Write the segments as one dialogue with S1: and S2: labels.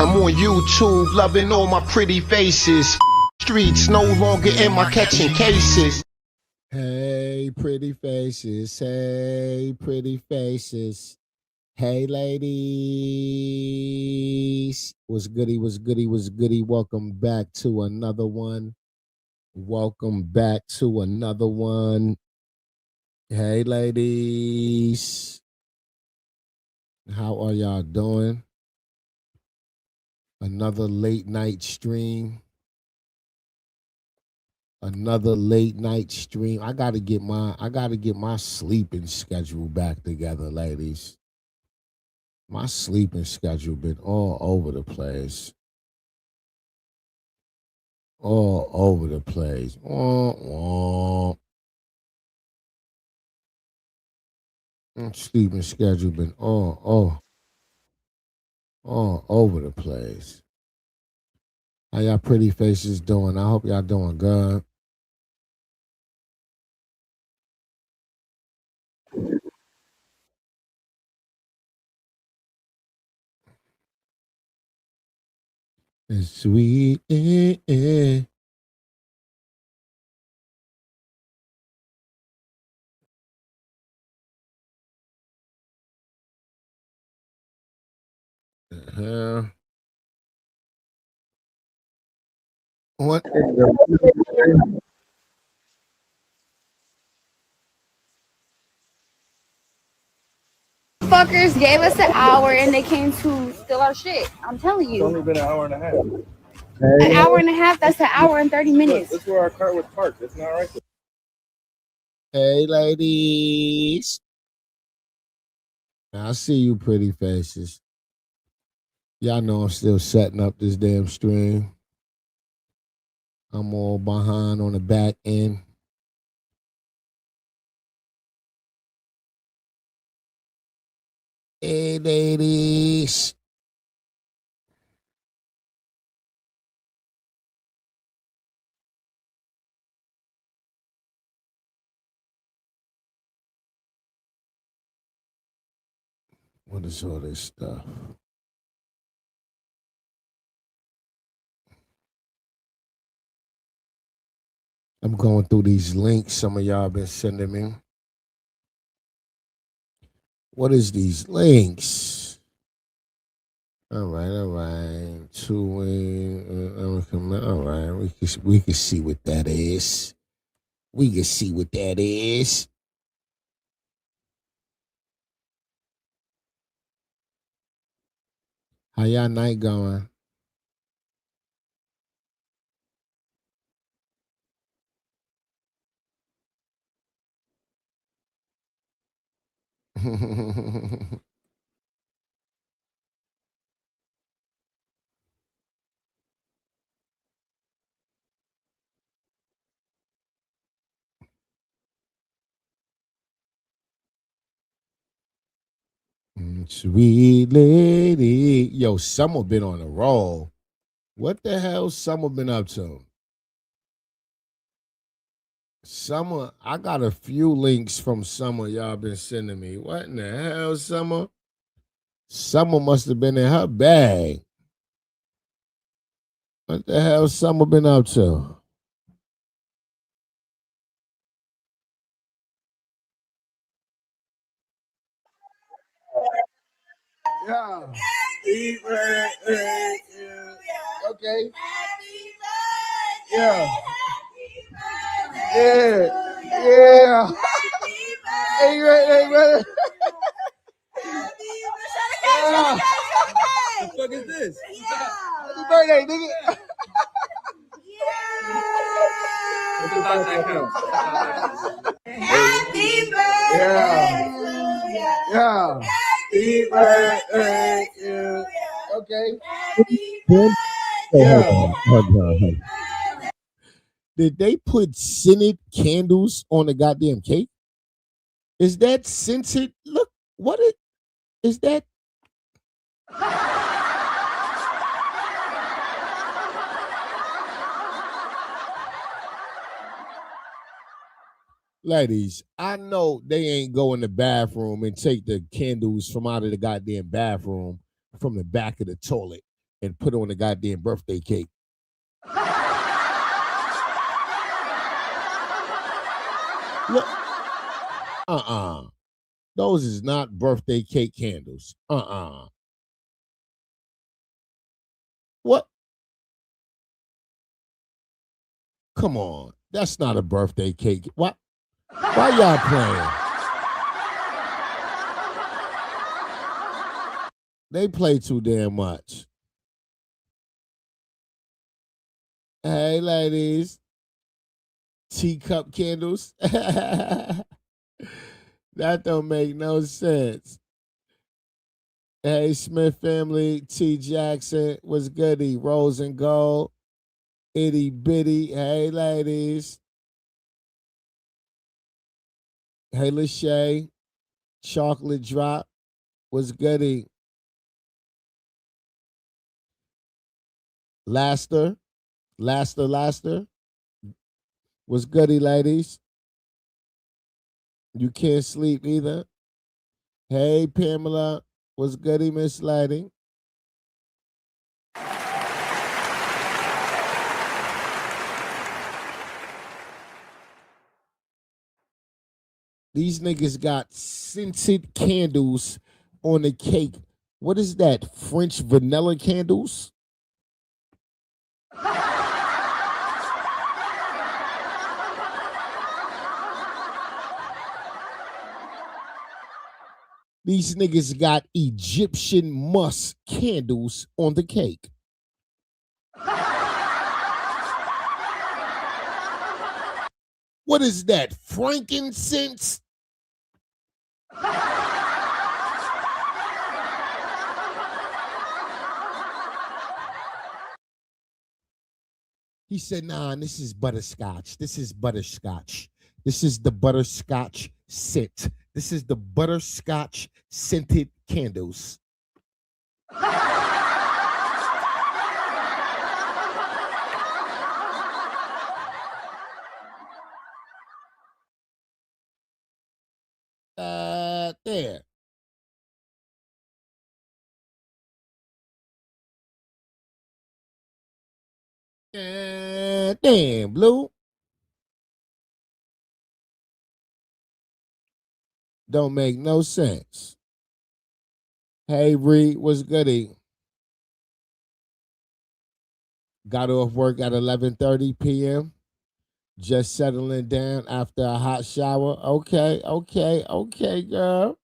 S1: I'm on YouTube, loving all my pretty faces. Streets no longer in my catching cases.
S2: Hey, pretty faces. Hey, pretty faces. Hey, ladies. What's goody, what's goody, what's goody? Welcome back to another one. Welcome back to another one. Hey, ladies. How are y'all doing? Another late night stream. Another late night stream. I gotta get my sleeping schedule back together, ladies. My sleeping schedule been all over the place. All over the place. Sleeping schedule been all over the place. How y'all pretty faces doing? I hope y'all doing good. It's sweet. What?
S3: Fuckers gave us an hour and they came to steal our shit. I'm telling you.
S4: It's only been an hour and a half.
S3: An hour and a half, that's an hour and 30 minutes.
S4: That's where our car was parked. It's not right there.
S2: Hey, ladies. I see you pretty faces. Y'all know I'm still setting up this damn stream. I'm all behind on the back end. Hey, ladies. What is all this stuff? I'm going through these links some of y'all been sending me. What is these links? All right. All right. We can see what that is. We can see what that is. How y'all night going? Sweet lady. Yo, Summer been on a roll. What the hell Summer been up to? Summer, I got a few links from Summer y'all been sending me. What in the hell, Summer? Summer must have been in her bag. What the hell Summer been up to? Yeah. Okay. Yeah. Yeah. Hey, ready?
S4: What the fuck is this?
S2: Happy birthday, nigga.
S4: Happy birthday.
S2: Yeah.
S4: Happy birthday to you.
S2: Okay.
S4: Happy birthday.
S2: Did they put scented candles on the goddamn cake? Is that scented? Look, what is that? Ladies, I know they ain't go in the bathroom and take the candles from out of the goddamn bathroom from the back of the toilet. and put on a goddamn birthday cake. Look, those is not birthday cake candles. What? Come on, that's not a birthday cake. What? Why y'all playing? They play too damn much. Hey, ladies. Teacup candles. That don't make no sense. Hey, Smith family. T. Jackson. What's goody? Rose and Gold. Itty bitty. Hey, ladies. Hey, Lachey. Chocolate drop. What's goody? Laster. What's goody, ladies? You can't sleep either. Hey, Pamela. What's goody, Miss Lighting? These niggas got scented candles on the cake. What is that? French vanilla candles? These niggas got Egyptian musk candles on the cake. What is that? Frankincense? He said, nah, this is butterscotch. This is butterscotch. This is the butterscotch scent. This is the butterscotch scented candles. There. Damn, Blue. Don't make no sense. Hey, Reed, what's goody? Got off work at 11:30 p.m. Just settling down after a hot shower. Okay, girl.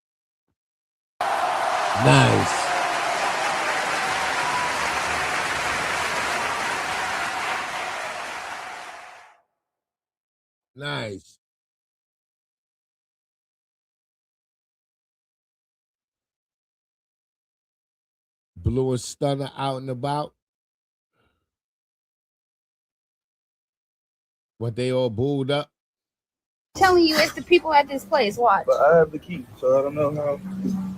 S2: Nice. Nice. Blue and Stunna out and about. What, they all booed up?
S3: I'm telling you, it's the people at this place. Watch.
S4: But I have the key, so I don't know how.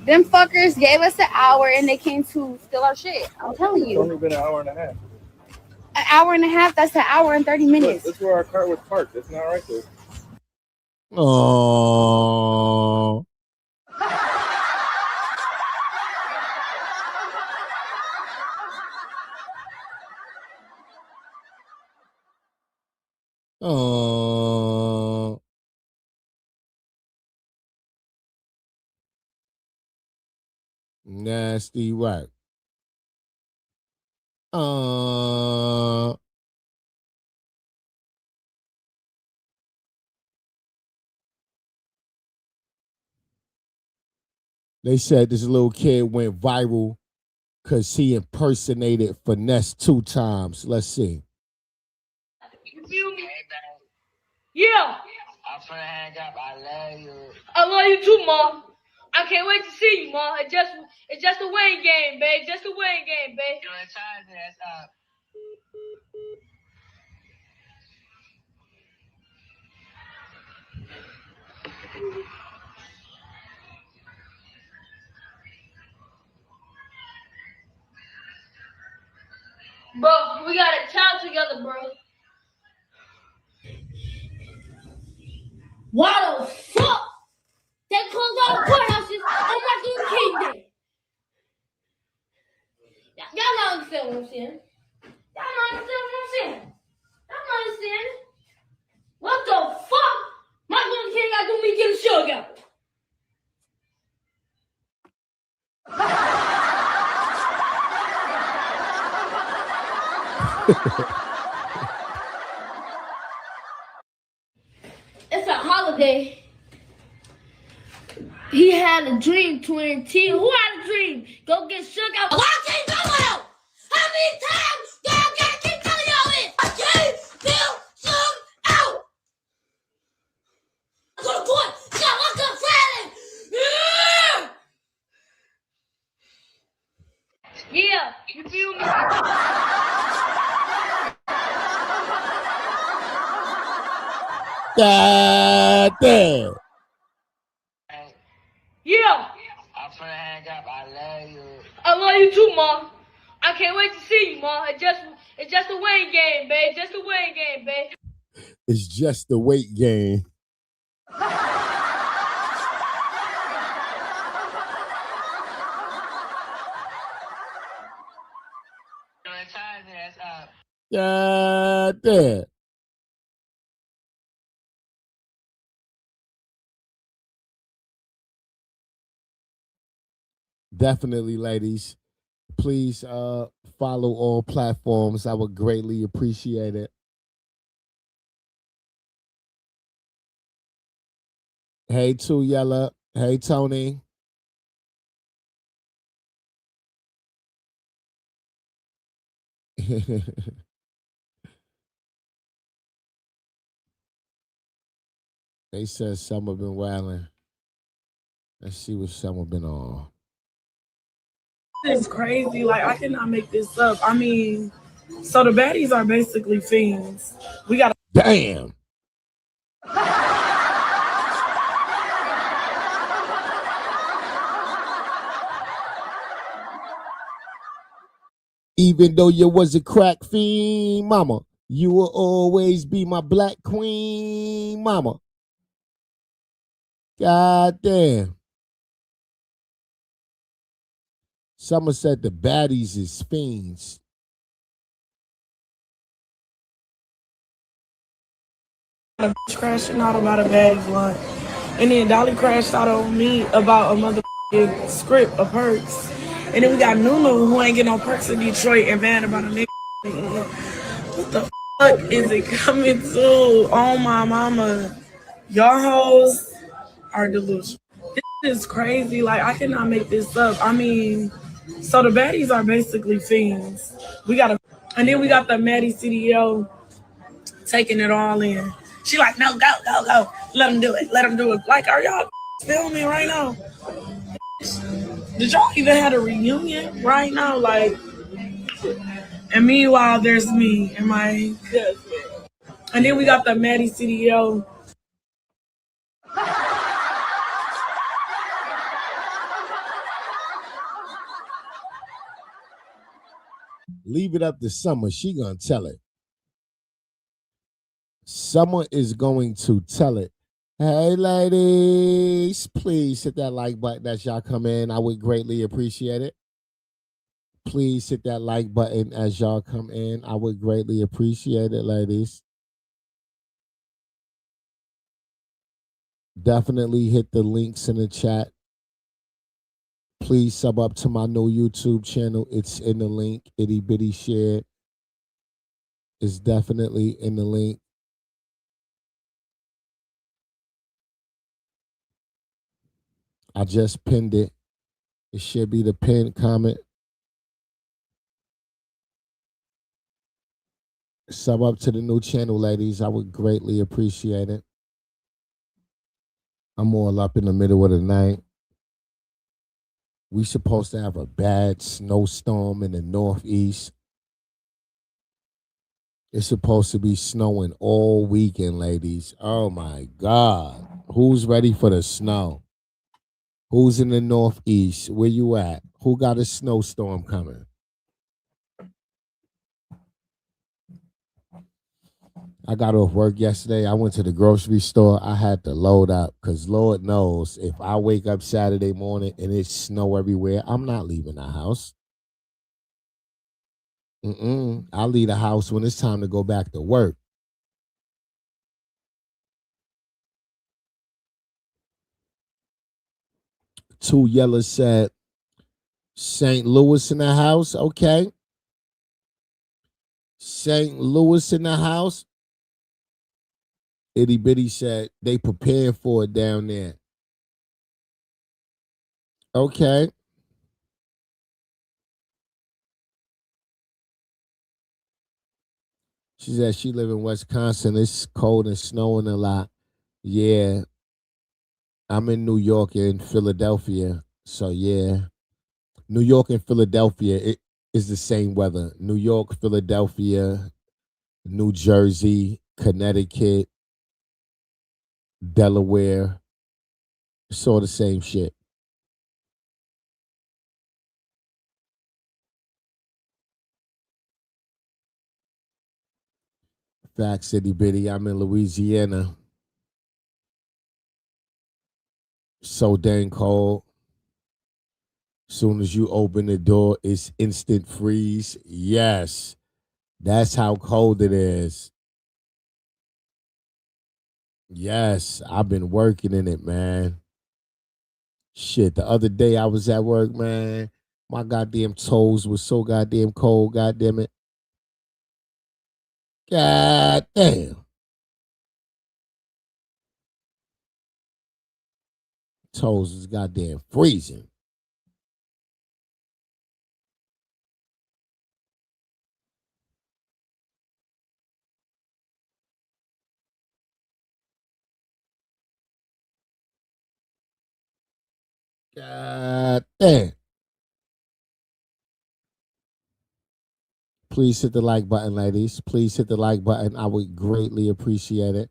S3: Them fuckers gave us an hour and they came to steal our shit. I'm telling
S4: It's
S3: you.
S4: only been an hour and a half.
S3: An hour and a half, that's an hour and 30 minutes.
S4: Look, that's where our car was parked. It's not right there.
S2: Oh. Oh. Nasty work. They said this little kid went viral because he impersonated Finesse 2 times. Let's see.
S5: You feel me? Yeah. I'm finna hang up. I love you. I love you too, Mom. I can't wait to see you, Mom. It's just a Wayne game, babe. Just a Wayne game, babe. You're time that's up. Bro, we got a child together, bro. Why the fuck? They closed all the courthouses. I'm not getting king day. That Y'all don't understand what I'm saying. Y'all don't understand what I'm saying. Y'all don't understand. What the fuck? Martin Luther King got to do me get a sugar. It's a holiday. He had a dream, twin T. Who had a dream? Go get shook out. Why can't no one else? How many times y'all gotta keep telling y'all this? I can't feel shook out. Go to court. Got locked up Friday. Yeah, you feel me?
S2: God damn.
S5: Yeah.
S6: I'm finna hang up. I love you.
S5: I love you too, Mom. I can't wait to see you, Mom. It's just a weighing game, babe. Just a weighing game, babe.
S2: It's just the weight game. God damn. Definitely, ladies. Please follow all platforms. I would greatly appreciate it. Hey, Two Yella. Hey, Tony. They said Summer been wilding. Let's see what Summer been on.
S7: It's crazy. Like, I cannot make this up. I mean, so the baddies are basically fiends. We got
S2: Damn. Even though you was a crack fiend, mama, you will always be my black queen, mama. God damn. Someone said the baddies is fiends.
S7: a bitch crashing out about a baddie blunt. And then Dolly crashed out on me about a motherfucking script of perks. And then we got Nunu who ain't getting no perks in Detroit and mad about a nigga. What the fuck is it coming to? Oh my mama. Y'all hoes are delusional. This is crazy. Like, I cannot make this up. I mean, so the baddies are basically fiends. And then we got the Maddie CDO taking it all in. She like, no, go. Let them do it. Like, are y'all filming right now? Did y'all even have a reunion right now? Like, and meanwhile, there's me and my cousin. And then we got the Maddie CDO.
S2: Leave it up to Summer. She gonna tell it. Summer is going to tell it. Hey, ladies, please hit that like button as y'all come in. I would greatly appreciate it. Please hit that like button as y'all come in. I would greatly appreciate it, ladies. Definitely hit the links in the chat. Please sub up to my new YouTube channel. It's in the link. Itty bitty share. It's definitely in the link. I just pinned it. It should be the pinned comment. Sub up to the new channel, ladies. I would greatly appreciate it. I'm all up in the middle of the night. We supposed to have a bad snowstorm in the Northeast. It's supposed to be snowing all weekend, ladies. Oh my God. Who's ready for the snow? Who's in the Northeast? Where you at? Who got a snowstorm coming? I got off work yesterday. I went to the grocery store. I had to load up because Lord knows if I wake up Saturday morning and it's snow everywhere, I'm not leaving the house. I'll leave the house when it's time to go back to work. Two Yellow said, St. Louis in the house. Okay. St. Louis in the house. Itty Bitty said they prepared for it down there. Okay. She said she live in Wisconsin. It's cold and snowing a lot. Yeah. I'm in New York and Philadelphia. So yeah. New York and Philadelphia, it is the same weather. New York, Philadelphia, New Jersey, Connecticut, Delaware. It's all the same shit. Fact City Bitty, I'm in Louisiana. So dang cold. Soon as you open the door, it's instant freeze. Yes. That's how cold it is. Yes, I've been working in it, man. Shit, the other day I was at work, man. My goddamn toes was so goddamn cold, goddamn it. God damn. Toes is goddamn freezing. God damn. Please hit the like button, ladies. Please hit the like button. I would greatly appreciate it.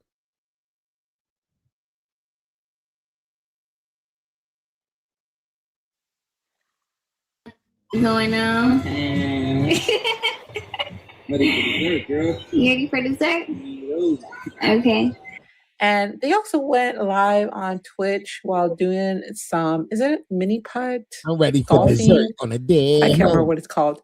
S3: Going on.
S8: Ready for dessert, girl.
S3: You ready for dessert? Okay.
S9: And they also went live on Twitch while doing some, is it mini putt?
S2: I'm ready for
S9: Golfing?
S2: dessert on a day.
S9: I can't remember what it's called.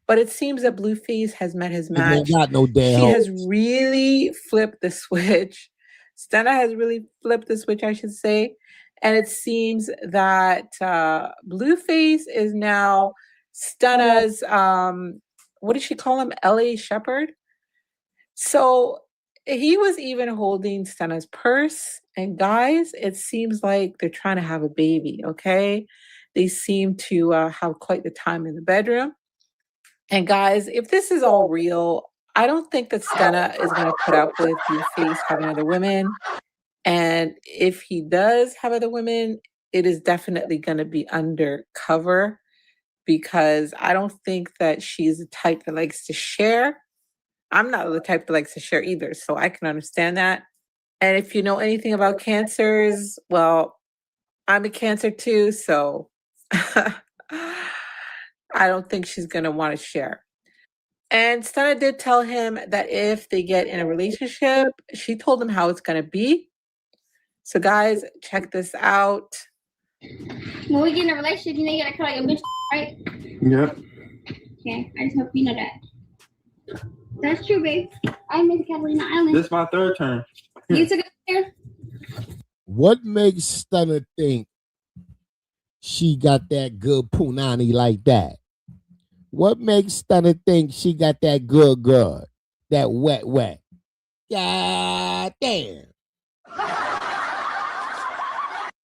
S9: But it seems that Blueface has met his match.
S2: Ain't got no damn
S9: She has
S2: hoes.
S9: really flipped the switch. Stunna has really flipped the switch, I should say. And it seems that Blueface is now Stunna's, what did she call him? LA Shepherd? So he was even holding Stunna's purse. And guys, it seems like they're trying to have a baby, okay? They seem to have quite the time in the bedroom. And guys, if this is all real, I don't think that Stunna is going to put up with Blueface having other women. And if he does have other women, it is definitely going to be undercover because I don't think that she's the type that likes to share. I'm not the type that likes to share either, so I can understand that. And if you know anything about cancers, well, I'm a cancer too, so I don't think she's going to want to share. And Stunna did tell him that if they get in a relationship, she told him how it's going to be. So guys, check this out.
S3: When we get in a relationship, you know you gotta cut out your bitch, right?
S8: Yep.
S3: Okay, I just hope you know that. That's true, babe. I made the Catalina Island.
S8: This is my third turn.
S3: You took it there?
S2: What makes Stunna think she got that good punani like that? What makes Stunna think she got that good, that wet? God damn.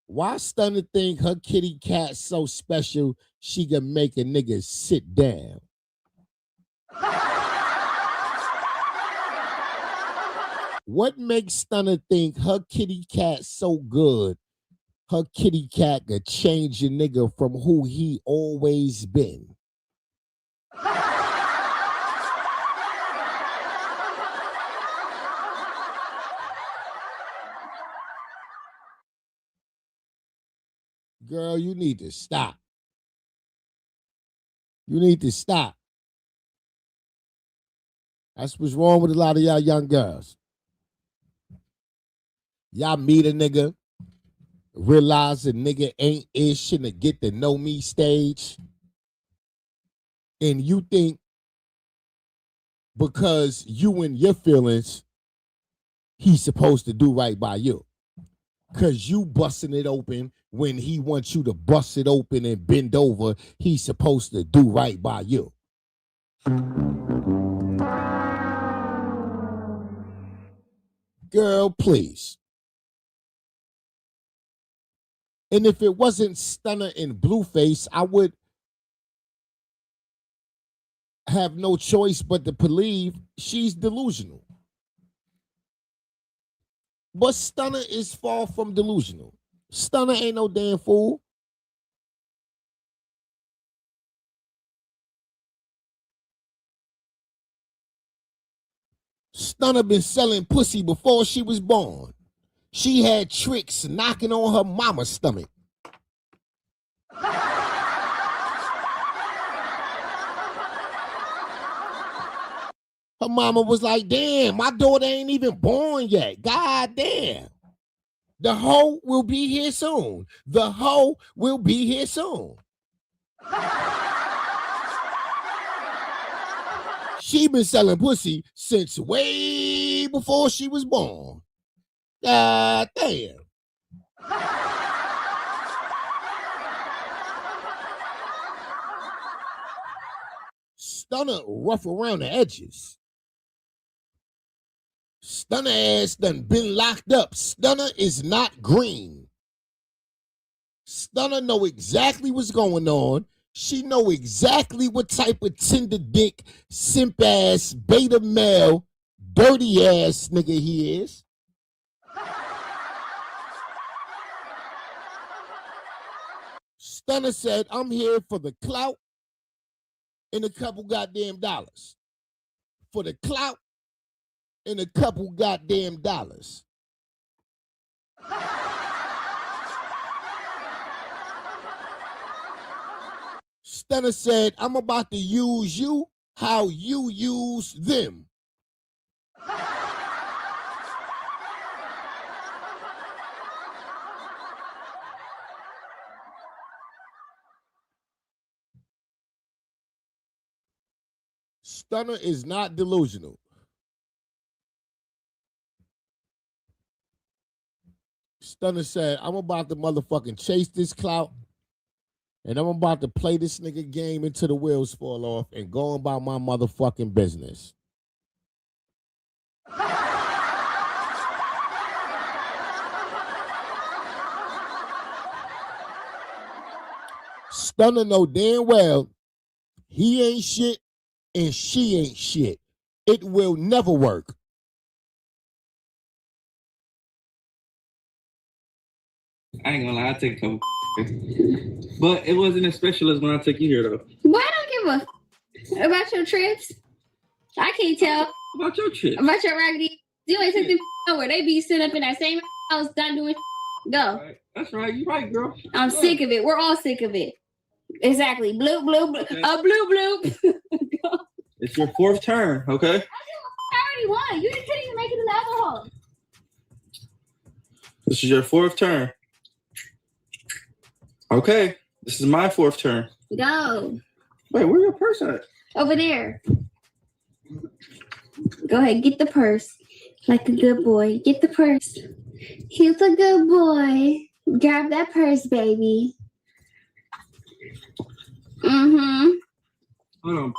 S2: Why Stunna think her kitty cat so special she can make a nigga sit down? What makes Stunna think her kitty cat so good? Her kitty cat could change a nigga from who he always been. Girl, you need to stop. You need to stop. That's what's wrong with a lot of y'all young girls. Y'all meet a nigga, realize a nigga ain't ish in the get to know me stage, and you think because you and your feelings, he's supposed to do right by you. Because you busting it open when he wants you to bust it open and bend over, he's supposed to do right by you. Girl, please. And if it wasn't Stunna and Blueface, I would have no choice but to believe she's delusional. But Stunna is far from delusional. Stunna ain't no damn fool. Stunna been selling pussy before she was born. She had tricks knocking on her mama's stomach. Her mama was like, damn, my daughter ain't even born yet. God damn. The hoe will be here soon. The hoe will be here soon. She been selling pussy since way before she was born. God damn. Stunna rough around the edges. Stunna ass done been locked up. Stunna is not green. Stunna know exactly what's going on. She know exactly what type of tender dick, simp ass, beta male, dirty ass nigga he is. Stunna said, I'm here for the clout and a couple goddamn dollars. For the clout and a couple goddamn dollars. Stunna said, I'm about to use you how you use them. Stunna is not delusional. Stunna said, I'm about to motherfucking chase this clout, and I'm about to play this nigga game until the wheels fall off and go about my motherfucking business. Stunna know damn well he ain't shit and she ain't shit. It will never work.
S8: I ain't gonna lie, I take a couple. But it wasn't as special as when I took you here, though.
S3: Boy, I don't give a about your trips. I can't tell
S8: About your trip.
S3: about your raggedy. You ain't took them nowhere. They be sitting up in that same house, done doing. Go.
S8: Right. That's right. You're right, girl.
S3: I'm sick of it. We're all sick of it. Exactly. Bloop, bloop, bloop.
S8: Okay.
S3: Bloop, bloop.
S8: It's your fourth turn, okay?
S3: I already won. You couldn't even make it in the alcohol.
S8: This is your fourth turn. Okay. This is my fourth turn.
S3: Go.
S8: Wait, where's your purse at?
S3: Over there. Go ahead. Get the purse. Like a good boy. Get the purse. He's a good boy. Grab that purse, baby. Mm-hmm.
S8: Hold on.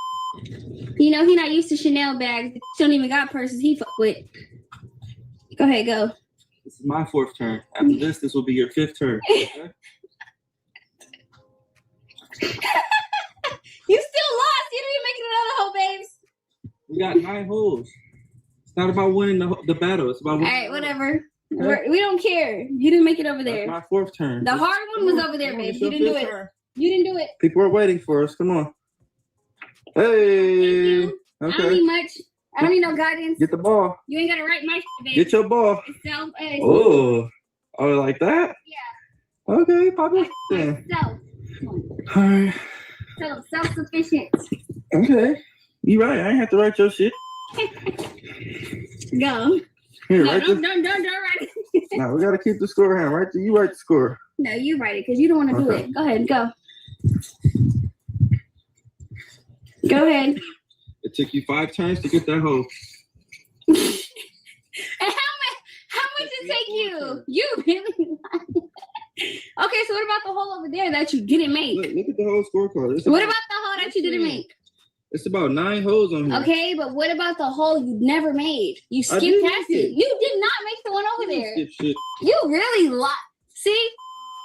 S3: You know, he not used to Chanel bags. She don't even got purses he fuck with. Go ahead, go.
S8: This is my fourth turn. After this will be your fifth turn. Okay?
S3: You still lost. You didn't even make it another hole, babes.
S8: We got 9 holes. It's not about winning the battle. It's about winning.
S3: All right, whatever. We don't care. You didn't make it over there.
S8: That's my fourth turn.
S3: The hard one was over there, babe. You didn't do it. You didn't do it.
S8: People are waiting for us. Come on. Hey.
S3: I don't
S8: Okay.
S3: need much. I don't need no guidance.
S8: Get the ball.
S3: You ain't gotta write my shit, babe.
S8: Get your ball.
S3: It's self-paced.
S8: Oh, like that?
S3: Yeah.
S8: Okay, pop it then.
S3: Self.
S8: All right.
S3: Self-sufficient.
S8: Okay. You right. I ain't have to write your shit.
S3: Go.
S8: Here,
S3: No,
S8: write
S3: don't
S8: this.
S3: write it.
S8: No, we gotta keep the score hand. Right? You write the score.
S3: No, you write it because you don't want to do
S8: Okay.
S3: it. Go ahead, go. Go ahead.
S8: It took you 5 turns to get that hoe.
S3: And how much it take you? You really Okay, so what about the hole over there that you didn't make?
S8: Look at the whole scorecard.
S3: What about the hole that you didn't make?
S8: It's about 9 holes on here.
S3: Okay, but what about the hole you never made? You skipped past it. You did not make the one over there.
S8: Skip shit.
S3: You really lie. See?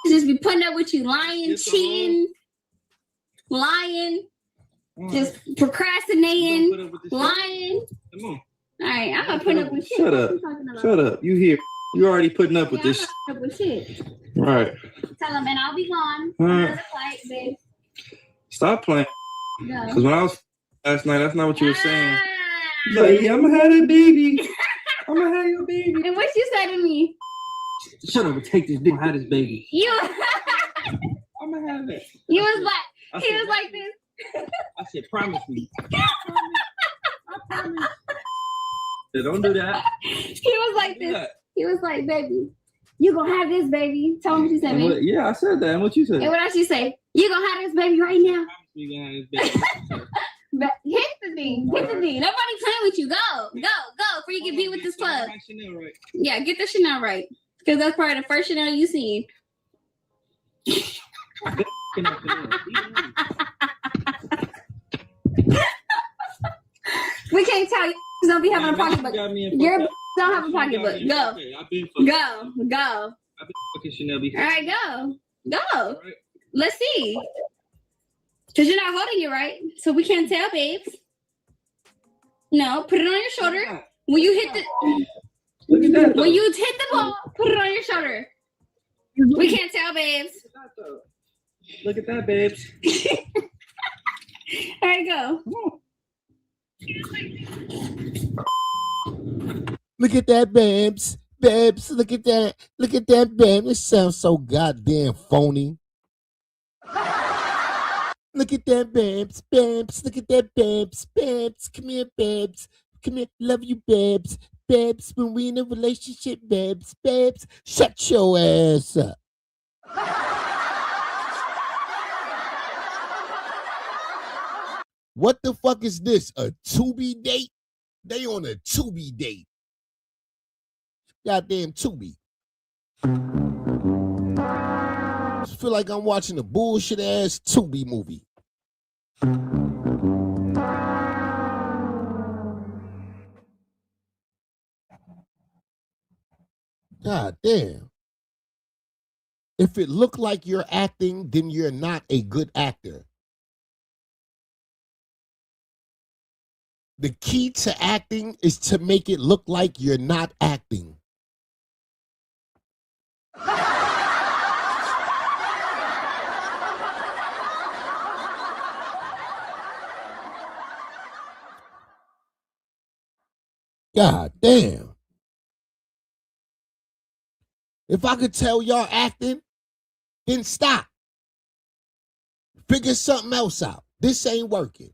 S3: Just be putting up with you lying, cheating, lying, just procrastinating, lying.
S8: Come on.
S3: All right, I'm not putting up with shit.
S8: Shut up. Shut up. You here. You already putting up with this.
S3: I'm not putting up with shit.
S8: Right.
S3: Tell him, and I'll be gone.
S8: Right.
S3: Fight, babe.
S8: Stop playing.
S3: No.
S8: Because when I was last night, that's not what you were saying. You're like, yeah, I'm going to have that baby. I'm going to have your baby.
S3: And what you said to me?
S8: Shut up and take this dick and have this baby.
S3: You.
S8: I'm going to have that.
S3: You was like, he was like this.
S8: I said, promise me. I promise. Yeah, don't do that.
S3: He was like this. He was like, baby, you gonna have this baby. Tell him what you said, man.
S8: Yeah, I said that. And what you said?
S3: And what else you say? You gonna have this baby right now.
S8: You gonna have this baby.
S3: But hit the thing. Hit the thing. Nobody playing with you. Go. Go. Go. Before you get beat with this club.
S8: Right.
S3: Yeah, get the Chanel right. Because that's probably the first Chanel you seen. We can't tell you don't be having a pocketbook. Your don't have a pocketbook. Go. Go. Go.
S8: I've been fucking Chanel before.
S3: All right, go. Go. Right. Let's see. Because you're not holding it right. So we can't tell, babes. No, put it on your shoulder. When you hit the when you hit the ball, put it on your shoulder. We can't tell, babes.
S8: Look at that, babes.
S3: All right, go.
S2: Look at that, babes. Babes, look at that. Look at that, babe. It sounds so goddamn phony. Look at that, babes. Babes, look at that, babes. Babes, come here, babes. Come here, love you, babes. Babes, when we in a relationship, babes. Babes, shut your ass up. What the fuck is this? A Tubi date? They on a Tubi date. Goddamn Tubi. I feel like I'm watching a bullshit ass Tubi movie. God damn. If it look like you're acting, then you're not a good actor. The key to acting is to make it look like you're not acting. God damn. If I could tell y'all acting, then stop. Figure something else out. This ain't working.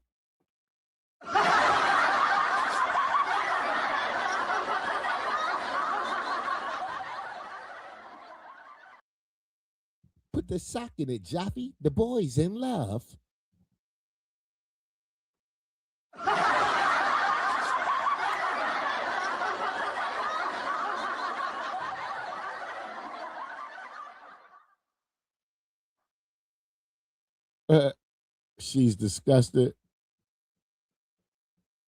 S2: Put the sock in it, Joffy. The boy's in love. She's disgusted.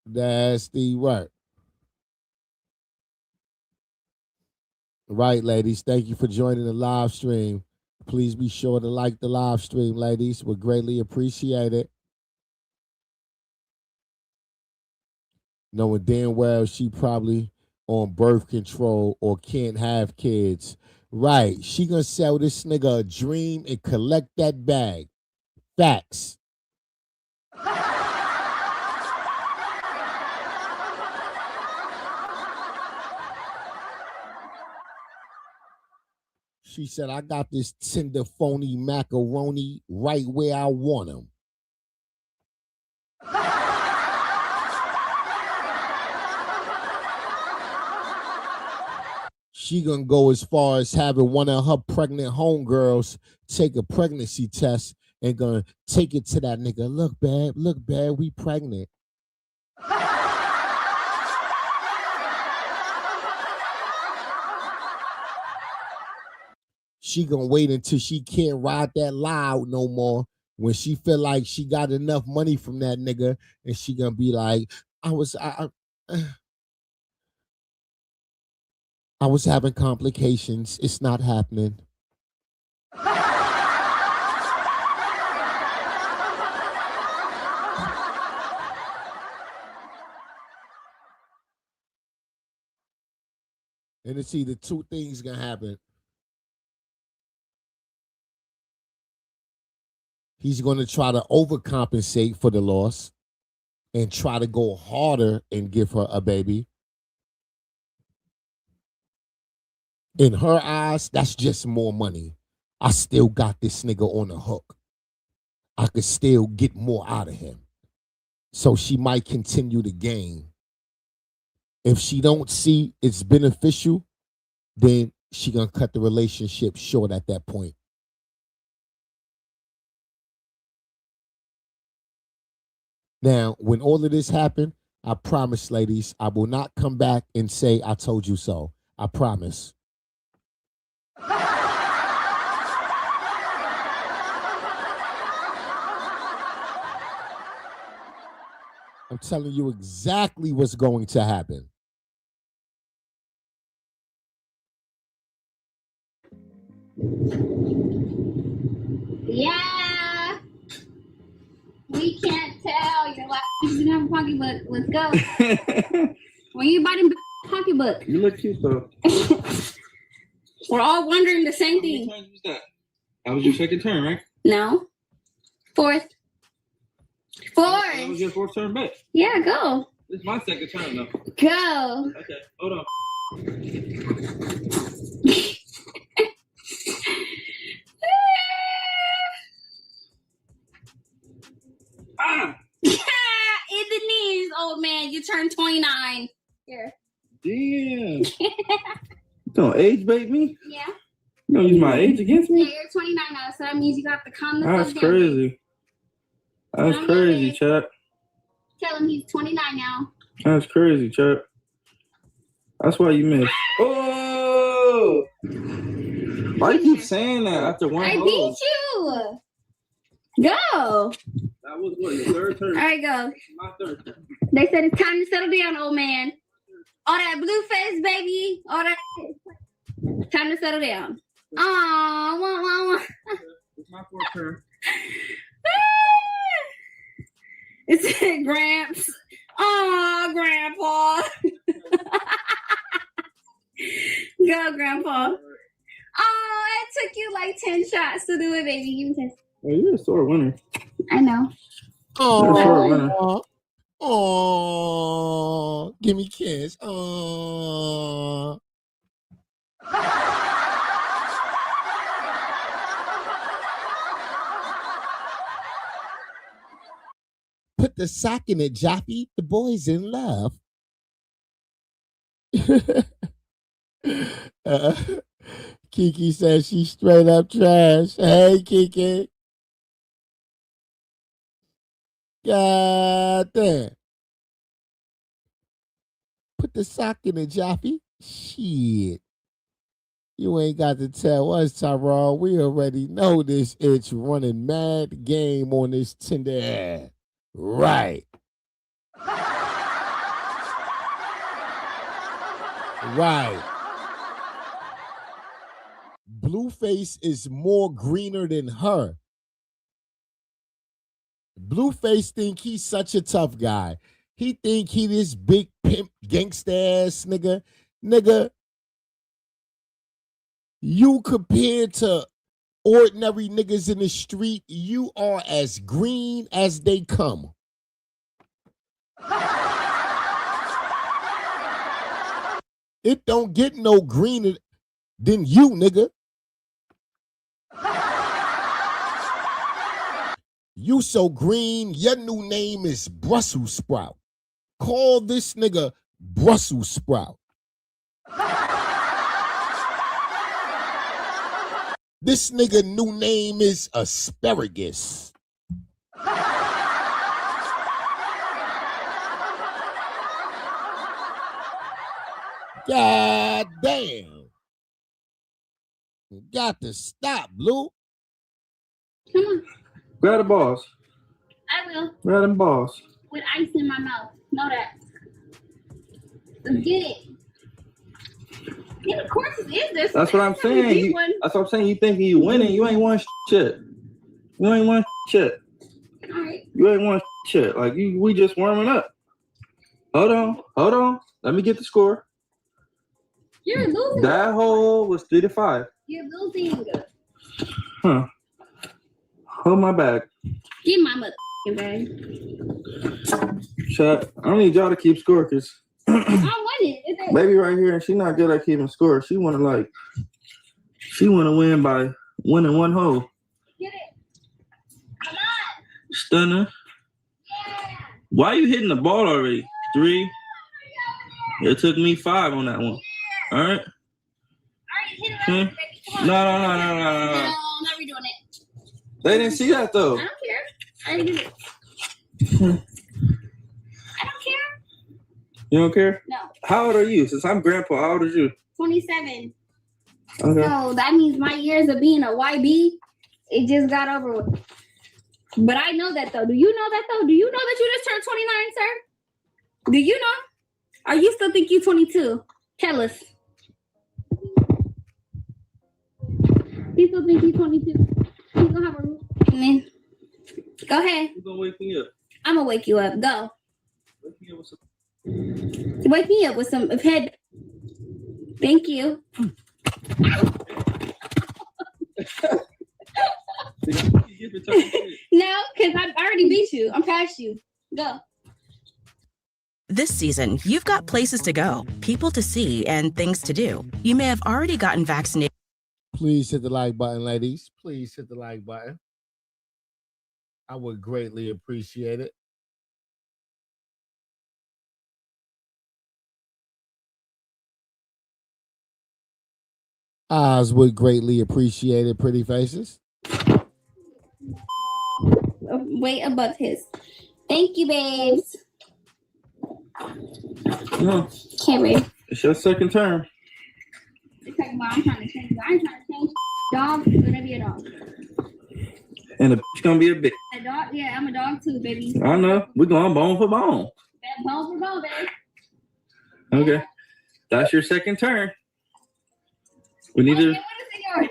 S2: Nasty work. Right, ladies. Thank you for joining the live stream. Please be sure to like the live stream, ladies. We'd greatly appreciate it. Knowing damn well she probably on birth control or can't have kids. Right. She gonna sell this nigga a dream and collect that bag. Facts. She said, I got this tender phony macaroni right where I want him. She gonna go as far as having one of her pregnant homegirls take a pregnancy test and gonna take it to that nigga. Look, babe, we pregnant. she gonna wait until she can't ride that lie out no more. When she feel like she got enough money from that nigga, and she gonna be like, I was having complications. It's not happening. And it's either two things gonna happen. He's gonna try to overcompensate for the loss and try to go harder and give her a baby. In her eyes, that's just more money. I still got this nigga on the hook. I could still get more out of him. So she might continue the game. If she don't see it's beneficial, then she gonna cut the relationship short at that point. Now, when all of this happened, I promise, ladies, I will not come back and say I told you so. I promise. I'm telling you exactly what's going to happen.
S3: Yeah. We can't tell. You're like, you didn't have a pocketbook. Let's go. When you buy them pocketbook.
S8: You look cute though.
S3: We're all wondering the same thing.
S8: How many times was that? That was your second turn, right?
S3: No. Fourth.
S8: That was your fourth turn back.
S3: Yeah, go.
S8: This is my second turn though.
S3: Go.
S8: Okay, hold on.
S3: In the knees, old man. You turned 29. Here.
S8: Damn. You don't age bait me?
S3: Yeah.
S8: You don't use my age against
S3: Yeah,
S8: me?
S3: you're 29 now, so that means you got to calm the
S8: That's
S3: fuck down.
S8: crazy. That's crazy, Chuck.
S3: Tell him he's 29 now.
S8: That's crazy, Chuck. That's why you missed. Oh! Why you keep saying that after one
S3: I
S8: hole?
S3: beat you. Go.
S8: That was what, your third turn?
S3: All right, go.
S8: My third turn.
S3: They said it's time to settle down, old man. All that blue face, baby. All that. Time to settle down. Aw, wah.
S8: It's my fourth turn.
S3: It's Gramps. Aw, Grandpa. Go, Grandpa. Oh, it took you like 10 shots to do it, baby. Give me 10.
S8: Well, you're a sore winner.
S3: I know.
S8: You're a sore winner.
S2: Oh, give me a kiss. Oh. Put the sock in it, Joppy. The boy's in love. Kiki says she's straight up trash. Hey, Kiki. God damn. Put the sock in it, Joppy. Shit. You ain't got to tell us, Tyrone. We already know this itch running mad game on this Tinder ad. Right. Right. Blueface is more greener than her. Blueface think he's such a tough guy. He think he this big pimp gangsta ass nigga. Nigga, you compared to ordinary niggas in the street, you are as green as they come. It don't get no greener than you, nigga. You so green, your new name is Brussels sprout. Call this nigga Brussels sprout. This nigga new name is asparagus. God damn. got to stop, Blue.
S3: Come on.
S8: Grab the balls.
S3: I will.
S8: Grab them balls.
S3: With ice in my mouth. Know that. Let's get it. Yeah, of course it is. This.
S8: That's what I'm saying. That's what I'm saying. You thinking you winning. You ain't won shit. You ain't won shit.
S3: All right.
S8: You ain't won shit. Like, we just warming up. Hold on. Let me get the score.
S3: You're losing.
S8: That hole was 3-5.
S3: You're losing.
S8: Huh. Hold my bag.
S3: Give my motherfucking bag.
S8: Shut. I don't need y'all to keep score because
S3: I want it.
S8: baby right here, and she not good at keeping score. She wanna win by winning one hole.
S3: Get it. Come on.
S8: Stunna.
S3: Yeah.
S8: Why you hitting the ball already? 3. It took me 5 on that one. All right.
S3: All right, hit it right, baby. Come on.
S8: No.
S3: No, I'm not redoing it.
S8: They didn't see that though.
S3: I don't care. I didn't do it. I don't care.
S8: You don't care?
S3: No.
S8: How old are you? Since I'm grandpa, how old are you?
S3: 27.
S8: Okay.
S3: So that means my years of being a YB, it just got over with. But I know that though. Do you know that though? Do you know that you just turned 29, sir? Do you know? Or you still think you're 22? Tell us. You still think you're 22? You gonna have a roof? Go ahead.
S8: Who's gonna wake me up?
S3: I'm gonna wake you up. Go.
S8: Wake me up with some.
S3: Wake me up with some head. Thank you. No, because I already beat you. I'm past you. Go.
S10: This season, you've got places to go, people to see, and things to do. You may have already gotten vaccinated.
S2: Please hit the like button, ladies. Please hit the like button. I would greatly appreciate it. Oz would greatly appreciate it, pretty faces.
S3: Way above his. Thank you, babes.
S8: No,
S3: Okay, babe.
S8: it's your second turn.
S3: It's like, well, I'm trying to change. I'm trying to change. Dog, it's gonna be a dog.
S8: And the bitch gonna be a bitch.
S3: A dog? Yeah, I'm a dog too, baby.
S8: I know. We're going bone for bone.
S3: Bone for bone, babe.
S8: Okay. That's your second turn. We need
S3: Okay,
S8: to.
S3: what is it yours?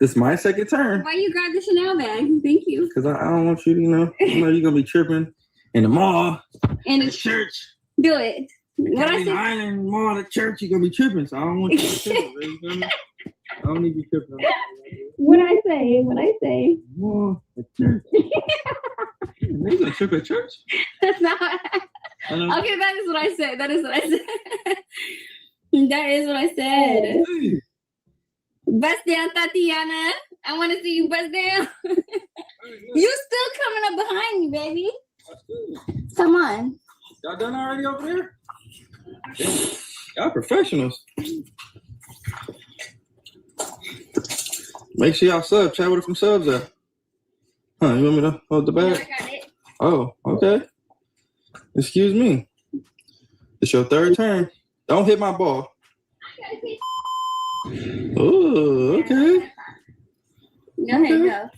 S8: This is my second turn.
S3: Why you grab the Chanel bag? Thank you.
S8: Because I don't want you to, you're going to be tripping in the mall,
S3: And
S8: the church.
S3: do it. What I
S8: In the
S3: said?
S8: island, mall, the church, you're going to be tripping. So I don't want you to trip. You feel me? I don't need you tripping.
S3: What I say? What I say?
S8: Mall, the church. You going to trip at church?
S3: That's not.
S8: I know.
S3: Okay, that is what I said. That is what I said. That is what I said.
S8: Hey.
S3: Bust down, Tatiana. I want to see you bust down. You still coming up behind me, baby. Come on.
S8: Y'all done already over there? Y'all professionals. Make sure y'all sub. Chat with it from subs at. Huh, you want me to hold the
S3: No,
S8: bag?
S3: I got it.
S8: Oh, okay. Excuse me. It's your third turn. Don't hit my ball.
S3: I gotta see.
S8: Oh, okay.
S3: Go ahead,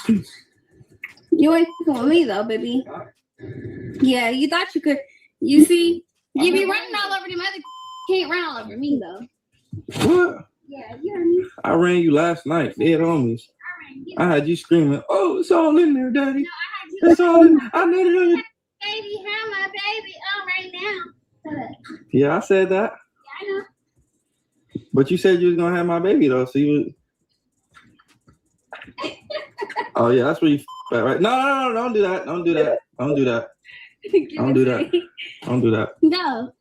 S3: go. You ain't fucking with me though, baby. Yeah, you thought you could. You see, you be running all over them other. Can't run all over me though.
S8: What?
S3: Yeah, you heard me.
S8: I ran you last night. Dead homies.
S3: I ran you.
S8: I had you screaming, "Oh, it's all in there, Daddy.
S3: No, I had you.
S8: It's all in there. I know it."
S3: Baby, have my baby on right now.
S8: Yeah, I said that.
S3: Yeah, I know.
S8: But you said you was gonna have my baby though, so you. Oh yeah, that's where you at, right? No, don't do that. Don't do that. Don't do that. Don't do that. Don't do that.
S3: No.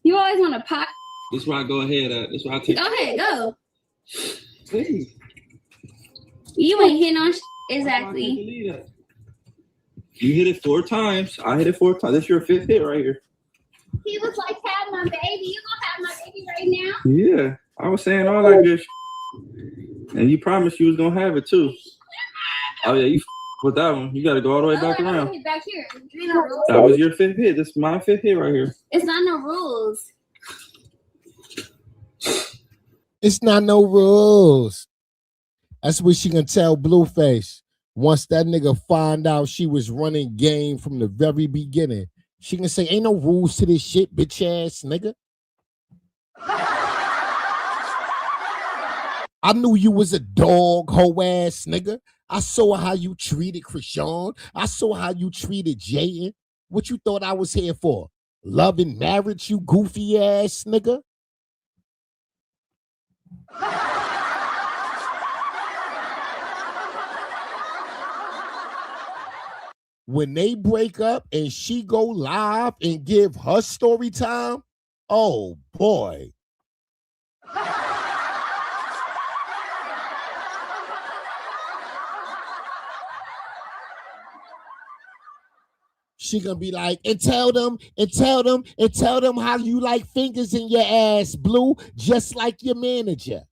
S3: You always want to pop.
S8: This is where I go ahead at. This is where I take.
S3: Go ahead, go.
S8: Hey.
S3: You ain't hitting on exactly.
S8: You hit it 4 times. I hit it 4 times. That's your 5th hit right here.
S3: He was like, have my baby. You gonna have my baby right now?
S8: Yeah, I was saying all that good and you promised you was gonna have it too. Oh yeah, you with that one. You gotta go all the way back around.
S3: Hit back here. Ain't no rules.
S8: That was your 5th hit. This is my 5th hit right here.
S3: It's not no rules.
S2: It's not no rules. That's what she gonna tell Blueface. Once that nigga find out she was running game from the very beginning, she gonna say, ain't no rules to this shit, bitch ass nigga. I knew you was a dog, hoe ass nigga. I saw how you treated Chrisean. I saw how you treated Jaidyn. What you thought I was here for? Love and marriage, you goofy ass nigga. When they break up and she go live and give her story time, oh boy. She gonna be like, and tell them how you like fingers in your ass, Blue, just like your manager.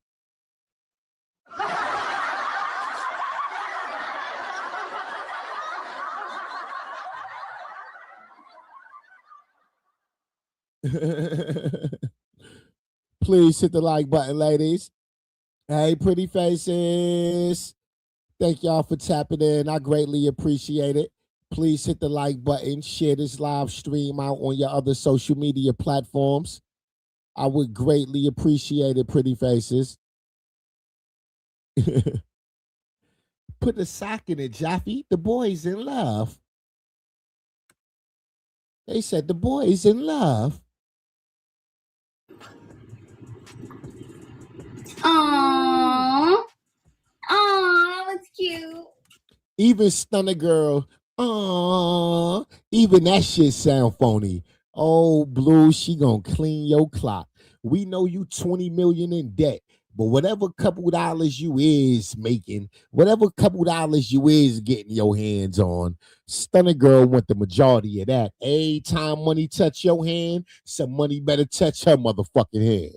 S2: Please hit the like button, ladies. Hey, pretty faces. Thank y'all for tapping in. I greatly appreciate it. Please hit the like button. Share this live stream out on your other social media platforms. I would greatly appreciate it, pretty faces. Put a sock in it, Jaffe. The boy's in love. They said the boy's in love.
S3: Aww. Aww, that's cute.
S2: Even Stunna girl, aww. Even that shit sound phony. Oh, Blue, she gonna clean your clock. We know you 20 million in debt, but whatever couple dollars you is making, whatever couple dollars you is getting your hands on, Stunna girl want the majority of that. Every time money touch your hand, some money better touch her motherfucking hand.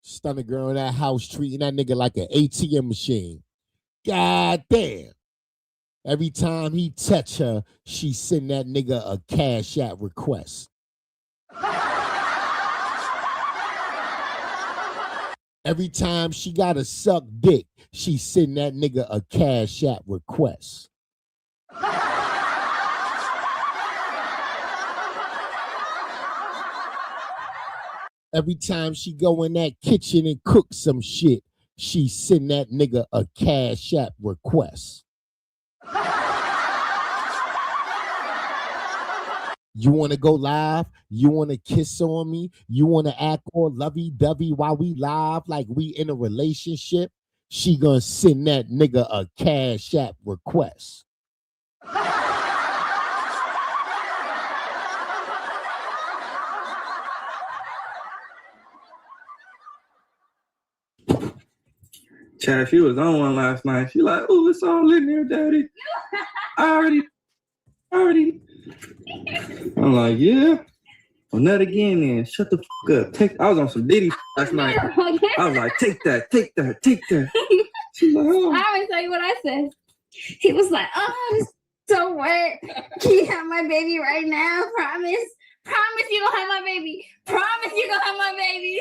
S2: Stunna girl in that house treating that nigga like an ATM machine. God damn. Every time he touch her, she send that nigga a Cash App request. Every time she gotta suck dick, she send that nigga a Cash App request. Every time she go in that kitchen and cook some shit, she send that nigga a Cash App request. You want to go live? You want to kiss on me? You want to act all lovey-dovey while we live like we in a relationship? She gonna send that nigga a Cash App request.
S8: Chad, she was on one last night. She like, oh, it's all in there, daddy. I already. I'm like, yeah. Well, not again then. Shut the fuck up. I was on some Diddy last night. I was like, take that. She's like, oh.
S3: I always tell you what I said. He was like, oh, this is so wet. Can you have my baby right now? Promise. Promise you gonna have my baby. Promise you gonna have my baby.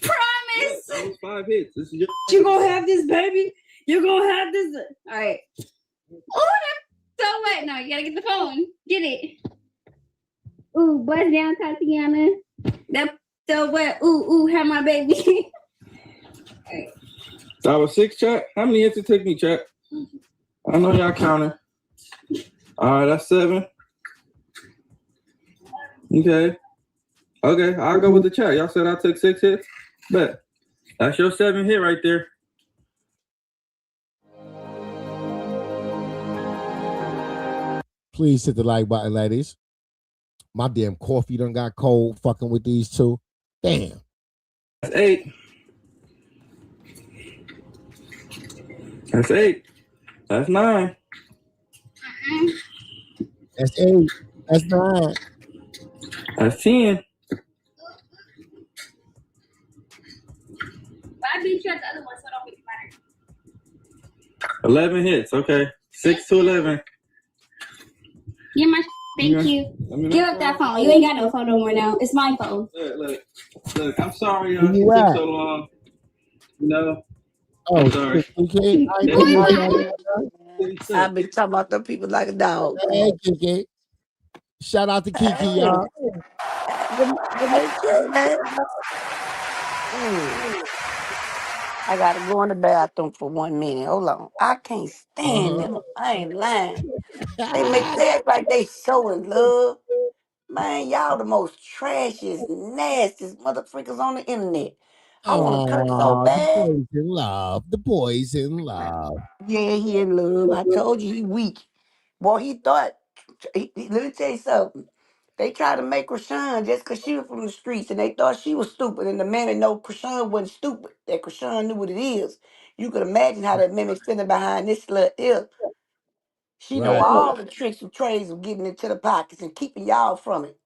S3: Promise.
S8: That was 5 hits. This is
S3: You gonna have this baby? You gonna have this? All right. Oh, that's so wet. No, you gotta get the phone. Get it. Ooh, buzz down, Tatiana. That's so wet. Ooh, have my baby. All right.
S8: That was 6, chat. How many hits it took me, chat? I know y'all counting. All right, that's 7. Okay, I'll go with the chat. Y'all said I took 6 hits. Bet. That's your 7 hit right there.
S2: Please hit the like button, ladies. My damn coffee done got cold fucking with these two. Damn.
S8: That's 8. That's 8. That's 9.
S2: That's 8. That's 9.
S8: That's 10.
S3: I beat you at the other one, so it don't really matter.
S8: 11 hits. Okay. 6 to 11.
S3: Give my thank you. Give up that phone. You ain't got no phone no more now. It's my phone.
S8: Look. I'm sorry,
S2: Where
S8: she
S2: you
S8: took
S2: at?
S8: so long. You know.
S2: Oh,
S8: I'm sorry.
S2: Kiki.
S11: I've been talking about them people like a dog.
S2: Hey, Kiki. Shout out to Kiki,
S11: Hey,
S2: y'all.
S11: good morning, man. I gotta go in the bathroom for 1 minute. Hold on. I can't stand them. I ain't lying. They act like they so in love. Man, y'all the most trashiest, nastiest motherfuckers on the internet. I want to curse so
S2: Oh, the
S11: bad.
S2: boys in love. The boys in love.
S11: Yeah, he in love. I told you he weak. Boy, he thought. Let me tell you something. They tried to make Chrisean just because she was from the streets, and they thought she was stupid. And the man know Chrisean wasn't stupid. That Chrisean knew what it is. You could imagine how that mimic feeling behind this slut here. She know
S2: Right.
S11: all the tricks and trades of getting into the pockets and keeping y'all from it.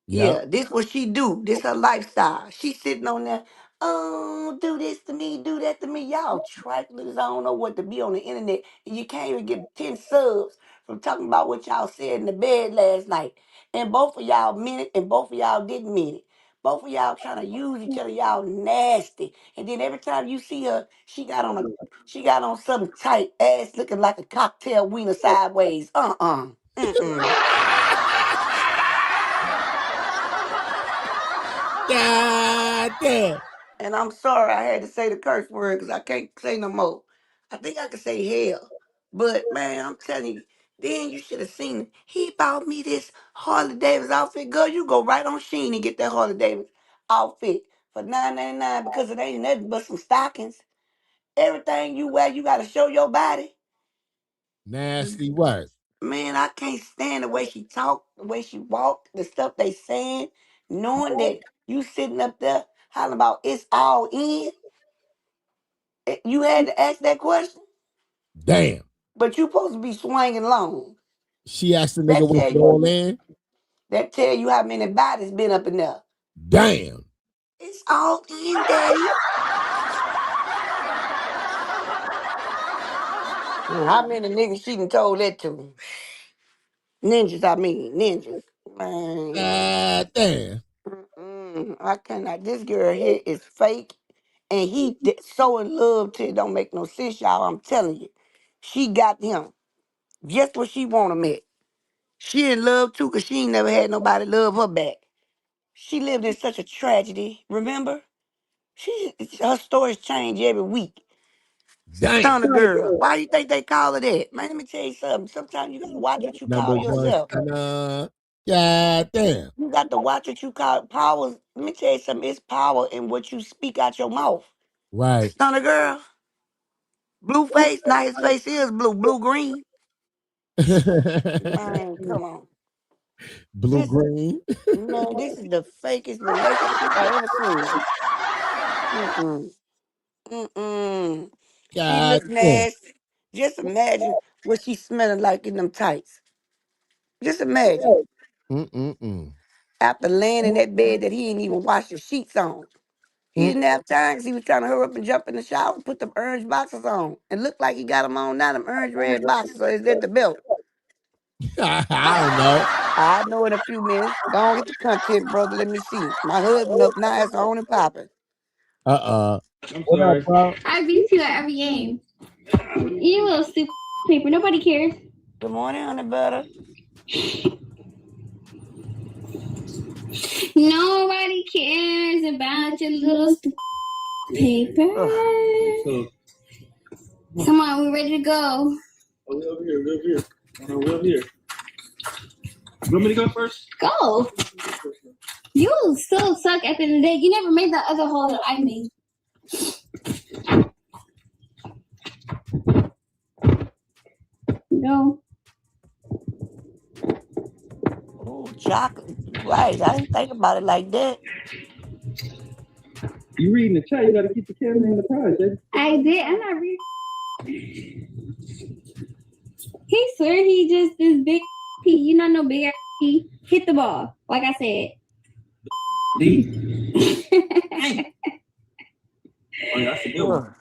S2: Yep.
S11: Yeah, this what she do. This her lifestyle. She sitting on there, oh, do this to me, do that to me. Y'all triflers, I don't know what to be on the internet. And you can't even get 10 subs from talking about what y'all said in the bed last night. And both of y'all meant it and both of y'all didn't mean it. Both of y'all trying to use each other, y'all nasty. And then every time you see her, she got on something tight, ass looking like a cocktail wiener sideways. Mm-mm.
S2: God damn.
S11: And I'm sorry I had to say the curse word because I can't say no more. I think I could say hell. But man, I'm telling you, then you should have seen it. He bought me this Harley Davidson outfit. Girl, you go right on Shein and get that Harley Davidson outfit for $9.99 because it ain't nothing but some stockings. Everything you wear, you gotta show your body.
S2: Nasty work.
S11: Man, I can't stand the way she talk, the way she walk, the stuff they saying, knowing that you sitting up there hollering about it's all in. You had to ask that question,
S2: Damn.
S11: but you supposed to be swinging long.
S2: She asked the nigga
S11: That
S2: was
S11: tell
S2: it all in.
S11: that tell you how many bodies been up in there.
S2: Damn.
S11: It's all in, daddy. How many niggas she done told that to? Ninjas, I mean ninjas. Man,
S2: God damn.
S11: I cannot. This girl here is fake, and so in love till it don't make no sense, y'all. I'm telling you, she got him just what she want him at. She in love too, cause she ain't never had nobody love her back. She lived in such a tragedy, remember? Her stories change every week.
S2: Damn.
S11: Stunna girl. Why do you think they call her that? Man, let me tell you something. Sometimes you gotta watch what you
S2: Number
S11: call
S2: one
S11: yourself.
S2: stunner. God damn.
S11: You got to watch what you call power. Let me tell you something. It's power in what you speak out your mouth.
S2: Right.
S11: Stunner girl. Blueface. Now his face is blue. Blue green. Man, come on.
S2: Blue
S11: This
S2: green.
S11: man, this is the fakest relationship I ever seen. Mm-mm. Mm-mm. She
S2: God
S11: look
S2: damn.
S11: nasty. Just imagine what she smelling like in them tights. Just imagine.
S2: Mm-mm-mm.
S11: After laying in that bed that he didn't even wash the sheets on. He
S2: Mm.
S11: didn't have time because he was trying to hurry up and jump in the shower and put them orange boxes on. And looked like he got them on now, them orange red boxes. So is that the belt?
S2: I don't know.
S11: I know in a few minutes. Go on get the content, brother. Let me see. My husband up now. It's on and popping.
S8: I'm
S2: What up,
S8: sorry.
S2: bro?
S3: I beat you at every game. You little stupid paper. Nobody cares.
S11: Good morning, honey butter.
S3: Nobody cares about your little stupid paper.
S8: So,
S3: Come on, we're ready to go.
S8: we over here. We over here. You want me to go first?
S3: Go. You still suck at the end of the day. You never made that other hole that I made. No.
S11: Oh, chocolate. Right. I didn't think about it like that.
S8: You reading the chat, you gotta keep the camera on the prize, baby.
S3: I did. I'm not reading. He swear he just this big P. You not no big ass P. Hit the ball, like I said.
S8: D. Oh, yeah, that's a good one.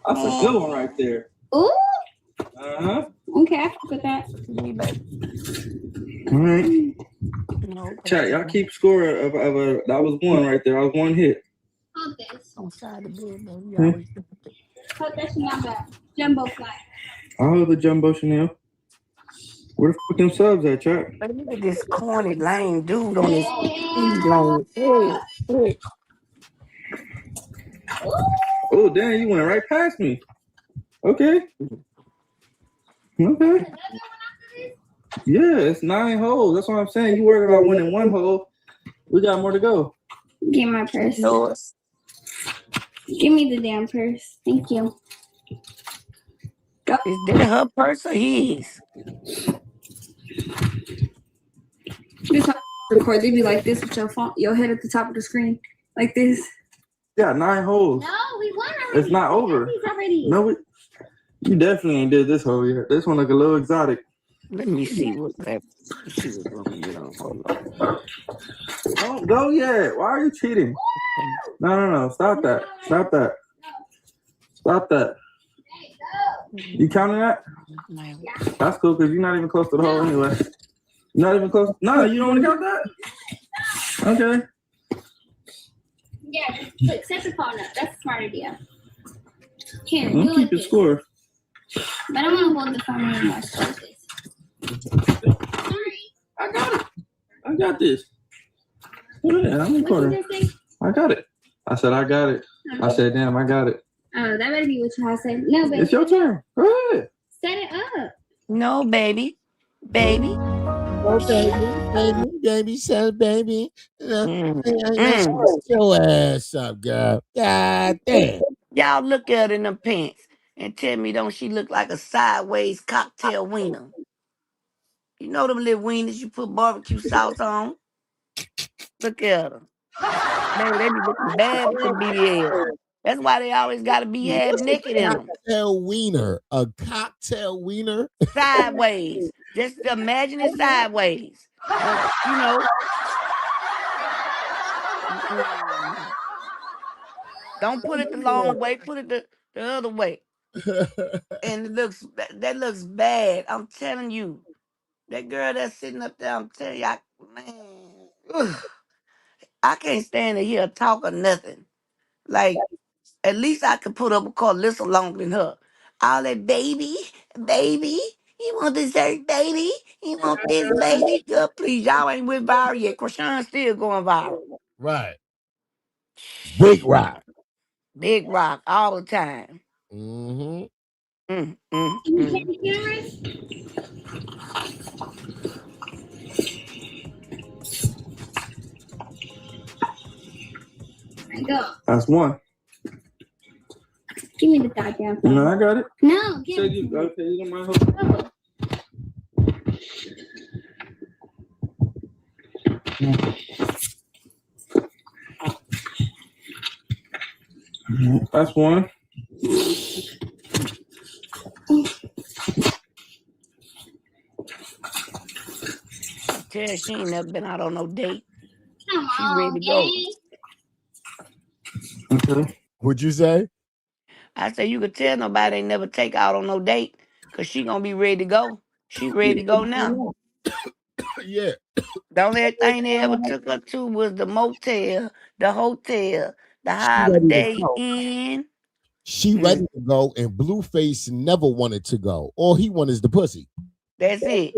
S8: That's a good one right there.
S3: Ooh.
S8: Uh-huh.
S3: Okay, I can put that.
S11: Me, baby.
S8: All right.
S11: No,
S8: Chat, y'all keep score of a that was one right there. I was one hit.
S3: Hold this.
S11: on side the bed, baby. You
S8: Hmm.
S11: always
S3: Hold that shit not bad. Jumbo fly.
S8: I'll have the jumbo Chanel. Where the fuck them subs at, chat?
S11: But look at this corny lame dude on this lane. Hey.
S8: Oh damn, you went right past me. Okay. Okay. Yeah, it's 9 holes. That's what I'm saying. You worried about winning 1 hole. We got more to go.
S3: Give my purse.
S11: Yours.
S3: Give me the damn purse. Thank you. Go.
S11: Is that her purse or his?
S3: This how record. They be like this with your phone, your head at the top of the screen, like this.
S8: Yeah, 9 holes.
S3: No, we won already.
S8: It's not over.
S3: Already.
S8: No, you definitely ain't did this hole yet. This one look a little exotic.
S11: Let me see what that. She was gonna get on. Hold on.
S8: Don't go yet. Why are you cheating? No. Stop that. Stop that. Stop that. You counting that? That's cool because you're not even close to the hole anyway. You're not even close. No, you don't want to count that? Okay.
S3: Yeah, look, set the phone up. That's a smart idea. Here,
S8: Don't
S3: do
S8: keep
S3: like
S8: your
S3: this.
S8: score.
S3: But I don't want to hold the phone anymore. So like this. Sorry.
S8: I got it. I got this. Put it in. I'm
S3: What
S8: recording.
S3: did you say?
S8: I got it. I said I got it. I said, damn, I got it.
S3: Oh, that better be what you say. No, baby.
S8: It's your turn. Go ahead.
S3: Set it up.
S11: No, baby. Baby.
S2: Oh, baby, son, baby.
S11: Mm.
S2: Shut your ass up, girl. God damn.
S11: Y'all look at her in them pants and tell me, don't she look like a sideways cocktail wiener? You know them little wieners you put barbecue sauce on? Look at her. Baby, they be looking bad with the BBL. That's why they always got to be half naked in them.
S2: Cocktail wiener. A cocktail wiener?
S11: Sideways. Just imagine it sideways. You know. Don't put it the long way. Put it the other way. And that looks bad. I'm telling you. That girl that's sitting up there, I'm telling you, I can't stand to hear her talk or nothing. Like, at least I could put up a Karlissa longer than her. All that baby, you want dessert, baby? You want this, baby? Girl, please, y'all ain't with viral yet. Chrisean still going viral.
S2: Right. Big rock.
S11: Big rock all the time.
S2: Mm-hmm.
S3: Go.
S8: That's one.
S3: Give me the goddamn phone.
S8: No, I got it.
S3: No, give
S8: So
S3: it.
S8: you okay? You don't mind holding? That's one.
S11: Tell she ain't never been out on no date.
S3: Come
S11: She
S3: on,
S11: ready to go.
S8: Okay.
S2: What'd you say?
S11: I said you could tell nobody ain't never take out on no date because she gonna be ready to go. She ready to go now.
S2: Yeah.
S11: The only thing they ever took her to was the motel, the hotel, the Holiday Inn.
S2: She ready to go, and Blueface never wanted to go. All he wanted is the pussy.
S11: That's it.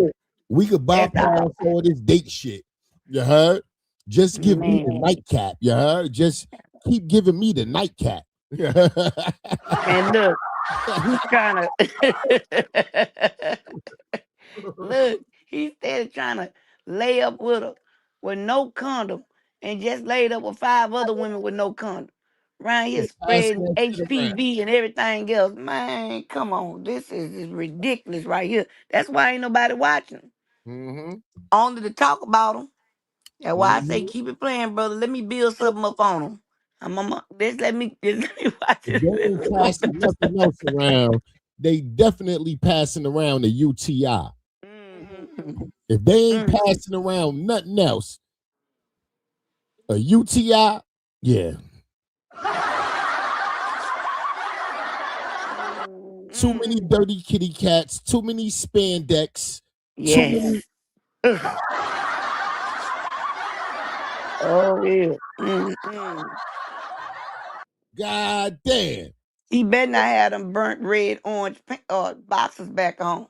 S2: We could bypass all this date shit. You heard? Just give me the nightcap. You heard? Just keep giving me the nightcap.
S11: And look, he's trying to look. He's still trying to lay up with her with no condom, and just laid up with 5 other women with no condom. Around here spreading HPV and everything else. Man, come on. This is ridiculous right here. That's why ain't nobody watching.
S2: Mm-hmm.
S11: Only to talk about them. That's why I say keep it playing, brother. Let me build something up on them. Just let me watch
S2: They
S11: it.
S2: ain't passing nothing else around. They definitely passing around the UTI. If they ain't passing around nothing else, a UTI, yeah. Too many dirty kitty cats, too many spandex, too many.
S11: Yes. Ugh. Oh, yeah.
S2: God damn.
S11: He better not have them burnt red, orange boxes back on.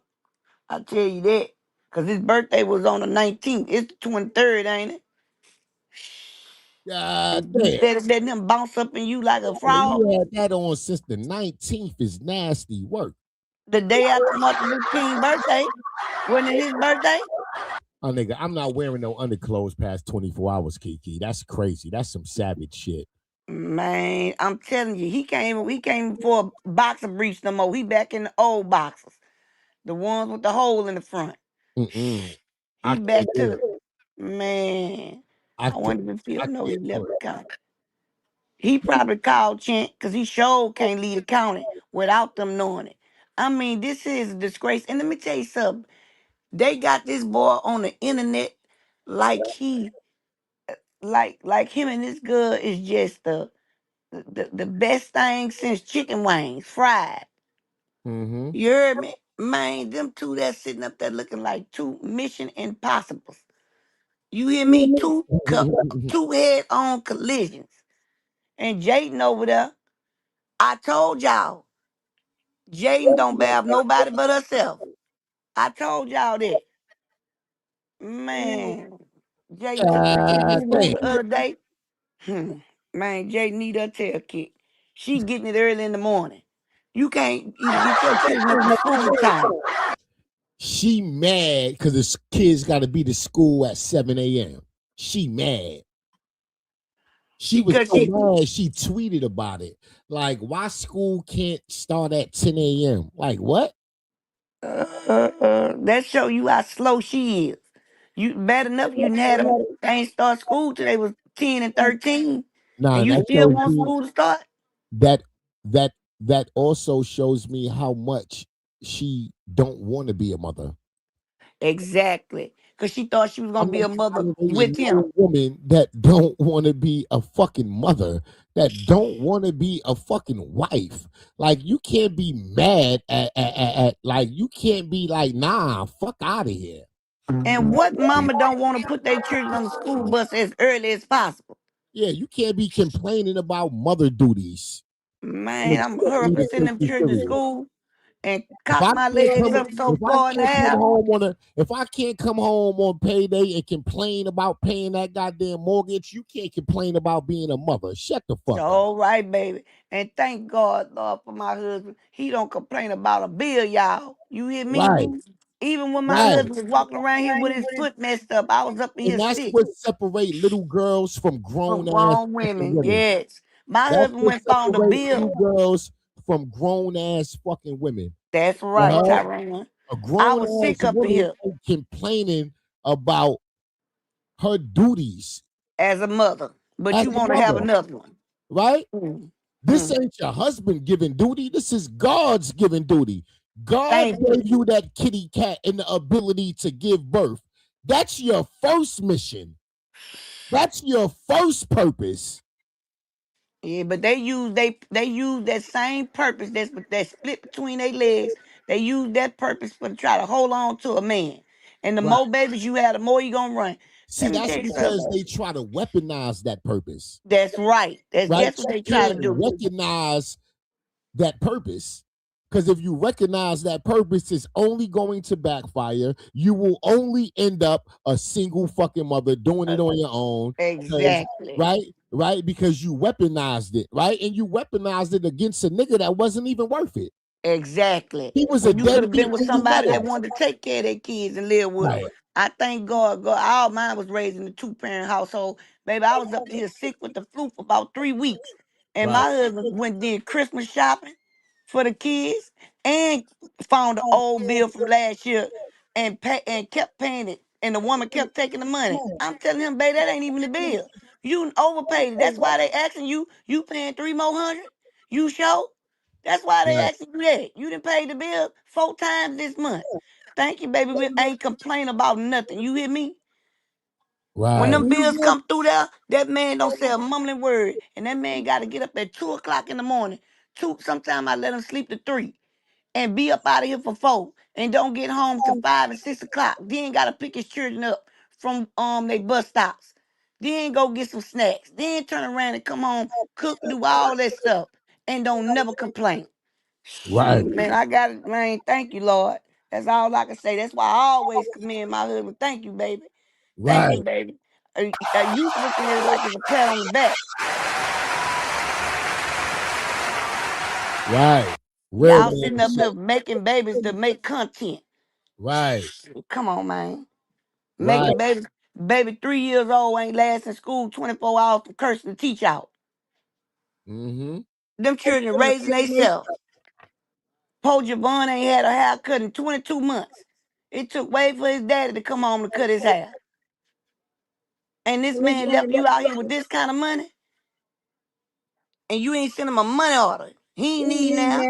S11: I tell you that. Because his birthday was on the 19th. It's the 23rd, ain't it?
S2: God
S11: You
S2: damn.
S11: said letting him bounce up in you like a frog.
S2: You had that on since the 19th is nasty work.
S11: The day after Martin Luther King's birthday. Wasn't it his birthday?
S2: Oh, nigga, I'm not wearing no underclothes past 24 hours, Kiki. That's crazy. That's some savage shit.
S11: Man, I'm telling you, he came for a boxer briefs no more. He back in the old boxers. The ones with the hole in the front.
S2: Mm-mm. I
S11: He back
S2: can't
S11: to
S2: do it.
S11: the man.
S2: I
S11: I wonder if
S2: I
S11: he'll know he
S2: can't do
S11: left the
S2: it.
S11: county. He probably called Chint because he sure can't leave the county without them knowing it. I mean, this is a disgrace. And let me tell you something. They got this boy on the internet like like him and this girl is just the best thing since chicken wings fried.
S2: Mm-hmm.
S11: You heard me? Man, them two that's sitting up there looking like two Mission Impossibles. You hear me? Two head-on collisions. And Jaidyn over there, I told y'all, Jaidyn don't bear nobody but herself. I told y'all that. Man, Jaidyn took her kid to
S2: God
S11: school
S2: damn.
S11: the other day. Man, Jaidyn need her tail kicked. She getting it early in the morning. You can't even get your children up to school time.
S2: She mad because the kids got to be to school at 7 a.m. She mad. She was
S11: Because
S2: so
S11: she
S2: mad, she tweeted about it. Like, why school can't start at 10 a.m.? Like, what?
S11: that show you how slow she is. You bad enough you done had them ain't start school till they was 10 and 13.
S2: Nah,
S11: And you
S2: that
S11: still
S2: shows
S11: want
S2: you
S11: school to start?
S2: that that that also shows me how much she don't want to be a mother.
S11: Exactly. Because she thought she was
S2: I'm
S11: gonna be
S2: not
S11: a mother
S2: tolerating
S11: with him.
S2: no woman that don't want to be a fucking mother, that don't want to be a fucking wife. Like, you can't be mad at like, you can't be like, nah, fuck out of here.
S11: And what mama don't want to put their children on the school bus as early as possible?
S2: Yeah, you can't be complaining about mother duties.
S11: Man, I'm hurry up and send them children to school and
S2: If
S11: cock
S2: I
S11: my
S2: can't
S11: legs
S2: come,
S11: up so
S2: if I
S11: far in the
S2: can't come
S11: air.
S2: home on a, if I can't come home on payday and complain about paying that goddamn mortgage, you can't complain about being a mother. Shut the fuck up.
S11: All right, baby. And thank God, Lord, for my husband. He don't complain about a bill, y'all. You hear me?
S2: Right,
S11: Even when my
S2: right.
S11: husband was walking around here with his foot messed up, I was up in
S2: And
S11: here
S2: that's
S11: sick
S2: what separate little girls from
S11: from
S2: grown ass
S11: grown
S2: fucking
S11: women.
S2: women.
S11: Yes. My
S2: That's
S11: husband
S2: what
S11: went found a
S2: separate
S11: bill.
S2: little girls from grown ass fucking women.
S11: That's
S2: You
S11: right,
S2: heard?
S11: Tyrone.
S2: A
S11: I
S2: grown
S11: was
S2: ass
S11: sick up in
S2: woman
S11: here
S2: ain't complaining about her duties
S11: as a mother, but
S2: as
S11: you
S2: a
S11: want to have
S2: mother,
S11: another one.
S2: right?
S11: Mm,
S2: This
S11: mm.
S2: ain't your husband giving duty. This is God's giving duty. God
S11: Thank you.
S2: gave you that kitty cat and the ability to give birth. That's your first mission. That's your first purpose.
S11: Yeah, but they use that same purpose that's split between their legs. They use that purpose for to try to hold on to a man. And the
S2: Right.
S11: more babies you have, the more you gonna run.
S2: See,
S11: Let me
S2: that's
S11: tell you
S2: because
S11: something.
S2: they try to weaponize that purpose.
S11: That's right. That's
S2: Right?
S11: just what they
S2: You
S11: try to
S2: can't
S11: do.
S2: recognize that purpose. Because if you recognize that purpose is only going to backfire, you will only end up a single fucking mother doing it on your own.
S11: Exactly.
S2: Right? Because you weaponized it, right? And you weaponized it against a nigga that wasn't even worth it.
S11: Exactly.
S2: He was a
S11: When you could have
S2: deadbeat
S11: been with
S2: and you met
S11: somebody that
S2: him.
S11: wanted to take care of their kids and live with them.
S2: Right.
S11: I thank God. All mine was raised in a two-parent household. Baby, I was up here sick with the flu for about 3 weeks. And
S2: Right.
S11: my husband went and did Christmas shopping for the kids and found an old bill from last year and kept paying it. And the woman kept taking the money. I'm telling him, baby, that ain't even the bill. You overpaid it. That's why they asking you. You paying 3 more hundred? You sure? That's why they
S2: Right.
S11: asking you that. You done paid the bill 4 times this month. Thank you, baby. We ain't complain about nothing. You hear me? When
S2: Right.
S11: them bills come through there, that man don't say a mumbling word. And that man got to get up at 2 o'clock in the morning. Sometimes I let him sleep to 3. and be up out of here for 4 and don't get home till 5 and 6 o'clock. Then gotta pick his children up from they bus stops. Then go get some snacks. Then turn around and come home, cook, do all that stuff, and don't never complain.
S2: Right.
S11: Shoot, man, I got it, man. Thank you, Lord. That's all I can say. That's why I always commend my husband. Thank you, baby. Thank you,
S2: Right.
S11: baby. You looking at it like it's a pat on the back.
S2: Right. Real
S11: Y'all
S2: man
S11: sitting up
S2: shit.
S11: there making babies to make content.
S2: Right.
S11: Come on, man.
S2: Right.
S11: Making babies. Baby 3 years old ain't lasting school 24 hours to curse the teach out.
S2: Mm-hmm.
S11: Them children raising themselves. Poe Javon ain't had a haircut in 22 months. It took way for his daddy to come home to cut his hair. And this man left you out here with this kind of money, and you ain't send him a money order. He ain't need now.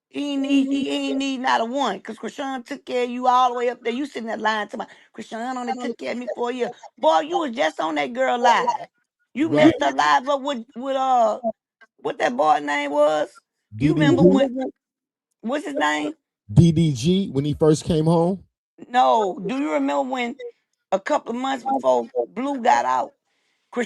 S11: He ain't need not a one. Because Chrisean took care of you all the way up there. You sitting that line to my Chrisean only took care of me for a year. Boy, you was just on that girl live. You
S2: Right.
S11: messed her live up with what that boy name was. You remember
S2: DDG.
S11: when what's his name?
S2: DDG when he first came home.
S11: No. Do you remember when a couple of months before Blue got out,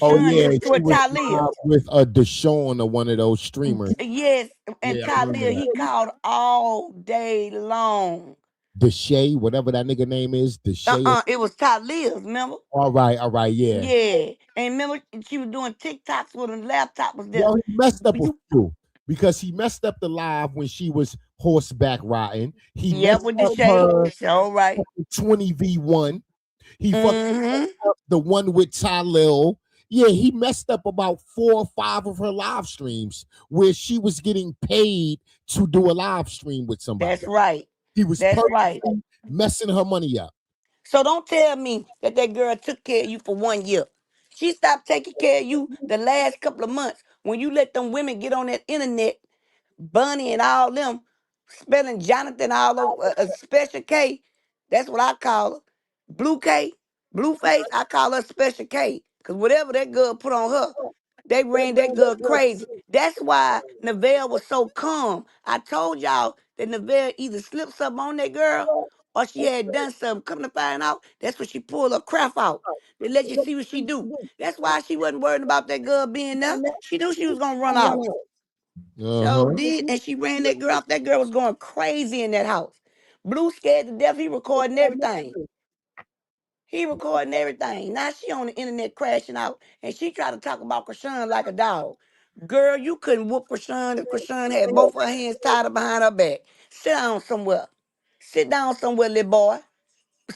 S2: Oh
S11: Chrisean
S2: yeah, she
S11: destroyed
S2: was
S11: Talia?
S2: with a Deshaun or one of those streamers.
S11: Yes, and
S2: Yeah, I remember
S11: Talia, he
S2: that.
S11: called all day long.
S2: Deshay, whatever that nigga name is, Deshay.
S11: It was Talia, remember?
S2: All right, yeah.
S11: Yeah. And remember she was doing TikToks with a laptop was there.
S2: Well, he messed up a
S11: You,
S2: few because he messed up the live when she was horseback riding. He
S11: yeah,
S2: messed
S11: with the
S2: up
S11: shade.
S2: her
S11: All right.
S2: 20v1. He fucking
S11: Mm-hmm.
S2: up the one with Talil. Yeah, he messed up about 4 or 5 of her live streams where she was getting paid to do a live stream with somebody.
S11: That's right.
S2: He was
S11: That's right.
S2: purposely messing her money up.
S11: So don't tell me that girl took care of you for 1 year. She stopped taking care of you the last couple of months when you let them women get on that internet, Bunny and all them, spelling Jonathan all over Special K. That's what I call her. Blue K, Blueface, I call her Special K. Because whatever that girl put on her, they ran that girl crazy. That's why Neville was so calm. I told y'all that Neville either slipped something on that girl or she had done something. Come to find out, that's when she pulled her crap out. They let you see what she do. That's why she wasn't worried about that girl being there. She knew she was going to run off. So
S2: Uh-huh.
S11: did, and she ran that girl off. That girl was going crazy in that house. Blue scared to death. He recording everything. He recording everything. Now she on the internet crashing out, and she tried to talk about Chrisean like a dog. Girl, you couldn't whoop Chrisean if Chrisean had both her hands tied up behind her back. Sit down somewhere. Sit down somewhere, little boy.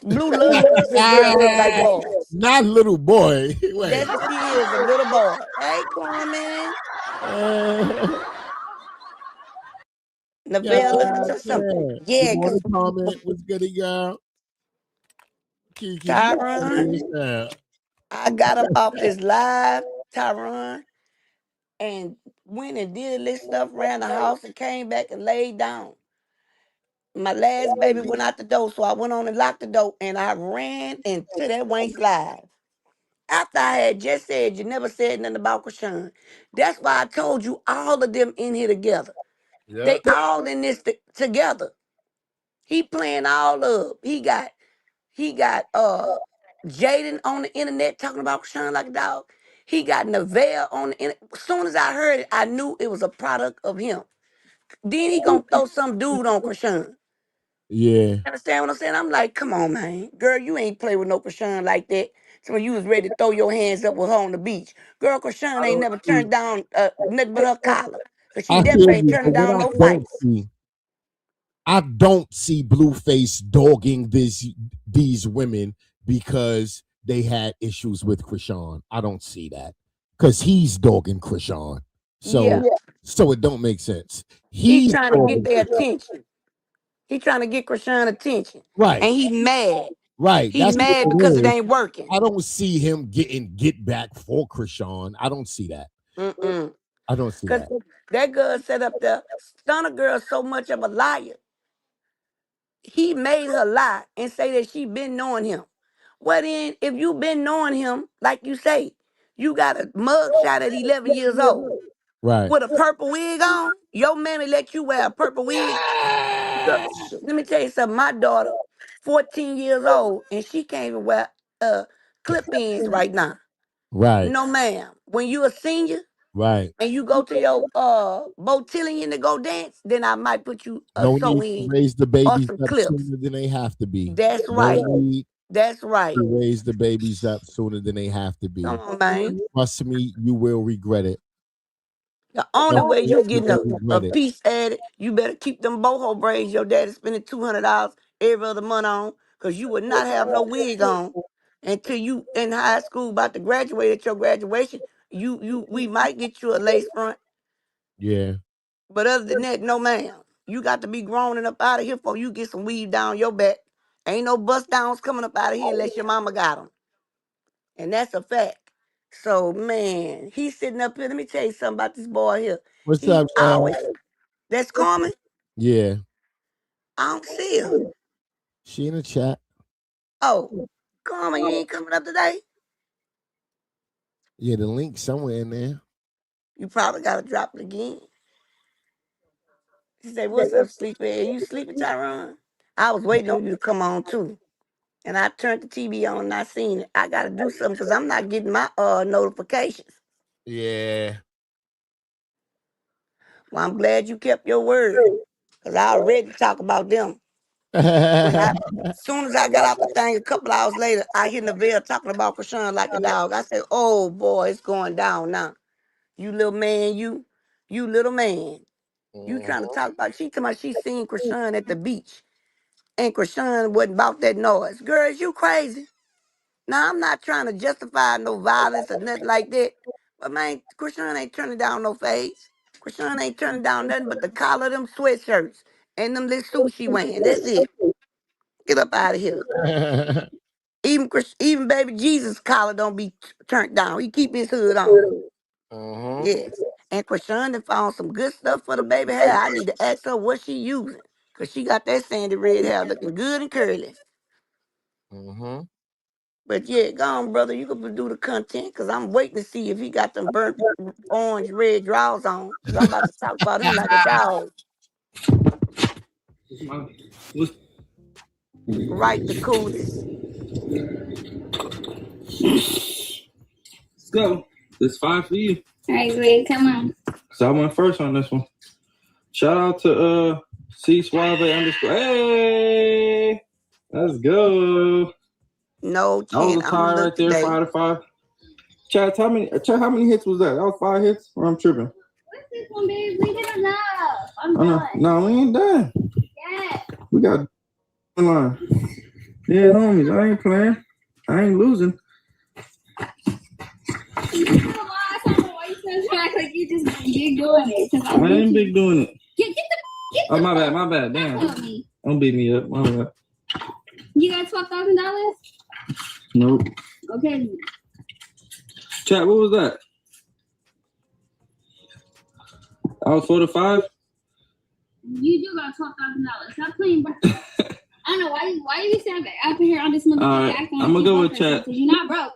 S11: Blue love big girls like boys.
S2: Not little boy.
S11: That's
S2: Wait.
S11: what she is, a little boy. Hey, Kwame.
S2: Uh, yeah,
S11: Neville, listen to something.
S2: yeah. Good
S11: Yeah,
S2: morning,
S11: because
S2: comment. What's goody, girl? Kiki, you
S11: Tyron, I got up off this live, Tyron, and went and did this stuff around the house and came back and laid down. My last baby went out the door, so I went on and locked the door, and I ran into that Wayne's live. After I had just said you never said nothing about Chrisean. That's why I told you all of them in here together.
S2: Yeah.
S11: They all in this together. He playing all up. He got Jaidyn on the internet talking about Chrisean like a dog. He got Neville on the internet. As soon as I heard it, I knew it was a product of him. Then he gonna throw some dude on Chrisean.
S2: Yeah.
S11: Understand what I'm saying? I'm like, come on, man. Girl, you ain't play with no Chrisean like that. So when you was ready to throw your hands up with her on the beach. Girl, Chrisean ain't never turned down nothing but her collar. Cause she
S2: I hear
S11: definitely ain't
S2: you,
S11: turning
S2: but what
S11: down
S2: I
S11: no
S2: don't
S11: fights.
S2: see, I don't see Blueface dogging these women because they had issues with Krishan. I don't see that because he's dogging Krishan. So,
S11: Yeah.
S2: so it don't make sense.
S11: He
S2: He's
S11: trying to get
S2: dogging
S11: their
S2: Krishan.
S11: attention. He trying to get Chrisean attention.
S2: Right,
S11: And he mad.
S2: right.
S11: He
S2: That's what
S11: mad because
S2: it
S11: it
S2: is.
S11: ain't working.
S2: I don't see him getting get back for Krishan. I don't see that.
S11: Mm-mm.
S2: I don't see
S11: Because
S2: that.
S11: that girl set up the Stunna girl so much of a liar. He made her lie and say that she been knowing him. Well then, if you been knowing him, like you say, you got a mug shot at 11 years old
S2: Right.
S11: with a purple wig on, Your mammy let you wear a purple wig. Let me tell you something. My daughter, 14 years old, and she can't even wear clip-ins right now.
S2: Right,
S11: No, ma'am. When you a senior
S2: right.
S11: and you go to your botillion to go dance, then I might put you a
S2: No
S11: sew
S2: need to
S11: in
S2: raise the
S11: or
S2: babies
S11: some
S2: up
S11: clips.
S2: sooner than they have to be.
S11: That's
S2: No
S11: right.
S2: need
S11: That's right.
S2: to raise the babies up sooner than they have to
S11: Come
S2: be.
S11: on, man.
S2: Trust me, you will regret it.
S11: The only way you
S2: You
S11: getting
S2: will
S11: a
S2: regret it.
S11: piece added, you better keep them boho braids your daddy spending $200 every other month on, because you would not have no wig on until you in high school about to graduate. At your graduation, we might get you a lace front,
S2: Yeah.
S11: but other than that, no ma'am. You got to be grown and up out of here before you get some weave down your back. Ain't no bust downs coming up out of here unless your mama got them, and that's a fact. So man, he's sitting up here. Let me tell you something about this boy here.
S2: What's
S11: He
S2: up,
S11: always that's Carmen.
S2: Yeah.
S11: I don't see her.
S2: She in the chat.
S11: Oh, Carmen, you ain't coming up today?
S2: Yeah, the link somewhere in there.
S11: You probably got to drop it again. She said, what's up, sleepyhead? You sleeping, Tyrone? I was waiting on you to come on, too. And I turned the TV on and I seen it. I got to do something because I'm not getting my notifications.
S2: Yeah.
S11: Well, I'm glad you kept your word because I already talk about them. As soon as I got off the thing, a couple hours later, I hear Neville talking about Chrisean like a dog. I said, oh, boy, it's going down now. You little man, you little man. You trying to talk about, she talking about she seen Chrisean at the beach. And Chrisean wasn't about that noise. Girl, is you crazy? Now, I'm not trying to justify no violence or nothing like that. But man, Chrisean ain't turning down no face. Chrisean ain't turning down nothing but the collar of them sweatshirts and them little suits she wearing. That's it. Get up out of here. Even baby Jesus' collar don't be turned down. He keep his hood on. Yes. And Chrisean done found some good stuff for the baby hair. I need to ask her what she using. Because she got that sandy red hair looking good and curly. But yeah, go on, brother. You can do the content because I'm waiting to see if he got them burnt orange red drawers on. Because I'm about to talk about him like a dog. Right, the coolest.
S8: Let's go. This 5 for you.
S3: All right, wait, come on.
S8: So I went first on this one. Shout out to C Suave _. Hey, let's go.
S11: No
S8: That was
S11: chance.
S8: a
S11: I'm going
S8: tie
S11: to
S8: right
S11: look
S8: there,
S11: today.
S8: 5 to 5. Chat, how many hits was that? That was 5 hits? Or I'm tripping?
S3: What's this one, babe? We did enough. I'm done.
S8: No, we ain't done.
S3: Yeah.
S8: We got line. Yeah, homies, I ain't playing. I ain't losing.
S3: You know why? I don't know why you sound like you just big doing it.
S8: I ain't big doing it.
S3: Get
S8: Oh, my bad. Damn. Don't beat me up. My bad.
S3: You got $12,000?
S8: Nope.
S3: Okay.
S8: Chat, what was that? I was 4 to 5?
S3: You do got $12,000. Stop playing. I don't know why you stand up here on this motherfucker.
S8: All right,
S3: Acting
S8: I'm
S3: like
S8: gonna go with chat.
S3: You're not broke.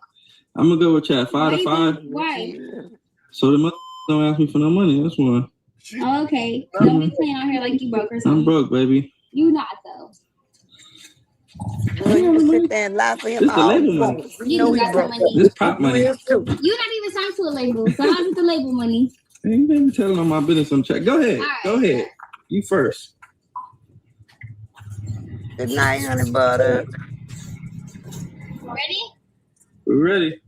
S8: I'm gonna go with chat. 5 to 5.
S3: Why?
S8: So the mother don't ask me for no money. That's why.
S3: Oh, okay. Don't be playing out here like you broke or something.
S8: I'm broke, baby.
S3: You not though.
S11: Well, you can sit there and lie for him
S8: This the
S11: all
S8: label
S11: you
S8: money.
S11: want.
S3: You
S11: know
S3: do
S11: he
S3: got
S11: broke.
S3: some money.
S8: This pop
S11: You
S8: money.
S11: is too.
S3: You're not even signed to a label, so how's it the label money?
S8: Hey, you ain't telling on my business on chat. Go ahead.
S3: All right.
S8: Go ahead. You first.
S11: Good night, honey butter.
S3: Ready?
S8: We're ready.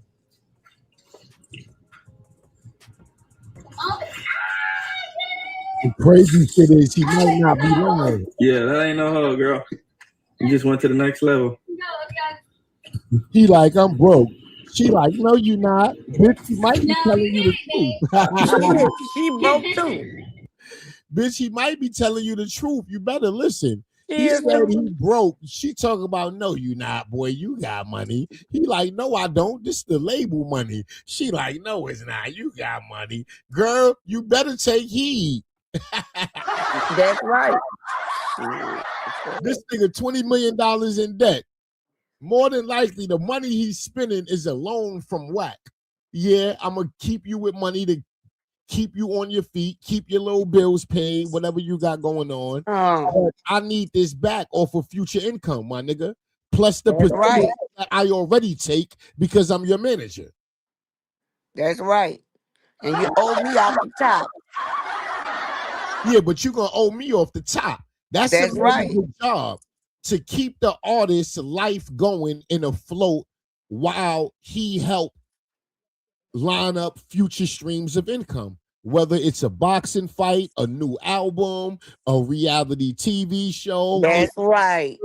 S3: Oh,
S2: The crazy shit is he might not be lying.
S8: Yeah, that ain't no hoe, girl. You just went to the next level.
S3: no,
S2: He like, I'm broke. She like, no, you not. Bitch, he might be
S3: no,
S2: telling
S3: you
S2: you the truth.
S11: She broke too.
S2: Bitch, he might be telling you the truth. You better listen.
S11: She
S2: He
S11: is
S2: said
S11: too.
S2: he broke. She talk about, no, you not, boy. You got money. He like, no, I don't. This the label money. She like, no, it's not. You got money. Girl, you better take heed.
S11: That's right.
S2: This nigga $20 million in debt. More than likely, the money he's spending is a loan from whack. Yeah, I'm going to keep you with money to keep you on your feet, keep your little bills paid, whatever you got going on.
S11: Oh,
S2: But I need this back off of future income, my nigga. Plus the
S11: that's
S2: percentage
S11: right.
S2: that I already take because I'm your manager.
S11: That's right. And you owe me off the top.
S2: Yeah, but you're gonna owe me off the top. That's a
S11: That's right.
S2: good job to keep the artist's life going and afloat while he helped line up future streams of income. Whether it's a boxing fight, a new album, a reality TV show,
S11: That's right.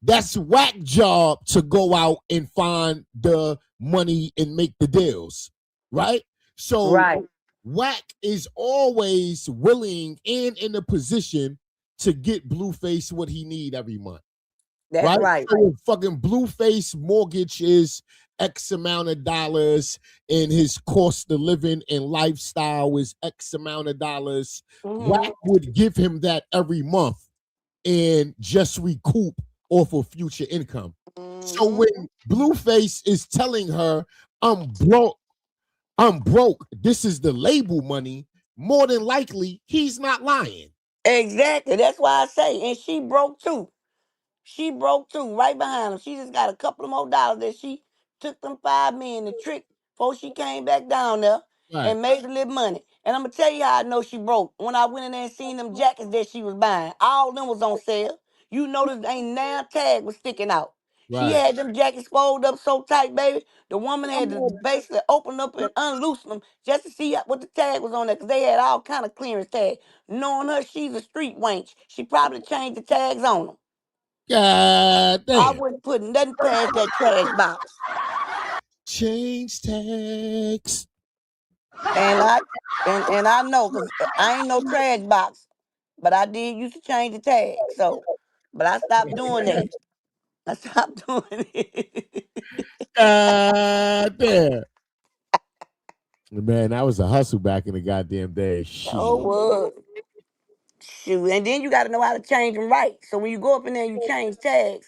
S2: that's whack job to go out and find the money and make the deals, right? So
S11: Right.
S2: whack is always willing and in a position to get Blueface what he need every month.
S11: That's right.
S2: So fucking Blueface mortgage is X amount of dollars, and his cost of living and lifestyle is X amount of dollars. Whack would give him that every month and just recoup off of future income. So when Blueface is telling her, I'm broke, this is the label money, more than likely he's not lying.
S11: Exactly. That's why I say, and she broke too. She broke too, right behind him. She just got a couple of more dollars that she took them 5 million to trick before she came back down there
S2: Right.
S11: and made a little money. And I'm gonna tell you how I know she broke. When I went in there and seen them jackets that she was buying, all of them was on sale. You notice ain't now tag was sticking out. She
S2: Right.
S11: had them jackets folded up so tight, baby. The woman had to basically open up and unloosen them just to see what the tag was on there, because they had all kind of clearance tag. Knowing her, she's a street wench. She probably changed the tags on them.
S2: God
S11: I
S2: damn.
S11: wouldn't put nothing past that trash box.
S2: Change tags.
S11: And I know, because I ain't no trash box, but I did used to change the tag. So, but I stopped doing that. I stopped doing it.
S2: God damn. Man, that was a hustle back in the goddamn day. Shit.
S11: Oh, was. Shoot. And then you got to know how to change them right. So when you go up in there and you change tags,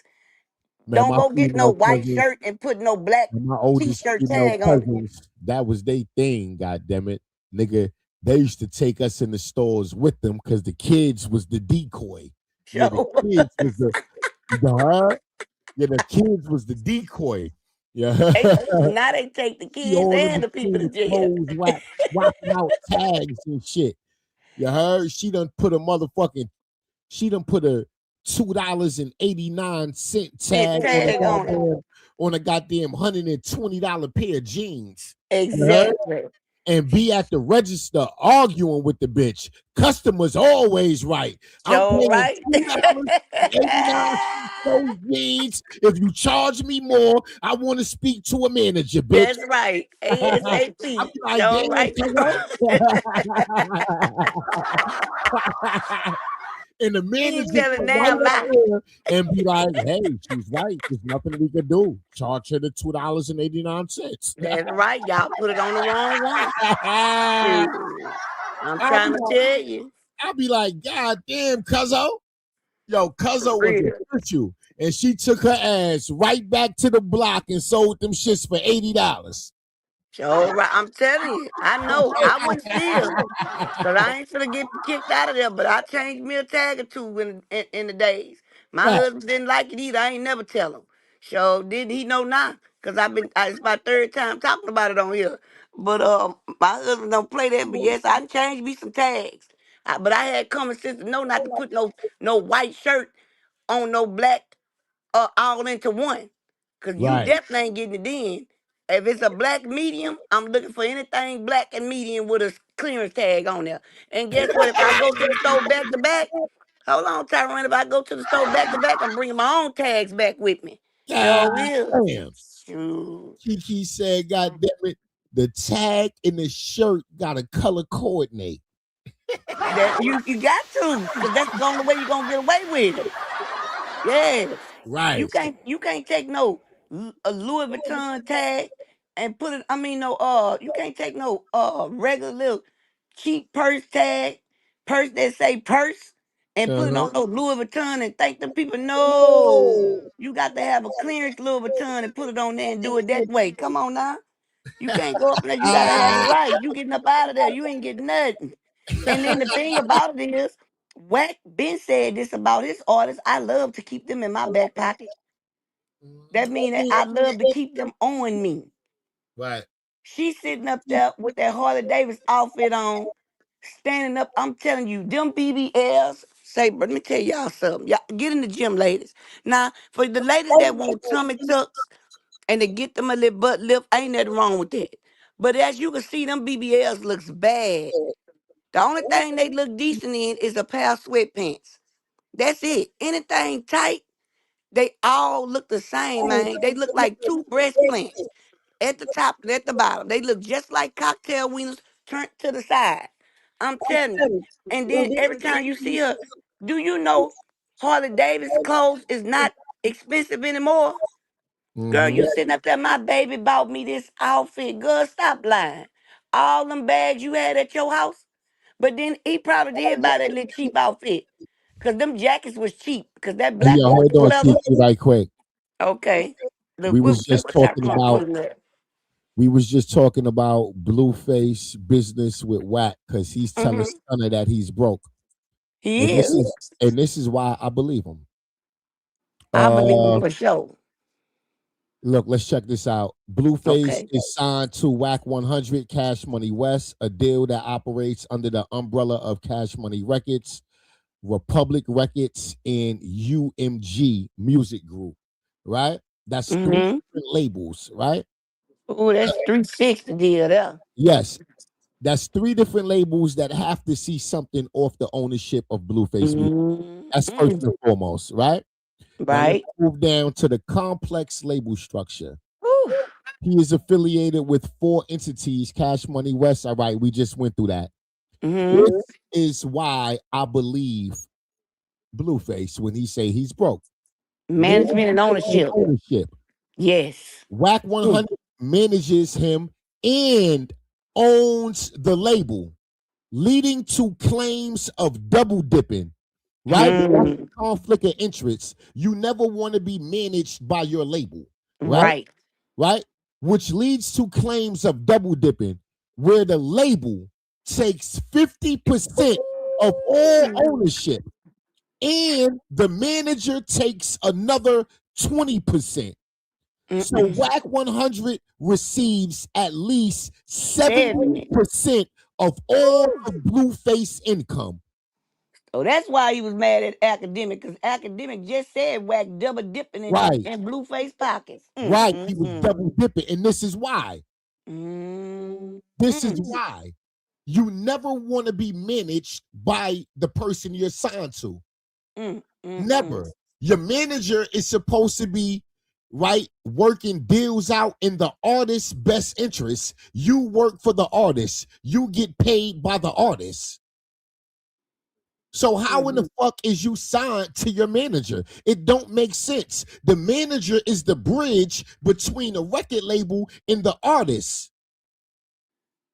S2: Man,
S11: don't
S2: my
S11: go get no
S2: female
S11: white
S2: cousins,
S11: shirt and put no black
S2: and my oldest
S11: t-shirt
S2: female
S11: tag on it.
S2: cousins, that was they thing, god damn it. Nigga, they used to take us in the stores with them because the kids was the decoy. Yeah, the kids was the kids was the decoy. Yeah.
S11: Now they take the
S2: See
S11: kids
S2: all of
S11: and the people to
S2: kids'
S11: jail.
S2: clothes whacking out tags and shit. You heard? She done put a $2.89 tag on a goddamn $120 pair of jeans.
S11: Exactly.
S2: And be at the register arguing with the bitch. Customers always right. I'm paying
S11: right.
S2: $2.89 those jeans. If you charge me more, I want to speak to a manager, bitch.
S11: That's right. ASAP.
S2: I'm like,
S11: All
S2: damn, and the manager
S11: telling
S2: right
S11: damn lie.
S2: up there and be like, hey, she's right. There's nothing we can do. Charge her the $2.89.
S11: That's right. Y'all put it on the wrong one. I'm trying to tell you.
S2: I'll be like, God damn, cuzzo. Yo, cuzzo was a virtue. And she took her ass right back to the block and sold them shits for $80.
S11: Sure, right. I'm telling you. I know. I wouldn't steal. Because I ain't finna get kicked out of there, but I changed me a tag or two in the days. My husband didn't like it either. I ain't never tell him. So did he know now? Because it's my third time talking about it on here. But my husband don't play that. But yes, I changed me some tags. But I had common sense to know not to put no white shirt on no black all into one. Because you definitely ain't getting it in. If it's a black medium, I'm looking for anything black and medium with a clearance tag on there. And guess what? If I go to the store back to back, hold on, Tyrone. If I go to the store back to back, I'm bringing my own tags back with me. Sure will.
S2: Damn.
S11: Shoot.
S2: Kiki said, God damn it, the tag and the shirt got to color coordinate.
S11: That you got to, because that's the only way you're gonna get away with it. Yes.
S2: Right.
S11: You can't take a Louis Vuitton tag and put it. I mean, you can't take no regular little cheap purse tag, purse that say purse, and put it on no Louis Vuitton and think the people know. You got to have a clearance Louis Vuitton and put it on there and do it that way. Come on now. You can't go up there. You gotta have it right. You getting up out of there. You ain't getting nothing. And then the thing about it is, Wack Ben said this about his artists. I love to keep them in my back pocket. That means that I love to keep them on me.
S2: Right.
S11: She's sitting up there with that Harley Davis outfit on, standing up. I'm telling you, them BBLs. Say, but let me tell y'all something. Y'all get in the gym, ladies. Now, for the ladies that want tummy tucks and to get them a little butt lift, ain't nothing wrong with that. But as you can see, them BBLs looks bad. The only thing they look decent in is a pair of sweatpants. That's it. Anything tight, they all look the same, man. They look like two breast plants at the top and at the bottom. They look just like cocktail wieners turned to the side. I'm telling you. And then every time you see her, do you know Harley Davis clothes is not expensive anymore? Girl, you sitting up there, my baby bought me this outfit. Girl, stop lying. All them bags you had at your house. But then he probably did buy that little cheap outfit. Because them jackets was cheap. Because that
S2: Hey,
S11: black
S2: yo,
S11: one with
S2: hold
S11: the
S2: on,
S11: leather.
S2: Kiki, right quick.
S11: Okay. Look,
S2: We
S11: what,
S2: was just
S11: what y'all
S2: talking
S11: gonna
S2: about
S11: put in there?
S2: Blueface business with Wack because he's telling Stunna that he's broke.
S11: He is.
S2: And this is why I believe him.
S11: I believe him for sure.
S2: Look, let's check this out. Blueface
S11: Okay.
S2: is signed to Wack 100 Cash Money West, a deal that operates under the umbrella of Cash Money Records, Republic Records, and UMG Music Group, right? That's three different labels, right?
S11: Oh, that's 360 deal there.
S2: Yes, that's three different labels that have to see something off the ownership of Blueface Music. That's first and foremost, right? Now let's
S11: Right.
S2: move down to the complex label structure.
S11: Whew.
S2: He is affiliated with 4 entities, Cash Money West. All right, we just went through that. This is why I believe Blueface when he say he's broke.
S11: Management and ownership. Yes.
S2: Wack 100 manages him and owns the label, leading to claims of double dipping. Right? That's the conflict of interest. You never want to be managed by your label. Right? Right? Which leads to claims of double dipping, where the label takes 50% of all ownership and the manager takes another 20%. So Wack 100 receives at least 70% of all the Blueface income.
S11: Oh, that's why he was mad at Academic, because Academic just said Wack double dipping in Blueface pockets.
S2: Right, he was double dipping, and this is why. This is why. You never want to be managed by the person you're signed to. Never. Your manager is supposed to be working deals out in the artist's best interest. You work for the artist. You get paid by the artist. So how in the fuck is you signed to your manager? It don't make sense. The manager is the bridge between the record label and the artist.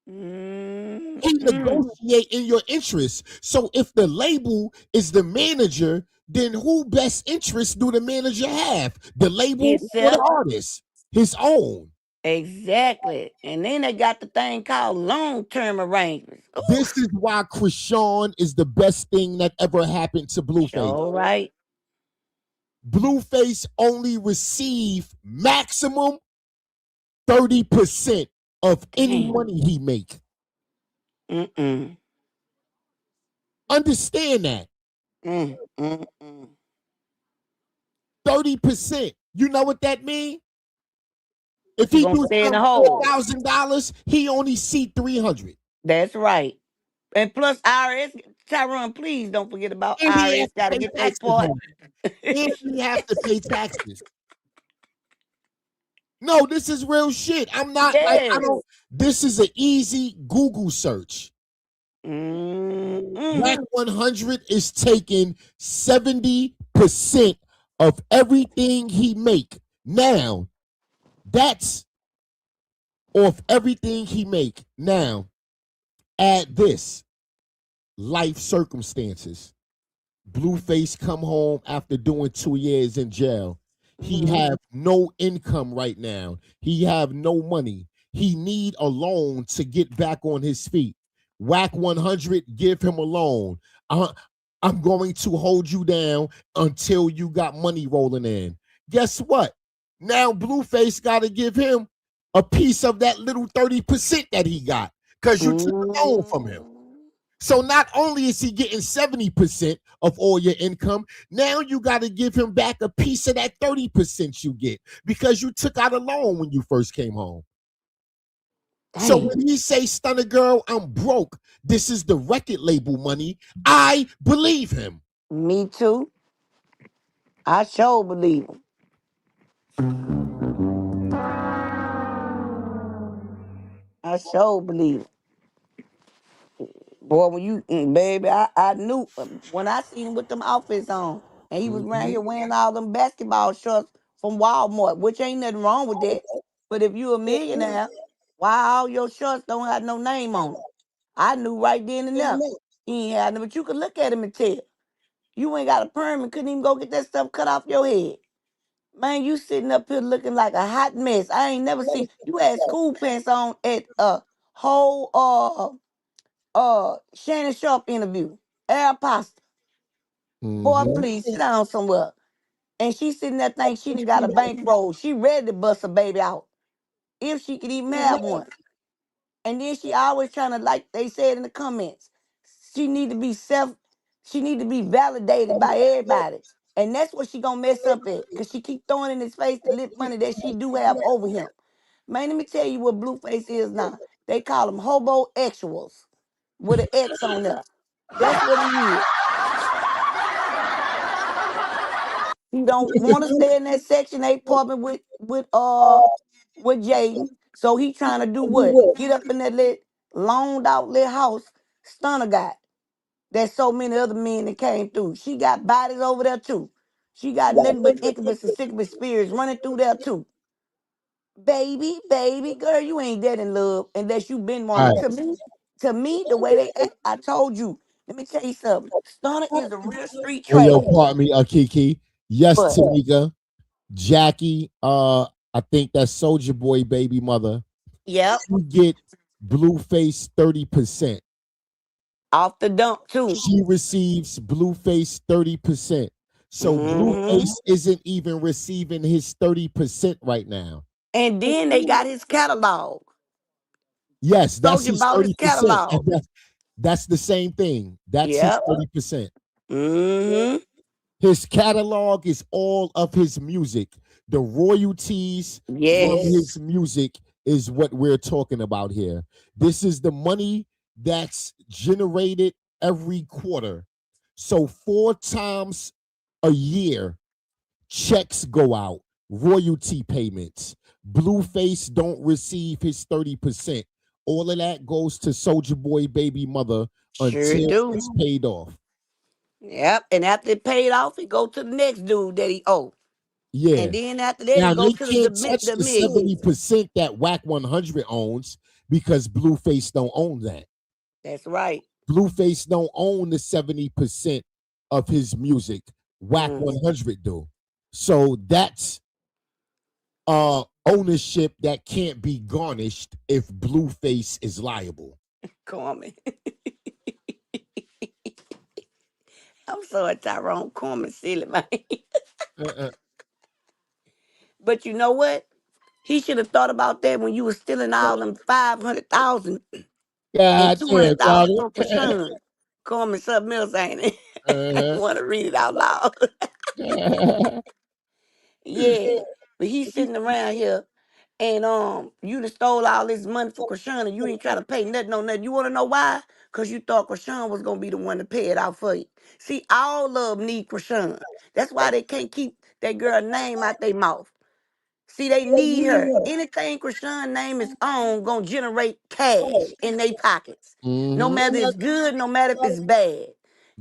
S2: He negotiate in your interest. So if the label is the manager, then who best interest do the manager have? The label or the artist? His own.
S11: Exactly. And then they got the thing called long-term arrangements. Ooh.
S2: This is why Chrisean is the best thing that ever happened to Blueface.
S11: All right.
S2: Blueface only receive maximum 30% of any money he make. Understand that. 30%. You know what that means? If he do $4,000, he only see $300.
S11: That's right. And plus IRS, Tyrone, please don't forget about IRS. Got to get their part.
S2: And he have to pay taxes. No, this is real shit. I'm not this is an easy Google search. Wack 100 is taking 70% of everything he make. Now, that's off everything he make. Now, add this. Life circumstances. Blueface come home after doing 2 years in jail. He have no income right now. He have no money. he need a loan to get back on his feet. Whack 100, give him a loan. I'm going to hold you down until you got money rolling in. Guess what? Now Blueface got to give him a piece of that little 30% that he got because you took a loan from him. So not only is he getting 70% of all your income, now you got to give him back a piece of that 30% you get because you took out a loan when you first came home.
S11: Damn.
S2: So when he say, Stunna girl, I'm broke, this is the record label money, I believe him.
S11: Me too. I sure believe him. I sure believe him. Boy, when you, baby, I knew when I seen him with them outfits on, and he was around here wearing all them basketball shorts from Walmart, which ain't nothing wrong with that. But if you a millionaire, why all your shorts don't have no name on them? I knew right then and there. He ain't had them, but you could look at him and tell. You ain't got a perm and couldn't even go get that stuff cut off your head. Man, you sitting up here looking like a hot mess. I ain't never seen you had school pants on at a whole Shannon Sharp interview. Air pasta. Boy, please sit down somewhere. And she sitting there thinking she done got a bankroll. She ready to bust her baby out. If she could even have one. And then she always trying to, like they said in the comments, she need to be validated by everybody. And that's what she gonna mess up at. Cause she keep throwing in his face the lip money that she do have over him. Man, let me tell you what Blueface is now. They call him hobo exuals with an X on there. That's what he is. He don't want to stay in that Section 8 apartment with Jaidyn. So he trying to do what? Get up in that little loaned out little house Stunna got. There's so many other men that came through. She got bodies over there too. She got nothing but incubus and succubus spirits running through there too. Baby, girl, you ain't dead in love unless you been wanting
S2: All right.
S11: to me, the way they act, I told you. Let me tell you something. Stunna is a real street
S2: Hey, yo,
S11: treasure.
S2: pardon me, Kiki. Yes,
S11: But
S2: Tamika. Jackie, I think that's Soldier Boy baby mother.
S11: yep,
S2: She get Blueface 30%.
S11: off the dump too.
S2: She receives Blueface 30%. So
S11: Hmm.
S2: Blueface isn't even receiving his 30% right now.
S11: And then they got his catalog.
S2: Yes, that's
S11: Soldier
S2: his
S11: bought his
S2: 30%.
S11: catalog.
S2: And that's the same thing. That's his
S11: Yep.
S2: 30%.
S11: Hmm.
S2: His catalog is all of his music. The royalties from
S11: Yes.
S2: his music is what we're talking about here. This is the money that's generated every quarter. So 4 times a year, checks go out, royalty payments. Blueface don't receive his 30%. All of that goes to Soldier Boy baby mother
S11: Sure
S2: until
S11: do.
S2: it's paid off.
S11: Yep. And after it paid off, it go to the next dude that he owe.
S2: Yeah.
S11: And then after that,
S2: Now
S11: it go
S2: they
S11: to
S2: can't touch
S11: the
S2: the
S11: millions.
S2: 70% that Whack 100 owns because Blueface don't own that.
S11: That's right.
S2: Blueface don't own the 70% of his music. Whack
S11: Mm.
S2: 100 do. So that's ownership that can't be garnished if Blueface is liable.
S11: Corman. I'm sorry, Tyrone. Corman silly, man. But you know what? He should have thought about that when you was stealing all them 500,000 and
S2: God damn,
S11: 200,000
S2: Tommy.
S11: from Chrisean. Corman something else, ain't it? I
S2: Uh-huh.
S11: want to read it out loud. Yeah. But he's sitting around here and you done stole all this money for Chrisean and you ain't trying to pay nothing on nothing. You wanna know why? Cause you thought Chrisean was gonna be the one to pay it out for you. See, all of them need Chrisean. That's why they can't keep that girl name out their mouth. See, they need her. Anything Chrisean name is on gonna generate cash in their pockets. No matter if it's good, no matter if it's bad.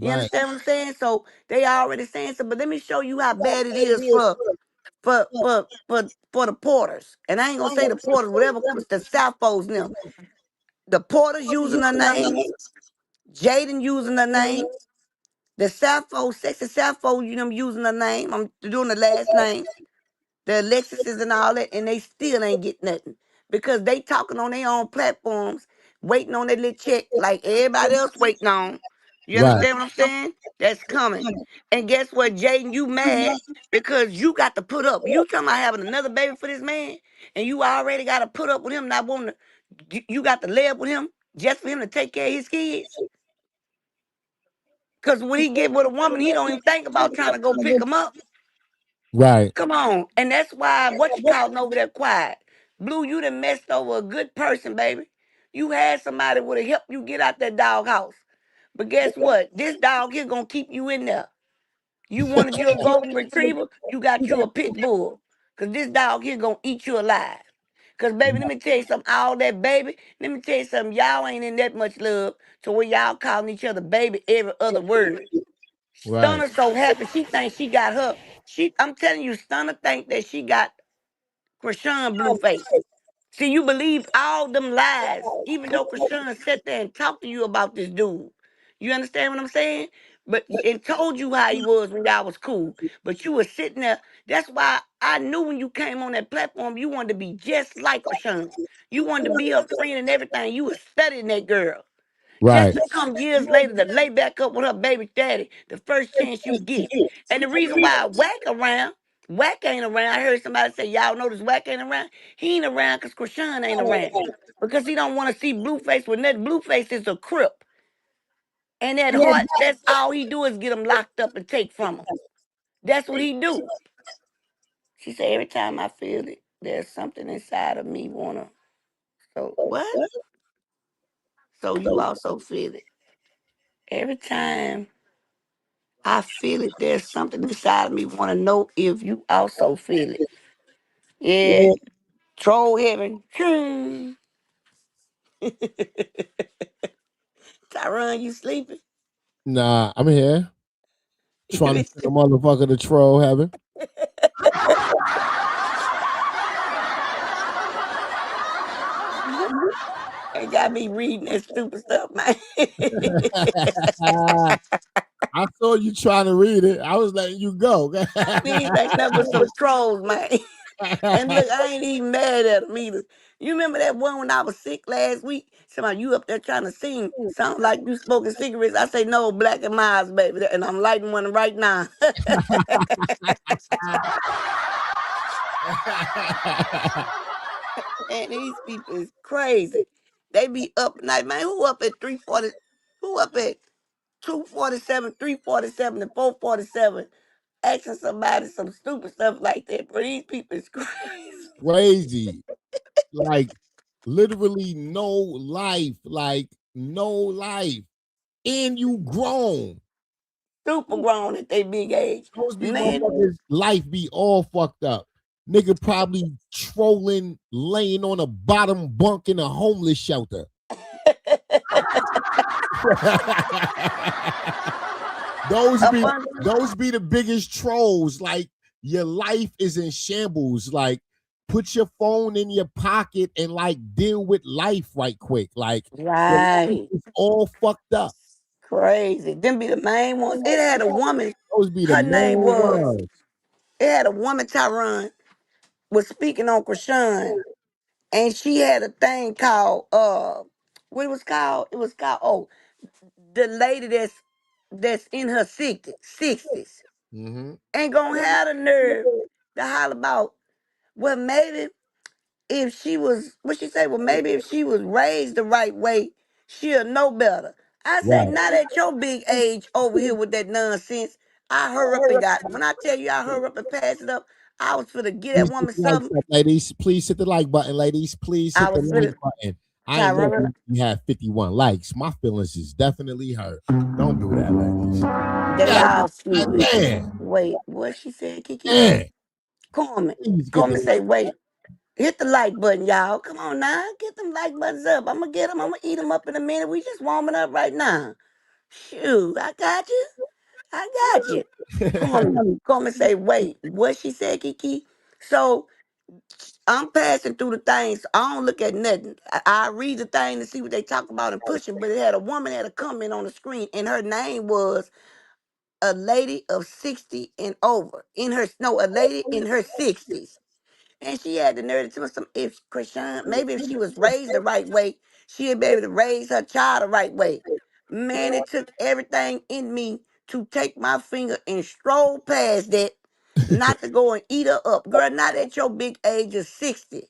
S11: You
S2: Right.
S11: understand what I'm saying? So they already saying so, but let me show you how bad it is for the porters. And I ain't gonna say the porters, whatever the Southfolds now. The porters using their names, Jaidyn using their name, the Southfolds, sexy Southfolds, you know, using their name. I'm doing the last name. The Alexis's and all that, and they still ain't get nothing. because they talking on their own platforms, waiting on their little check like everybody else waiting on. You
S2: Right.
S11: understand what I'm saying? That's coming. And guess what, Jaidyn? You mad because you got to put up. You talking about having another baby for this man, and you already got to put up with him not wanting to. You got to lay up with him just for him to take care of his kids. Because when he get with a woman, he don't even think about trying to go pick him up.
S2: Right.
S11: Come on. And that's why what you calling over there quiet. Blue, you done messed over a good person, baby. You had somebody would have helped you get out that doghouse. But guess what? This dog here gonna keep you in there. You wanted you a golden retriever, you got you a pit bull. Cause this dog here gonna eat you alive. Cause baby, let me tell you something, all that baby, let me tell you something, y'all ain't in that much love to where y'all calling each other baby every other word.
S2: Right.
S11: Stunna so happy, she thinks she got her. I'm telling you, Stunna think that she got Chrisean Blueface. See, you believed all them lies, even though Chrisean sat there and talked to you about this dude. You understand what I'm saying? But and told you how he was when y'all was cool. But you was sitting there. That's why I knew when you came on that platform, you wanted to be just like Chrisean. You wanted to be her friend and everything. You was studying that girl. Just
S2: Right.
S11: to come years later to lay back up with her baby daddy the first chance you get. And the reason why Whack ain't around. I heard somebody say, y'all notice Whack ain't around? He ain't around because Chrisean ain't around. Because he don't want to see Blueface with nothing. Blueface is a crip. And that heart, that's all he do is get him locked up and take from him. That's what he do. She said, every time I feel it, there's something inside of me wanna. So what? So you also feel it. Every time I feel it. There's something inside of me want to know if you also feel it. Yeah. Troll heaven. Tyron, you sleeping?
S2: Nah, I'm here trying to send a motherfucker to troll heaven.
S11: Ain't got me reading that stupid stuff, man.
S2: I saw you trying to read it. I was letting you go.
S11: These ain't nothing but some trolls, man. And look, I ain't even mad at them either. You remember that one when I was sick last week? Somebody, you up there trying to sing, sound like you smoking cigarettes. I say, no, Black and Miles, baby. And I'm lighting one right now. Man, these people is crazy. They be up at night, man. Who up at 3:40? Who up at 2:47, 3:47, and 4:47? Asking somebody some stupid stuff like that. But these people is crazy.
S2: Crazy. Like literally no life. Like no life. And you grown.
S11: Super grown at their big age.
S2: Those be
S11: Man,
S2: motherfuckers' life be all fucked up. Nigga probably trolling, laying on a bottom bunk in a homeless shelter. those be the biggest trolls. Like your life is in shambles. Like put your phone in your pocket and like deal with life right quick. Like your life
S11: right.
S2: is all fucked up.
S11: Crazy. Them be the main ones. It had a woman.
S2: Those be the
S11: Her name
S2: main
S11: was,
S2: ones.
S11: it had a woman, Tyron, was speaking on Chrisean. And she had a thing called what it was called? It was called the lady that's in her 60s
S2: Mm-hmm.
S11: ain't gonna have the nerve to holler about, well, maybe if she was, what she say, well, maybe if she was raised the right way, she'll know better. I say,
S2: Right.
S11: not at your big age over here with that nonsense. I hurry up and got, when I tell you I hurry up and pass it up, I was finna get that
S2: Please hit
S11: woman
S2: the likes
S11: something.
S2: up, ladies. Please hit the like button, ladies. Please
S11: I
S2: hit the
S11: was
S2: like
S11: finna,
S2: button. I ain't know
S11: Tyrone,
S2: you have 51 likes. My feelings is definitely hurt. Don't do that, ladies.
S11: they
S2: God,
S11: all stupid.
S2: man,
S11: Wait, what she said, Kiki?
S2: man.
S11: Carmen.
S2: Please get the
S11: Carmen say, wait, hit the like button, y'all. Come on now. Get them like buttons up. I'm going to get them. I'm going to eat them up in a minute. We just warming up right now. Shoot, I got you. I got you. Carmen say, wait, what she said, Kiki? So I'm passing through the things. I don't look at nothing. I read the thing to see what they talk about and pushing, but it had a woman had a comment on the screen, and her name was a lady of 60 and over. A lady in her 60s. And she had the nerve to tell some if Chrisean, maybe if she was raised the right way, she'd be able to raise her child the right way. Man, it took everything in me to take my finger and stroll past that, not to go and eat her up. Girl, not at your big age of 60.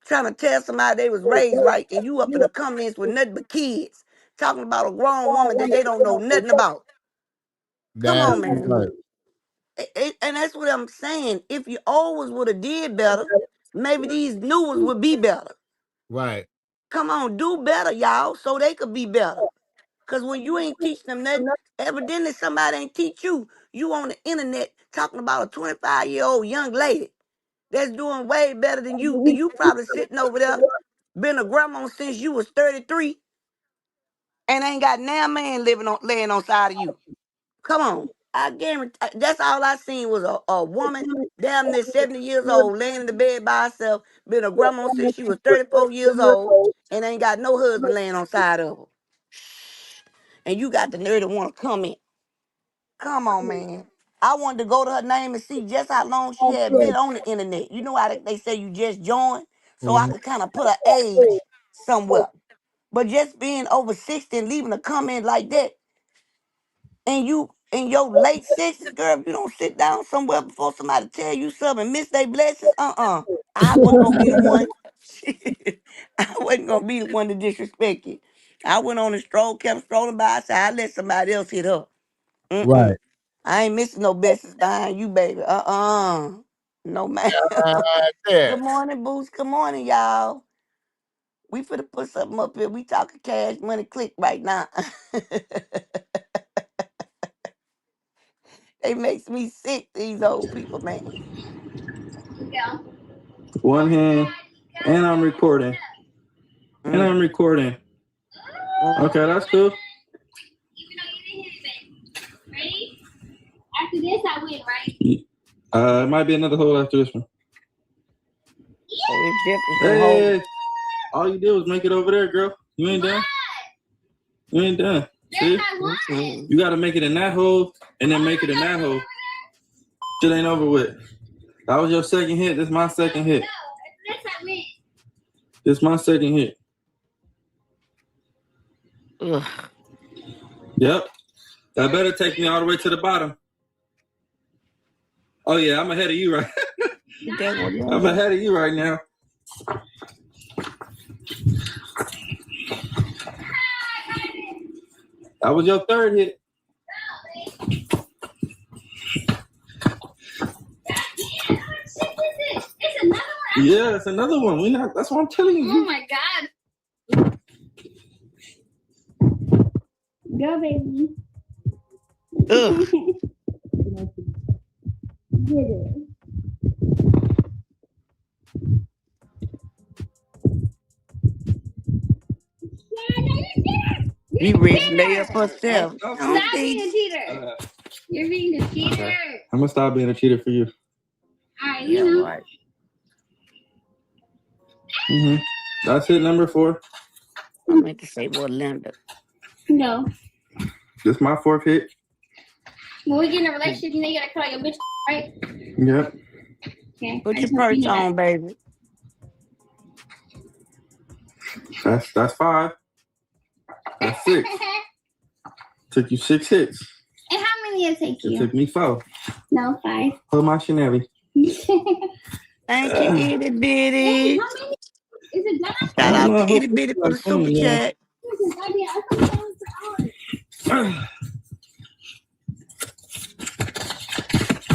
S11: Trying to tell somebody they was raised right, and you up in the comments with nothing but kids. Talking about a grown woman that they don't know nothing about. Come
S2: That's
S11: on, man.
S2: right.
S11: And that's what I'm saying. If you always would have did better, maybe these new ones would be better.
S2: Right.
S11: Come on, do better, y'all, so they could be better. Because when you ain't teaching them nothing, evidently somebody ain't teach you. You on the internet talking about a 25-year-old young lady that's doing way better than you. And you probably sitting over there, been a grandma since you was 33, and ain't got now man laying on side of you. Come on. I guarantee that's all I seen was a woman damn near 70 years old laying in the bed by herself, been a grandma since she was 34 years old, and ain't got no husband laying on side of her. And you got the nerve to want to comment. Come on, man. I wanted to go to her name and see just how long she had been on the internet. You know how they say you just joined? So I
S2: Mhm.
S11: could kind of put her age somewhere. But just being over 60 and leaving a comment like that, and you in your late 60s, girl, if you don't sit down somewhere before somebody tell you something and miss their blessings, I wasn't gonna be the one. I wasn't gonna be the one to disrespect you. I went on and kept strolling by. I said, I let somebody else hit up.
S2: Right.
S11: I ain't missing no blessings behind you, baby. No, man.
S2: Yeah.
S11: Good morning, Boots. Good morning, y'all. We finna put something up here. We talking cash money click right now. It makes me sick, these old people, man.
S3: Yeah.
S8: One hand, and I'm recording. And I'm recording. Okay, that's cool.
S3: Even though you didn't hit it, babe. Ready? After this, I win, right?
S8: It might be another hole after this one.
S11: So it's definitely some holes.
S8: Hey, all you did was make it over there, girl. You ain't done. You ain't done. See? You gotta make it in that hole and then make it in that hole. Shit ain't over with. That was your second hit. This is my second hit. This is my second hit.
S11: Ugh.
S8: Yep. That better take me all the way to the bottom. Oh yeah, I'm ahead of you right. I'm ahead of you right now. That was your third hit.
S3: It's another one.
S8: Yeah, it's another one. That's what I'm telling you.
S3: Oh my god. Go, baby.
S11: Ugh.
S3: Get it.
S11: You ready to lay up herself.
S3: Stop being a cheater. You're being a cheater.
S8: Okay. I'm gonna stop being a cheater for you.
S3: Alright,
S11: Yeah,
S3: you know.
S11: right.
S8: That's hit number 4.
S11: I meant to say, well, Linda.
S3: No.
S8: This is my 4th hit.
S3: When we get in a relationship, you know you gotta call your bitch, right?
S8: Yep.
S3: Okay.
S11: Put your perch on, baby.
S8: That's 5. That's 6. Took you 6 hits.
S3: And how many it take you?
S8: It took me 4.
S3: No, 5.
S8: Hold my shenanigans.
S11: Thank you, itty bitty.
S3: How many? Is it done?
S11: Shout out to itty bitty for the super chat.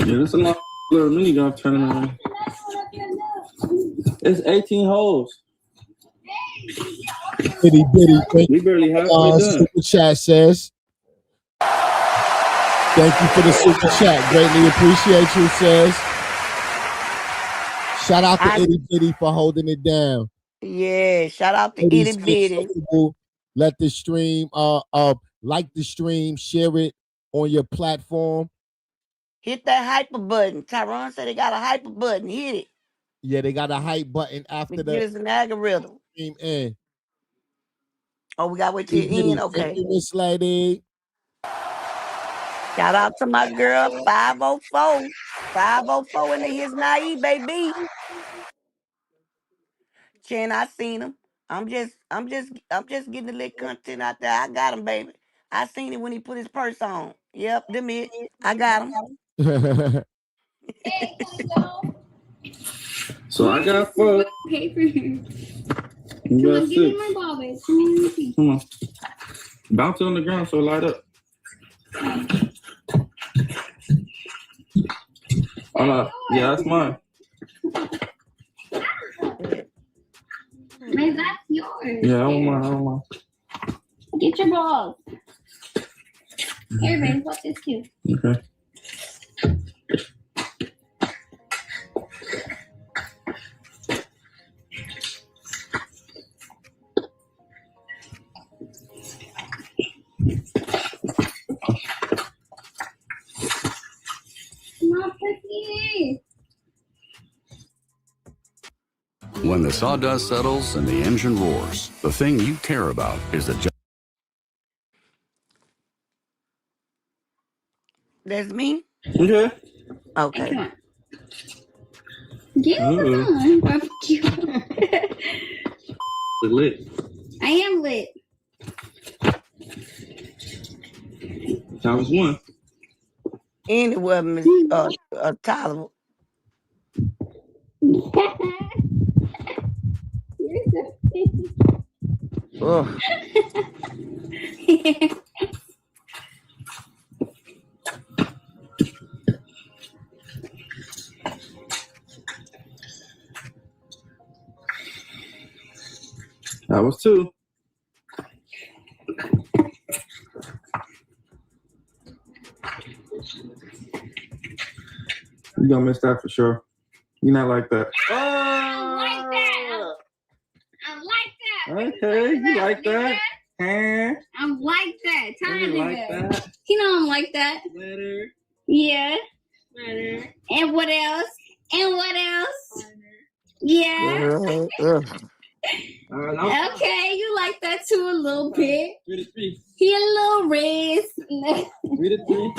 S8: Yeah, this is a long little mini golf tournament. It's 18 holes.
S2: Bitty bitty.
S8: We barely halfway done.
S2: Super chat says. Thank you for the super chat. Greatly appreciate you, says. Shout out to Itty Bitty for holding it down.
S11: Yeah, shout out to Itty Bitty.
S2: Let the stream, like the stream, share it on your platform.
S11: Hit that hyper button. Tyrone said they got a hyper button. Hit it.
S2: Yeah, they got a hype button after the
S11: get us an algorithm.
S2: Stream in.
S11: Oh, we gotta wait till the end. Okay.
S2: Thank you, Miss Lady.
S11: Shout out to my girl 504. 504 in the his naive, baby. Chan, I seen him. I'm just getting the little content out there. I got him, baby. I seen it when he put his purse on. Yep, them it. I got him.
S3: Hey, Tonto.
S8: So I got fucked.
S3: Pay for him.
S8: You
S3: Come
S8: got
S3: on, give me
S8: 6.
S3: my ball, babe. Come on, let me see.
S8: Come on. Bounce it on the ground so it light up. Oh no. Yeah, that's mine.
S3: Man, that's yours.
S8: Yeah, I don't mind.
S3: Get your balls. Here, babe, what's this too?
S8: Okay.
S3: Not pussy.
S12: When the sawdust settles and the engine roars, the thing you care about is the
S11: That's me?
S8: Okay.
S11: Okay.
S3: Come on. Get on. Barbecue.
S8: The lit.
S3: I am lit.
S8: That was one.
S11: And it was Miss Tyler.
S3: You're so
S11: Ugh.
S8: That was 2. You gonna miss that for sure. You're not like that.
S3: I like that. I like that.
S8: Okay, you like that? Huh?
S3: I'm like that. Tell
S8: You
S3: me
S8: like
S3: that.
S8: that?
S3: You know I'm like that.
S8: Letter.
S3: Yeah.
S8: Letter.
S3: And what else? And what else? Yeah. Okay, you like that too a little bit.
S8: 3 to 3.
S3: He a little raised.
S8: 3 to 3.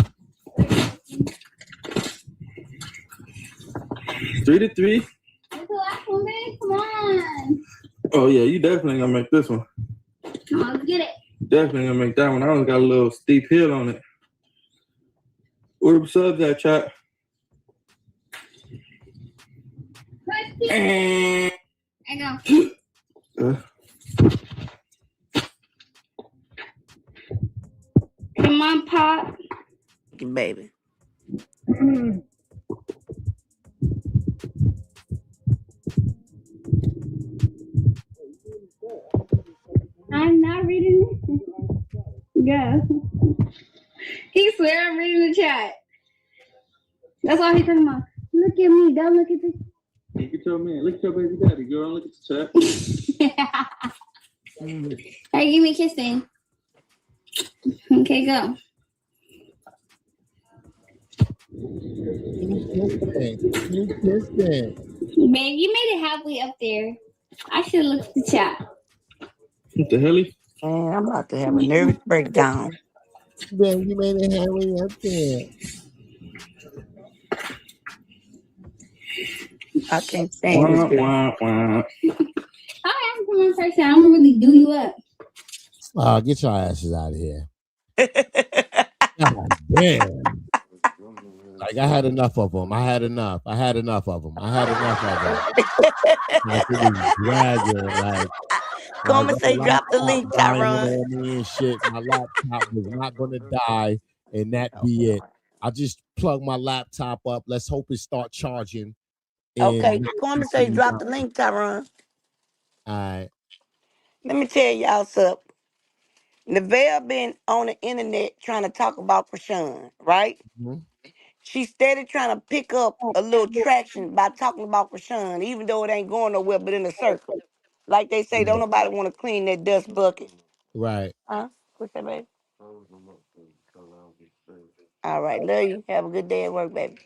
S8: 3 to 3.
S3: That's the last one, babe. Come on.
S8: Oh yeah, you definitely gonna make this one.
S3: Come on, let's get it.
S8: Definitely gonna make that one. I only got a little steep hill on it. Where the subs at, chat?
S3: I go. Come on, Pop.
S11: Baby.
S3: I'm not reading this. Go. He swear I'm reading the chat. That's all he's talking about. Look at me. Don't look at this.
S8: Look at your man. Look at your baby daddy, girl. Look at the chat.
S3: Hey, give me a kiss then. Okay, go. Babe, you made it halfway up there. I should look at the chat.
S8: What the hell?
S11: Man, I'm about to have a nervous breakdown.
S2: Ben, you made it halfway up there.
S11: I can't stand this girl.
S3: I am one person. I'm gonna really do you up.
S2: Oh, get your asses out of here. God damn. Like, I had enough of them. I had enough of them. Like, it was dragging. Like,
S11: Come and say, drop the link, Tyrone.
S2: And shit. My laptop was not going to die, and that be it. I just plug my laptop up. Let's hope it start charging.
S11: Okay, come and say, drop the link, Tyrone.
S2: All right.
S11: Let me tell y'all something. Neville been on the internet trying to talk about Chrisean, right?
S2: Mm-hmm.
S11: She steady trying to pick up a little traction by talking about Chrisean, even though it ain't going nowhere but in a circle. Like they say, don't nobody want to clean that dust bucket.
S2: Right.
S11: Huh? What's that, baby? All right, love you. Have a good day at work, baby.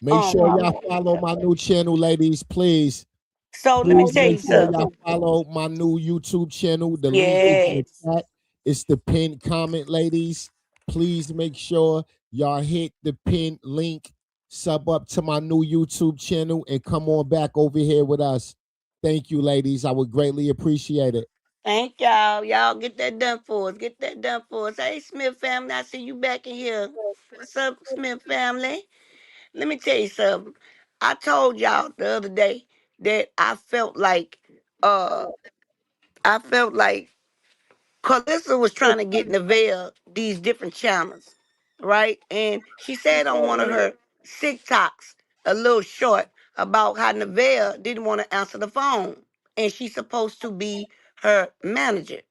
S2: Make sure y'all follow my new channel, ladies, please.
S11: So let me tell you something.
S2: Y'all follow my new YouTube channel. The link is in the chat. It's the pinned comment, ladies. Please make sure y'all hit the pinned link, sub up to my new YouTube channel, and come on back over here with us. Thank you, ladies. I would greatly appreciate it.
S11: Thank y'all. Y'all get that done for us. Get that done for us. Hey, Smith family, I see you back in here. What's up, Smith family? Let me tell you something. I told y'all the other day that uh I felt like Karlissa was trying to get Nevaeh these different channels, right? And she said on one of her TikToks, a little short, about how Nevaeh didn't want to answer the phone. And she's supposed to be her manager.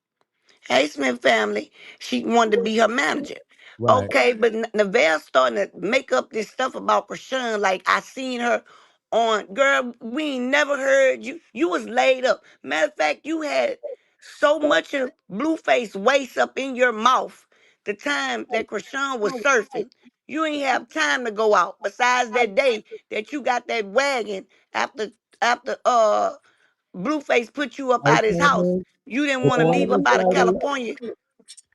S11: Hey, Smith family. She wanted to be her manager.
S2: Right.
S11: Okay, but Nevaeh's starting to make up this stuff about Chrisean. Like, I seen her on, girl, we ain't never heard you. You was laid up. Matter of fact, you had so much of Blueface waste up in your mouth the time that Chrisean was surfing. You ain't have time to go out. Besides that day that you got that wagon after Blueface put you up
S2: Hey,
S11: out his house.
S2: Carmen.
S11: You didn't
S2: Good
S11: want to leave up
S2: morning,
S11: out of
S2: Carmen.
S11: California.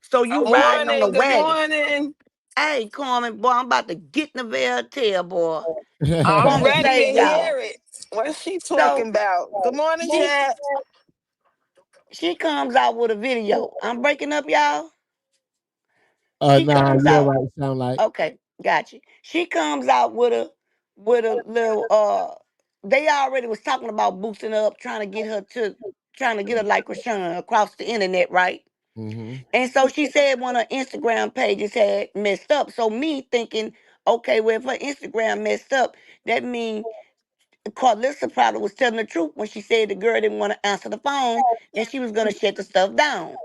S11: So you
S13: Good
S11: riding on the
S13: morning. Good
S11: wagon.
S13: morning.
S11: Hey, Carmen, boy, I'm about to get Nevaeh tail, boy.
S13: I'm
S11: Gonna
S13: ready to
S11: save y'all.
S13: hear it. What's she talking
S11: So
S13: about? Good morning,
S11: she
S13: chat.
S11: she comes out with a video. I'm breaking up, y'all. She
S2: Nah,
S11: comes
S2: you're
S11: out.
S2: right. Sound like.
S11: Okay, got you. She comes out with a little they already was talking about boosting her up, trying to get her like Rashawn across the internet, right?
S2: Mm-hmm.
S11: And so she said one of her Instagram pages had messed up. So me thinking, okay, well, if her Instagram messed up, that means Karlissa probably was telling the truth when she said the girl didn't want to answer the phone and she was going to shut the stuff down.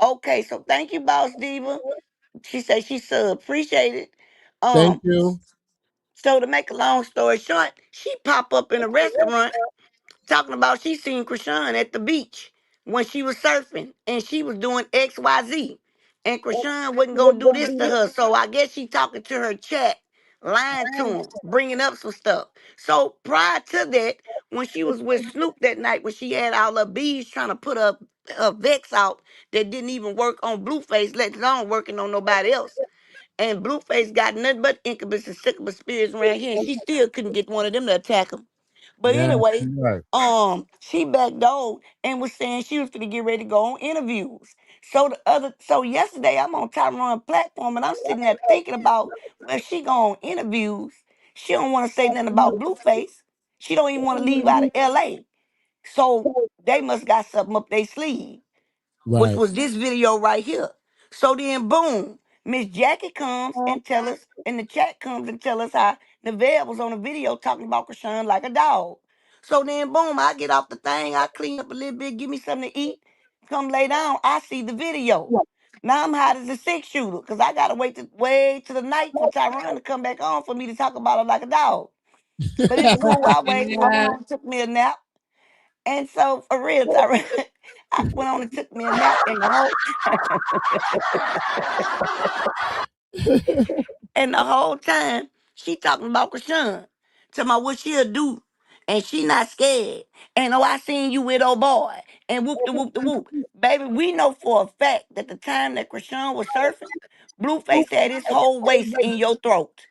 S11: Okay, so thank you, Boss Diva. She said she so appreciated.
S2: Thank
S11: Um,
S2: you.
S11: so to make a long story short, she pop up in a restaurant talking about she seen Chrisean at the beach when she was surfing and she was doing XYZ. And Chrisean wasn't gonna do this to her. So I guess she talking to her chat, lying to him, bringing up some stuff. So prior to that, when she was with Snoop that night, when she had all her bees trying to put her Vex out that didn't even work on Blueface, let alone working on nobody else. And Blueface got nothing but incubus and succubus spirits around here, and she still couldn't get one of them to attack him. But
S2: Yeah,
S11: anyway,
S2: you're right.
S11: she backdoored and was saying she was gonna get ready to go on interviews. So yesterday I'm on Tyron platform and I'm sitting there thinking about, well, she go on interviews. She don't want to say nothing about Blueface. She don't even want to leave out of LA. So they must got something up their sleeve, which
S2: Right.
S11: was this video right here. So then, boom, Miss Jackie comes and tell us, and the chat comes and tell us how Nevaeh was on a video talking about Chrisean like a dog. So then, boom, I get off the thing, I clean up a little bit, give me something to eat, come lay down, I see the video. Now I'm hot as a six shooter because I gotta wait to the night for Tyron to come back on for me to talk about her like a dog. But it's cool. I waited. I went on and took me a nap. And so for real, Tyron, I went on and took me a nap in the whole and the whole time she talking about Chrisean. Tell me what she'll do. And she not scared. And oh, I seen you with old boy. And whoop the whoop the whoop. Baby, we know for a fact that the time that Chrisean was surfing, Blueface had his whole waist in your throat.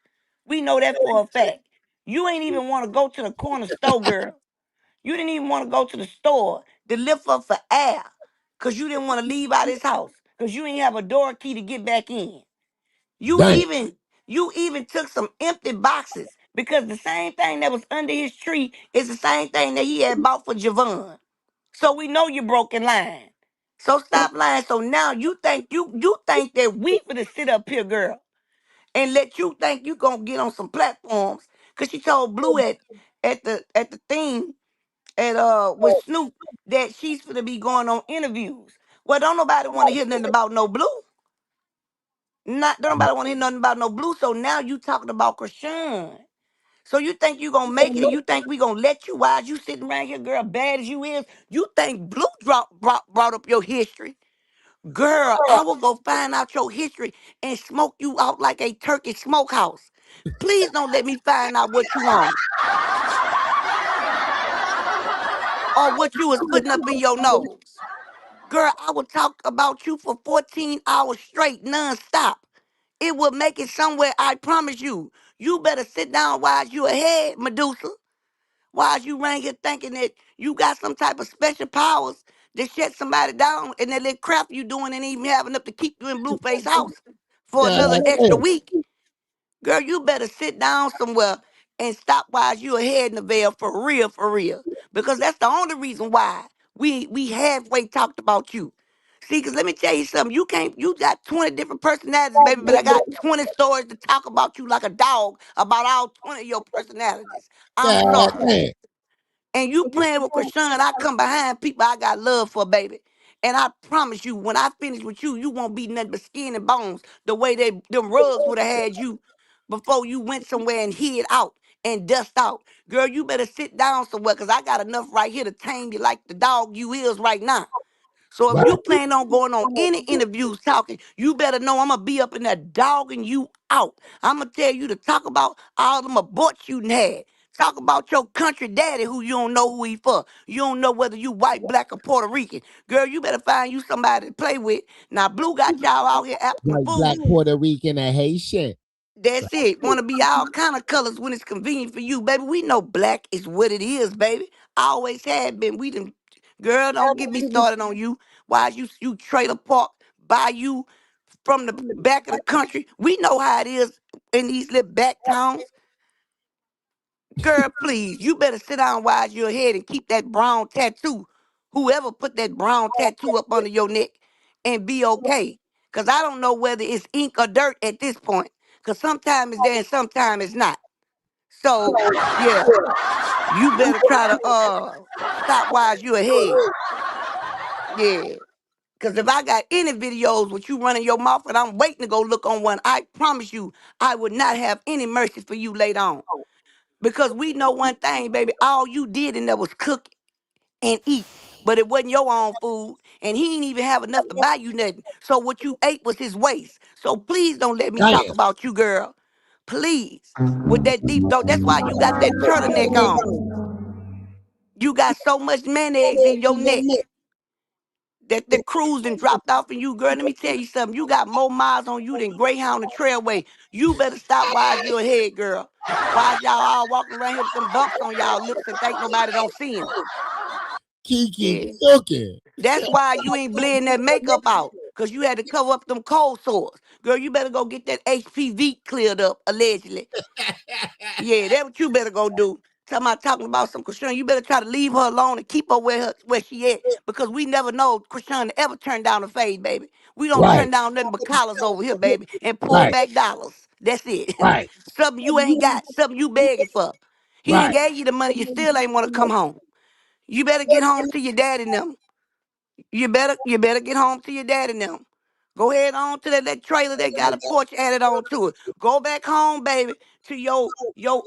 S11: We know that for a fact. You ain't even want to go to the corner store, girl. You didn't even want to go to the store to lift up for air. Cause you didn't want to leave out his house. Cause you didn't have a door key to get back in. You
S2: Dang.
S11: even you even took some empty boxes because the same thing that was under his tree is the same thing that he had bought for Javon. So we know you broke in line. So stop lying. So now you think that we finna sit up here, girl, and let you think you gonna get on some platforms. Cause she told Blue at the thing at with Snoop that she's gonna be going on interviews. Well, don't nobody want to hear nothing about no Blue. Not don't nobody want to hear nothing about no Blue. So now you talking about Chrisean. So you think you gonna make it and you think we gonna let you while you sitting around here, girl, bad as you is, you think Blue brought up your history. Girl, I will go find out your history and smoke you out like a turkey smokehouse. Please don't let me find out what you on or what you was putting up in your nose. Girl, I will talk about you for 14 hours straight, nonstop. It will make it somewhere, I promise you. You better sit down while you ahead, Medusa. Why is you around here thinking that you got some type of special powers to shut somebody down and that little crap you doing and even have enough to keep you in Blueface house for
S2: God
S11: another extra
S2: damn.
S11: week? Girl, you better sit down somewhere and stop while you ahead in the veil for real, for real. Because that's the only reason why we halfway talked about you. See, because let me tell you something. You got 20 different personalities, baby, but I got 20 stories to talk about you like a dog about all 20 of your personalities. I'm
S2: God
S11: sorry.
S2: damn.
S11: And you playing with Chrisean, I come behind people I got love for, baby. And I promise you, when I finish with you, you won't be nothing but skin and bones. The way them rugs would have had you before you went somewhere and hid out and dust out. Girl, you better sit down somewhere because I got enough right here to tame you like the dog you is right now. So if
S2: Right.
S11: you plan on going on any interviews talking, you better know I'm gonna be up in there dogging you out. I'm gonna tell you to talk about all them aborts you done had. Talk about your country daddy who you don't know who he for. You don't know whether you white, black, or Puerto Rican. Girl, you better find you somebody to play with. Now, Blue got y'all out here acting
S2: White, black,
S11: fool.
S2: Puerto Rican, and Haitian.
S11: That's it. Want to be all kind of colors when it's convenient for you, baby. We know black is what it is, baby. Always have been. We done, girl, don't get me started on you. Why you trailer park by you from the back of the country? We know how it is in these little back towns. Girl, please, you better sit down while you're ahead and keep that brown tattoo. Whoever put that brown tattoo up under your neck and be okay. Because I don't know whether it's ink or dirt at this point. Because sometimes it's there and sometimes it's not. So, yeah, you better try to stop while you're ahead. Yeah. Because if I got any videos with you running your mouth and I'm waiting to go look on one, I promise you I would not have any mercy for you later on. Because we know one thing, baby. All you did in there was cook and eat. But it wasn't your own food. And he didn't even have enough to buy you nothing. So what you ate was his waste. So please don't let me talk
S2: Damn.
S11: about you, girl. Please. With that deep throat. That's why you got that turtleneck on. You got so much mayonnaise in your neck that the cruise done dropped off in you, girl. Let me tell you something. You got more miles on you than Greyhound and Trailway. You better stop while you're ahead, girl. Why y'all all walking around here with them bumps on y'all lips and think nobody don't see them?
S2: Kiki
S11: Yeah.
S2: cooking.
S11: That's why you ain't blending that makeup out. Because you had to cover up them cold sores. Girl, you better go get that HPV cleared up, allegedly. Yeah, that's what you better go do. Talking about some Chrisean. You better try to leave her alone and keep her where she at. Because we never know Chrisean to ever turn down a fade, baby. We don't
S2: Right.
S11: turn down nothing but collars over here, baby. And pull
S2: Right.
S11: back dollars. That's it.
S2: Right.
S11: Something you ain't got. Something you begging for. He ain't
S2: Right.
S11: gave you the money. You still ain't want to come home. You better get home to your dad and them. You better get home to your dad and them. Go ahead on to that trailer that got a porch added on to it. Go back home, baby, to your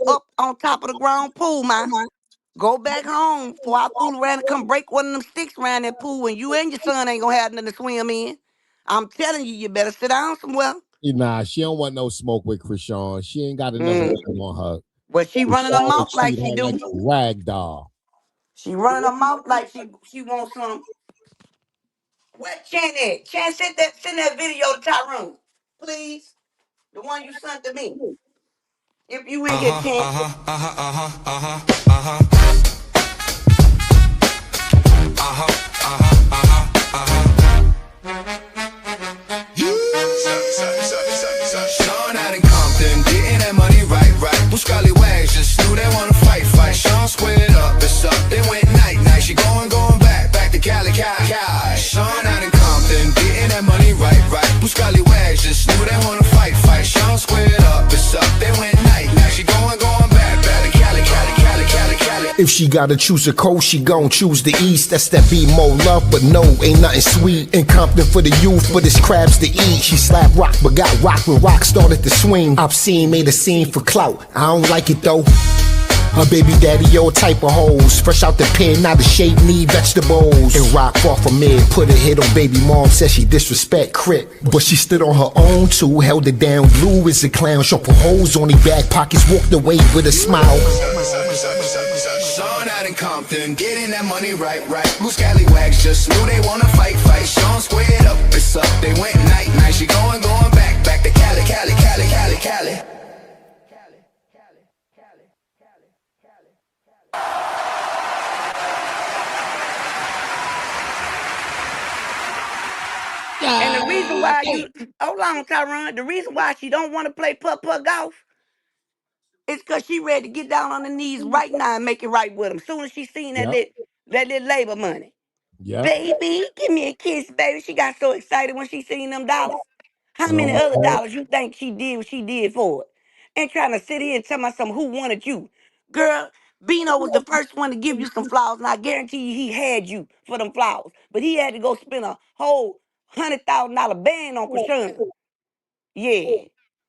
S11: up on top of the ground pool, man. Go back home before I fool around and come break one of them sticks around that pool and you and your son ain't gonna have nothing to swim in. I'm telling you, you better sit down somewhere.
S2: Nah, she don't want no smoke with Chrisean. She ain't got enough
S11: Mm.
S2: women on her.
S11: Well, she running her
S2: Chrisean will
S11: mouth like
S2: treat
S11: she
S2: her like
S11: do.
S2: a rag doll.
S11: She running her mouth like she wants some. What Chan at? Chan, send that video to Tyrone, please. The one you sent to me. If you in here, Chan.
S14: Sean out in Compton, getting that money right. Those scallywags just knew they wanna fight. Sean squared up, it's up, they went night. She going back to Cali. Sean out in Compton, getting that money right. Those scallywags just knew they wanna fight. Sean squared up, it's up, they went night. She going back to Cali.
S1: If she gotta choose a coast, she gon' choose the east. That's that be more love, but no, ain't nothing sweet. In Compton for the youth, but it's crabs to eat. She slapped rock, but got rock when rock started to swing. Obscene made a scene for clout. I don't like it though. Her baby daddy, old type of hoes. Fresh out the pen, not a shape, need vegetables. And rock far from mid, put a hit on baby mom, said she disrespect Crit. But she stood on her own too, held it down. Blue is a clown, showed for holes on his back pockets, walked away with a smile.
S14: Sean out in Compton, getting that money right. Blue scallywags just knew they wanna fight. Sean squared up, it's up, they went night. She going back to Cali.
S11: And the reason why
S2: Damn.
S11: hold on, Tyron, the reason why she don't want to play putt-putt golf is because she ready to get down on her knees right now and make it right with him. Soon as she seen
S2: Yep.
S11: that little labor money.
S2: Yep.
S11: Baby, give me a kiss, baby. She got so excited when she seen them dollars. How many other
S2: Uh-huh.
S11: dollars you think she did what she did for it? And trying to sit here and tell me some who wanted you. Girl, Bino was the first one to give you some flowers, and I guarantee you he had you for them flowers. But he had to go spend a whole $100,000 band on Chrisean. Yeah.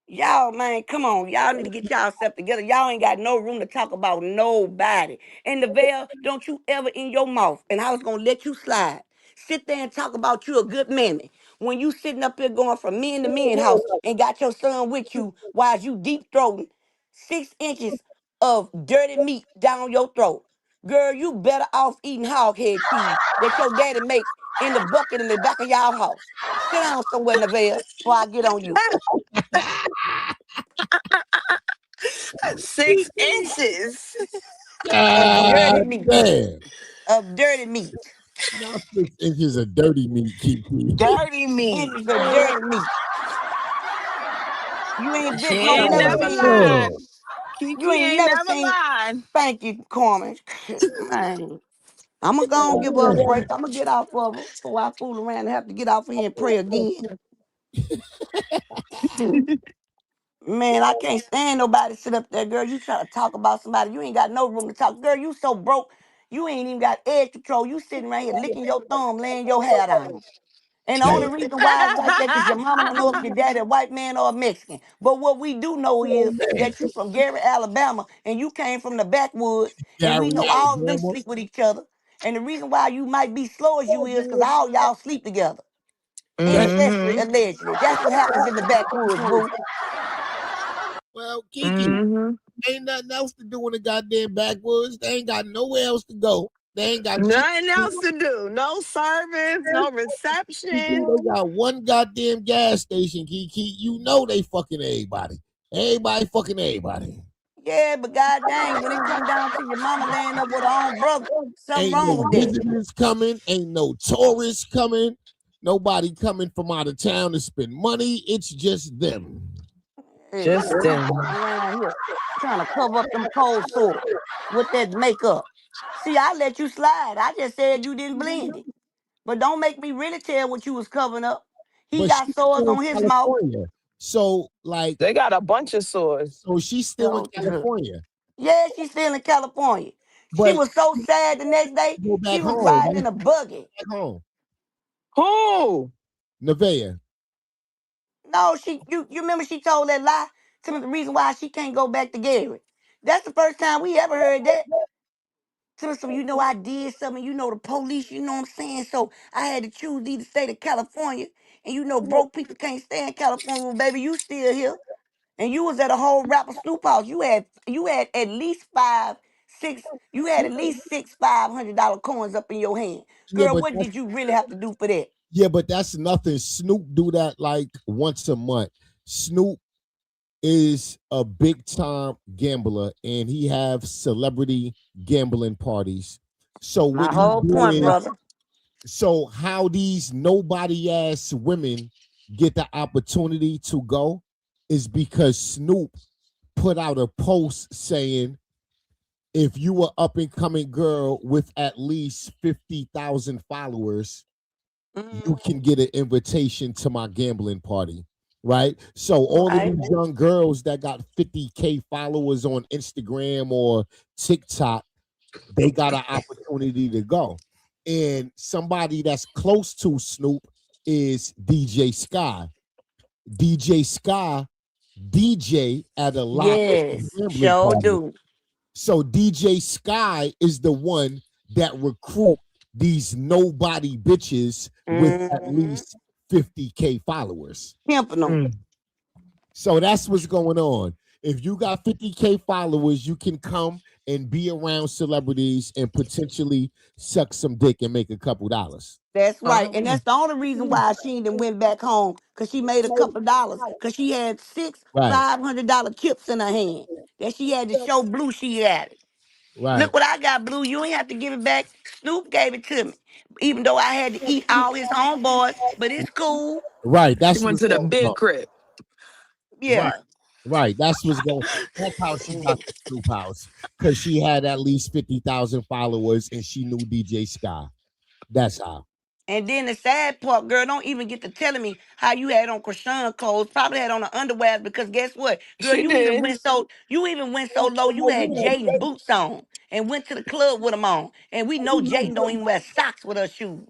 S11: Y'all, man, come on. Y'all need to get y'all stuff together. Y'all ain't got no room to talk about nobody. And the veil, don't you ever in your mouth. And I was going to let you slide. Sit there and talk about you a good mammy. When you sitting up here going from men to men house and got your son with you while you deep throating 6 inches of dirty meat down your throat. Girl, you better off eating hog head cheese that your daddy make in the bucket in the back of y'all house. Sit down somewhere, Nevaeh, before I get on you.
S13: 6 inches.
S11: Of dirty
S2: God
S11: meat.
S2: damn.
S11: Of dirty meat.
S2: Not 6 inches of dirty meat, Kiki.
S13: Dirty meat.
S11: Inches of dirty meat. You ain't
S13: She
S11: been home,
S13: ain't
S11: never
S13: never
S11: seen.
S13: lied.
S2: Damn.
S11: You
S13: Kiki
S11: ain't
S13: ain't
S11: never
S13: never
S11: seen.
S13: lied.
S11: Thank you, Corman. Man. I'm going to go and give her a break. I'm going to get off of her before I fool around and have to get off of here and pray again. Man, I can't stand nobody sit up there, girl. You try to talk about somebody. You ain't got no room to talk. Girl, you so broke. You ain't even got edge control. You sitting right here licking your thumb, laying your hair down. And the only
S2: Damn.
S11: reason why it's like that because your mama don't know if your daddy a white man or a Mexican. But what we do know is
S2: Man.
S11: that you from Gary, Alabama, and you came from the backwoods, and we
S2: Gary,
S11: know all of them
S2: Alabama.
S11: sleep with each other. And the reason why you might be slow as you is because all y'all sleep together.
S2: Damn.
S11: Ancestry, allegedly. That's what happens in the backwoods, boo.
S2: Well, Kiki,
S13: Mm-hmm.
S2: ain't nothing else to do in the goddamn backwoods. They ain't got nowhere else to go. They ain't got shit
S13: Nothing
S2: to
S13: else to do. No service, no
S2: Kiki,
S13: reception.
S2: they got one goddamn gas station, Kiki. You know they fucking everybody. Everybody fucking everybody.
S11: Yeah, but god dang, when it come down to your mama laying up with her own brother, something
S2: Ain't
S11: wrong
S2: no
S11: with that.
S2: visitors coming. Ain't no tourists coming. Nobody coming from out of town to spend money. It's just them.
S11: Hey,
S13: Just
S11: girl, you
S13: them.
S11: sitting around here trying to cover up them cold sores with that makeup. See, I let you slide. I just said you didn't blend it. But don't make me really tell what you was covering up. He
S2: But
S11: got
S2: she's
S11: sores
S2: still in
S11: on his mouth.
S2: California. So, like,
S13: They got a bunch of swords.
S2: so she's still in
S11: So,
S2: California.
S11: yeah, she's still in California. She
S2: But
S11: was so sad the next day.
S2: go back
S11: She was
S2: home.
S11: riding in a buggy.
S2: Back home.
S13: Who?
S2: Nevaeh.
S11: No, you remember she told that lie to me the reason why she can't go back to Gary. That's the first time we ever heard that. Tell me something, you know I did something, you know the police, you know what I'm saying? So I had to choose either stay to California, and you know broke people can't stay in California. Well, baby, you still here. And you was at a whole rapper Snoop house. You had at least six $500 coins up in your hand.
S2: Yeah,
S11: Girl,
S2: but
S11: what did you really have to do for that?
S2: that's nothing. Snoop do that like once a month. Snoop is a big time gambler and he have celebrity gambling parties. So what
S11: My
S2: he
S11: whole
S2: do
S11: point,
S2: is
S11: brother.
S2: so how these nobody ass women get the opportunity to go is because Snoop put out a post saying if you are up and coming girl with at least 50,000 followers, you can get an invitation to my gambling party. Right. So all of
S11: Right.
S2: these young girls that got 50K followers on Instagram or TikTok, they got an opportunity to go. And somebody that's close to Snoop is DJ Sky. DJ Sky DJ at a lot of
S11: Yes,
S2: gambling
S11: sure
S2: parties.
S11: do.
S2: So DJ Sky is the one that recruit these nobody bitches with at least 50K followers.
S11: Pimping them.
S2: So that's what's going on. If you got 50K followers, you can come and be around celebrities and potentially suck some dick and make a couple dollars.
S11: That's right. And that's the only reason why she even went back home. Cause she made a couple of dollars. Cause she had six
S2: Right.
S11: $500 chips in her hand. That she had to show Blue she had it.
S2: Right.
S11: Look what I got, Blue. You ain't have to give it back. Snoop gave it to me. Even though I had to eat all his homeboys, but it's cool.
S2: Right.
S13: She
S2: That's
S13: went
S2: what's
S13: to the
S2: going
S13: big
S2: on.
S13: crib.
S2: Right.
S11: Yeah.
S2: Right. That's what's going. That's how she got the Snoop house, because she had at least 50,000 followers and she knew DJ Sky. That's how.
S11: And then the sad part, girl, don't even get to telling me how you had on Chrisean clothes, probably had on the underwear, because guess what? Girl,
S13: She did.
S11: you even went so low, you had Jaidyn boots on and went to the club with them on. And we know Jaidyn don't even wear socks with her shoes.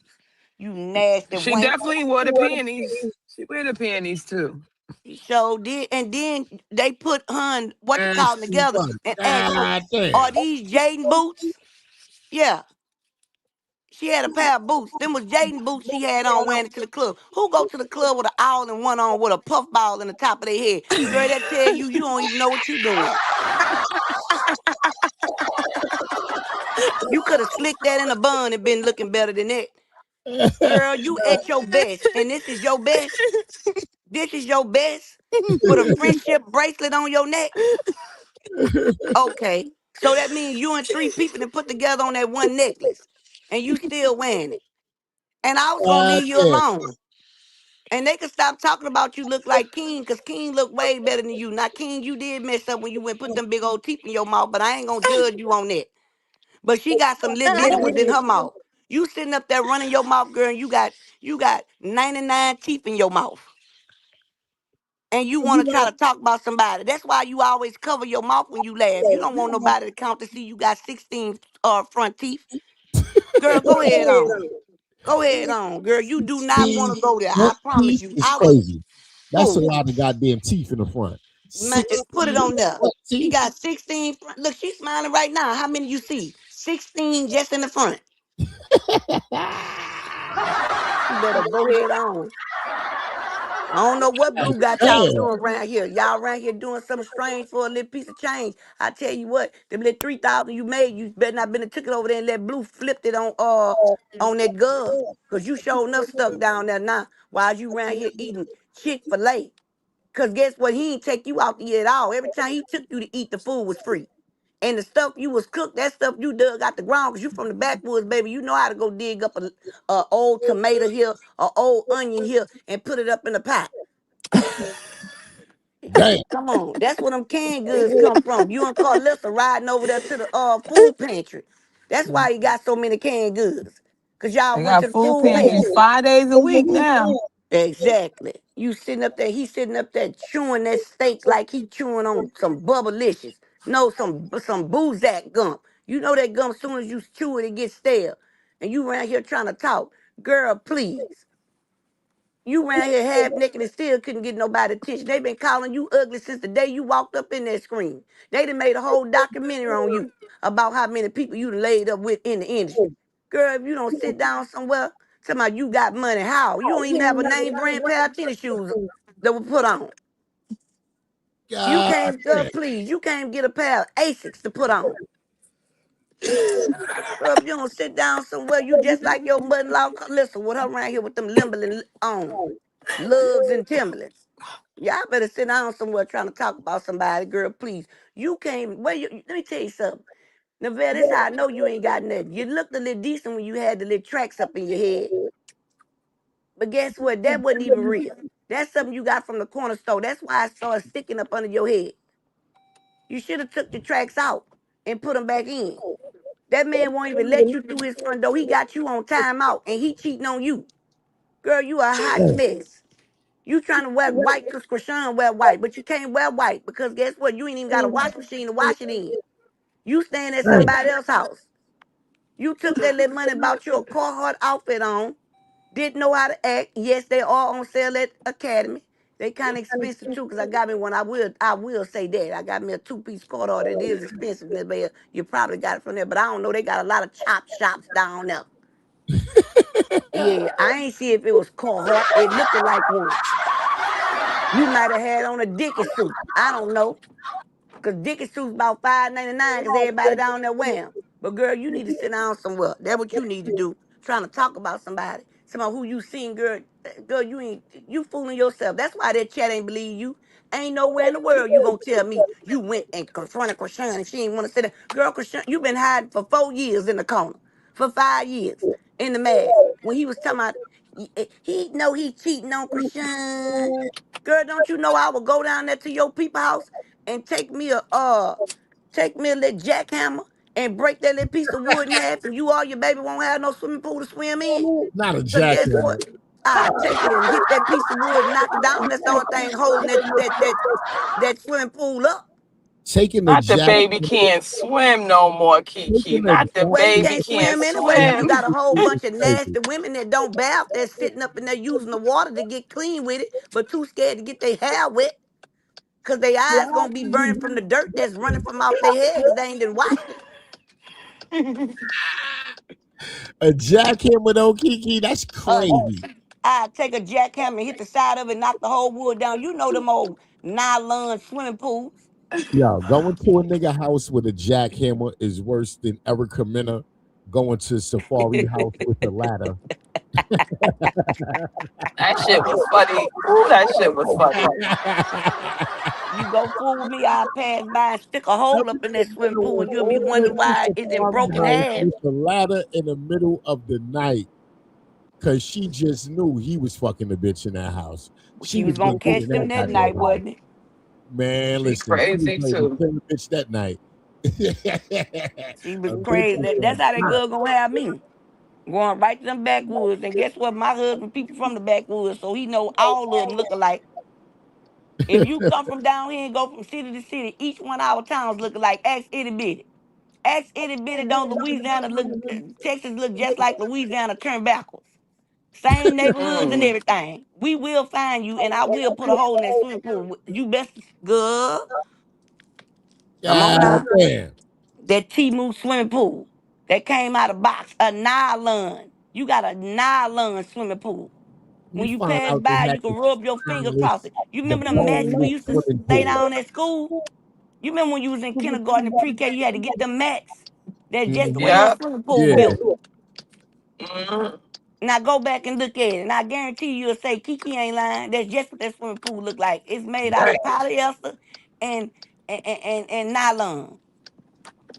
S11: You nasty
S13: She
S11: wank.
S13: definitely wore the panties. She wear the panties too.
S11: She sure did. And then they put her and what you
S2: And
S11: call
S2: she
S11: together
S2: was.
S11: and asked,
S2: God damn.
S11: are these Jaidyn boots? Yeah. She had a pair of boots. Them was Jaidyn boots she had on wearing it to the club. Who go to the club with an owl and one on with a puff ball in the top of their head? Girl, that tell you you don't even know what you doing. You could have slicked that in a bun and been looking better than that. Girl, you at your best. And this is your best. This is your best with a friendship bracelet on your neck. Okay. So that means you and three people that put together on that one necklace. And you still wearing it. And I was gonna
S2: God
S11: leave you
S2: damn.
S11: alone. And they can stop talking about you look like King, because King look way better than you. Now, King, you did mess up when you went put them big old teeth in your mouth, but I ain't gonna judge you on that. But she got some little bitty ones in her mouth. You sitting up there running your mouth, girl, and you got 99 teeth in your mouth. And you want to try to talk about somebody. That's why you always cover your mouth when you laugh. You don't want nobody to count to see you got 16 front teeth. Girl, go ahead on. Go ahead on, girl. You do not want to go there. I promise
S2: Teeth
S11: you.
S2: is
S11: I was
S2: crazy. That's a
S11: fool.
S2: lot of goddamn teeth in the front.
S11: Man, put it
S2: 16
S11: on there.
S2: front
S11: She
S2: teeth.
S11: got 16 front. Look, she's smiling right now. How many you see? 16 just in the front. You better go ahead on. I don't know what Blue got y'all
S2: Damn.
S11: doing around here. Y'all around here doing something strange for a little piece of change. I tell you what, them little 3,000 you made, you better not been took it over there and let Blue flipped it on that gov. Cause you sure enough stuck down there now while you around here eating Chick-fil-A. Cause guess what? He ain't take you out to eat at all. Every time he took you to eat, the food was free. And the stuff you was cooked, that stuff you dug out the ground, cause you from the backwoods, baby. You know how to go dig up a old tomato here, a old onion here, and put it up in the pot.
S2: Damn.
S11: Come on, that's where them canned goods come from. You and Karlissa riding over there to the food pantry. That's why you got so many canned goods. Cause y'all
S9: They
S11: went to
S9: got
S11: the
S9: food
S11: food
S9: pantries
S11: pantry.
S9: 5 days a week now.
S11: Exactly. You sitting up there, he sitting up there chewing that steak like he chewing on some bubblicious. No, some Boozac gum. You know that gum, as soon as you chew it, it gets stale. And you around here trying to talk. Girl, please. You around here half naked and still couldn't get nobody attention. They been calling you ugly since the day you walked up in that screen. They done made a whole documentary on you about how many people you done laid up with in the industry. Girl, if you don't sit down somewhere, talking about you got money, how? You don't even have a name brand pair of tennis shoes that were put on. You
S2: God
S11: can't, girl,
S2: damn.
S11: please, you can't get a pair of Asics to put on. Girl, if you don't sit down somewhere, you just like your mother-in-law, Karlissa, with her around here with them Timberland on, lugs and Timberlands. Y'all better sit down somewhere trying to talk about somebody, girl, please. You can't, let me tell you something. Neville, this how I know you ain't got nothing. You looked a little decent when you had the little tracks up in your head. But guess what? That wasn't even real. That's something you got from the corner store. That's why I saw it sticking up under your head. You should have took the tracks out and put them back in. That man won't even let you through his front door. He got you on timeout and he cheating on you. Girl, you a hot mess. You trying to wear white because Chrisean wear white, but you can't wear white because guess what? You ain't even got a wash machine to wash it in. You staying at
S2: Damn.
S11: somebody else's house. You took that little money, bought you a Carhartt outfit on, didn't know how to act. Yes, they are on sale at Academy. They kind of expensive too, because I got me one. I will say that. I got me a two-piece Carhartt. It is expensive, but you probably got it from there. But I don't know. They got a lot of chop shops down there. Yeah, I ain't see if it was Carhartt. It looked like one. You might have had on a Dickie suit. I don't know. Because Dickie suit's about $5.99 because everybody down there wearing 'em. But girl, you need to sit down somewhere. That's what you need to do. Trying to talk about somebody who you seen, girl. Girl, you fooling yourself. That's why that chat ain't believe you. Ain't nowhere in the world you gonna tell me you went and confronted Chrisean and she ain't want to say that. Girl, Chrisean, you been hiding for 4 years in the corner, for 5 years in the mask. When he was talking about he know he cheating on Chrisean. Girl, don't you know I would go down there to your people house and take me a little jackhammer and break that little piece of wood in half, and you all your baby won't have no swimming pool to swim in.
S2: Not a
S11: Cause guess
S2: jackhammer.
S11: what? I take it and hit that piece of wood and knock it down. That's the only thing holding that swimming pool up.
S2: Taking a
S13: Not the
S2: jack.
S13: baby can't swim no more, Kiki.
S2: Taking a
S13: Not the
S11: Well, he
S13: baby
S11: can't
S13: can't
S11: swim anyway when you
S13: swim.
S11: got a whole bunch of
S2: jack.
S11: nasty women that don't bath that's sitting up in there using the water to get clean with it, but too scared to get their hair wet. Cause their eyes gonna be burning from the dirt that's running from off their head because they ain't been washed it.
S2: A jackhammer though, Kiki, that's
S11: Uh,
S2: crazy.
S11: I take a jackhammer and hit the side of it, knock the whole wood down. You know them old nylon swimming pools.
S2: Yo, going to a nigga house with a jackhammer is worse than Erica Mena going to Safari House with a ladder.
S13: That shit was funny. Ooh, that shit was funny.
S11: You go fool with me, I'll pass by and stick a hole up in that swimming pool and you'll be wondering why is it
S2: Safari
S11: broken
S2: House
S11: half.
S2: with a ladder in the middle of the night. Cause she just knew he was fucking the bitch in that house.
S11: She
S2: Was
S11: was gonna
S2: gonna get
S11: catch
S2: in
S11: them
S2: that
S11: that
S2: goddamn
S11: night,
S2: house.
S11: wasn't it?
S2: Man,
S13: She
S2: listen, she was
S13: crazy
S2: ready to
S13: too.
S2: kill the bitch that night.
S11: She was
S2: A bitch
S11: crazy.
S2: was
S11: That's how that
S2: gonna
S11: girl gonna have me. Going right to them backwoods. And guess what? My husband, people from the backwoods, so he know all of them look alike. If you come from down here and go from city to city, each one of our towns look alike. Ask itty bitty. Ask itty bitty, don't Louisiana look, Texas look just like Louisiana turned backwards. Same neighborhoods and
S13: Mm.
S11: everything. We will find you and I will put a hole in that swimming pool. You best, girl. Come on
S2: God
S11: now.
S2: damn.
S11: That Timu swimming pool that came out of box, a nylon. You got a nylon swimming pool.
S2: We
S11: When you
S2: found
S11: pass
S2: out they
S11: by,
S2: had
S11: you can rub your finger across it. You
S2: the
S11: remember the mats we
S2: boneless
S11: used to
S2: swimming
S11: stay
S2: pool.
S11: down at school? You remember when you was in kindergarten and pre-K, you had to get them mats. That's just the way your
S13: Yeah.
S11: swimming pool
S2: Yeah.
S11: built.
S13: Mm.
S11: Now go back and look at it, and I guarantee you'll say Kiki ain't lying. That's just what that swimming pool look like. It's made out of polyester and and nylon.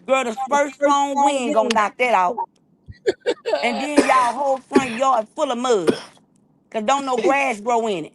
S11: Girl, the first strong wind gonna knock that out, and then y'all whole front yard full of mud, cause don't no grass grow in it.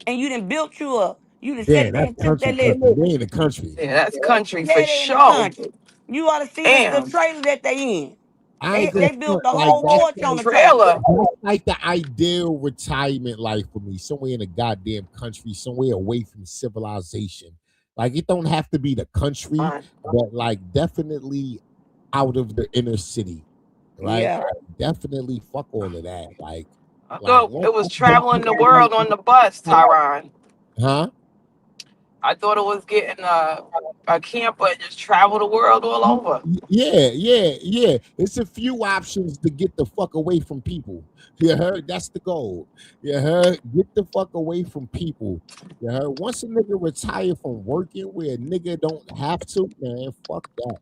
S11: And you done built you done
S2: Yeah,
S11: sat there
S2: that's
S11: and took
S2: country
S11: that little.
S2: country. They in the country.
S13: Yeah, that's country for
S11: Yeah, they in the
S13: sure.
S11: country. You ought to see the
S13: Damn.
S11: trailer that they in.
S2: I
S11: They
S2: ain't gonna
S11: they built
S2: front
S11: the
S2: like
S11: whole
S2: that's
S11: porch on
S2: like
S11: the trailer.
S13: Trailer.
S2: that's like the ideal retirement life for me. Somewhere in the goddamn country, somewhere away from civilization. Like it don't have to be the country,
S13: Fine.
S2: but like definitely out of the inner city. Right?
S11: Yeah.
S2: Definitely fuck all of that.
S13: I
S2: Like
S13: thought
S2: once
S13: it was
S2: I get
S13: traveling the
S2: to
S13: world on the bus, Tyron.
S2: huh?
S13: I thought it was getting a camper and just travel the world all over.
S2: Yeah. It's a few options to get the fuck away from people. You heard? That's the goal. You heard? Get the fuck away from people. You heard? Once a nigga retire from working where a nigga don't have to, man, fuck that.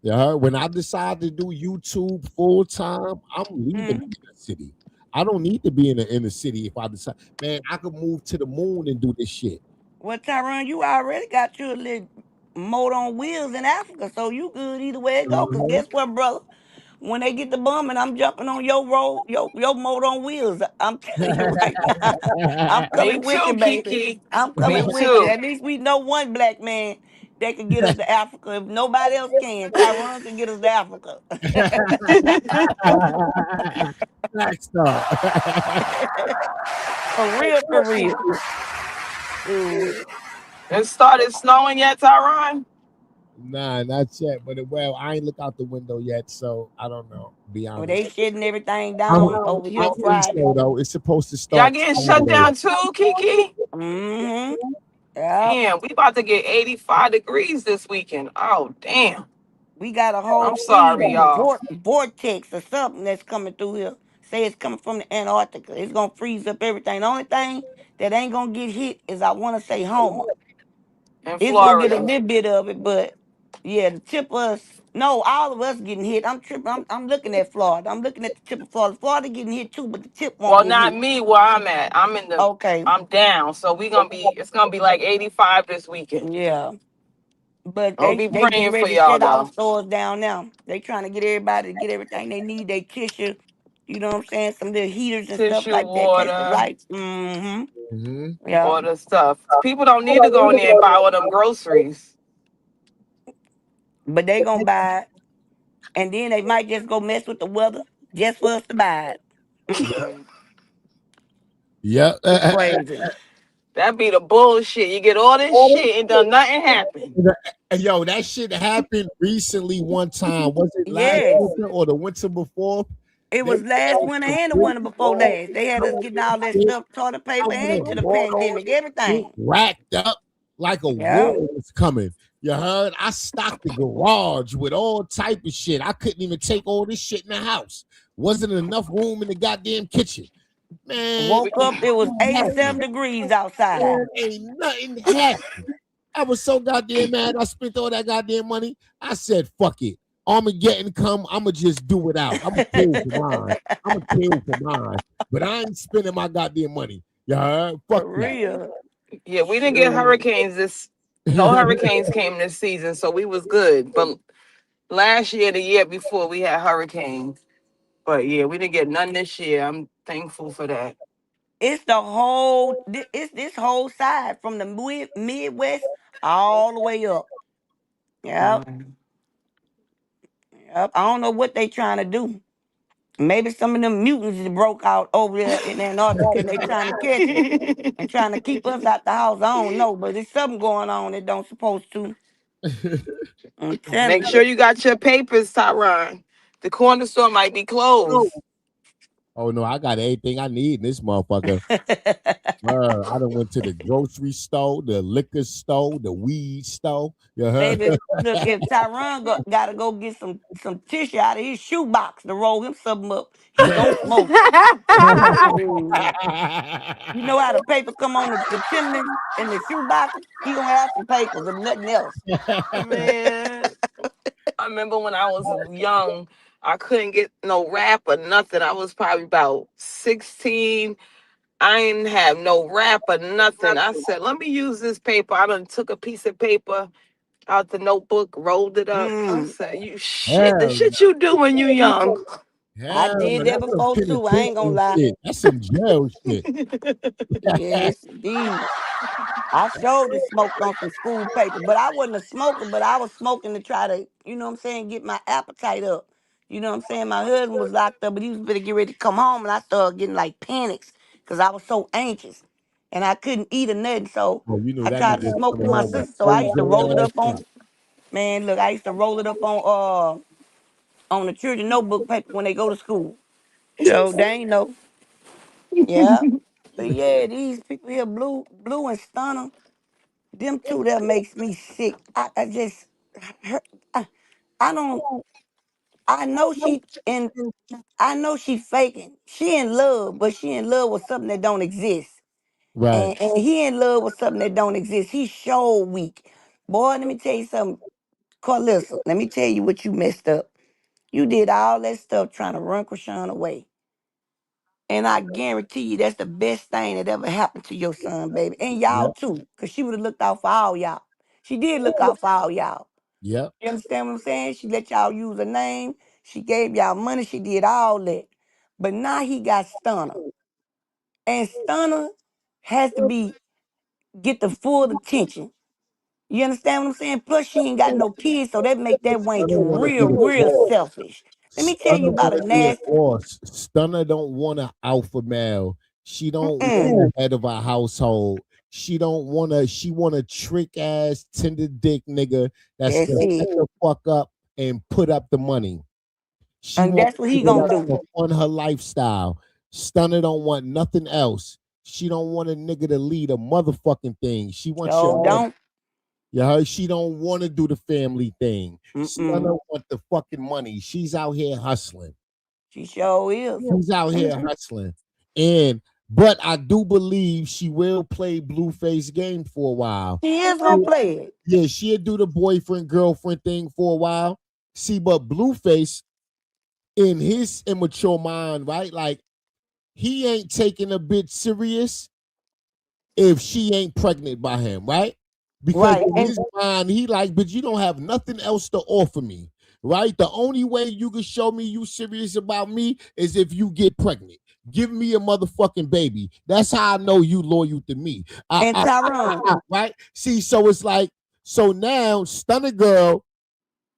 S2: You heard? When I decide to do YouTube full time, I'm leaving the
S11: Mm.
S2: inner city. I don't need to be in the inner city if I decide, man, I could move to the moon and do this shit.
S11: Well, Tyron, you already got your little motor on wheels in Africa, so you good either way it go. Cause
S2: Mhm.
S11: guess what, brother? When they get the bumming, I'm jumping on your road, your motor on wheels. I'm telling you right now. I'm
S13: Me
S11: coming with you,
S13: too,
S11: baby.
S13: Kiki.
S11: I'm
S13: Me
S11: coming with you.
S13: too.
S11: At least we know one black man that can get us to Africa. If nobody else can, Tyron can get us to Africa.
S2: Black Star.
S11: For real, for real. Ooh.
S13: It started snowing yet, Tyron?
S2: Nah, not yet. But well, I ain't look out the window yet, so I don't know. Be
S11: Well, they
S2: honest.
S11: shitting everything
S2: I'm,
S11: down over
S2: I
S11: here
S2: think
S11: Friday.
S2: so though. It's supposed to
S13: Y'all
S2: start
S13: getting shut
S2: Saturday.
S13: down too, Kiki?
S11: Mm-hmm. Yep.
S13: Damn, we about to get 85 degrees this weekend. Oh, damn.
S11: We got a
S13: I'm
S11: whole
S13: sorry,
S11: freezing
S13: y'all.
S11: vortex or something that's coming through here. Say it's coming from the Antarctica. It's gonna freeze up everything. The only thing that ain't gonna get hit is I want to say Homer.
S13: In
S11: It's gonna get a
S13: Florida.
S11: little bit of it, but Yeah, the tip of us. No, all of us getting hit. I'm tripping. I'm looking at Florida. I'm looking at the tip of Florida. Florida getting hit too, but the tip won't
S13: Well,
S11: get
S13: not
S11: hit.
S13: me where I'm at.
S11: Okay.
S13: I'm down. So it's gonna be like 85 this weekend.
S11: Yeah. But
S13: I'll
S11: they
S13: be
S11: they getting
S13: praying for
S11: ready to
S13: y'all
S11: shut all
S13: though.
S11: stores down now. They trying to get everybody to get everything they need. They tissue, you know what I'm saying? Some little heaters and stuff
S13: Tissue,
S11: like that. Catch the
S13: water,
S11: lights. Mm-hmm.
S2: Mm-hmm.
S11: Yeah.
S13: all the stuff. People don't need to go in there and buy all them groceries.
S11: But they gonna buy it. And then they might just go mess with the weather just for us to buy it.
S13: Mm-mm.
S2: Yep.
S11: It's crazy.
S13: That be the bullshit. You get all this shit and done nothing happen.
S2: Yo, that shit happened recently one time. Was it last
S11: Yes.
S2: winter or the winter before?
S11: It
S2: They
S11: was last
S2: had
S11: winter
S2: some
S11: and the
S2: big
S11: winter before last. They had us getting all that
S2: shit
S11: stuff, toilet paper,
S2: coming
S11: and to
S2: in,
S11: the pandemic, everything.
S2: racked up like a
S11: Yeah.
S2: war was coming. You heard? I stocked the garage with all type of shit. I couldn't even take all this shit in the house. Wasn't enough room in the goddamn kitchen. Man,
S11: Woke up, it was 87 degrees outside.
S2: ain't nothing happened. I was so goddamn mad. I spent all that goddamn money. I said, fuck it. Armageddon come, I'ma just do it out. I'ma kill for mine. I'ma kill for mine. But I ain't spending my goddamn money. You heard? Fuck
S11: For
S2: that.
S11: real.
S13: Yeah, we didn't get hurricanes no hurricanes came this season, so we was good. But last year, the year before, we had hurricanes. But yeah, we didn't get none this year. I'm thankful for that.
S11: It's the whole, it's this whole side from the Midwest all the way up. Yep.
S13: Mm.
S11: Yep. I don't know what they trying to do. Maybe some of them mutants that broke out over there in Antarctica and they trying to catch us and trying to keep us out the house. I don't know, but there's something going on that don't supposed to. I'm telling
S13: Make sure
S11: you.
S13: you got your papers, Tyron. The corner store might be closed.
S2: Oh no, I got everything I need in this motherfucker. I done went to the grocery store, the liquor store, the weed store. You heard?
S11: Baby, look, if Tyron gotta go get some tissue out of his shoebox to roll him something up, he gonna smoke. Shoot. You know how the paper come on the chimney in the shoebox? He gonna have some papers and nothing else.
S13: Man, I remember when I was young, I couldn't get no rap or nothing. I was probably about 16. I didn't have no wrap or nothing. I said, let me use this paper. I done took a piece of paper out the notebook, rolled it up. I said, you shit, the
S2: Hell,
S13: shit you do when you young.
S11: I
S2: hell
S11: did
S2: no,
S11: that
S2: that's some
S11: before too. I ain't gonna
S2: penitentiary
S11: lie.
S2: shit. That's some jail shit.
S11: Yes, indeed. I showed the smoked on some school paper, but I wasn't a smoker, but I was smoking to try to, you know what I'm saying, get my appetite up. You know what I'm saying? My husband was locked up, but he was better get ready to come home, and I started getting like panics because I was so anxious. And I couldn't eat or nothing, so
S2: Oh, you know
S11: I
S2: that
S11: tried to
S2: nigga
S11: smoke with
S2: coming
S11: my
S2: home and
S11: sister. So I
S2: froze
S11: used to roll it
S2: your
S11: up
S2: ass
S11: on, man, look, I used to roll it up on the children notebook paper when they go to school. So they ain't know. Yeah. But yeah, these people here, Blue and Stunner, them two that makes me sick. I just her, I don't I know she in I know she faking. She in love, but she in love with something that don't exist.
S2: Right.
S11: And he in love with something that don't exist. He's so weak. Boy, let me tell you something. Karlissa, let me tell you what you messed up. You did all that stuff trying to run Chrisean away. And I guarantee you that's the best thing that ever happened to your son, baby. And y'all
S2: Yep.
S11: too. Cause she would have looked out for all y'all. She did look out for all y'all.
S2: Yep.
S11: You understand what I'm saying? She let y'all use her name. She gave y'all money. She did all that. But now he got Stunner. And Stunner has to get the full attention. You understand what I'm saying? Plus, she ain't got no kids, so that make that
S2: Stunner
S11: wench
S2: want to
S11: real,
S2: be the
S11: real
S2: boss.
S11: selfish. Let me tell you
S2: Stunner
S11: about
S2: want
S11: a
S2: to be a
S11: nasty.
S2: boss. Stunner don't want an alpha male. She don't
S11: Mm-mm.
S2: want a head of a household. She don't want to. She want a trick ass tender dick nigga that's
S11: That's
S2: gonna
S11: it.
S2: shut the fuck up and put up the money. She
S11: And
S2: wants
S11: that's what
S2: a
S11: he
S2: nigga
S11: gonna
S2: that's
S11: do.
S2: gonna fund her lifestyle. Stunner don't want nothing else. She don't want a nigga to lead a motherfucking thing. She wants
S11: So
S2: your
S11: don't.
S2: yeah, she don't want to do the family thing.
S11: Mm-mm.
S2: Stunner want the fucking money. She's out here hustling.
S11: She sure is.
S2: She's out here hustling. And But I do believe she will play Blueface game for a while.
S11: She is gonna play it.
S2: Yeah, she'll do the boyfriend girlfriend thing for a while. See, but Blueface, in his immature mind, right? Like he ain't taking a bitch serious if she ain't pregnant by him, right? Because
S11: Right.
S2: in his mind, he like, but you don't have nothing else to offer me, right? The only way you can show me you serious about me is if you get pregnant. Give me a motherfucking baby. That's how I know you loyal to me.
S11: And Tyrone
S2: Right? See, so it's like, so now Stunner Girl,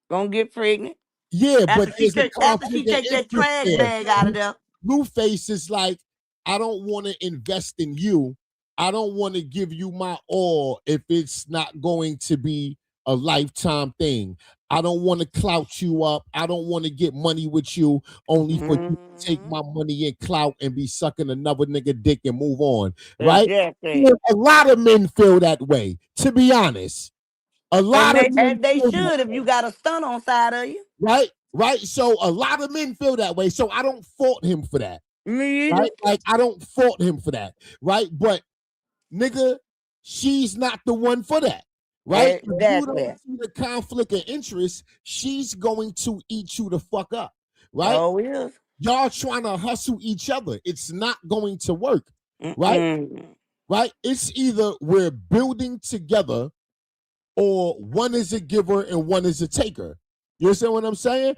S11: gonna get pregnant.
S2: yeah, but
S11: After she
S2: there's a
S11: take
S2: conflict of
S11: that
S2: interest
S11: trash
S2: there.
S11: bag out of there.
S2: Blueface is like, I don't want to invest in you. I don't want to give you my all if it's not going to be a lifetime thing. I don't want to clout you up. I don't want to get money with you only for you to take my money and clout and be sucking another nigga dick and move on. Right?
S11: Exactly.
S2: Yeah, a lot of men feel that way, to be honest. A lot of men
S11: And they
S2: feel
S11: should
S2: that
S11: if you got a stun on side of you.
S2: right? Right? So a lot of men feel that way. So I don't fault him for that.
S11: Me either.
S2: Right? Like I don't fault him for that. Right? But nigga, she's not the one for that. Right? If you
S11: Exactly.
S2: don't see the conflict of interest, she's going to eat you the fuck up. Right?
S11: Oh, is.
S2: Y'all trying to hustle each other. It's not going to work. Right? Right? It's either we're building together or one is a giver and one is a taker. You understand what I'm saying?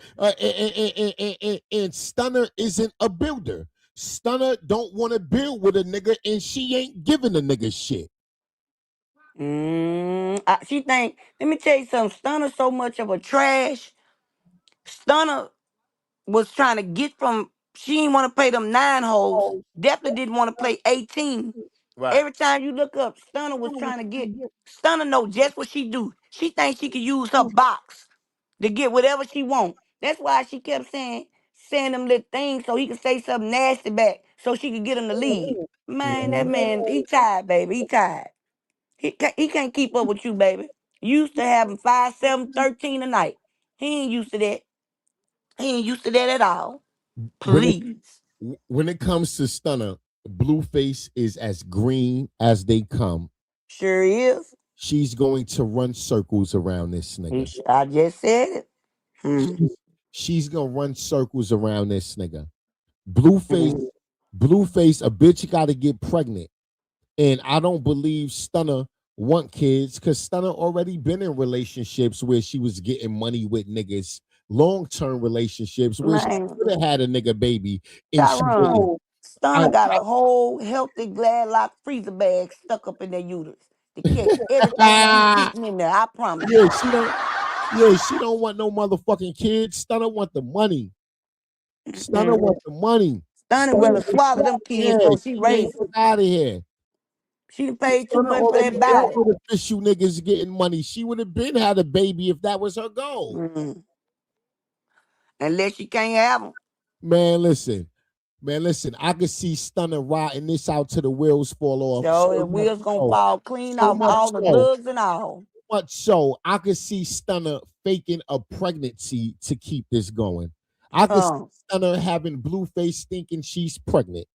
S2: And Stunner isn't a builder. Stunner don't want to build with a nigga, and she ain't giving a nigga shit.
S11: She think. Let me tell you something. Stunner so much of a trash. Stunner was trying to get from. She didn't want to play them 9 holes. Definitely didn't want to play 18.
S2: Right.
S11: Every time you look up, Stunner was trying to get. Stunner know just what she do. She thinks she could use her box to get whatever she want. That's why she kept saying them little things so he could say something nasty back so she could get him to leave. Man, that man, he tired, baby. He tired. He can't keep up with you, baby. You used to having 5, 7, 13 a night. He ain't used to that. He ain't used to that at all. Please.
S2: When it comes to Stunner, Blueface is as green as they come.
S11: Sure is.
S2: She's going to run circles around this nigga.
S11: I just said it.
S2: She's gonna run circles around this nigga. Blueface, a bitch gotta get pregnant. And I don't believe Stunner want kids because Stunner already been in relationships where she was getting money with niggas, long-term relationships where she could have had a nigga baby. And she didn't.
S11: Stunner got a whole healthy Gladlock freezer bag stuck up in their uterus to catch everything she's eating in there. I promise.
S2: She don't want no motherfucking kids. Stunner want the money. Stunner want the money.
S11: Stunner will swallow them kids so she raised them.
S2: Out of here.
S11: She paid too much for that body.
S2: Official niggas getting money. She would have been had a baby if that was her goal.
S11: Unless she can't have them.
S2: Man, listen. I could see Stunner riding this out till the wheels fall off.
S11: So the wheels gonna fall clean off all the lugs and all.
S2: But so I could see Stunner faking a pregnancy to keep this going. I could see Stunner having Blueface thinking she's pregnant.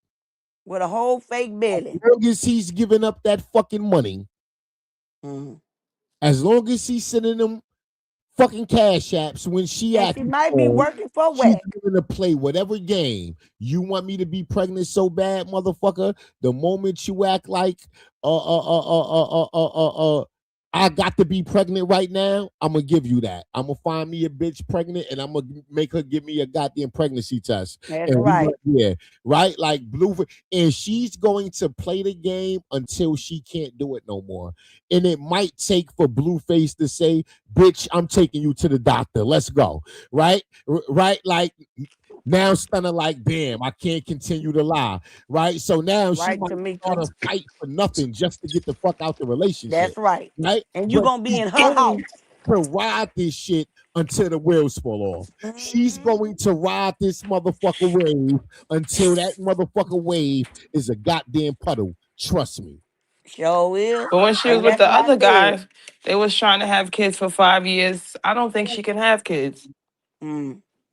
S11: With a whole fake belly.
S2: As long as he's giving up that fucking money. As long as he's sending them fucking cash apps when she
S11: might be working for
S2: she's gonna play whatever game. You want me to be pregnant so bad, motherfucker? The moment you act like I got to be pregnant right now, I'm gonna give you that. I'm gonna find me a bitch pregnant and I'm gonna make her give me a goddamn pregnancy test.
S11: That's right.
S2: Right? Like Blueface. And she's going to play the game until she can't do it no more. And it might take for Blueface to say, bitch, I'm taking you to the doctor. Let's go. Right? Right? Like now Stunner like, damn, I can't continue to lie. Right? So now she might start a fight for nothing just to get the fuck out the relationship.
S11: That's right.
S2: Right?
S11: And you're going to be in her house.
S2: To ride this shit until the wheels fall off. She's going to ride this motherfucker wave until that motherfucker wave is a goddamn puddle. Trust me.
S11: Sure will.
S13: But when she was with the other guy, they was trying to have kids for 5 years. I don't think she can have kids.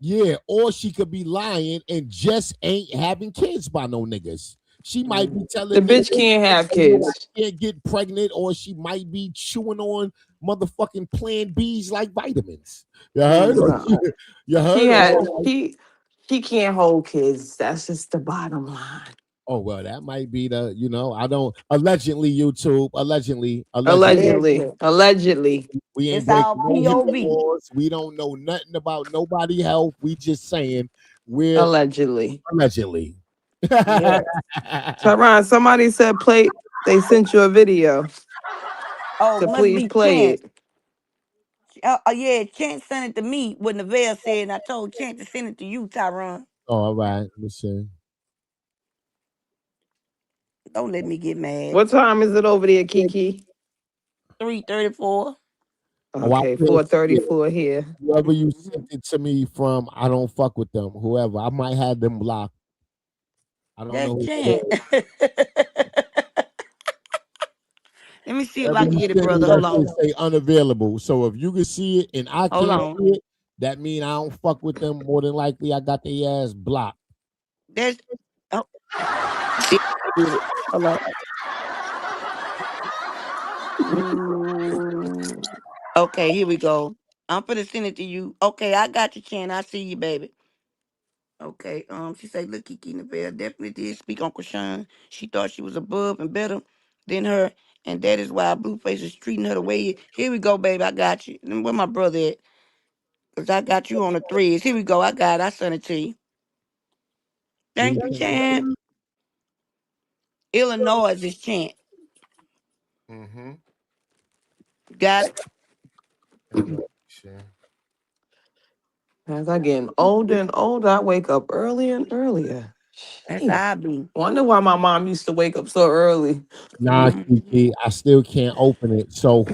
S2: Yeah, or she could be lying and just ain't having kids by no niggas. She might be
S13: The
S2: telling me
S13: bitch can't have kids.
S2: she can't get pregnant, or she might be chewing on motherfucking Plan B's like vitamins. You heard?
S13: No.
S2: You heard?
S13: He had
S2: Or like,
S13: he can't hold kids. That's just the bottom line.
S2: oh well, that might be the, you know, I don't, allegedly, YouTube, allegedly.
S13: Allegedly.
S2: We ain't
S11: It's
S2: breaking
S11: all
S2: no HIPAA
S11: POV.
S2: laws. We don't know nothing about nobody health. We just saying we're
S13: Allegedly.
S2: allegedly.
S11: Yeah.
S13: Tyron, somebody said they sent you a video
S11: Oh,
S13: to
S11: must
S13: please
S11: be
S13: play
S11: Chance.
S13: it.
S11: Yeah, Chance sent it to me what Neville said, and I told Chance to send it to you, Tyron.
S2: Oh, all right. Let me see.
S11: Don't let me get mad.
S13: What time is it over there, Kiki?
S11: 3:34.
S2: Oh, I
S13: Okay,
S2: can't see it.
S13: 4:34 here.
S2: Whoever you sent it to me from, I don't fuck with them. Whoever, I might have them blocked. I don't
S11: That's
S2: know who
S11: Chance. Let me see if
S2: whoever
S11: I can
S2: you
S11: get it,
S2: sent me,
S11: brother.
S2: that
S11: Hold on.
S2: shit say unavailable. So if you can see it and I
S11: Hold
S2: can't
S11: on.
S2: see it, that mean I don't fuck with them. More than likely, I got their ass blocked.
S11: That's oh, see, get it. Hold on. Okay, here we go. I'm finna send it to you. Okay, I got you, Chan. I see you, baby. Okay, she said, look, Kiki Neville definitely did speak on Chrisean. She thought she was above and better than her, and that is why Blueface is treating her the way. Here we go, baby. I got you. And where my brother at? Cause I got you on the threads. Here we go. I got it. I sent it to you. Thank you, Chan. Illinois is Chan.
S2: Mm-hmm.
S11: Got it.
S2: Sure.
S13: As I getting older and older, I wake up earlier and earlier.
S11: That's
S13: Shit.
S11: how I be.
S13: Wonder why my mom used to wake up so early.
S2: Nah, Kiki, I still can't open it. So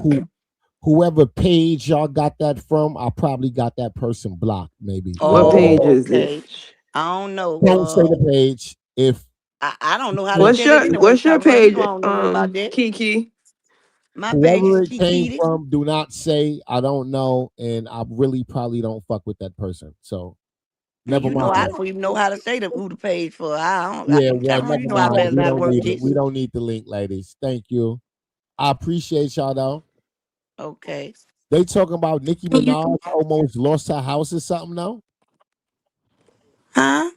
S2: whoever page y'all got that from, I probably got that person blocked. Maybe.
S13: What page
S11: Oh,
S13: is it?
S11: okay. I don't know.
S2: Don't say the page. If
S11: I don't know how to
S13: What's
S11: tell it
S13: your
S11: anyway,
S13: what's your
S11: Tyrone. You
S13: page,
S11: know I don't know nothing about that.
S13: Kiki?
S11: My page is
S2: whoever it came
S11: Kiki.
S2: from, do not say. I don't know, and I really probably don't fuck with that person. So never
S11: You know,
S2: mind.
S11: I don't even know how to say who the page for.
S2: Yeah, well,
S11: Tyrone,
S2: never
S11: you know I
S2: mind.
S11: better
S2: We
S11: not
S2: don't
S11: work
S2: need it.
S11: this.
S2: We don't need the link, ladies. Thank you. I appreciate y'all though.
S11: Okay.
S2: They talking about Nicki Minaj almost lost her house or something though.
S11: Huh?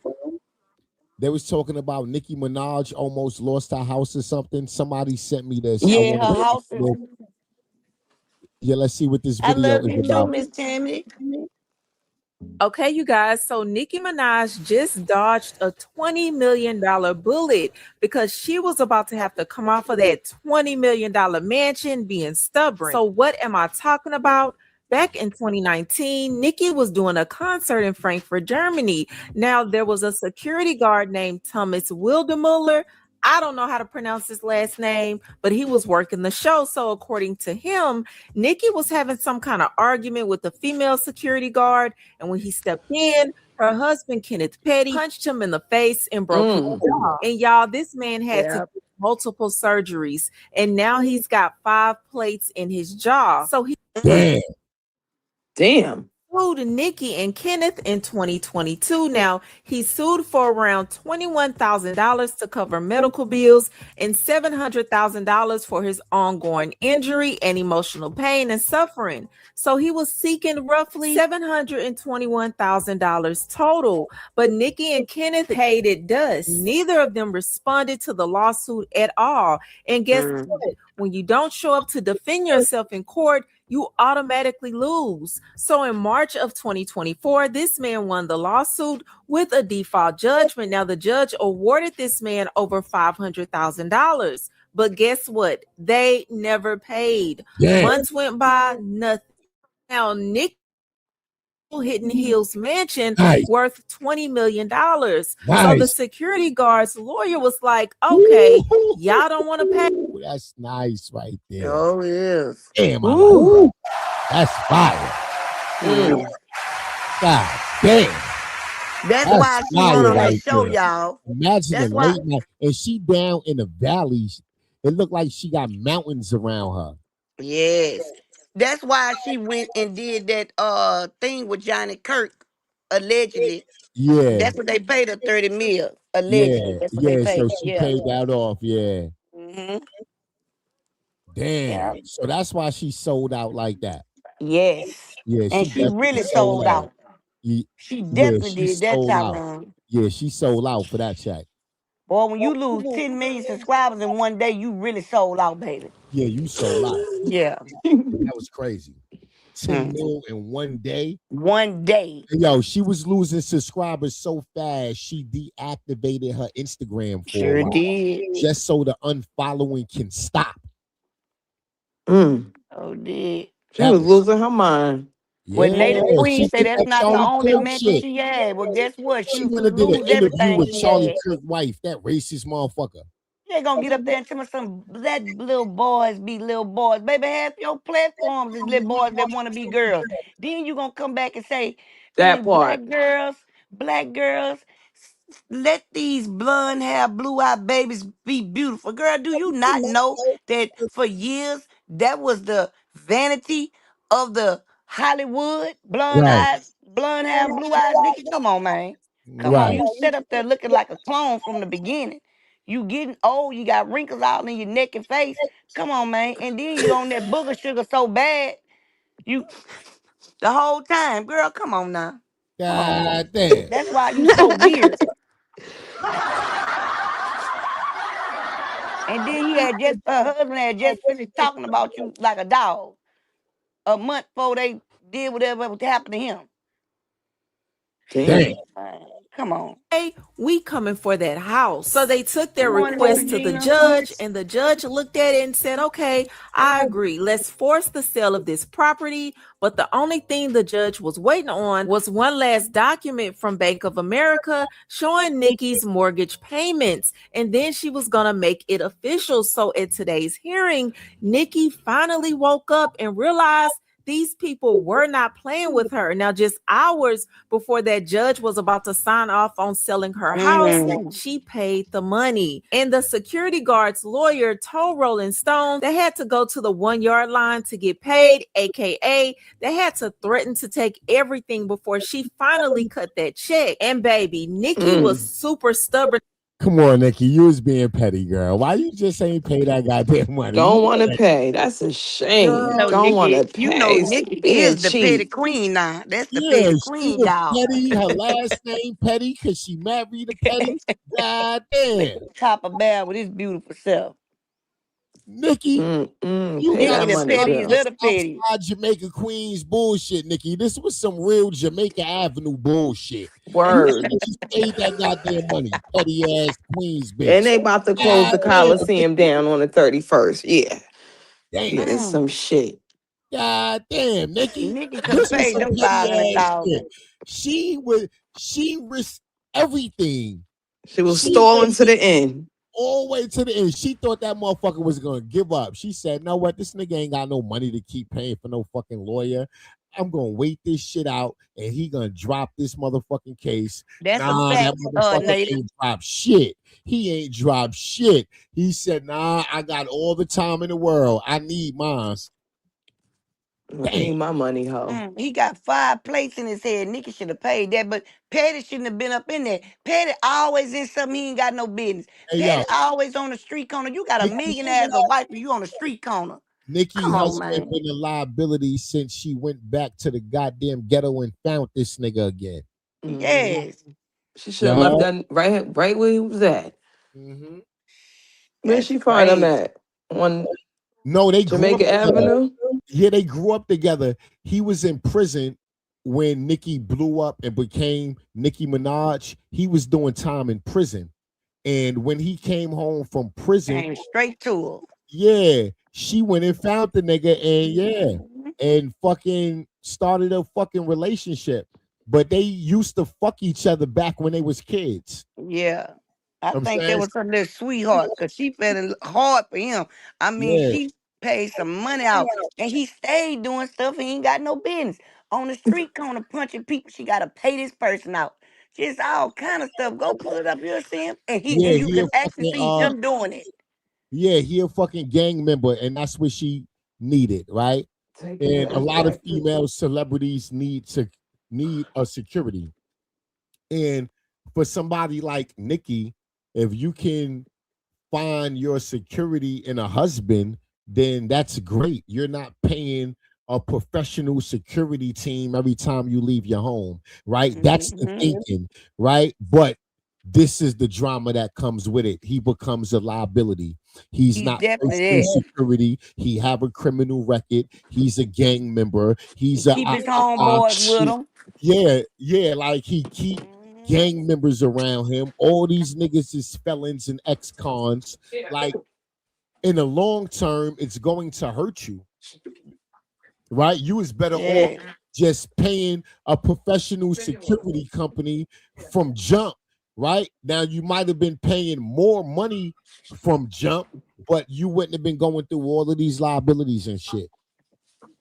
S2: They was talking about Nicki Minaj almost lost her house or something. Somebody sent me this. I
S11: Yeah,
S2: want
S11: her
S2: to
S11: house is.
S2: Yeah, let's see what this
S11: I
S2: video
S11: love
S2: is
S11: you too,
S2: about.
S11: Miss Tammy.
S9: Okay, you guys. So Nicki Minaj just dodged a $20 million bullet because she was about to have to come off of that $20 million mansion being stubborn. So what am I talking about? Back in 2019, Nicki was doing a concert in Frankfurt, Germany. Now, there was a security guard named Thomas Wildemuller. I don't know how to pronounce his last name, but he was working the show. So according to him, Nicki was having some kind of argument with the female security guard. And when he stepped in, her husband, Kenneth Petty, punched him in the face and broke his jaw. And y'all, this man had to do multiple surgeries. And now he's got 5 plates in his jaw. So he
S13: Damn.
S9: sued Nicki and Kenneth in 2022. Now, he sued for around $21,000 to cover medical bills and $700,000 for his ongoing injury and emotional pain and suffering. So he was seeking roughly $721,000 total. But Nicki and Kenneth paid it dust. Neither of them responded to the lawsuit at all. And guess what? When you don't show up to defend yourself in court, you automatically lose. So in March of 2024, this man won the lawsuit with a default judgment. Now, the judge awarded this man over $500,000. But guess what? They never paid. Months went by, nothing. Now, Nick Hidden Hills mansion worth $20 million. So the security guard's lawyer was like, okay, y'all don't want to pay.
S2: That's nice right there.
S11: Oh, yes.
S2: Damn, I like that. That's fire. God damn.
S11: That's why she run on that show,
S2: there.
S11: y'all.
S2: Imagine
S11: That's
S2: the
S11: why.
S2: late night. And she down in the valleys. It looked like she got mountains around her.
S11: Yes. That's why she went and did that thing with Johnny Kirk, allegedly.
S2: Yeah.
S11: That's what they paid her $30 million. Allegedly, that's what they
S2: Yeah.
S11: paid.
S2: So she
S11: Yeah.
S2: paid that off. Yeah.
S11: hmm
S2: Damn.
S11: Yeah.
S2: So that's why she sold out like that.
S11: Yes.
S2: Yeah,
S11: And
S2: she
S11: she
S2: definitely
S11: really
S2: sold
S11: sold
S2: out.
S11: out.
S2: Ye-
S11: She
S2: Yeah,
S11: definitely
S2: she
S11: did that
S2: sold
S11: time
S2: out.
S11: run.
S2: Yeah, she sold out for that check.
S11: Boy, when you lose 10 million subscribers in one day, you really sold out, baby.
S2: Yeah, you sold out.
S11: Yeah.
S2: That was crazy. 10
S11: Mm.
S2: mil in one day.
S11: One day.
S2: Yo, she was losing subscribers so fast, she deactivated her Instagram for a
S11: Sure
S2: while
S11: did.
S2: just so the unfollowing can stop.
S13: Mm.
S11: Oh, did.
S13: She
S2: That
S13: was
S2: was,
S13: losing her mind.
S11: Well,
S2: yeah.
S11: Native Queen
S2: She
S11: say
S2: did
S11: that's
S2: that
S11: not the
S2: Charlie
S11: only
S2: Kirk
S11: mentor
S2: shit.
S11: she had. Well, guess what? She
S2: She
S11: was
S2: went and
S11: finna
S2: did an
S11: lose
S2: interview
S11: everything
S2: with
S11: she
S2: Charlie
S11: had.
S2: Kirk's wife, that racist motherfucker.
S11: You ain't gonna get up there and tell me some let little boys be little boys. Baby, half your platforms is little boys that want to be girls. Then you gonna come back and say,
S13: That
S11: and
S13: part.
S11: black girls, let these blonde hair, blue eyed babies be beautiful. Girl, do you not know that for years that was the vanity of the Hollywood
S2: Right,
S11: blonde hair, blue eyes? Nikki, come on, man. Come on,
S2: right.
S11: you sit up there looking like a clone from the beginning. You getting old, you got wrinkles all in your neck and face. Come on, man. And then you on that booger sugar so bad, you the whole time. Girl, come on now. Come on now.
S2: God damn.
S11: That's why you so weird. And then her husband had just finished talking about you like a dog a month before they did whatever happened to him.
S13: Damn.
S2: Damn.
S11: Man, come on.
S10: Hey, we coming for that house. So they took their
S11: Good morning,
S10: request to the
S11: Regina.
S10: judge, and the judge looked at it and said, okay, I agree. Let's force the sale of this property. But the only thing the judge was waiting on was one last document from Bank of America showing Nikki's mortgage payments. And then she was going to make it official. So at today's hearing, Nikki finally woke up and realized these people were not playing with her. Now, just hours before that judge was about to sign off on selling her house, she paid the money. And the security guard's lawyer told Rolling Stone they had to go to the 1 yard line to get paid, aka they had to threaten to take everything before she finally cut that check. And baby, Nikki was super stubborn.
S2: Come on, Nikki. You was being petty, girl. Why you just ain't pay that goddamn money?
S13: Don't want to pay. That's a shame. Don't want to pay.
S11: Nikki
S13: Being
S11: is the petty
S13: cheap.
S11: queen now. That's the
S2: Yeah,
S11: petty
S2: she
S11: queen,
S2: was
S11: dog.
S2: petty. Her last name petty because she married a petty. God damn.
S11: Top of bad with his beautiful self.
S2: Nikki, you
S13: Pay
S2: got
S11: Nikki
S13: that
S11: the
S13: money,
S2: stuck
S11: pettiest
S2: in
S13: girl.
S11: of the petty.
S2: Southside Jamaica Queens bullshit, Nikki. This was some real Jamaica Avenue bullshit. You
S13: Word.
S2: should have just paid that goddamn money, petty ass Queens
S13: And
S2: bitch.
S13: they about to close
S2: God
S13: the
S2: damn,
S13: Coliseum down on the 31st. Yeah.
S2: damn.
S13: Yeah, it's some shit.
S2: God damn, Nikki.
S11: Nikki could have
S2: This was
S11: paid
S2: some
S11: them
S2: petty ass
S11: 500,000.
S2: shit. She risked everything.
S13: She was
S2: She
S13: stalling
S2: made
S13: to
S2: it
S13: the end.
S2: all the way to the end. She thought that motherfucker was gonna give up. She said, "No, what? This nigga ain't got no money to keep paying for no fucking lawyer. I'm gonna wait this shit out, and he gonna drop this motherfucking case."
S11: That's a
S2: Nah, that
S11: fact,
S2: motherfucker
S11: Native.
S2: ain't dropped shit. He ain't dropped shit. He said, "Nah, I got all the time in the world. I need mine."
S13: I need my money, ho.
S11: He got 5 plates in his head. Nikki should have paid that, but Petty shouldn't have been up in there. Petty always in something he ain't got no business.
S2: Hey yo,
S11: Petty always on the street corner. You got a million as a wife, and you on the street corner.
S2: Nikki
S11: Come on,
S2: husband
S11: man.
S2: been a liability since she went back to the goddamn ghetto and found this nigga again.
S11: Yes.
S13: She should have left that right where he was at. Where
S11: That's
S13: she find him
S11: crazy.
S13: at? On
S2: No, they grew up
S13: Jamaica
S2: together.
S13: Avenue?
S2: Yeah, they grew up together. He was in prison when Nicki blew up and became Nicki Minaj. He was doing time in prison. And when he came home from prison,
S11: Came straight to her.
S2: yeah, she went and found the nigga and fucking started a fucking relationship. But they used to fuck each other back when they was kids.
S11: Yeah. I
S2: I'm
S11: think that
S2: saying,
S11: was her little sweetheart because she felt hard for him. I mean,
S2: yeah,
S11: she paid some money out and he stayed doing stuff he ain't got no business. On the street corner punching people, she got to pay this person out. Just all kind of stuff. Go pull it up, you'll see him. And
S2: yeah,
S11: you
S2: he a
S11: can actually
S2: fucking
S11: see him doing it.
S2: yeah, he a fucking gang member, and that's what she needed, right? And a lot of female celebrities need a security. And for somebody like Nikki, if you can find your security in a husband, then that's great. You're not paying a professional security team every time you leave your home, right? That's the thinking, right? But this is the drama that comes with it. He becomes a liability. He's
S11: He
S2: not
S11: definitely is.
S2: security. He have a criminal record. He's a gang member. He's
S11: Keep his homeboys with him.
S2: yeah, like he keep gang members around him. All these niggas is felons and ex-cons. Like in the long term, it's going to hurt you. Right? You is better off just paying a professional security company from jump. Right? Now you might have been paying more money from jump, but you wouldn't have been going through all of these liabilities and shit.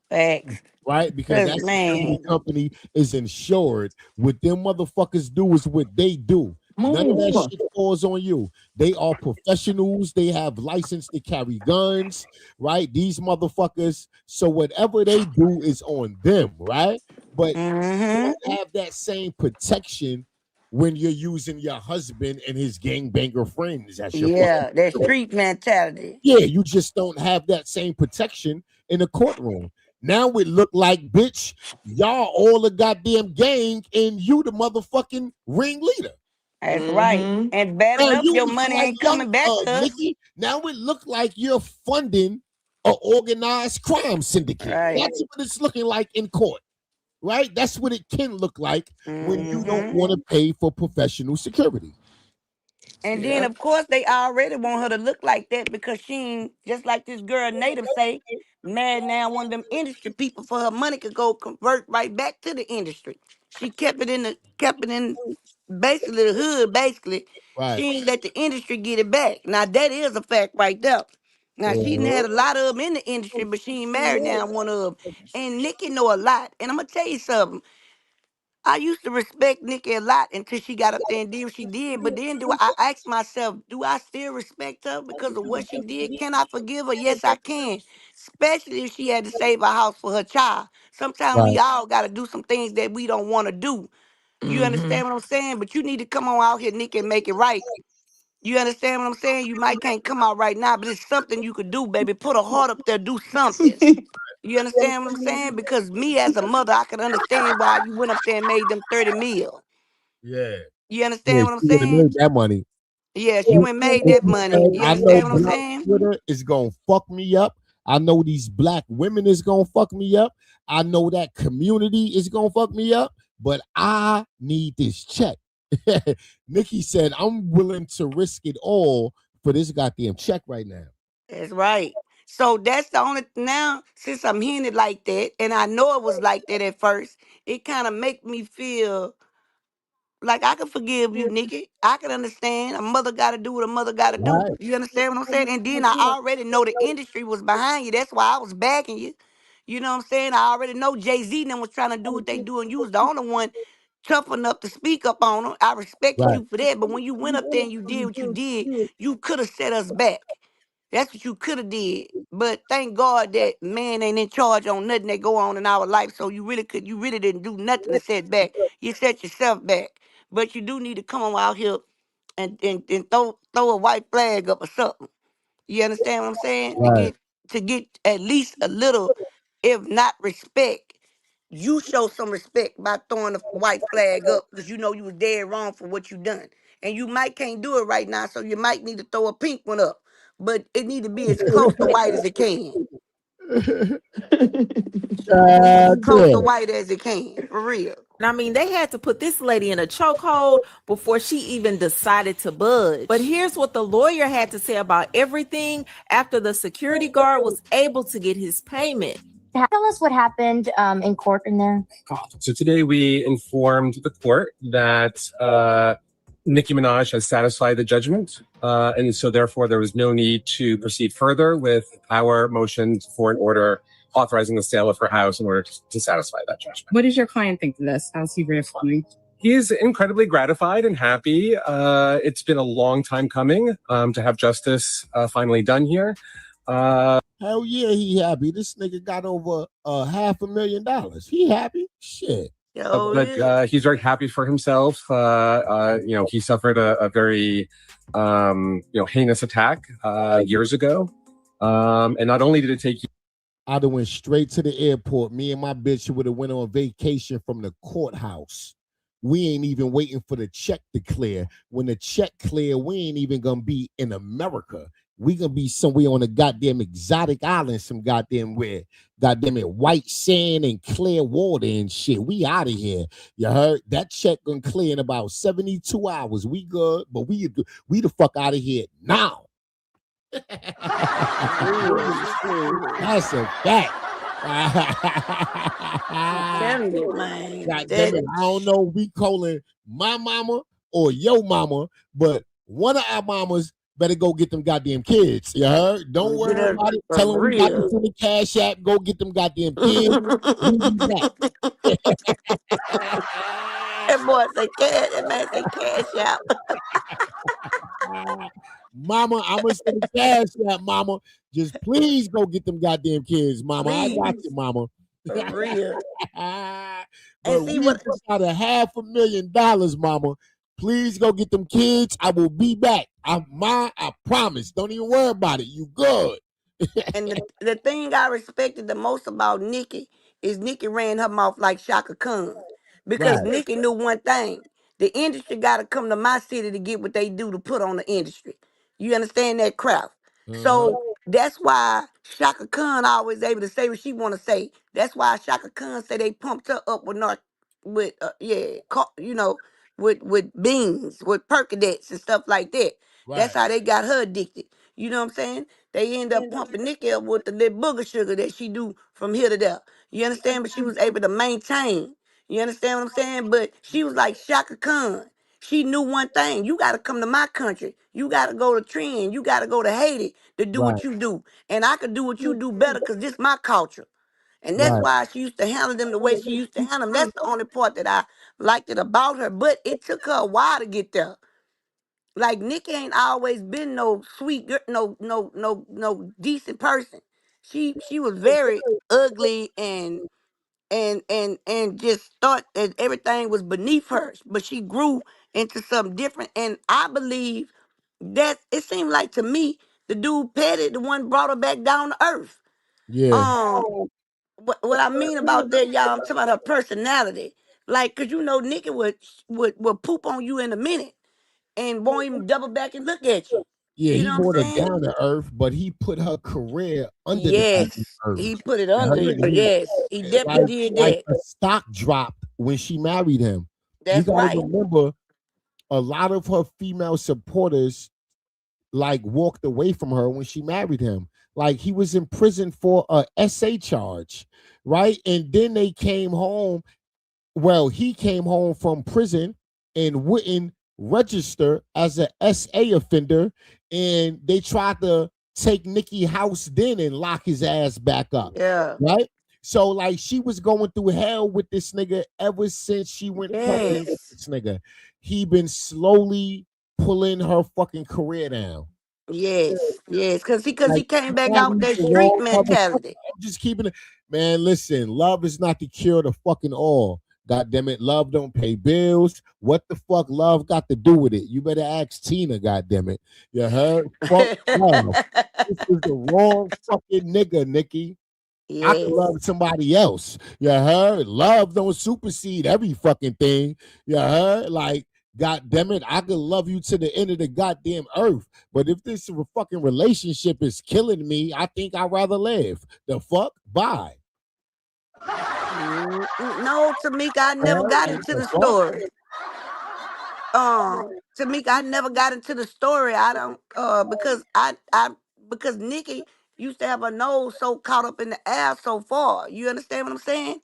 S11: Facts.
S2: Right? Because that security company is insured. What them motherfuckers do is what they do. None of that shit falls on you. They are professionals. They have license to carry guns, right? These motherfuckers. So whatever they do is on them, right? But you don't have that same protection when you're using your husband and his gangbanger friends as your
S11: that street mentality.
S2: Yeah, you just don't have that same protection in a courtroom. Now it look like, bitch, y'all all a goddamn gang and you the motherfucking ringleader.
S11: That's right. And bad enough your money ain't coming back to us.
S2: Nikki, now it look like you're funding an organized crime syndicate.
S11: Right.
S2: That's what it's looking like in court. Right? That's what it can look like when you don't want to pay for professional security.
S11: And then, of course, they already want her to look like that because she ain't, just like this girl Native say, mad now one of them industry people for her money could go convert right back to the industry. She kept it in basically the hood, basically.
S2: Right.
S11: She ain't let the industry get it back. Now, that is a fact right there. Now, she done had a lot of them in the industry, but she ain't married now one of them. And Nikki know a lot. And I'm going to tell you something. I used to respect Nikki a lot until she got up there and did what she did. But then I asked myself, do I still respect her because of what she did? Can I forgive her? Yes, I can. Especially if she had to save her house for her child. Sometimes we all got to do some things that we don't want to do. You understand what I'm saying? But you need to come on out here, Nikki, and make it right. You understand what I'm saying? You might can't come out right now, but it's something you could do, baby. Put a heart up there, do something. You understand what I'm saying? Because me as a mother, I can understand why you went up there and made them 30 mil.
S2: Yeah.
S11: You understand what I'm
S2: She would have
S11: saying?
S2: made that money.
S11: Yeah, she went and made that money. You
S2: I know
S11: understand what I'm
S2: Black
S11: saying?
S2: Twitter is gonna fuck me up. I know these black women is gonna fuck me up. I know that community is gonna fuck me up, but I need this check. Nikki said, I'm willing to risk it all for this goddamn check right now.
S11: That's right. So that's the only now, since I'm hearing it like that, and I know it was like that at first, it kind of make me feel like I can forgive you, Nikki. I can understand. A mother got to do what a mother got to do.
S2: Right.
S11: You understand what I'm saying? And then I already know the industry was behind you. That's why I was backing you. You know what I'm saying? I already know Jay-Z and them was trying to do what they do, and you was the only one tough enough to speak up on them. I respected
S2: Right.
S11: you for that. But when you went up there and you did what you could have set us back. That's what you could have did. But thank God that man ain't in charge on nothing that go on in our life. So you really didn't do nothing to set back. You set yourself back. But you do need to come on out here and throw a white flag up or something. You understand what I'm saying?
S2: Right.
S11: To get at least a little, if not respect. You show some respect by throwing a white flag up because you know you was dead wrong for what you done. And you might can't do it right now, so you might need to throw a pink one up. But it need to be as close to white as it can. As close to white as it can, for real.
S10: I mean, they had to put this lady in a chokehold before she even decided to budge. But here's what the lawyer had to say about everything after the security guard was able to get his payment.
S15: Tell us what happened in court in there.
S16: So today we informed the court that Nicki Minaj has satisfied the judgment. And so therefore there was no need to proceed further with our motion for an order authorizing the sale of her house in order to satisfy that judgment.
S17: What does your client think of this? How's he responding?
S16: He is incredibly gratified and happy. It's been a long time coming to have justice finally done here.
S2: Hell yeah, he happy. This nigga got over $500,000. He happy? Shit.
S16: But he's very happy for himself. He suffered a very heinous attack years ago. And not only did it take
S2: I'd have went straight to the airport. Me and my bitch would have went on vacation from the courthouse. We ain't even waiting for the check to clear. When the check clear, we ain't even gonna be in America. We gonna be somewhere on a goddamn exotic island, some goddamn where, goddamn it, white sand and clear water and shit. We out of here. You heard? That check gonna clear in about 72 hours. We good, but we the fuck out of here now. That's a fact. God damn it, I don't know if we calling my mama or your mama, but one of our mamas better go get them goddamn kids. You heard? Don't worry about it. Tell them we got this in the cash app. Go get them goddamn kids.
S11: That boy say cash. That man say cash out.
S2: Mama, I'm gonna send the cash app, mama. Just please go get them goddamn kids, mama.
S11: Please.
S2: I got you, mama.
S11: For real.
S2: But we just got $500,000, mama. Please go get them kids. I will be back. I promise. Don't even worry about it. You good.
S11: And the thing I respected the most about Nikki is Nikki ran her mouth like Shaka Khan. Because Nikki knew one thing. The industry got to come to my city to get what they do to put on the industry. You understand that crap? So that's why Shaka Khan always able to say what she want to say. That's why Shaka Khan say they pumped her up with with beans, with Percodets and stuff like that. That's how they got her addicted. You know what I'm saying? They end up pumping Nikki up with the little booger sugar that she do from here to there. You understand? But she was able to maintain. You understand what I'm saying? But she was like Shaka Khan. She knew one thing. You got to come to my country. You got to go to Trin. You got to go to Haiti to do what you do. And I could do what you do better because this my culture. And that's why she used to handle them the way she used to handle them. That's the only part that I liked it about her. But it took her a while to get there. Like Nikki ain't always been no sweet girl, no decent person. She was very ugly and just thought that everything was beneath her. But she grew into something different. And I believe that it seemed like to me the dude Petty, the one brought her back down to earth.
S2: Yeah.
S11: What I mean about that, y'all, I'm talking about her personality. Like, cause Nikki would poop on you in a minute and won't even double back and look at you.
S2: Yeah,
S11: You
S2: he
S11: know what
S2: brought her
S11: I'm saying?
S2: down to earth, but he put her career under
S11: Yes,
S2: the earth.
S11: he put it under. Yes, he definitely did
S2: Like
S11: that.
S2: the stock dropped when she married him.
S11: That's
S2: you gotta
S11: right.
S2: remember, a lot of her female supporters walked away from her when she married him. Like he was in prison for a SA charge, right? And then they came home. Well, he came home from prison and wouldn't register as a SA offender, and they tried to take Nikki house then and lock his ass back up.
S11: Yeah.
S2: Right? So like she was going through hell with this nigga ever since she went public with this nigga. He been slowly pulling her fucking career down.
S11: Yes, because he came back out with that
S2: the
S11: street
S2: wrong
S11: mentality.
S2: I'm just keeping it, man. Listen, love is not the cure to fucking all. God damn it, love don't pay bills. What the fuck love got to do with it? You better ask Tina, god damn it. You heard? Fuck love. This is the wrong fucking nigga, Nikki. I can love somebody else. You heard? Love don't supersede every fucking thing. You heard? Like, god damn it, I could love you to the end of the goddamn earth. But if this fucking relationship is killing me, I think I'd rather live. The fuck? Bye.
S11: No, Tamika, I never got into the story. Tamika, I never got into the story. I don't because Nikki used to have her nose so caught up in the air so far. You understand what I'm saying?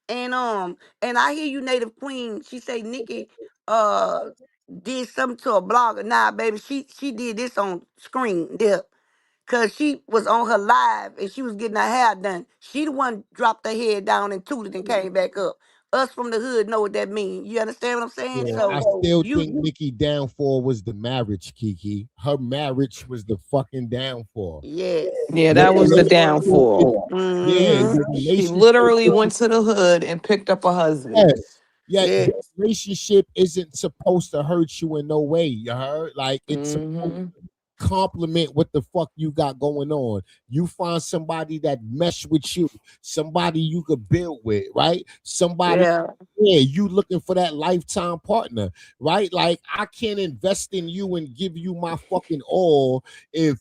S11: And I hear you, Native Queen. She say Nikki did something to a blogger. Nah, baby, she did this on screen there. Cause she was on her live and she was getting her hair done. She the one dropped her head down and tooted and came back up. Us from the hood know what that means. You understand what I'm saying?
S2: Yeah,
S11: So
S2: I still think Nikki downfall was the marriage, Kiki. Her marriage was the fucking downfall.
S11: Yes.
S13: Yeah, that was the downfall.
S2: Yeah,
S11: Mhm.
S13: She literally went to the hood and picked up a husband.
S2: Yes. Yet
S11: Yeah.
S2: this relationship isn't supposed to hurt you in no way. You heard? Like it's supposed
S11: Mm-hmm.
S2: to complement what the fuck you got going on. You find somebody that mesh with you, somebody you could build with, right? Somebody,
S11: Yeah.
S2: yeah, you looking for that lifetime partner, right? Like I can't invest in you and give you my fucking all if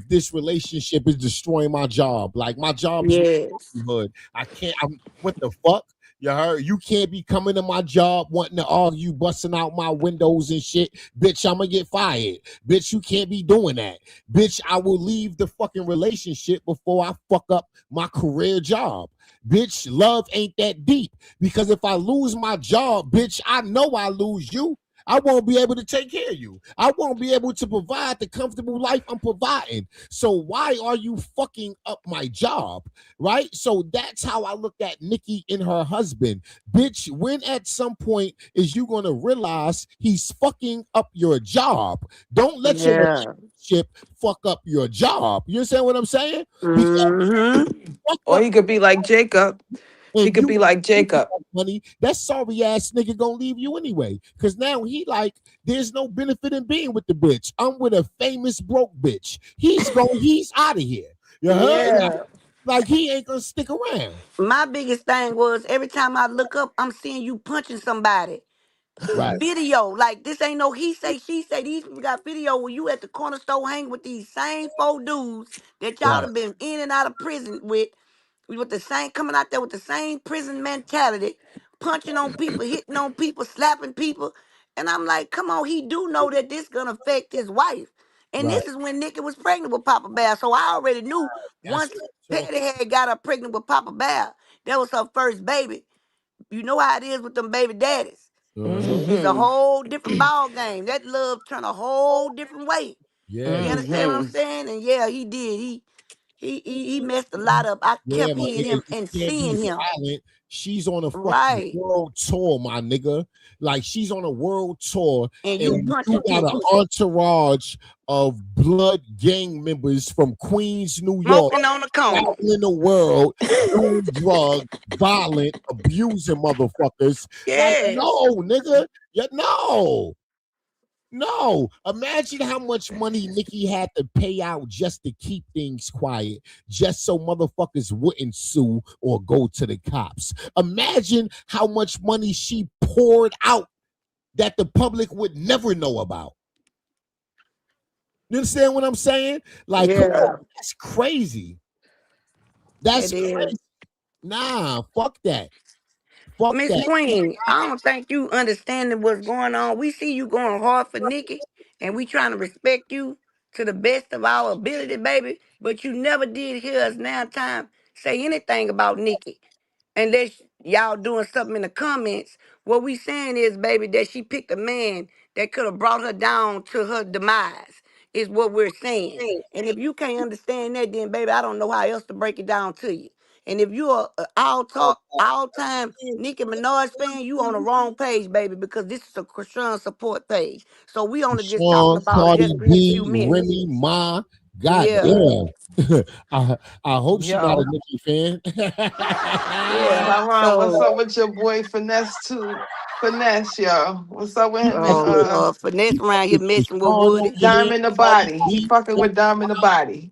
S2: this relationship is destroying my job. Like my job is my
S11: Yes.
S2: livelihood. I can't. What the fuck? You heard? You can't be coming to my job wanting to argue, busting out my windows and shit. Bitch, I'm gonna get fired. Bitch, you can't be doing that. Bitch, I will leave the fucking relationship before I fuck up my career job. Bitch, love ain't that deep. Because if I lose my job, bitch, I know I lose you. I won't be able to take care of you. I won't be able to provide the comfortable life I'm providing. So why are you fucking up my job? Right? So that's how I look at Nikki and her husband. Bitch, when at some point is you going to realize he's fucking up your job? Don't let your
S11: Yeah.
S2: relationship fuck up your job. You understand what I'm saying? Because
S11: Mm-hmm.
S2: fuck
S13: Or
S2: up
S13: he could be like Jacob. He
S2: and
S13: could be like
S2: you
S13: Jacob.
S2: money, that sorry ass nigga gonna leave you anyway. Cause now he like, there's no benefit in being with the bitch. I'm with a famous broke bitch. He's out of here. You heard?
S11: Yeah.
S2: Like he ain't gonna stick around.
S11: My biggest thing was every time I look up, I'm seeing you punching somebody.
S2: Right,
S11: Video. Like this ain't no he say, she say. These people got video where you at the corner store hanging with these same 4 dudes that y'all
S2: right,
S11: have been in and out of prison with the same coming out there with the same prison mentality, punching on people, hitting on people, slapping people. And I'm like, come on, he do know that this gonna affect his wife. And
S2: right.
S11: this is when Nikki was pregnant with Papa Bear. So I already knew
S2: That's
S11: once
S2: what I'm
S11: Patty had got her pregnant with Papa Bear, that was her first baby. You know how it is with them baby daddies.
S2: Uh-huh.
S11: It's a
S13: Mm-hmm.
S11: whole different ball game. That love turned a whole different way.
S2: Yeah,
S11: You
S2: man.
S11: understand what I'm
S13: Mm-hmm.
S11: saying? And yeah, he did. He messed a lot up. I
S2: Yeah,
S11: kept
S2: my
S11: hearing
S2: nigga,
S11: him
S2: you
S11: and
S2: can't
S11: seeing
S2: be
S11: him.
S2: violent. She's on a fucking
S11: Right.
S2: world tour, my nigga. Like she's on a world tour,
S11: And you
S2: and you
S11: punching
S2: got an
S11: people,
S2: entourage of blood gang members from Queens, New York,
S11: smoking on the corner.
S2: traveling the world, doing drugs, violent, abusing motherfuckers. Like,
S11: Yes.
S2: no, nigga. Yeah, no. No, imagine how much money Nikki had to pay out just to keep things quiet, just so motherfuckers wouldn't sue or go to the cops. Imagine how much money she poured out that the public would never know about. You understand what I'm saying? Like, come
S11: Yeah,
S2: on, that's crazy. That's
S11: it is.
S2: crazy. Nah, fuck that. Fuck
S11: Miss
S2: that.
S11: Queen, I don't think you understanding what's going on. We see you going hard for Nikki, and we trying to respect you to the best of our ability, baby. But you never did hear us now time say anything about Nikki. Unless y'all doing something in the comments. What we saying is, baby, that she picked a man that could have brought her down to her demise, is what we're saying. And if you can't understand that, then baby, I don't know how else to break it down to you. And if you're a all time Nicki Minaj fan, you on the wrong page, baby, because this is a Chrisean support page. So we only just talking
S2: Sean,
S11: about it
S2: Cardi
S11: just for these few
S2: B,
S11: minutes.
S2: Remy Ma. God
S11: Yeah,
S2: damn. I hope she not a
S13: Yo,
S2: Nicki fan.
S11: yeah.
S13: Tyron, what's
S11: So,
S13: up with your boy Finesse too? Finesse, yo. What's up with him and
S11: oh Lord, Finesse around here messing with
S2: Sean over
S11: Woody
S2: there,
S13: Diamond the
S2: Cardi
S13: Body? He
S2: B.
S13: fucking with Diamond the Body.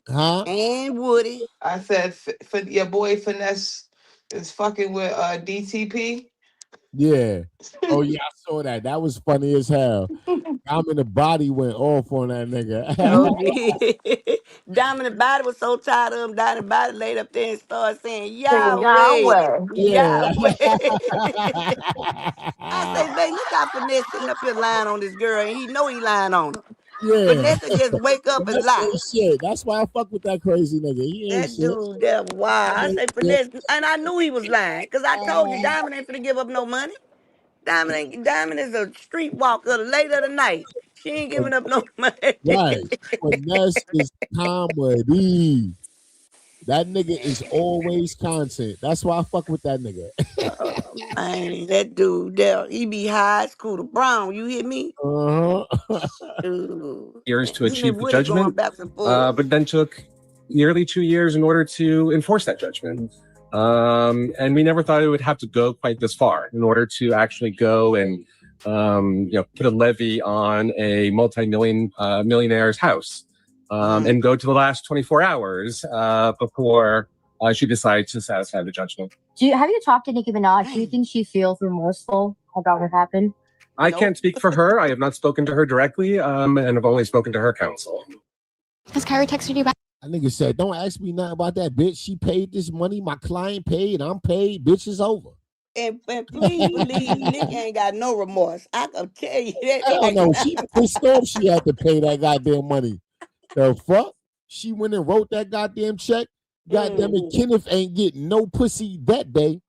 S2: Huh?
S11: and Woody.
S13: I said for your boy Finesse is fucking with DTP.
S2: Yeah. Oh yeah, I saw that. That was funny as hell. I'm in the body went off on that nigga.
S11: Oh, gee. Diamond Body was so tired of him. Diamond Body laid up there and started saying,
S13: Singing
S11: Yahweh,
S13: Yahweh.
S2: yeah.
S11: Yahweh. I say, babe, look how Finesse sitting up here lying on this girl, and he know he lying on her.
S2: Yeah.
S11: Finesse just wake up and
S2: That's
S11: lie.
S2: ain't shit. That's why I fuck with that crazy nigga. He ain't
S11: That
S2: shit.
S11: dude, that wild.
S2: He
S11: I
S2: ain't
S11: say,
S2: shit.
S11: Finesse, and I knew he was lying, because I told you Diamond ain't finna give up no money. Diamond is a streetwalker late of the night. She ain't giving up no money.
S2: Right. Finesse is comedy. That nigga is always content. That's why I fuck with that nigga.
S11: Oh, man, that dude there, he be high as Scooter Brown. You hear me?
S2: Uh-huh.
S11: Dude.
S16: Years to
S11: Him and
S16: achieve the
S11: Woody going
S16: judgment,
S11: back and forth.
S16: but then took nearly 2 years in order to enforce that judgment. And we never thought it would have to go quite this far in order to actually go and put a levy on a millionaire's house, and go to the last 24 hours before she decides to satisfy the judgment.
S15: Have you talked to Nicki Minaj? Do you think she feels remorseful about what happened?
S16: I can't speak for her. I have not spoken to her directly, and I've only spoken to her counsel.
S18: Has Kyrie texted you back?
S2: That nigga said, don't ask me nothing about that, bitch. She paid this money. My client paid. I'm paid. Bitch, is over.
S11: And please believe Nick ain't got no remorse. I can tell you that.
S2: I don't know. She pissed off she had to pay that goddamn money. The fuck? She went and wrote that goddamn check. Goddamn it, Kenneth ain't getting no pussy that day.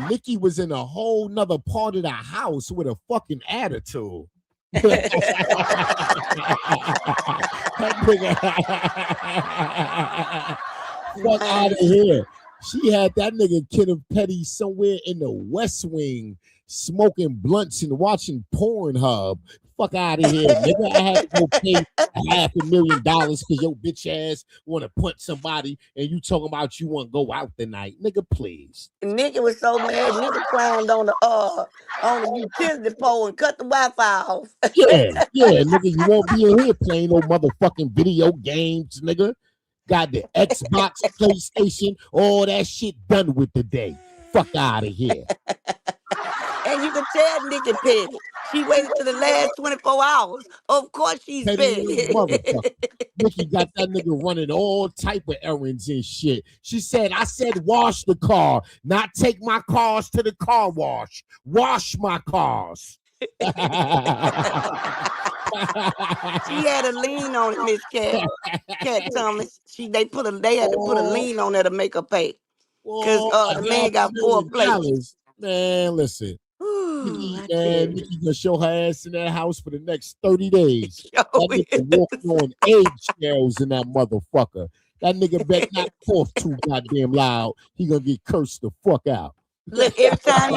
S2: Nikki was in a whole nother part of the house with a fucking attitude. Fuck out of here. She had that nigga Kenneth Petty somewhere in the West Wing smoking blunts and watching Pornhub. Fuck out of here, nigga. I had to go pay $500,000 because your bitch ass want to punch somebody and you talking about you want to go out tonight. Nigga, please.
S11: Nicky was so mad. Nicky climbed on the utility pole and cut the Wi-Fi off.
S2: Yeah, nigga. You won't be in here playing no motherfucking video games, nigga. Got the Xbox, PlayStation, all that shit done with today. Fuck out of here.
S11: And you can tell Nicky Petty. She waited to the last 24 hours. Of course she's petty.
S2: Nicky got that nigga running all type of errands and shit. She said, I said wash the car, not take my cars to the car wash. Wash my cars.
S11: She had a lien on it, Miss Cat Thomas. They had to put a lien on there to make her pay. Because the man got 4 places.
S2: Man, listen. Nikki gonna show her ass in that house for the next 30 days. That nigga walking on eggshells in that motherfucker. That nigga better not cough too goddamn loud. He gonna get cursed the fuck out.
S11: Look, every time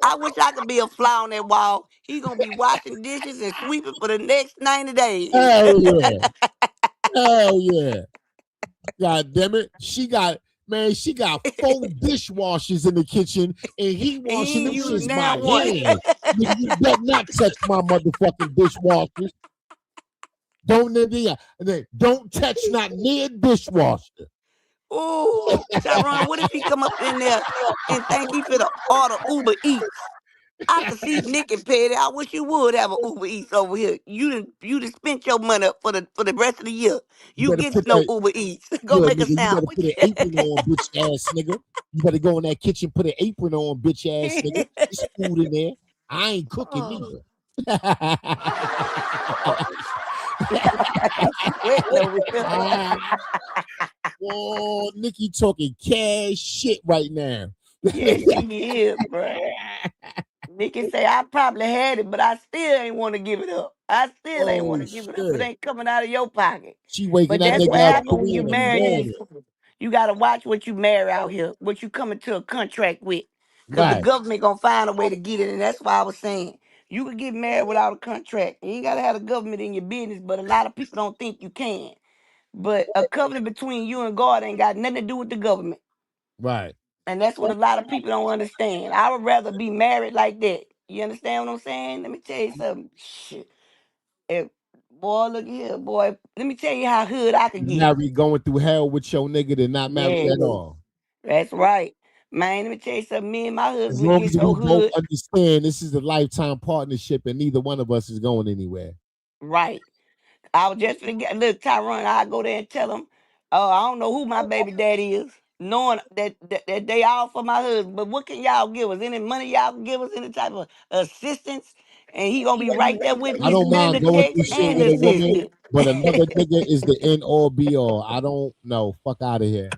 S11: I wish I could be a fly on that wall. He gonna be washing dishes and sweeping for the next 90 days.
S2: Hell yeah. Hell yeah. God damn it. She got 4 dishwashers in the kitchen, and he washing them shits by hand. You better not touch my motherfucking dishwashers. Don't touch not near dishwasher.
S11: Oh, Tyrone, what if he come up in there and think he finna order Uber Eats? I can see Nicky Petty. I wish you would have an Uber Eats over here. You done spent your money up for the rest of the year. You get no Uber Eats. Go make a sandwich.
S2: You better put an apron on, bitch ass nigga. You better go in that kitchen, put an apron on, bitch ass nigga. There's food in there. I ain't cooking either. Oh, Nikki talking cash shit right now.
S11: Yeah, she is, bro. Nicky say, I probably had it, but I still ain't want to give it up. It ain't coming out of your pocket.
S2: She waking
S11: but
S2: that
S11: that's
S2: nigga
S11: what
S2: up
S11: happens when you marry. You got to watch what you marry out here, what you come into a contract with. Because the government going to find a way to get it. And that's why I was saying, you can get married without a contract. You ain't got to have the government in your business, but a lot of people don't think you can. But a covenant between you and God ain't got nothing to do with the government.
S2: Right.
S11: And that's what a lot of people don't understand. I would rather be married like that. You understand what I'm saying? Let me tell you something. Shit. Boy, look here, boy. Let me tell you how hood I could get.
S2: Now we going through hell with your nigga than not married at all.
S11: That's right. Man, let me tell you something. Me and my husband
S2: as long
S11: get
S2: as we
S11: so
S2: both
S11: hood.
S2: understand this is a lifetime partnership and neither one of us is going anywhere.
S11: Right. I was just forget. Look, Tyrone, I go there and tell him, I don't know who my baby daddy is, knowing that they all for my husband. But what can y'all give us? Any money y'all can give us? Any type of assistance? And he gonna be right there with me.
S2: I don't mind going through shit with a woman, but another nigga is the end all be all. I don't know. Fuck out of here.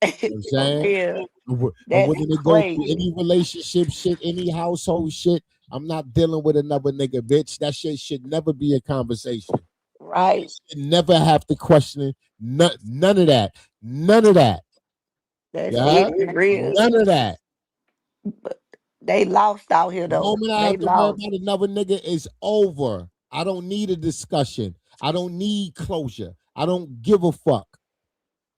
S2: You know what I'm saying?
S11: Yeah.
S2: I'm willing to go through any relationship shit, any household shit. I'm not dealing with another nigga, bitch. That shit should never be a conversation.
S11: Right.
S2: Never have to question it. None of that. None of that.
S11: That's it. Real.
S2: None of that.
S11: But they lost out here though.
S2: The moment I have to worry about another nigga is over. I don't need a discussion. I don't need closure. I don't give a fuck.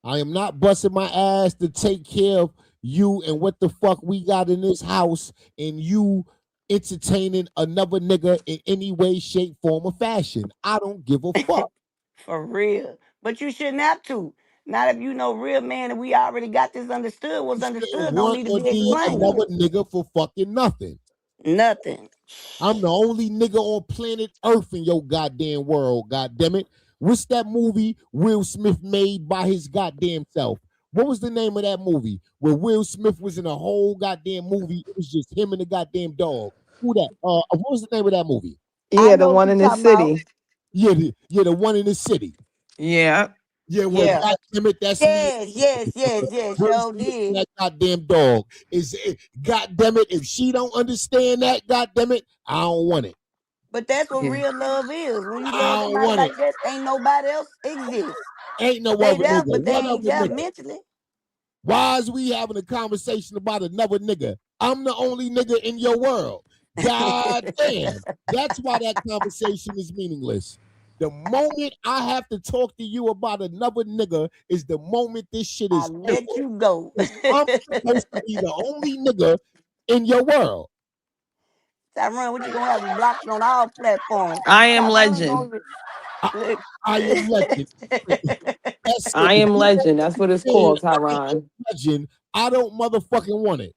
S2: I am not busting my ass to take care of you and what the fuck we got in this house and you entertaining another nigga in any way, shape, form, or fashion. I don't give a fuck.
S11: For real. But you shouldn't have to. Not if you know real man and we already got this understood. What's
S2: You shouldn't
S11: understood don't
S2: want
S11: need to
S2: or
S11: be
S2: need
S11: explained.
S2: another nigga for fucking nothing.
S11: Nothing.
S2: I'm the only nigga on planet Earth in your goddamn world, goddammit. What's that movie Will Smith made by his goddamn self? What was the name of that movie? Where Will Smith was in a whole goddamn movie. It was just him and the goddamn dog. Who that? What was the name of that movie?
S11: I
S13: Yeah, the
S11: know what
S13: one
S11: you're
S13: in the
S11: talking about.
S13: city.
S2: Yeah, the one in the city.
S13: Yeah.
S2: Yeah, well,
S11: Yeah.
S2: goddammit, that's me.
S11: Yes.
S2: Will
S11: Sure
S2: Smith and
S11: did.
S2: that goddamn dog. Goddammit, if she don't understand that, goddammit, I don't want it.
S11: But that's what
S13: Yeah.
S11: real love is. When you
S2: I
S11: love
S2: don't
S11: somebody
S2: want it.
S11: like that, ain't nobody else exists.
S2: Ain't no
S11: They
S2: other
S11: there,
S2: nigga.
S11: but they
S2: What
S11: ain't
S2: other
S11: there
S2: nigga?
S11: mentally.
S2: Why is we having a conversation about another nigga? I'm the only nigga in your world. God damn. That's why that conversation is meaningless. The moment I have to talk to you about another nigga is the moment this shit
S11: I
S2: is
S11: let
S2: over.
S11: you go.
S2: I'm supposed to be the only nigga in your world.
S11: Tyrone, what you gonna have him blocked on all platforms?
S13: I am
S11: Tyrone
S13: legend.
S11: gonna
S2: I am legend. That's
S13: I
S2: it. If
S13: am
S2: you
S13: legend. That's what it's
S2: saying
S13: called,
S2: I am
S13: Tyron.
S2: legend, I don't motherfucking want it.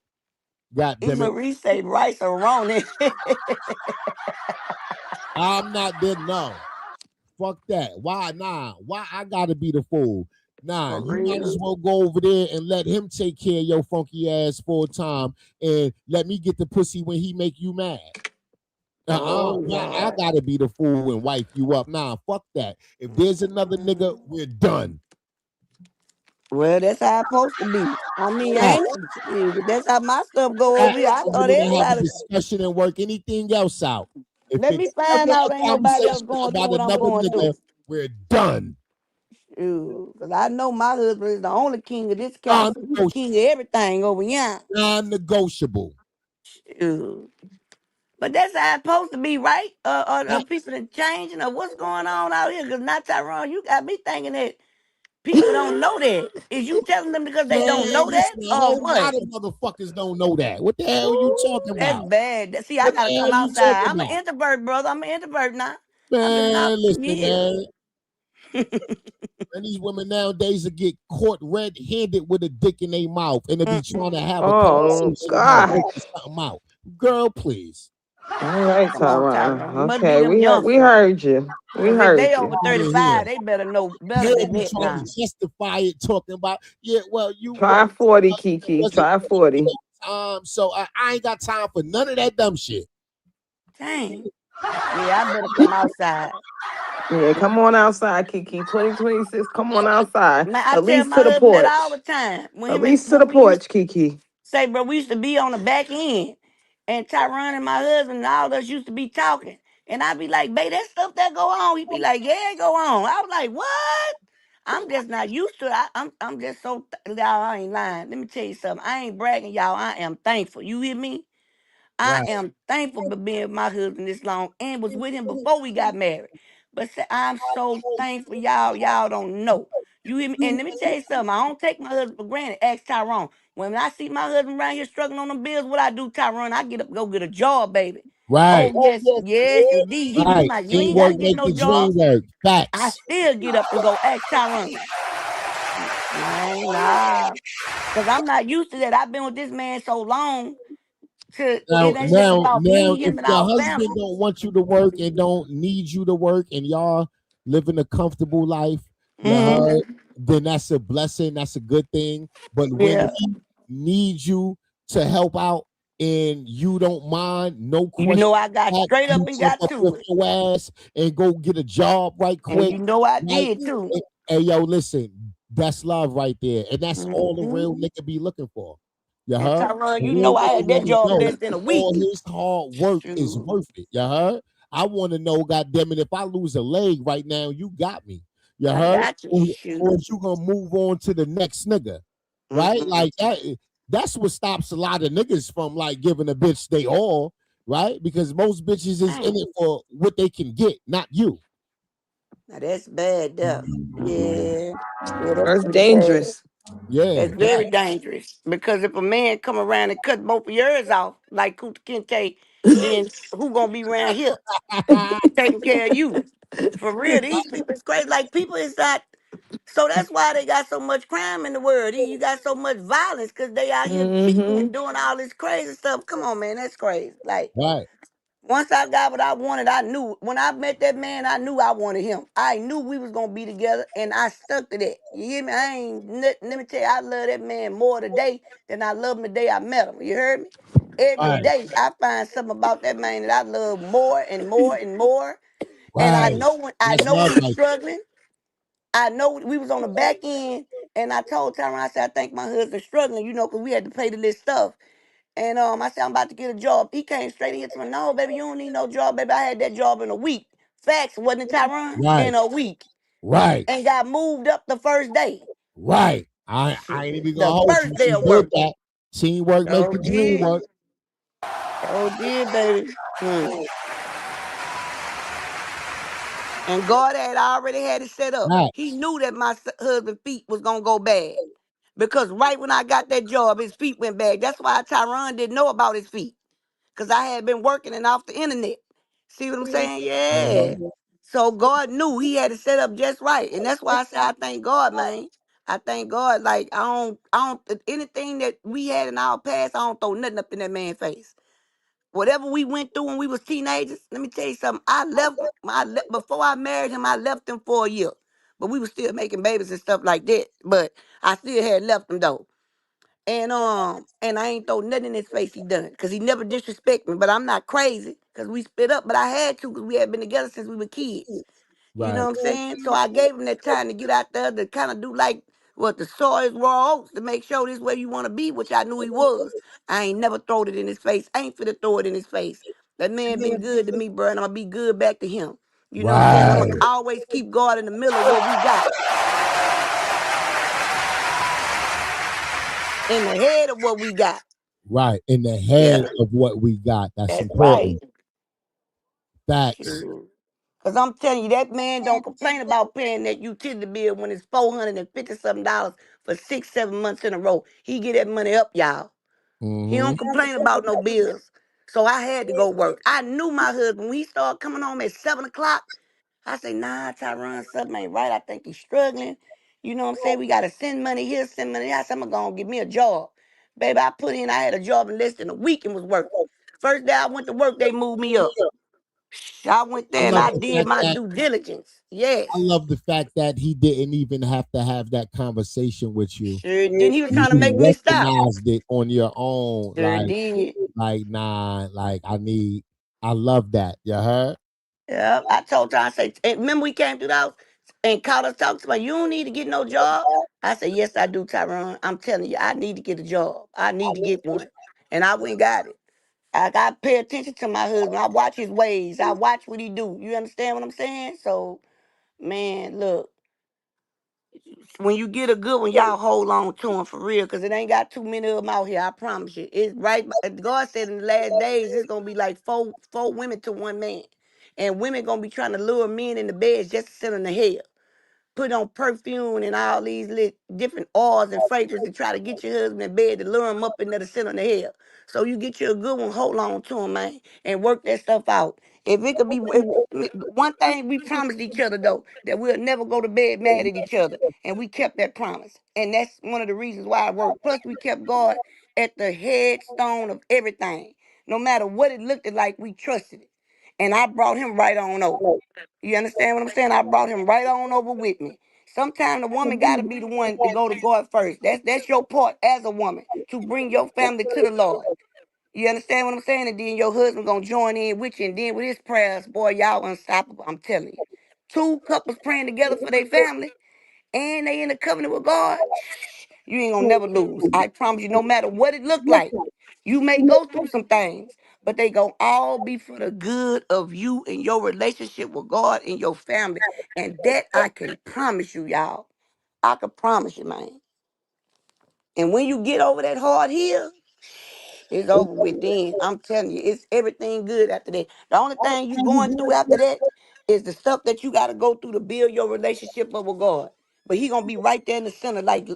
S2: God damn
S11: Even
S2: it.
S11: Reese say right or wrong.
S2: I'm not dead. No. Fuck that. Why? Nah. Why I gotta be the fool? Nah,
S11: For
S2: you might as
S11: real.
S2: well go over there and let him take care of your funky ass full time and let me get the pussy when he make you mad.
S11: Oh
S2: Why I
S11: Lord.
S2: gotta be the fool and wipe you up? Nah, fuck that. If there's another nigga, we're done.
S11: Well, that's how it's supposed to be. I mean,
S2: Fact.
S11: ain't it? Shit, that's how my stuff go over
S2: Fact.
S11: here. I
S2: And
S11: thought
S2: we're gonna have a
S11: everybody.
S2: discussion and work anything else out. If
S11: Let me
S2: it's
S11: find
S2: ever
S11: out
S2: a
S11: ain't nobody else
S2: conversation
S11: going through
S2: about
S11: what I'm
S2: another
S11: going
S2: nigga,
S11: through.
S2: we're done.
S11: Cause I know my husband is the only king of this castle. He's the
S2: Non-negotiable.
S11: king of everything over here.
S2: Non-negotiable.
S11: Shoot. But that's how it's supposed to be, right? People are changing or what's going on out here? Cause not Tyrone, you got me thinking that people don't know that. Is you telling them because they
S2: Man,
S11: don't know that
S2: listen, a
S11: or
S2: whole
S11: what?
S2: lot of motherfuckers don't know that. What the hell are you
S11: Ooh,
S2: talking
S11: that's
S2: about?
S11: bad. See, I
S2: What the
S11: gotta
S2: hell
S11: come
S2: are you
S11: outside.
S2: talking
S11: I'm an
S2: about?
S11: introvert, brother. I'm an introvert now. I've been out
S2: Man,
S11: for some
S2: listen,
S11: years.
S2: man. And these women nowadays will get caught red-handed with a dick in their mouth and they be trying to have a
S13: Oh,
S2: conversation about
S13: God.
S2: working something out. Girl, please.
S13: All right,
S11: Come on,
S13: Tyron.
S11: Tyrone. You must be
S13: Okay,
S11: them
S13: we
S11: youngsters.
S13: heard you. We
S11: Cause if
S13: heard
S11: they
S13: you.
S11: over
S2: Out of here.
S11: 35, they better know better
S2: They'll
S11: than
S2: be
S11: that
S2: trying to
S11: now.
S2: justify it, talking about, yeah, well, you
S13: Try
S2: wasn't
S13: 40, Kiki. Try 40.
S2: so I ain't got time for none of that dumb shit.
S11: Dang. Yeah, I better come outside.
S13: Yeah, come on outside, Kiki. 2026, come on outside.
S11: Man, I
S13: At
S11: tell
S13: least
S11: my
S13: to the
S11: husband that all
S13: porch.
S11: the time. When
S13: At
S11: him and
S13: least to the
S11: when we used
S13: porch, Kiki.
S11: say, bro, we used to be on the back end. And Tyron and my husband and all of us used to be talking. And I'd be like, babe, that stuff that go on. He'd be like, yeah, it go on. I was like, what? I'm just not used to it. I'm just so y'all, I ain't lying. Let me tell you something. I ain't bragging, y'all. I am thankful. You hear me? I
S2: Right.
S11: am thankful for being with my husband this long and was with him before we got married. But I'm so thankful, y'all. Y'all don't know. You hear me? And let me tell you something. I don't take my husband for granted. Ask Tyrone. When I see my husband around here struggling on them bills, what I do, Tyrone? I get up, go get a job, baby.
S2: Right.
S11: Oh yes, indeed. He be
S2: Right.
S11: like, you ain't got
S2: Teamwork
S11: to get
S2: make
S11: no
S2: the
S11: job.
S2: dream work.
S11: I
S2: Facts.
S11: still get up and go ask Tyrone. Man, nah. Because I'm not used to that. I've been with this man so long. It
S2: Now,
S11: ain't just
S2: now,
S11: about
S2: now,
S11: me,
S2: if
S11: him, and
S2: your
S11: our
S2: husband
S11: family.
S2: don't want you to work and don't need you to work, and y'all living a comfortable life, you
S11: Mm-hmm.
S2: heard, then that's a blessing. That's a good thing. But when
S11: Yeah.
S2: he needs you to help out and you don't mind, no
S11: You
S2: question,
S11: know I got straight up
S2: you
S11: and
S2: jump
S11: got
S2: up
S11: to
S2: with
S11: it.
S2: your ass and go get a job right
S11: And
S2: quick.
S11: you know I
S2: Right?
S11: did too.
S2: Hey, yo, listen, that's love right there, and that's all the
S11: Mm-hmm.
S2: real nigga be looking for. You
S11: And
S2: heard?
S11: Tyrone,
S2: A
S11: you
S2: real
S11: know I
S2: nigga
S11: had that
S2: want to
S11: job
S2: know
S11: less than a
S2: all
S11: week.
S2: his hard work is
S11: Shoot.
S2: worth it. You heard? I want to know, goddamn it, if I lose a leg right now, you got me. You
S11: I
S2: heard?
S11: got you. Shoot.
S2: Or if you gonna move on to the next nigga, right?
S11: Mm-hmm.
S2: Like that. That's what stops a lot of niggas from like giving a bitch they all, right? Because most bitches is in it for what they can get, not you.
S11: Now that's bad there. Yeah. Yeah, that's
S13: That's
S11: pretty bad.
S13: dangerous.
S2: Yeah,
S11: That's very dangerous. Because if a man come around and cut both of yours off, like Kuta Kinte, then who gonna be around here taking care of you? For real, these people is crazy. Like people is not. So that's why they got so much crime in the world. You got so much violence because they out here cheating
S13: Mm-hmm.
S11: and doing all this crazy stuff. Come on, man, that's crazy. Like
S2: right.
S11: once I got what I wanted, I knew when I met that man, I knew I wanted him. I knew we was gonna be together, and I stuck to that. You hear me? I ain't nothing. Let me tell you, I love that man more today than I loved him the day I met him. You heard me? Every
S2: Right.
S11: day I find something about that man that I love more and more and more. And
S2: Right.
S11: I
S2: That's
S11: know
S2: love
S11: when he's
S2: right
S11: struggling. I know we was on the back end, and I told Tyron, I said, I think my husband's struggling, because we had to pay the list stuff. And I said, I'm about to get a job. He came straight in here to me, no, baby, you don't need no job, baby. I had that job in a week. Facts, wasn't it, Tyron?
S2: right.
S11: In a week.
S2: Right.
S11: And got moved up the first day.
S2: Right. I ain't
S11: Shit.
S2: even
S11: The
S2: gonna hold you.
S11: first day
S2: She
S11: of
S2: did
S11: work.
S2: that. Teamwork make
S11: Oh,
S2: the dream
S11: did.
S2: work.
S11: Oh, did, baby. And God had already had it set up. He
S2: Facts.
S11: knew that my husband's feet was going to go bad. Because right when I got that job, his feet went bad. That's why Tyron didn't know about his feet. Because I had been working and off the internet. See what I'm saying? Yeah.
S2: Mhm.
S11: So God knew he had it set up just right. And that's why I say I thank God, man. I thank God. Like I don't anything that we had in our past, I don't throw nothing up in that man's face. Whatever we went through when we was teenagers, let me tell you something. Before I married him, I left him for a year. But we was still making babies and stuff like that. But I still had left him though. And I ain't throw nothing in his face he done. Cause he never disrespect me. But I'm not crazy. Cause we split up. But I had to because we had been together since we were kids. You know
S2: Right.
S11: what I'm saying? So I gave him that time to get out there to kind of do like what the soils raw oats to make sure this where you want to be, which I knew he was. I ain't never throwed it in his face. I ain't finna throw it in his face. That man been good to me, bro, and I'm gonna be good back to him. You know what I'm saying? I'm gonna
S2: Right.
S11: always keep God in the middle of what we got. In the head of what we got.
S2: Right. In the head
S11: Yeah,
S2: of what we got. That's
S11: that's right.
S2: important. Facts.
S11: Cause I'm telling you, that man don't complain about paying that utility bill when it's $450 for 6, 7 months in a row. He get that money up, y'all. He
S2: Mm-hmm.
S11: don't complain about no bills. So I had to go work. I knew my husband when he started coming home at 7 o'clock. I say, nah, Tyron, something ain't right. I think he's struggling. You know what I'm saying? We gotta send money here, send money there. I said, I'm gonna give me a job. Baby, I had a job in less than a week and was working. First day I went to work, they moved me up. I went
S2: I
S11: there and
S2: love
S11: I
S2: the
S11: did
S2: fact
S11: my
S2: that
S11: due diligence. Yes.
S2: I love the fact that he didn't even have that conversation with you.
S11: Sure. Then he was trying to
S2: You
S11: make me stop.
S2: recognized it on your own.
S11: Sure did.
S2: Like, nah, like I love that. You heard?
S11: Yeah. I told her, I said, and remember we came through the house and called us talking to me, you don't need to get no job. I said, yes, I do, Tyrone. I'm telling you, I need to get a job. I need to get one. And I went and got it. I got to pay attention to my husband. I watch his ways. I watch what he do. You understand what I'm saying? So, man, look. When you get a good one, y'all hold on to him for real, cause it ain't got too many of them out here. I promise you. It's right. God said in the last days it's gonna be like four women to one man, and women gonna be trying to lure men in the beds just to send them to hell. Put on perfume and all these different oils and fragrances to try to get your husband in bed to lure him up and there to send him to hell. So you get you a good one, hold on to him, man, and work that stuff out. If it could be one thing we promised each other though, that we'll never go to bed mad at each other, and we kept that promise, and that's one of the reasons why I work. Plus, we kept God at the headstone of everything, no matter what it looked like, we trusted it, and I brought him right on over. You understand what I'm saying? I brought him right on over with me. Sometimes the woman got to be the one to go to God first. That's your part as a woman to bring your family to the Lord. You understand what I'm saying? And then your husband gonna join in with you, and then with his prayers, boy, y'all unstoppable. I'm telling you. Two couples praying together for their family, and they in a covenant with God. You ain't gonna never lose. I promise you. No matter what it look like, you may go through some things, but they gonna all be for the good of you and your relationship with God and your family. And that I can promise you, y'all. I can promise you, man. And when you get over that hard hill, it's over with then. I'm telling you, it's everything good after that. The only thing you going through after that is the stuff that you got to go through to build your relationship up with God. But he gonna be right there in the center, like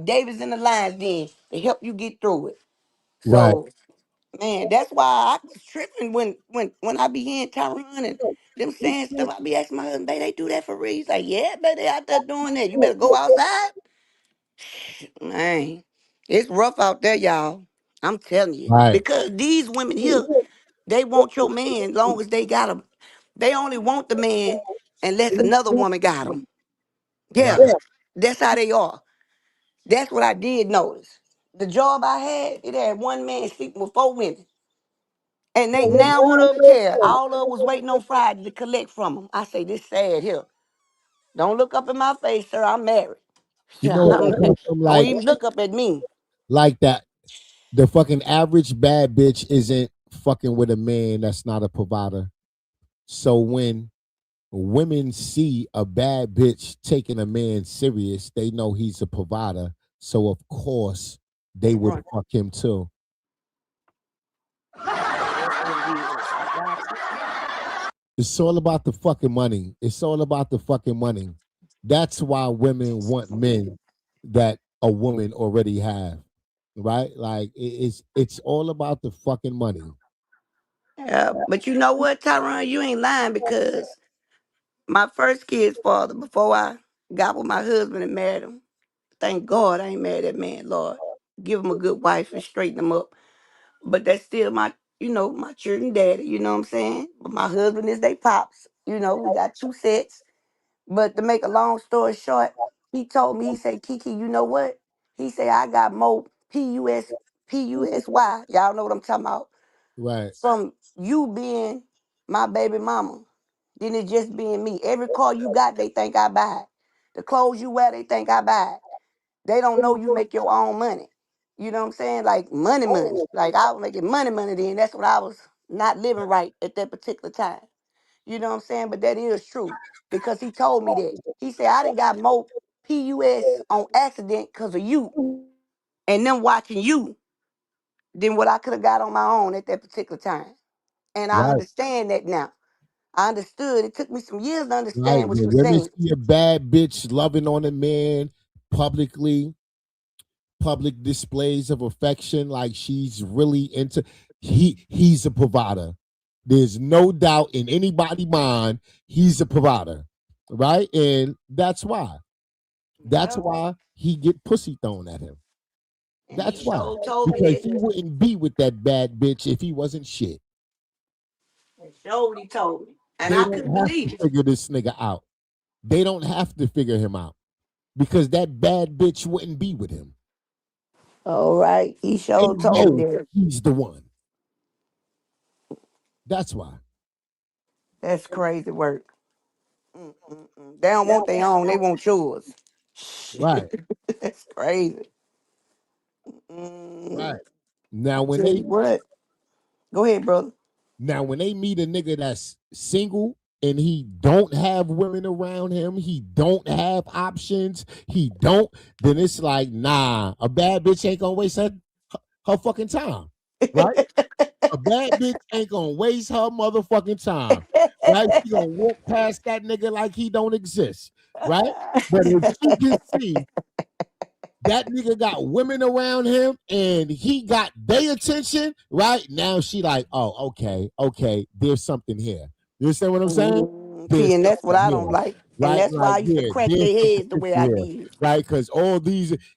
S11: David's in the lines then to help you get through it.
S2: Right.
S11: So man, that's why I was tripping when I be hearing Tyron and them saying stuff. I be asking my husband, baby, they do that for real? He's like, yeah, baby, they out there doing that. You better go outside. Man, it's rough out there, y'all. I'm telling you.
S2: Right.
S11: Because these women here, they want your man long as they got him. They only want the man unless another woman got him. Yeah,
S2: Right.
S11: that's how they are. That's what I did notice. The job I had, it had one man sleeping with 4 women. And they now one of them care. All of them was waiting on Friday to collect from them. I say, this sad here. Don't look up in my face, sir. I'm married.
S2: You know, I'm
S11: Don't
S2: like
S11: even look up at me.
S2: that. The fucking average bad bitch isn't fucking with a man that's not a provider. So when women see a bad bitch taking a man serious, they know he's a provider. So of course they would
S11: Right.
S2: fuck him too.
S11: That's what it is. I got you.
S2: It's all about the fucking money. It's all about the fucking money. That's why women want men that a woman already have. Right? Like it's all about the fucking money.
S11: Yeah, but you know what, Tyron? You ain't lying because my first kid's father, before I got with my husband and married him, thank God I ain't married that man, Lord. Give him a good wife and straighten him up. But that's still my children daddy, you know what I'm saying? But my husband is they pops. We got 2 sets. But to make a long story short, he told me, he said, Kiki, you know what? He said, I got more PUSY. Y'all know what I'm talking about.
S2: Right.
S11: From you being my baby mama than it just being me. Every car you got, they think I buy it. The clothes you wear, they think I buy it. They don't know you make your own money. You know what I'm saying? Like money, money. Like I was making money, money then. That's what I was not living right at that particular time. You know what I'm saying? But that is true because he told me that. He said, I done got more PUS on accident because of you and them watching you than what I could have got on my own at that particular time. And I
S2: Right.
S11: understand that now. I understood. It took me some years to
S2: Right.
S11: understand what you
S2: When
S11: were
S2: women
S11: saying.
S2: see a bad bitch loving on a man publicly, public displays of affection, like she's really into he's a provider. There's no doubt in anybody's mind he's a provider. Right? And that's why. That's
S11: Yeah.
S2: why he get pussy thrown at him.
S11: And he
S2: That's why.
S11: sure told me
S2: Because
S11: that.
S2: he wouldn't be with that bad bitch if he wasn't shit.
S11: That's sure what he told me. And
S2: They
S11: I
S2: don't
S11: couldn't
S2: have
S11: believe
S2: to
S11: it.
S2: figure this nigga out. They don't have to figure him out because that bad bitch wouldn't be with him.
S11: All right. He
S2: They
S11: sure told me
S2: know
S11: that.
S2: he's the one. That's why.
S11: That's crazy work. They don't want their own. They want yours.
S2: Right.
S11: That's crazy.
S2: Right. Now
S11: I
S2: when
S11: tell
S2: they
S11: you what. Go ahead, brother.
S2: meet a nigga that's single and he don't have women around him, he don't have options, then it's like, nah, a bad bitch ain't gonna waste her fucking time. Right? A bad bitch ain't gonna waste her motherfucking time. Right? She gonna walk past that nigga like he don't exist. Right? But if she can see that nigga got women around him and he got their attention, right? Now she like, oh, okay, there's something here. You understand what I'm saying?
S11: See,
S2: There's
S11: and that's what
S2: something
S11: I don't
S2: here.
S11: like. And
S2: Right?
S11: that's why
S2: Like,
S11: I used to
S2: yeah,
S11: crack
S2: there's
S11: their
S2: something
S11: heads the way I
S2: here.
S11: did.
S2: Right? Because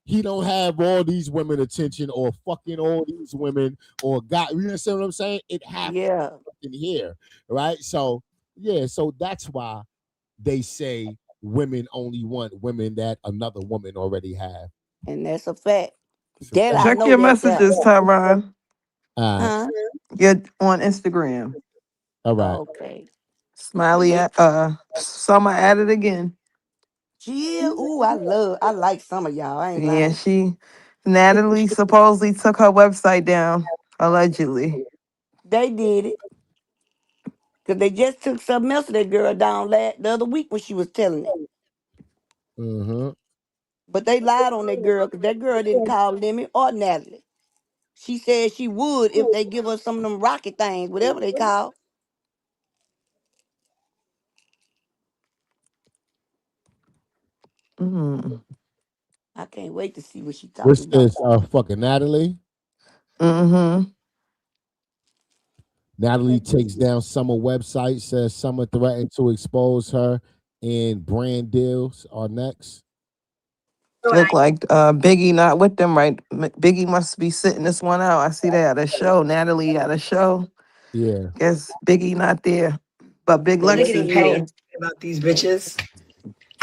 S2: he don't have all these women attention or fucking all these women or got, you understand what I'm saying? It has
S11: Yeah.
S2: something here. Right? So, yeah, so that's why they say women only want women that another woman already have.
S11: And that's a fact.
S2: It's a
S11: That
S2: fact.
S11: I
S13: Check
S11: know
S13: your
S11: that's right.
S13: messages, Tyron.
S2: All right.
S11: Huh?
S13: Get on Instagram.
S2: All right.
S11: Okay.
S13: Smiley at Summer at it again.
S11: Yeah. Ooh, I like some of y'all. I ain't
S13: Yeah,
S11: lying.
S13: Natalie supposedly took her website down, allegedly.
S11: They did it. Because they just took something else of that girl down the other week when she was telling it.
S2: Mm-hmm.
S11: But they lied on that girl because that girl didn't call Lemmy or Natalie. She said she would if they give her some of them rocket things, whatever they call. I can't wait to see what she
S2: What's
S11: talking about.
S2: this? Fucking Natalie.
S13: Mm-hmm.
S2: Natalie takes down Summer website. Says Summer threatened to expose her, and brand deals are next.
S13: Look like Biggie not with them, right? Biggie must be sitting this one out. I see they at a show. Natalie at a show.
S2: Yeah.
S13: Guess Biggie not there, but Big
S19: You're
S13: Lex is
S19: getting
S13: here.
S19: paid about these bitches.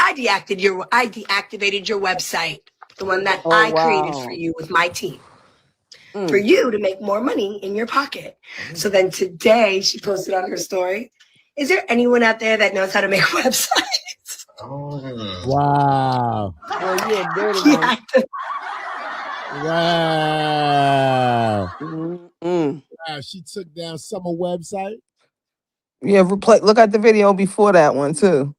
S19: I deactivated your website, the one that
S11: Oh
S19: I created for
S11: wow.
S19: you with my team, for
S11: Mm.
S19: you to make more money in your pocket. So then today she posted on her story, is there anyone out there that knows how to make websites?
S2: Wow.
S11: Boy, you a dirty one.
S19: Yeah.
S2: Wow.
S11: Mm-mm.
S2: Wow. She took down Summer website.
S13: Yeah, look at the video before that one too.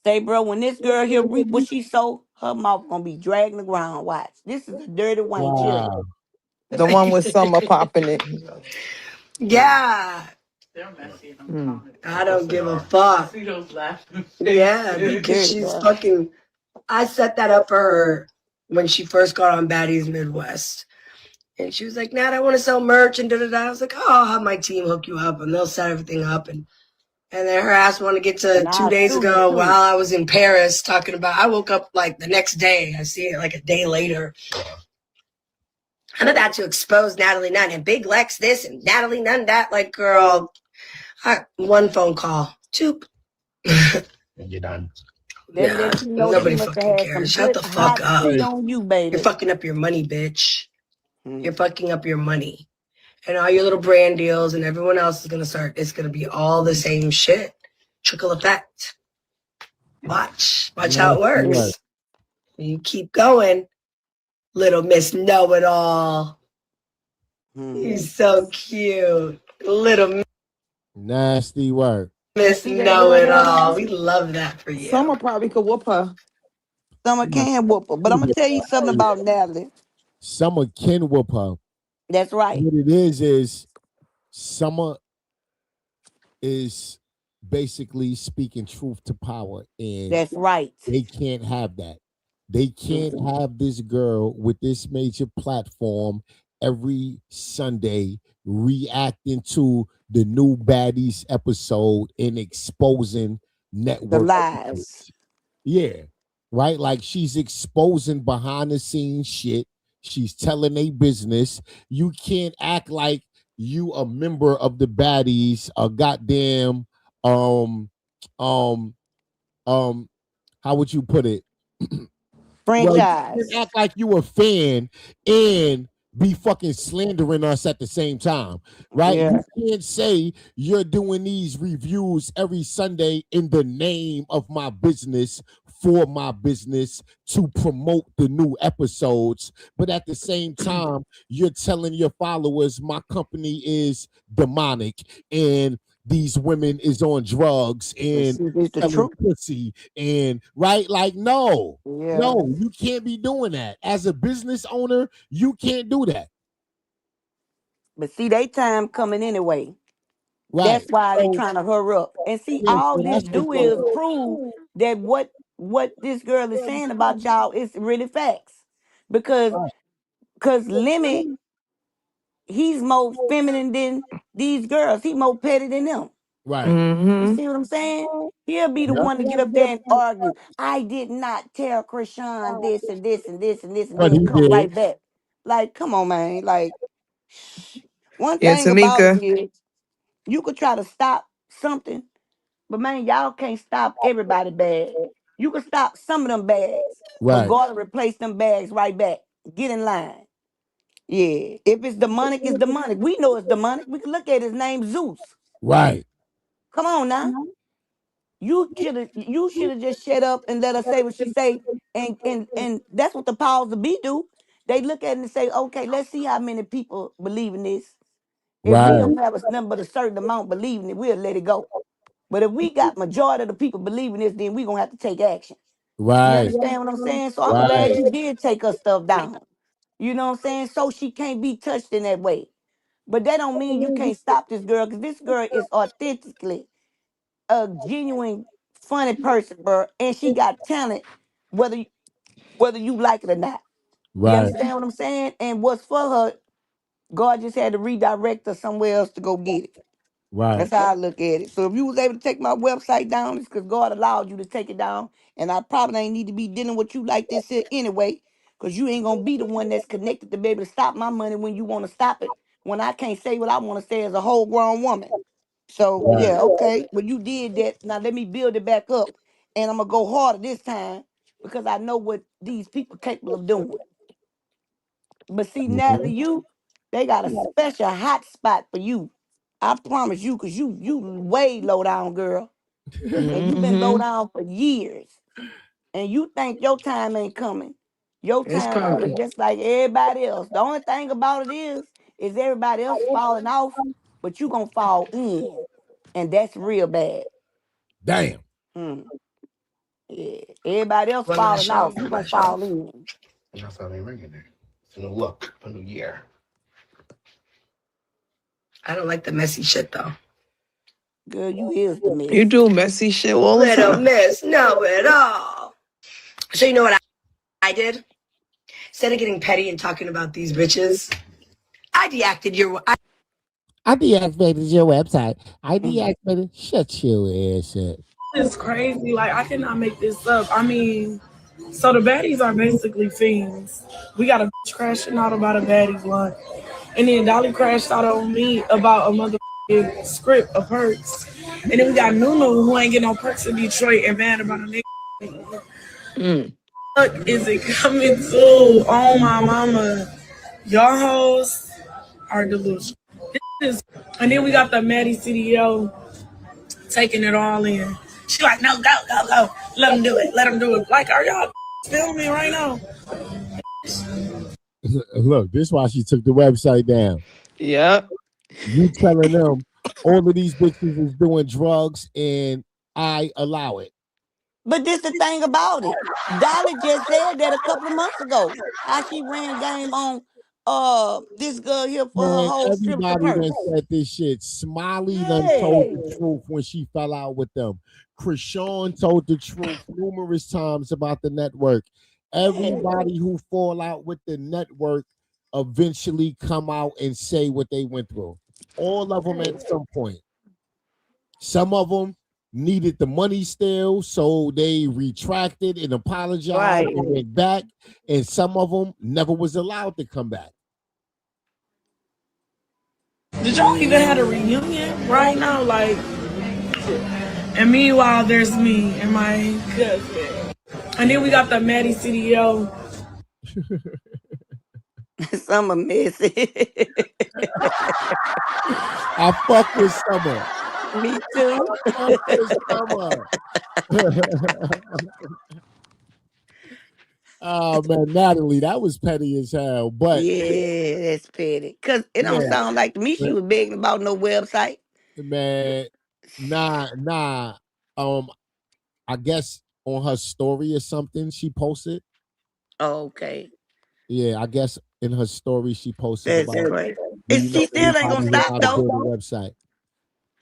S11: Say, bro, when this girl here reap what she sow, her mouth gonna be dragging the ground. Watch. This is a dirty Wayne. Chill.
S2: Wow.
S13: The one with Summer popping it.
S19: Yeah.
S13: Hmm.
S19: I don't give a fuck. Yeah,
S11: You
S19: because
S11: dirty,
S19: she's
S11: bro.
S19: fucking. I set that up for her when she first got on Baddies Midwest. And she was like, Nat, I want to sell merch and da-da-da. I was like, oh, I'll have my team hook you up and they'll set everything up. And then her ass wanted to get to
S11: And
S19: 2
S11: I'll
S19: days
S11: sue you
S19: ago
S11: too.
S19: while I was in Paris talking about, I woke up like the next day. I see it like a day later. I'm about to expose Natalie Nunn and Big Lex this and Natalie Nunn that. Like, girl, one phone call. Choop.
S2: And you're done.
S11: That
S19: Yeah,
S11: let you know she
S19: nobody
S11: must have
S19: fucking
S11: had some
S19: cares. Shut
S11: good
S19: the fuck
S11: hot
S19: up.
S11: tea on you, baby.
S19: You're fucking up your money, bitch.
S11: Mm.
S19: You're fucking up your money. And all your little brand deals and everyone else is going to start. It's going to be all the same shit. Trickle effect. Watch how it works. You keep going, little Miss Know-It-All. He's so cute. Little
S2: Nasty work.
S19: Miss
S11: See that girl there,
S19: Know-It-All.
S11: man?
S19: We love that for you.
S13: Summer probably could whoop her.
S11: Summer can whoop her. But I'm gonna tell you something about Natalie.
S2: Summer can whoop her.
S11: That's right.
S2: What it is Summer is basically speaking truth to power, and
S11: That's right.
S2: they can't have that. They can't have this girl with this major platform every Sunday reacting to the new Baddies episode and exposing network.
S11: The lies.
S2: Yeah, right? Like she's exposing behind the scenes shit. She's telling a business. You can't act like you a member of the Baddies, a goddamn how would you put it? Well, you
S11: Franchise.
S2: can't act like you a fan and be fucking slandering us at the same time, right?
S11: Yeah.
S2: You can't say you're doing these reviews every Sunday in the name of my business, for my business, to promote the new episodes, but at the same time, you're telling your followers my company is demonic and these women is on drugs and
S11: It's the
S2: selling
S11: truth.
S2: pussy and right? Like, no.
S11: Yeah.
S2: No, you can't be doing that. As a business owner, you can't do that.
S11: But see, they time coming anyway.
S2: Right.
S11: That's why they trying to hurry up. And see,
S2: Yeah,
S11: all
S2: so
S11: this
S2: that's
S11: do is prove that what this girl is saying about y'all is really facts. Because Lemmy, he's more feminine than these girls. He more petty than them.
S2: right.
S11: You
S13: Mm-hmm.
S11: see what I'm saying? He'll be the
S2: Yeah.
S11: one to get up there and argue. I did not tell Chrisean this and this and this and this, and
S2: But
S11: then
S2: he
S11: come
S2: did.
S11: right back. Like, come on, man. Like, one
S13: Yeah,
S11: thing about
S13: Tamika.
S11: it is you could try to stop something, but man, y'all can't stop everybody bad. You can stop some of them bags, but
S2: Right.
S11: go to replace them bags right back. Get in line. Yeah. If it's demonic, it's demonic. We know it's demonic. We can look at his name, Zeus.
S2: Right.
S11: Come on now. You should have just shut up and let her say what she say. And that's what the powers of be do. They look at it and say, okay, let's see how many people believe in this. If we
S2: Right.
S11: don't have a number but a certain amount believing it, we'll let it go. But if we got majority of the people believing this, then we're gonna have to take action. You
S2: Right.
S11: understand what I'm saying? So I'm
S2: Right.
S11: glad you did take her stuff down. You know what I'm saying? So she can't be touched in that way. But that don't mean you can't stop this girl, because this girl is authentically a genuine funny person, bro, and she got talent. Whether whether you like it or not. You
S2: Right,
S11: understand what I'm saying? And what's for her, God just had to redirect her somewhere else to go get it.
S2: right,
S11: That's how I look at it. So if you was able to take my website down, it's because God allowed you to take it down. And I probably ain't need to be dealing with you like this here anyway, because you ain't gonna be the one that's connected to be able to stop my money when you want to stop it. When I can't say what I want to say as a whole grown woman. So
S2: right.
S11: yeah, okay. Well, you did that. Now let me build it back up, and I'm gonna go harder this time because I know what these people capable of doing. But see, Natalie,
S2: Mhm.
S11: they got a special hot spot for you. I promise you, cause you way low down, girl, and you been low
S19: Mm-hmm.
S11: down for years, and you think your time ain't coming. Your
S19: It's
S11: time coming
S19: coming.
S11: just like everybody else. The only thing about it is everybody else falling off, but you gonna fall in, and that's real bad.
S2: Damn.
S11: Mm, yeah, everybody else
S19: One last
S11: falling
S19: show.
S11: off, you
S19: One
S11: gonna
S19: last show.
S11: fall in.
S14: That's how they ringing it. It's a new look for New Year.
S19: I don't like the messy shit though.
S11: Girl, you is the mess.
S13: You do messy shit all the
S19: Little
S13: time.
S19: miss, know it all. So you know what I did? Instead of getting petty and talking about these bitches, I deactivated your.
S2: I deactivated your website. I
S11: Mm.
S2: deactivated. Shut your ass up.
S7: It's crazy. Like I cannot make this up. I mean, so the baddies are basically fiends. We got a bitch crashing out about a baddie blunt, and then Dolly crashed out on me about a motherfucking script of perks, and then we got Nunu who ain't getting no perks in Detroit and mad about a nigga.
S13: Mm.
S7: What is it coming to? Oh my mama, y'all hoes are delusional. This is, and then we got the Maddie CDO taking it all in. She like, no, go, go, go. Let them do it. Let them do it. Like, are y'all filming right now?
S2: Look, this is why she took the website down.
S13: Yep.
S2: You telling them all of these bitches is doing drugs and I allow it.
S11: But this the thing about it. Dolly just said that a couple of months ago. How she ran game on this girl here for her
S2: Man,
S11: whole strips of
S2: everybody done
S11: purse.
S2: said this shit. Smiley done told
S11: Yeah.
S2: the truth when she fell out with them. Chrisean told the truth numerous times about the network.
S11: Yeah.
S2: Everybody who fall out with the network eventually come out and say what they went through. All of them at some point. Some of them needed the money still, so they retracted and apologized
S11: Right.
S2: and went back. And some of them never was allowed to come back.
S7: Did y'all even have a reunion right now? Like, and meanwhile, there's me and my cousin. And then we got the Maddie CDO.
S11: Some are messy.
S2: I fuck with Summer.
S11: Me too.
S2: Fuck with Summer. Oh man, Natalie, that was petty as hell. But
S11: Yeah, that's petty. Cause it don't
S2: yeah,
S11: sound like to me she was begging about no website.
S2: man, nah. Um, I guess on her story or something she posted.
S11: Okay.
S2: Yeah, I guess in her story she posted
S11: That's
S2: about,
S11: great.
S2: do
S11: And
S2: you
S11: she
S2: know
S11: still ain't
S2: anybody
S11: gonna
S2: who know
S11: stop
S2: how to
S11: though.
S2: build a website?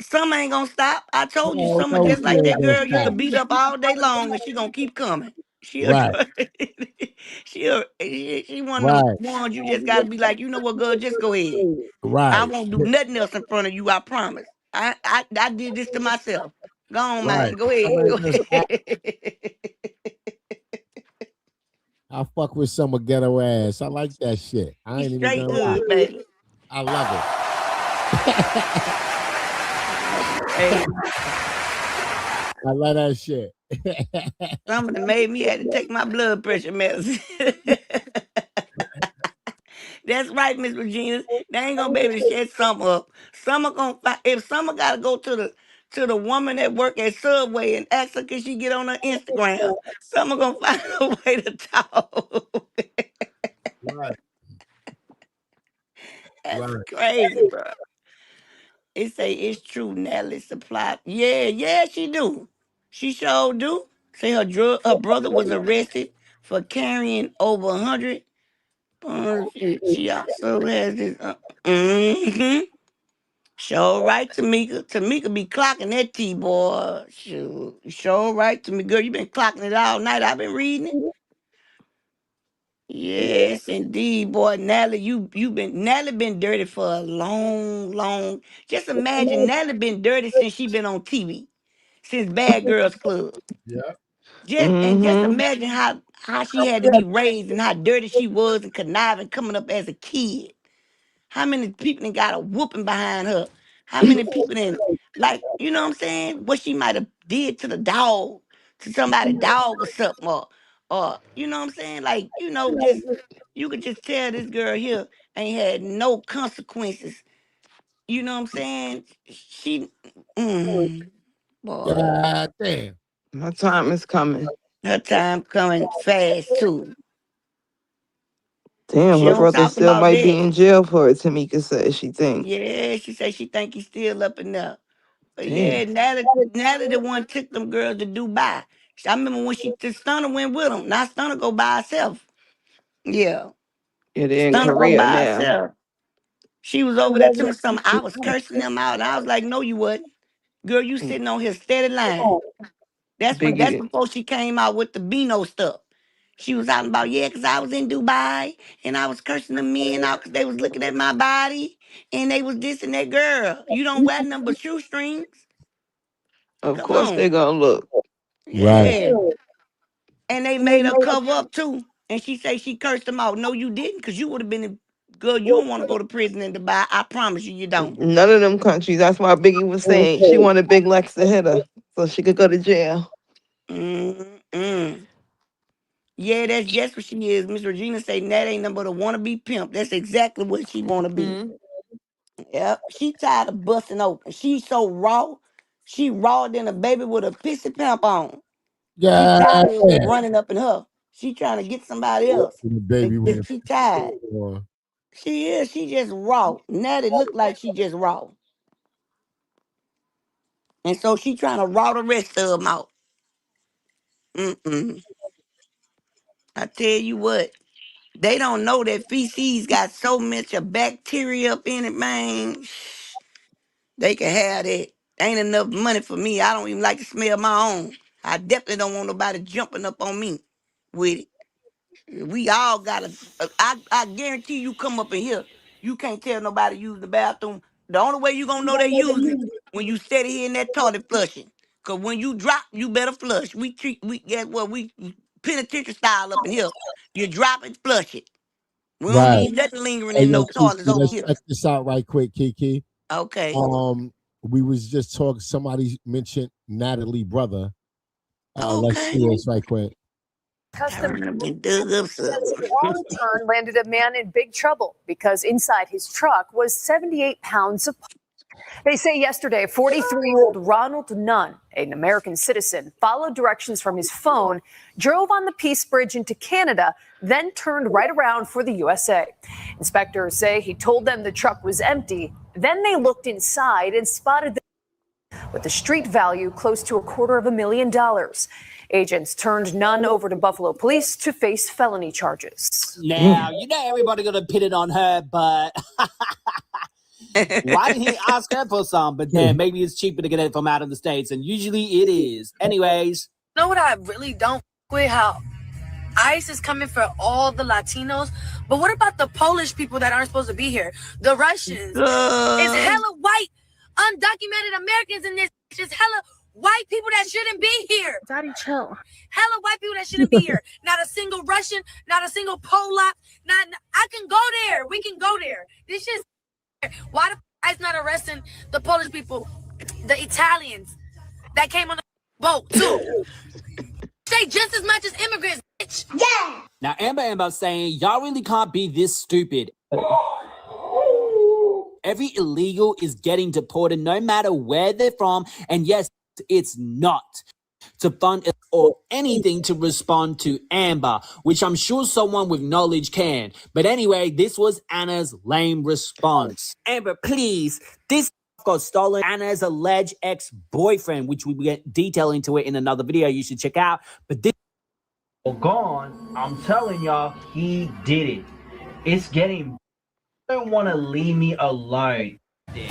S11: Some ain't gonna stop. I told you,
S2: No,
S11: some are
S2: no,
S11: just
S2: she
S11: like
S2: ain't
S11: that
S2: gonna
S11: girl. You
S2: stop.
S11: could beat up all day long, and she gonna keep coming. She'll,
S2: Right,
S11: she one of them
S2: right,
S11: ones you just gotta be like, you know what, girl, just go ahead. I
S2: right,
S11: won't do nothing else in front of you. I promise. I did this to myself. Go on,
S2: right.
S11: man. Go
S2: I
S11: ahead.
S2: mean,
S11: Go
S2: just
S11: ahead.
S2: I fuck with Summer ghetto ass. I like that shit. I
S11: She's
S2: ain't even
S11: straight
S2: gonna lie.
S11: hood, baby.
S2: I love it.
S11: Hey,
S2: I love that shit.
S11: somebody made me had to take my blood pressure medicine. That's right, Miss Regina. They ain't gonna be able to shut Summer up. Summer gonna if Summer gotta go to the woman that work at Subway and ask her can she get on her Instagram. Summer gonna find a way to talk.
S2: Right,
S11: That's
S2: right.
S11: crazy, bro. It say it's true, Natalie Supply. Yeah, she do. She sure do. Say her brother was arrested for carrying over 100. She also has this. Mm-hmm. Show right, Tamika. Tamika be clocking that T boy. Shoot. Show right to me, girl. You been clocking it all night. I've been reading it. Yes, indeed, boy. Natalie been dirty for a long. Just imagine Natalie been dirty since she been on TV, since Bad Girls Club.
S2: Yeah.
S11: Just
S13: Mm-hmm.
S11: imagine how she had to be raised and how dirty she was and conniving coming up as a kid. How many people done got a whooping behind her? How many people done, like, you know what I'm saying? What she might have did to the dog, to somebody's dog or something, or you know what I'm saying? Like, just you could just tell this girl here ain't had no consequences. You know what I'm saying? She, boy,
S2: God damn.
S13: My time is coming.
S11: her time coming fast too.
S13: Damn,
S11: She
S13: her
S11: don't
S13: brother
S11: talk
S13: still
S11: about
S13: might be
S11: that.
S13: in jail for it, Tamika says she think.
S11: Yeah, she say she think he's still up in there. But
S13: Damn.
S11: yeah, Natalie the one took them girls to Dubai. I remember when Stunna went with them. Now Stunna go by herself. Yeah,
S13: Yeah, they're in
S11: Stunna go
S13: Korea
S11: by
S13: now.
S11: herself. She was over there to me something. I was cursing them out. And I was like, no, you wasn't. Girl, you sitting on here steady lying. That's
S13: Biggie.
S11: before she came out with the Beano stuff. She was out about, yeah, because I was in Dubai and I was cursing the men out because they was looking at my body and they was this and that. Girl, you don't wear nothing but shoestrings.
S13: Of
S11: Come
S13: course
S11: on.
S13: they're gonna look.
S2: Right.
S11: Yeah. And they made her cover up too. And she say she cursed them out. No, you didn't, because you would have been girl, you don't want to go to prison in Dubai. I promise you, you don't.
S13: None of them countries. That's why Biggie was saying she wanted Big Lex to hit her so she could go to jail.
S11: Mm-mm. Yeah, that's just what she is. Miss Regina say that ain't nothing but a wannabe pimp. That's exactly what she wanna be.
S13: Mm-hmm.
S11: Yep. She tired of busting open. She's so raw. She raw than a baby with a pissy pimp on. She
S2: God
S11: tired of it
S2: damn.
S11: running up in her. She trying to get somebody else.
S2: The baby with a
S11: She tired.
S2: on.
S11: She is. She just raw. Natty look like she just raw. And so she trying to raw the rest of them out. Mm-mm. I tell you what. They don't know that feces got so much of bacteria up in it, man. They can have that. Ain't enough money for me. I don't even like to smell my own. I definitely don't want nobody jumping up on me with it. We all got I guarantee you come up in here, you can't tell nobody use the bathroom. The only way you gonna know they use it when you steady here in that toilet flushing. Cause when you drop, you better flush. We guess what, we penitentiary style up in here. You drop it, flush it. We don't
S2: Right.
S11: need nothing lingering
S2: Hey,
S11: in
S2: yo,
S11: no
S2: Kiki,
S11: toilets over
S2: let's
S11: here.
S2: check this out right quick, Kiki.
S11: Okay.
S2: We was just talking, somebody mentioned Natalie brother. Let's
S11: Okay.
S2: see this right quick.
S11: Customs wrong
S20: turn landed a man in big trouble because inside his truck was 78 pounds of. They say yesterday, 43-year-old Ronald Nunn, an American citizen, followed directions from his phone, drove on the Peace Bridge into Canada, then turned right around for the USA. Inspectors say he told them the truck was empty. Then they looked inside and spotted with the street value close to $250,000. Agents turned Nunn over to Buffalo police to face felony charges.
S19: Now, you know everybody gonna pin it on her, but why didn't he ask her for some? But then maybe it's cheaper to get it from out of the States, and usually it is. Anyways.
S21: You know what I really don't with? How ICE is coming for all the Latinos, but what about the Polish people that aren't supposed to be here? The Russians. It's hella white, undocumented Americans in this. It's hella white people that shouldn't be here. Daddy, chill. Hella white people that shouldn't be here. Not a single Russian, not a single Polak. I can go there. We can go there. This is why the ICE not arresting the Polish people, the Italians that came on the boat too. Stay just as much as immigrants, bitch. Yeah.
S19: Now, Amber saying, y'all really can't be this stupid. Every illegal is getting deported no matter where they're from. And yes, it's not to fund or anything to respond to Amber, which I'm sure someone with knowledge can. But anyway, this was Anna's lame response. Amber, please, this got stolen. Anna's alleged ex-boyfriend, which we get detail into it in another video you should check out. But this
S22: gone, I'm telling y'all, he did it. It's getting. You don't want to leave me alone.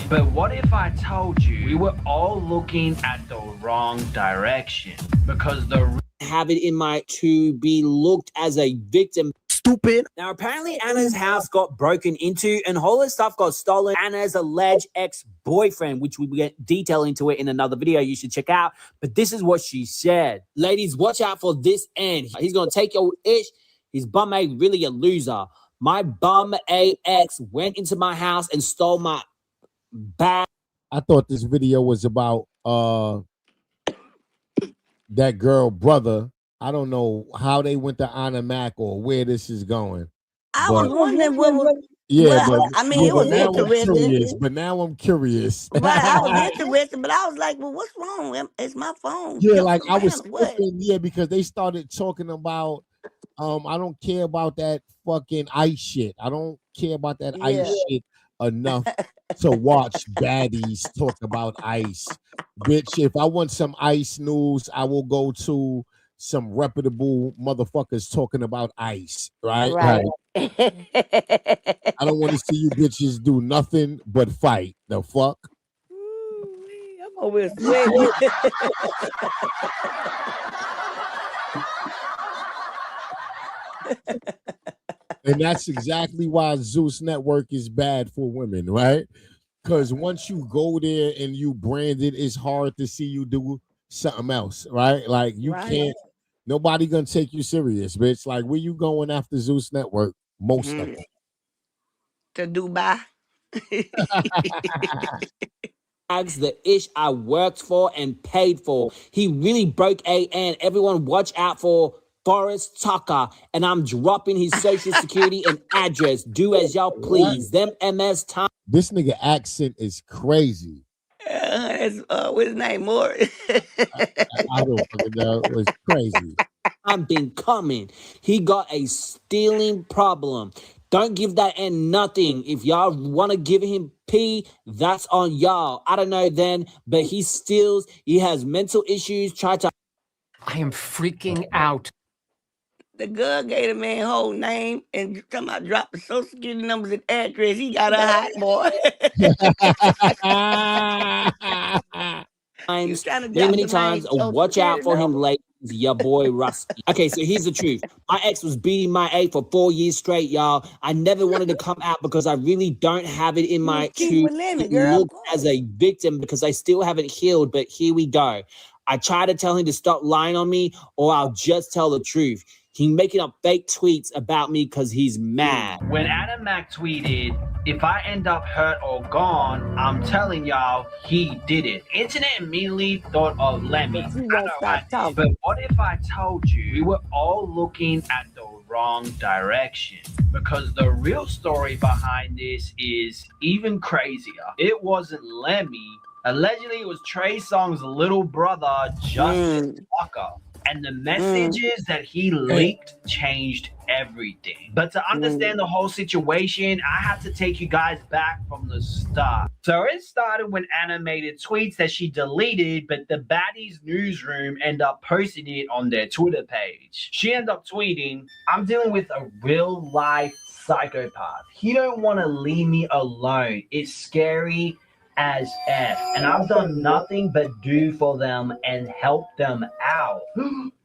S22: But what if I told you we were all looking at the wrong direction? Because the
S19: have it in my to be looked as a victim
S4: stupid. Now, apparently Anna's house got broken into and all her stuff got stolen. Anna's alleged ex-boyfriend, which we get detail into it in another video you should check out. But this is what she said. Ladies, watch out for this end. He's going to take your ish. His bum A really a loser. My bum A ex went into my house and stole my bag.
S2: I thought this video was about that girl brother. I don't know how they went to Anna Mac or where this is going.
S11: I was wondering what was.
S2: Yeah,
S11: well, I mean, it was interesting.
S2: But now I'm curious.
S11: Right, I was interested, but I was like, "Well, what's wrong? It's my phone."
S2: Yeah, like I was
S11: what?
S2: yeah, because they started talking about I don't care about that fucking ice shit. I don't care about that ice shit enough to watch baddies talk about ice. Bitch, if I want some ice news, I will go to some reputable motherfuckers talking about ice, right?
S11: Right.
S2: I don't want to see you bitches do nothing but fight. The fuck?
S11: I'm over sweating.
S2: And that's exactly why Zeus Network is bad for women, right? Because once you go there and you brand it, it's hard to see you do something else, right? Like you can't, nobody gonna take you serious, bitch. Like where you going after Zeus Network? Most of them.
S11: To Dubai.
S4: The ish I worked for and paid for. He really broke AN. Everyone watch out for Forrest Tucker, and I'm dropping his social security and address. Do as y'all please. Them MS time.
S2: This nigga accent is crazy.
S11: That's what's his name? Morris.
S2: I don't fucking know. It was crazy.
S4: I've been coming. He got a stealing problem. Don't give that and nothing. If y'all want to give him P, that's on y'all. I don't know then, but he steals. He has mental issues. I am freaking out.
S11: The girl gave the man whole name and talking about drop the social security numbers and address. He got a hot boy.
S4: Many times, watch out for him, ladies. Your boy Rusty. Okay, so here's the truth. My ex was beating my A for 4 years straight, y'all. I never wanted to come out because I really don't have it in my to look as a victim because I still haven't healed. But here we go. I try to tell him to stop lying on me, or I'll just tell the truth. He's making up fake tweets about me because he's mad.
S22: When Adam Mack tweeted, "If I end up hurt or gone, I'm telling y'all he did it," internet immediately thought of Lemmy. But what if I told you we were all looking at the wrong direction? Because the real story behind this is even crazier. It wasn't Lemmy. Allegedly, it was Trey Songz's little brother, Justin Walker. And the messages that he leaked changed everything. But to understand the whole situation, I have to take you guys back from the start. So it started when Anna made tweets that she deleted, but the Baddies newsroom ended up posting it on their Twitter page. She ended up tweeting, "I'm dealing with a real life psychopath. He don't want to leave me alone. It's scary as F, and I've done nothing but do for them and help them out."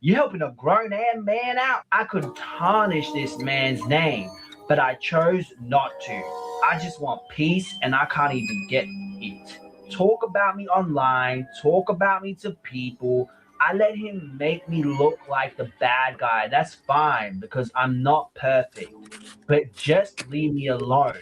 S22: You helping a grown-ass man out? I could tarnish this man's name, but I chose not to. I just want peace, and I can't even get it. Talk about me online, talk about me to people. I let him make me look like the bad guy. That's fine, because I'm not perfect. But just leave me alone.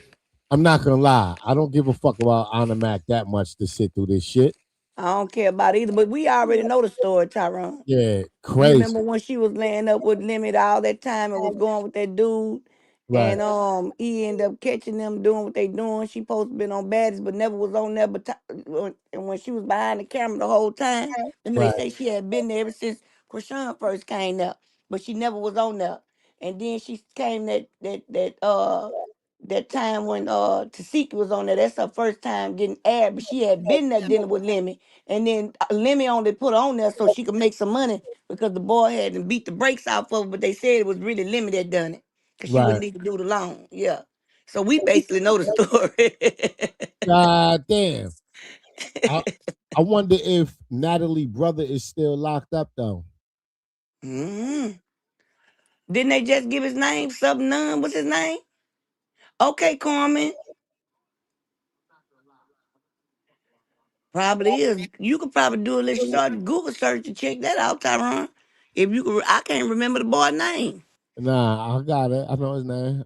S2: I'm not gonna lie. I don't give a fuck about Anna Mac that much to sit through this shit.
S11: I don't care about it either, but we already know the story, Tyrone.
S2: Yeah, crazy.
S11: You remember when she was laying up with Limit all that time and was going with that dude?
S2: Right.
S11: And he ended up catching them doing what they doing. She supposed to been on Baddies, but never was on there. But and when she was behind the camera the whole time, then they say she had been there ever since Chrisean first came up, but she never was on there. And then she came that time when Tasiki was on there. That's her first time getting aired, but she had been there dealing with Lemmy. And then Lemmy only put her on there so she could make some money because the boy had to beat the brakes off of her, but they said it was really Lemmy that done it. Because she wouldn't need to do the loan. Yeah. So we basically know the story.
S2: God damn. I wonder if Natalie brother is still locked up though.
S11: Didn't they just give his name? None. What's his name? Okay, Carmen. Probably is. You could probably do a little short Google search to check that out, Tyrone. If you could, I can't remember the boy's name.
S2: Nah, I got it. I know his name.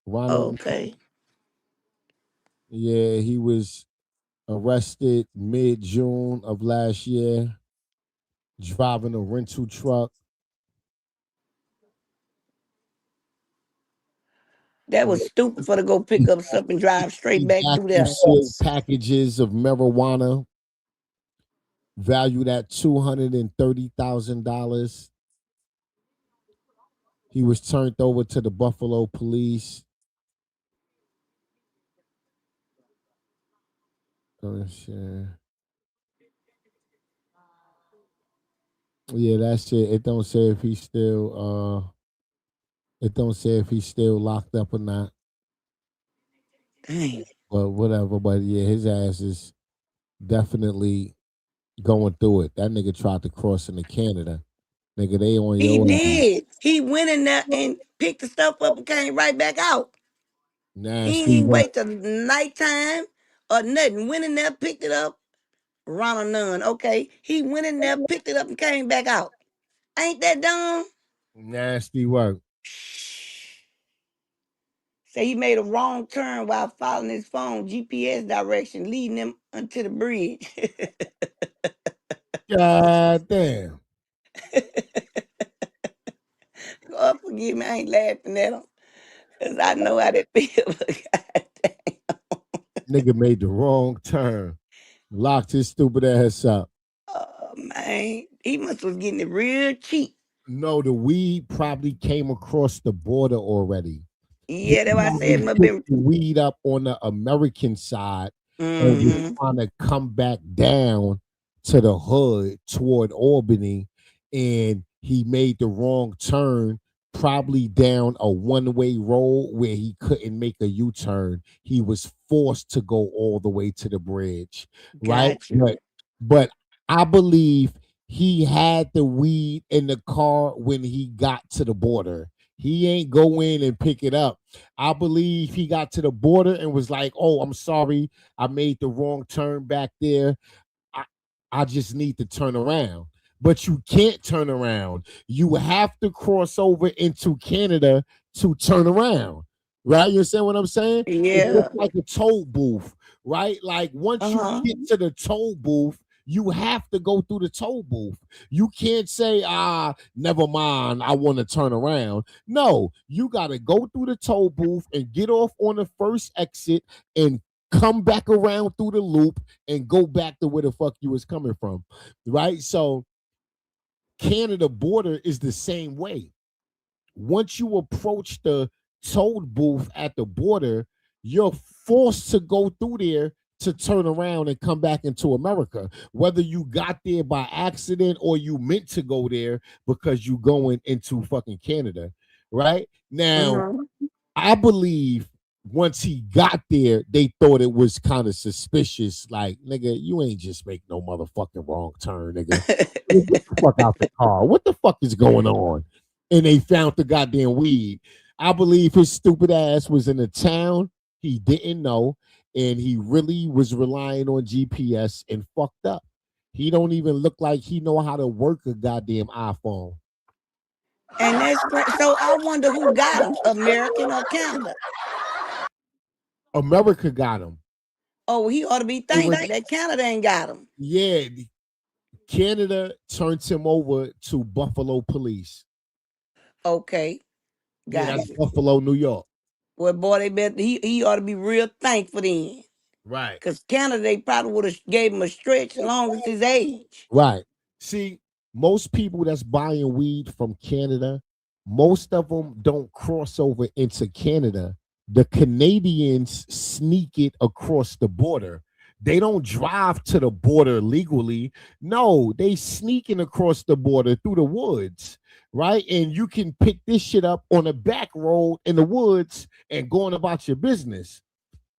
S2: Ronald.
S11: Okay.
S2: Yeah, he was arrested mid-June of last year, driving a rental truck.
S11: That was stupid for to go pick up stuff and drive straight
S2: He
S11: back through there.
S2: vacuum-sealed packages of marijuana valued at $230,000. He was turned over to the Buffalo police. Oh, shit. Yeah, that's it. It don't say if he's still locked up or not.
S11: Dang.
S2: But whatever. But yeah, his ass is definitely going through it. That nigga tried to cross into Canada. Nigga, they on
S11: He
S2: your ass.
S11: did. He went in there and picked the stuff up and came right back out. He
S2: Nasty
S11: didn't even
S2: work.
S11: wait till nighttime or nothing. Went in there, picked it up. Ronald Nunn. Okay. He went in there, picked it up, and came back out. Ain't that dumb?
S2: Nasty work.
S11: Say he made a wrong turn while following his phone GPS direction, leading him onto the bridge.
S2: God damn.
S11: God forgive me, I ain't laughing at him. Because I know how that feels.
S2: Nigga made the wrong turn. Locked his stupid ass up.
S11: Oh, man. He must was getting it real cheap.
S2: No, the weed probably came across the border already.
S11: Yeah, that's why I said it must
S2: Picked
S11: been.
S2: the weed up on the American side and was
S11: Mm-hmm.
S2: trying to come back down to the hood toward Albany, and he made the wrong turn, probably down a one-way road where he couldn't make a U-turn. He was forced to go all the way to the bridge, right?
S11: Gotcha.
S2: But I believe he had the weed in the car when he got to the border. He ain't go in and pick it up. I believe he got to the border and was like, "Oh, I'm sorry, I made the wrong turn back there. I just need to turn around." But you can't turn around. You have to cross over into Canada to turn around. Right? You understand what I'm saying? It's
S11: Yeah.
S2: just like a toll booth, right? Like once you get to the toll booth, you have to go through the toll booth. You can't say, never mind, I want to turn around. No, you got to go through the toll booth and get off on the first exit and come back around through the loop and go back to where the fuck you was coming from, right? So Canada border is the same way. Once you approach the toll booth at the border, you're forced to go through there to turn around and come back into America. Whether you got there by accident or you meant to go there because you going into fucking Canada, right? Now, I believe once he got there, they thought it was kind of suspicious. Like, nigga, you ain't just make no motherfucking wrong turn, nigga. Get the fuck out the car. What the fuck is going on? And they found the goddamn weed. I believe his stupid ass was in a town he didn't know, and he really was relying on GPS and fucked up. He don't even look like he know how to work a goddamn iPhone.
S11: And that's great. So I wonder who got him, American or Canada?
S2: America got him.
S11: Oh, he ought to be thankful that Canada ain't got him.
S2: Yeah, Canada turns him over to Buffalo police.
S11: Okay.
S2: Yeah,
S11: Got
S2: that's
S11: you.
S2: Buffalo, New York.
S11: Well, boy, they bet he ought to be real thankful then.
S2: Right.
S11: Because Canada, they probably would have gave him a stretch as long as his age.
S2: Right. See, most people that's buying weed from Canada, most of them don't cross over into Canada. The Canadians sneak it across the border. They don't drive to the border legally. No, they sneaking across the border through the woods, right? And you can pick this shit up on a back road in the woods and going about your business.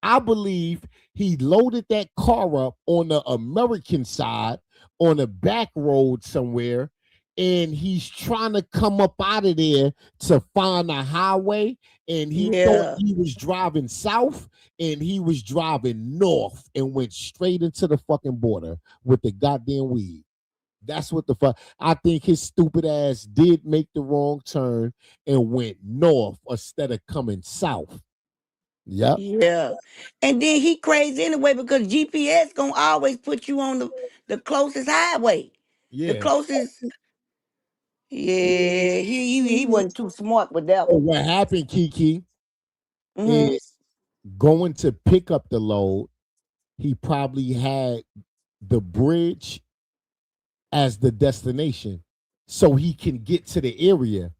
S2: I believe he loaded that car up on the American side on a back road somewhere and he's trying to come up out of there to find a highway, and he thought he was driving south, and he was driving north and went straight into the fucking border with the goddamn weed. That's what the fuck. I think his stupid ass did make the wrong turn and went north instead of coming south. Yep.
S11: Yeah. And then he crazy anyway because GPS gonna always put you on the closest highway. The
S2: Yeah.
S11: closest. Yeah, he wasn't too smart with that
S2: So
S11: one.
S2: what happened, Kiki,
S11: Mm-hmm.
S2: is going to pick up the load. He probably had the bridge as the destination so he can get to the area.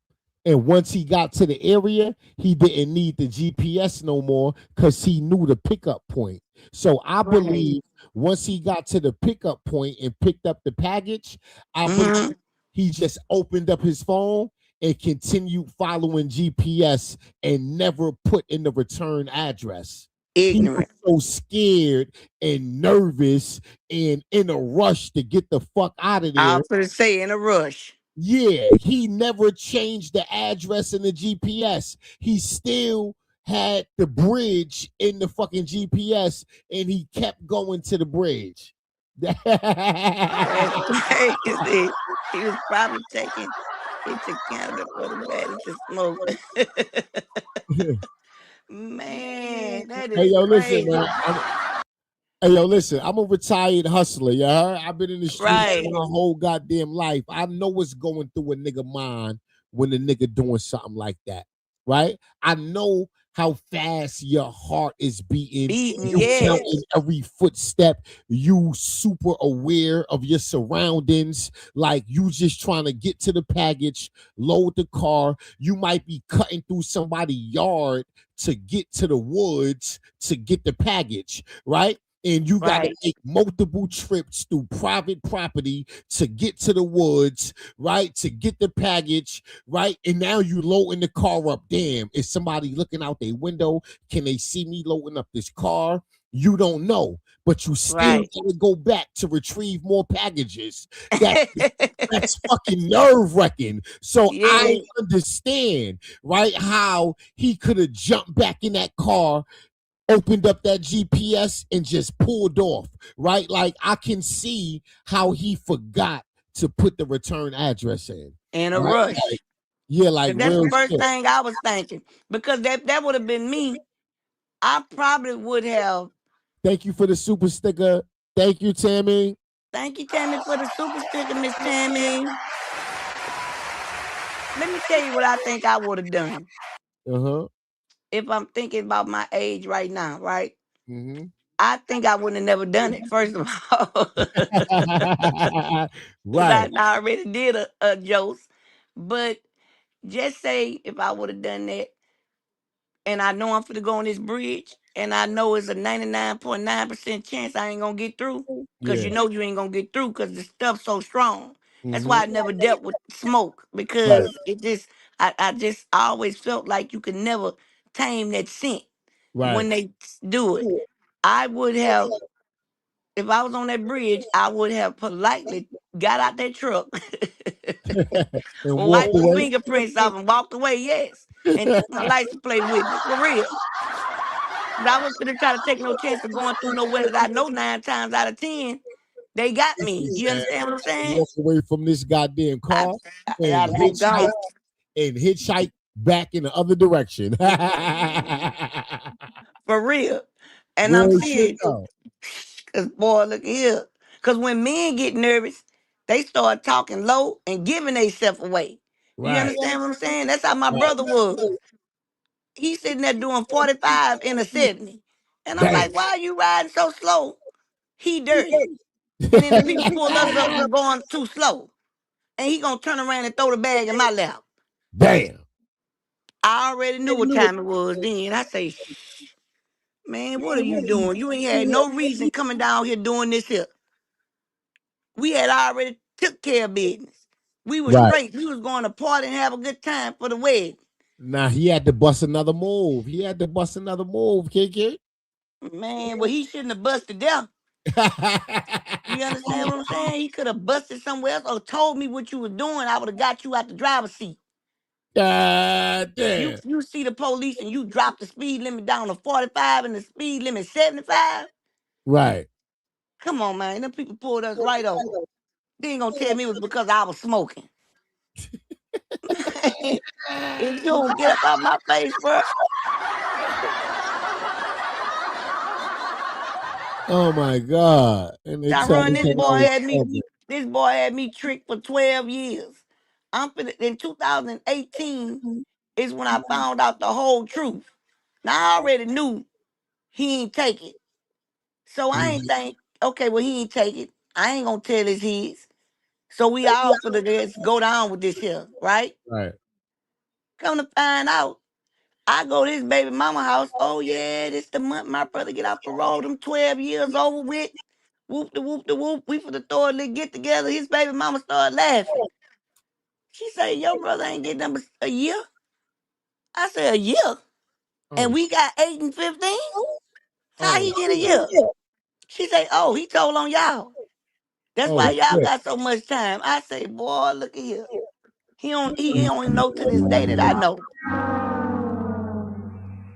S2: And once he got to the area, he didn't need the GPS no more because he knew the pickup point. So I believe once he got to the pickup point and picked up the package, I believe he just opened up his phone and continued following GPS and never put in the return address.
S11: Ignorant.
S2: He was so scared and nervous and in a rush to get the fuck out of there.
S11: I was gonna say in a rush.
S2: Yeah, he never changed the address in the GPS. He still had the bridge in the fucking GPS, and he kept going to the bridge.
S11: That's crazy. He was probably taking it to Canada for the baddest to smoke. Man, that
S2: Hey,
S11: is
S2: yo, listen,
S11: crazy.
S2: man. Hey, yo, listen, I'm a retired hustler, yeah. I've been in the street my whole goddamn life. I know what's going through a nigga mind when a nigga doing something like that, right? I know how fast your heart is beating. You counting every footstep. You super aware of your surroundings. Like you just trying to get to the package, load the car. You might be cutting through somebody's yard to get to the woods to get the package, right? And you got to make multiple trips through private property to get to the woods, right? To get the package, right? And now you loading the car up. Damn, is somebody looking out their window? Can they see me loading up this car? You don't know, but you still gotta go back to retrieve more packages. That's fucking nerve-wracking. So I understand, right, how he could have jumped back in that car, opened up that GPS and just pulled off, right? Like I can see how he forgot to put the return address in.
S11: In a rush.
S2: Like, yeah, like
S11: that's
S2: real
S11: the first
S2: shit.
S11: thing I was thinking. Because that would have been me. I probably would have.
S2: Thank you for the super sticker. Thank you, Tammy.
S11: Thank you, Tammy, for the super sticker, Miss Tammy. Let me tell you what I think I would have done. If I'm thinking about my age right now, right? I think I wouldn't have never done it, first of all.
S2: Right.
S11: I already did a Jose. But just say if I would have done that, and I know I'm finna go on this bridge, and I know it's a 99.9% chance I ain't gonna get through, because you know you ain't gonna get through because the stuff's so strong. That's why I never dealt with smoke, because it just, I always felt like you could never tame that scent when they do it. I would have, if I was on that bridge, I would have politely got out that truck,
S2: and
S11: wiped the fingerprints off and walked away, yes. And took my license plate with me, for real. I wasn't gonna try to take no chance of going through nowhere that I know 9 times out of 10 they got me. You understand what I'm saying?
S2: Walk away from this goddamn car and hitchhike back in the other direction.
S11: For real. And I'm serious. Because, boy, look here. Because when men get nervous, they start talking low and giving themselves away. You understand what I'm saying? That's how my brother was. He's sitting there doing 45 in a 70. And I'm like, why are you riding so slow? He dirty. And then the people pull us up for going too slow. And he gonna turn around and throw the bag in my lap.
S2: Damn.
S11: I already knew what time it was then. I say, shh, man, what are you doing? You ain't had no reason coming down here doing this here. We had already took care of business. We was straight. We was going to party and have a good time for the wedding.
S2: Nah, he had to bust another move. KK.
S11: Man, well, he shouldn't have busted there. You understand what I'm saying? He could have busted somewhere else or told me what you were doing. I would have got you out the driver's seat.
S2: God damn.
S11: You see the police and you drop the speed limit down to 45 and the speed limit 75.
S2: Right.
S11: Come on, man. Them people pulled us right over. They ain't gonna tell me it was because I was smoking. If you don't get up out my face, bro.
S2: Oh my God. And they tell
S11: Tyrone,
S2: me I was
S11: this boy had me tricked for 12 years. In 2018 is when I found out the whole truth. Now I already knew he ain't take it. So I ain't think, okay, well, he ain't take it. I ain't gonna tell it's his. So we all for this go down with this here, right?
S2: right.
S11: Come to find out, I go to his baby mama house. Oh yeah, this the month my brother get out parole. Them 12 years over with. Whoop the whoop the whoop. We for the throw a little get together. His baby mama started laughing. She said, "Your brother ain't getting number a year." I said, "A year?" And we got 8 and 15. How he get a year? She said, "Oh, he told on y'all. That's why y'all got so much time." I say, "Boy, look at here. He don't even know to this day that I know."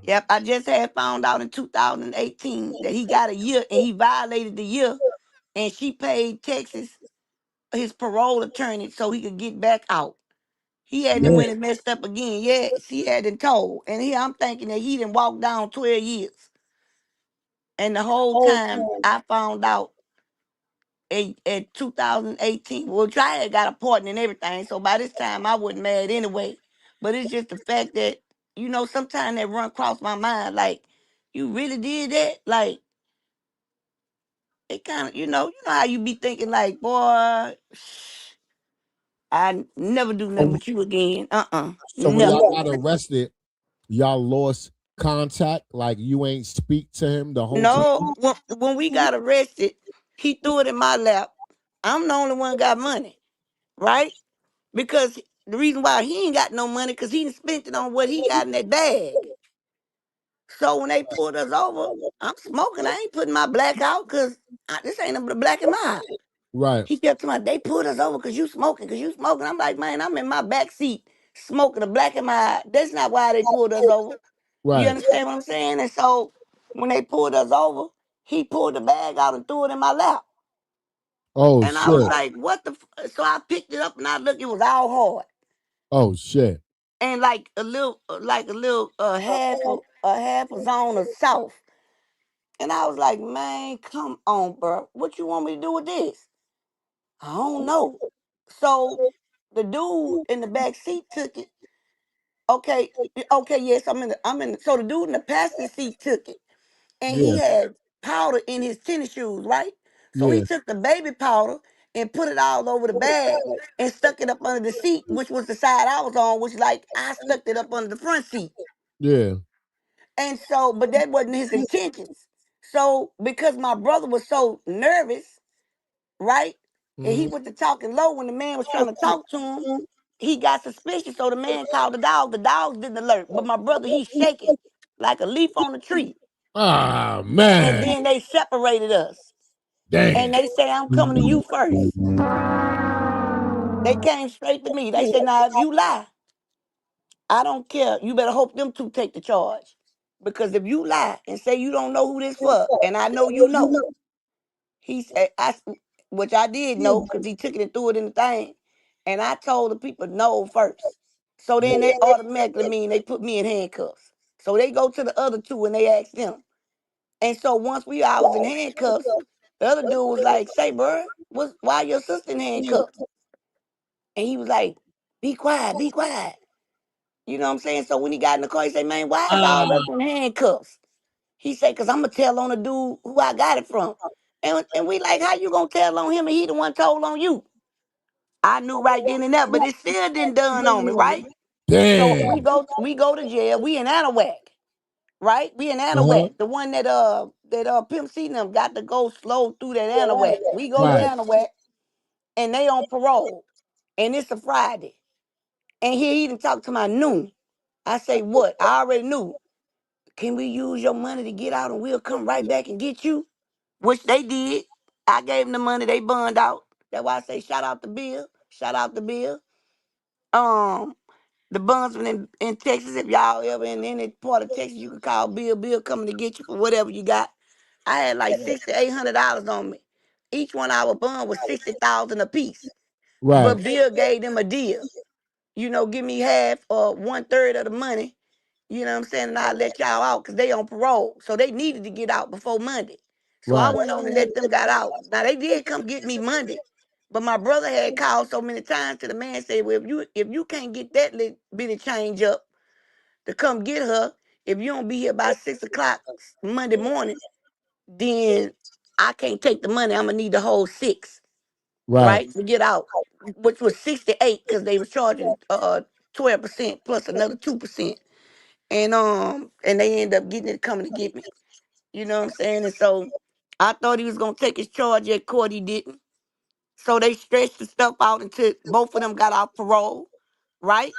S11: Yep, I just had found out in 2018 that he got a year and he violated the year, and she paid Texas his parole attorney so he could get back out. He hadn't went and messed up again. Yes, he hadn't told. And here I'm thinking that he didn't walk down 12 years. And the whole time I found out at 2018, which I had got a partner and everything. So by this time I wasn't mad anyway. But it's just the fact that, sometimes that run across my mind, like, you really did that? Like, it kind of, you know how you be thinking like, boy, I never do nothing with you again.
S2: So when
S11: Never.
S2: y'all got arrested, y'all lost contact? Like you ain't speak to him the whole time?
S11: No, when we got arrested, he threw it in my lap. I'm the only one got money, right? Because the reason why he ain't got no money, because he done spent it on what he got in that bag. So when they pulled us over, I'm smoking. I ain't putting my black out because this ain't nothing but a black in my eye.
S2: Right.
S11: He kept telling me, they pulled us over because you smoking, because you smoking. I'm like, man, I'm in my back seat smoking a black in my eye. That's not why they pulled us over. You
S2: Right.
S11: understand what I'm saying? And so when they pulled us over, he pulled the bag out and threw it in my lap.
S2: Oh
S11: And I was
S2: shit.
S11: like, what the So I picked it up and I looked, it was all hard.
S2: Oh shit.
S11: And like a little half a zone of south. And I was like, man, come on, bro. What you want me to do with this? I don't know. So the dude in the back seat took it. Okay, yes, so the dude in the passenger seat took it. And he
S2: Yeah.
S11: had powder in his tennis shoes, right? So he
S2: Yeah.
S11: took the baby powder and put it all over the bag and stuck it up under the seat, which was the side I was on, which like I stuck it up under the front seat.
S2: Yeah.
S11: And so, but that wasn't his intentions. So because my brother was so nervous, right? And he went to talking low when the man was trying to talk to him, he got suspicious. So the man called the dog. The dogs didn't alert. But my brother, he's shaking like a leaf on a tree.
S2: Ah
S11: And
S2: man.
S11: then they separated us.
S2: Damn.
S11: And they say, I'm coming to you first. They came straight to me. They said, now, if you lie, I don't care. You better hope them two take the charge. Because if you lie and say you don't know who this for, and I know you know, he said, which I did know because he took it and threw it in the thing. And I told the people no first. So then they automatically mean they put me in handcuffs. So they go to the other two and they ask them. And so once I was in handcuffs, the other dude was like, say, bro, why your sister in handcuffs? And he was like, be quiet, be quiet. You know what I'm saying? So when he got in the car, he said, man, why is all of us in handcuffs? He said, because I'm going to tell on the dude who I got it from. And we like, how you going to tell on him and he the one told on you? I knew right then and there, but it still didn't dawn on me, right? So
S2: Damn.
S11: we go to jail. We in Anahuac, right? We in
S2: Uh-huh.
S11: Anahuac. The one that Pimp C them got to go slow through that Anahuac. We go to
S2: Right.
S11: Anahuac and they on parole. And it's a Friday. And he done talked to my noon. I say, what? I already knew. Can we use your money to get out and we'll come right back and get you? which they did. I gave them the money, they burned out. That's why I say shout out to Bill. Shout out to Bill. The bondsman in Texas, if y'all ever in any part of Texas, you can call Bill. Bill coming to get you for whatever you got. I had like $600-800 on me. Each one our bond was $60,000 a piece.
S2: Right.
S11: But Bill gave them a deal. Give me half or 1/3 of the money. You know what I'm saying? And I'll let y'all out because they on parole. So they needed to get out before Monday. So I
S2: Right.
S11: went on and let them got out. Now they did come get me Monday. But my brother had called so many times to the man, said, well, if you can't get that little bit of change up to come get her, if you don't be here by 6 o'clock Monday morning, then I can't take the money. I'm gonna need the whole six,
S2: Right.
S11: right? To get out. Which was 68 because they was charging 12% plus another 2%. And they end up getting it coming to get me. You know what I'm saying? And so I thought he was gonna take his charge at court. He didn't. So they stretched the stuff out until both of them got off parole, right?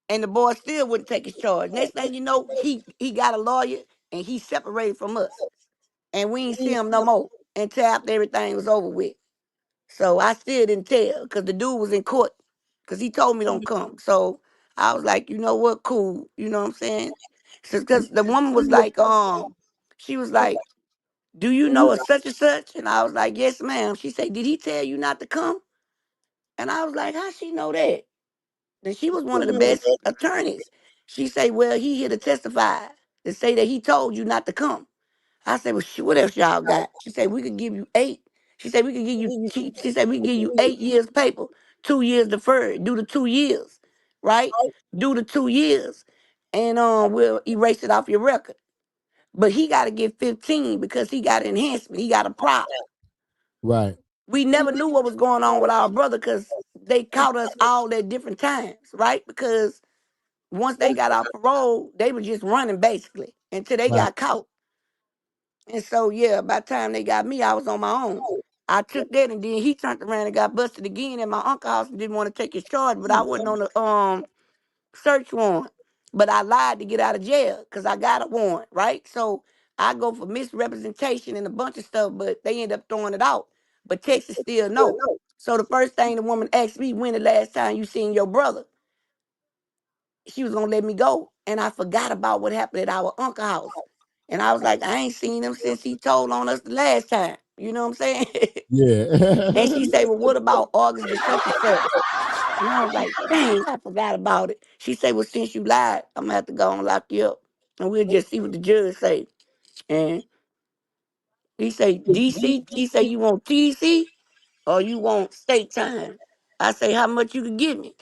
S11: And the boy still wouldn't take his charge. Next thing you know, he got a lawyer and he separated from us. And we ain't see him no more until after everything was over with. So I still didn't tell because the dude was in court because he told me don't come. So I was like, you know what, cool. You know what I'm saying? Because the woman was like, she was like, do you know a such and such? And I was like, yes, ma'am. She said, did he tell you not to come? And I was like, how she know that? Then she was one of the best attorneys. She said, well, he here to testify to say that he told you not to come. I said, well, what else y'all got? She said, we could give you 8. She said, we could give you, she said, we could give you 8 years paper, 2 years deferred, do the 2 years, right? Do the 2 years, and we'll erase it off your record. But he got to get 15 because he got enhancement. He got a prop.
S2: Right.
S11: We never knew what was going on with our brother because they caught us all at different times, right? Because once they got off parole, they were just running basically until they
S2: Right.
S11: got caught. And so, yeah, by the time they got me, I was on my own. I took that, and then he turned around and got busted again at my uncle's house and didn't want to take his charge, but I wasn't on the search warrant. But I lied to get out of jail because I got a warrant, right? So I go for misrepresentation and a bunch of stuff, but they end up throwing it out. But Texas still no. So the first thing the woman asked me, when the last time you seen your brother? She was gonna let me go. And I forgot about what happened at our uncle's house. And I was like, I ain't seen him since he told on us the last time. You know what I'm saying? And
S2: Yeah.
S11: she said, well, what about August the such and such? And I was like, dang, I forgot about it. She said, well, since you lied, I'm gonna have to go and lock you up. And we'll just see what the judge say. And he say, DC, he say, you want TDC or you want state time? I say, how much you can give me?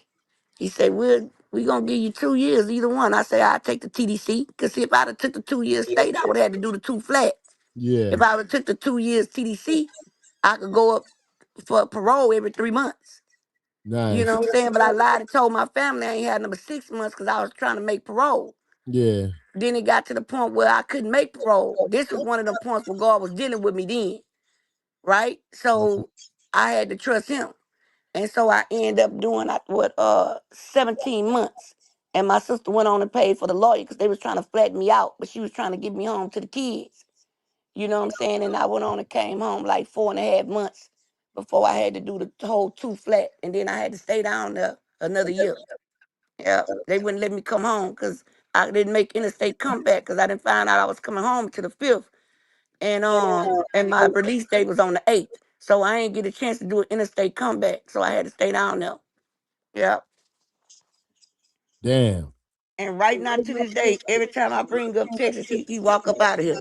S11: He said, we gonna give you 2 years, either one. I say, I'll take the TDC. Because if I'd have took the 2 years state, I would have had to do the 2 flat.
S2: Yeah.
S11: If I would have took the 2 years TDC, I could go up for parole every 3 months. You know
S2: Nice.
S11: what I'm saying? But I lied and told my family I ain't had number 6 months because I was trying to make parole.
S2: Yeah.
S11: Then it got to the point where I couldn't make parole. This was one of the points where God was dealing with me then, right? So I had to trust him. And so I ended up doing 17 months. And my sister went on and paid for the lawyer because they was trying to flatten me out, but she was trying to get me home to the kids. You know what I'm saying? And I went on and came home like 4.5 months before I had to do the whole 2 flat. And then I had to stay down there another year. Yeah, they wouldn't let me come home because I didn't make interstate comeback because I didn't find out I was coming home to the 5th. And my release date was on the 8th. So I ain't get a chance to do an interstate comeback. So I had to stay down there. Yeah.
S2: Damn.
S11: And right now to this day, every time I bring up Texas, he walk up out of here.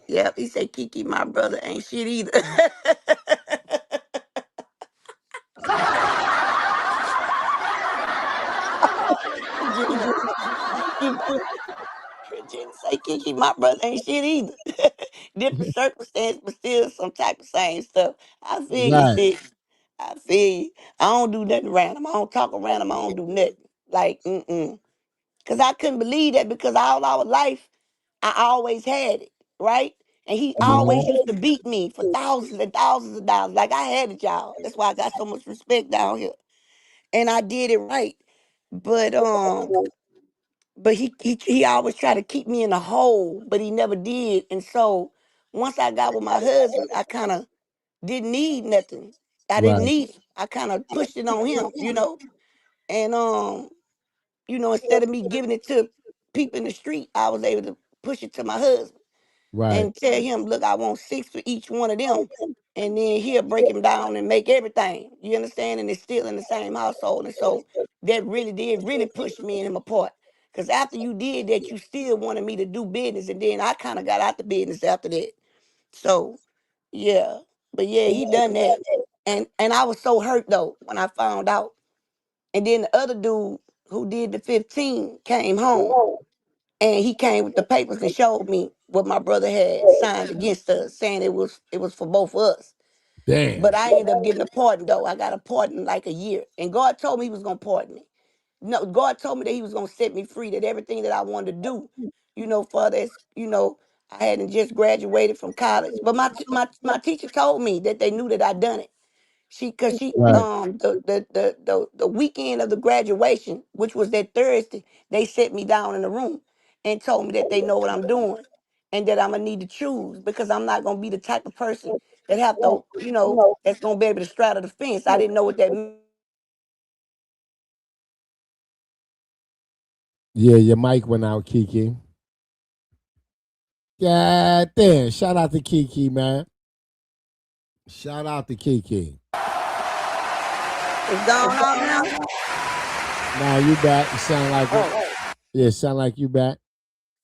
S11: Yep, he said Kiki, my brother, ain't shit either. Regina, Regina say Kiki, my brother, ain't shit either. Different circumstance, but still some type of same stuff. I feel you,
S2: Right.
S11: sis. I feel you. I don't do nothing random. I don't talk around him. I don't do nothing. Like, Because I couldn't believe that because all our life, I always had it, right? And he always used to beat me for thousands and thousands of dollars. Like I had it, y'all. That's why I got so much respect down here. And I did it right. But but he always tried to keep me in a hole, but he never did. And so once I got with my husband, I kind of didn't need nothing.
S2: Right.
S11: I kind of pushed it on him, and instead of me giving it to people in the street, I was able to push it to my husband
S2: Right.
S11: and tell him, look, I want 6 for each one of them. And then he'll break him down and make everything. You understand? And it's still in the same household. And so that really did really push me and him apart. Because after you did that, you still wanted me to do business. And then I kind of got out the business after that. So, yeah. But yeah, he done that. And I was so hurt though when I found out. And then the other dude who did the 15 came home. And he came with the papers and showed me what my brother had signed against us, saying it was for both of us. But
S2: Damn.
S11: I ended up getting a pardon though. I got a pardon in like a year. And God told me he was gonna pardon me. No, God told me that he was gonna set me free, that everything that I wanted to do, for this, I hadn't just graduated from college. But my teacher told me that they knew that I done it. Cause she
S2: Right.
S11: the weekend of the graduation, which was that Thursday, they set me down in the room and told me that they know what I'm doing and that I'm gonna need to choose because I'm not gonna be the type of person that have to, that's gonna be able to straddle the fence. I didn't know what that meant.
S2: Yeah, your mic went out, Kiki. God damn. Shout out to Kiki, man. Shout out to Kiki.
S11: It's gone out now.
S2: Now you back. You sound like it.
S11: Oh,
S2: Yeah, sound like you back.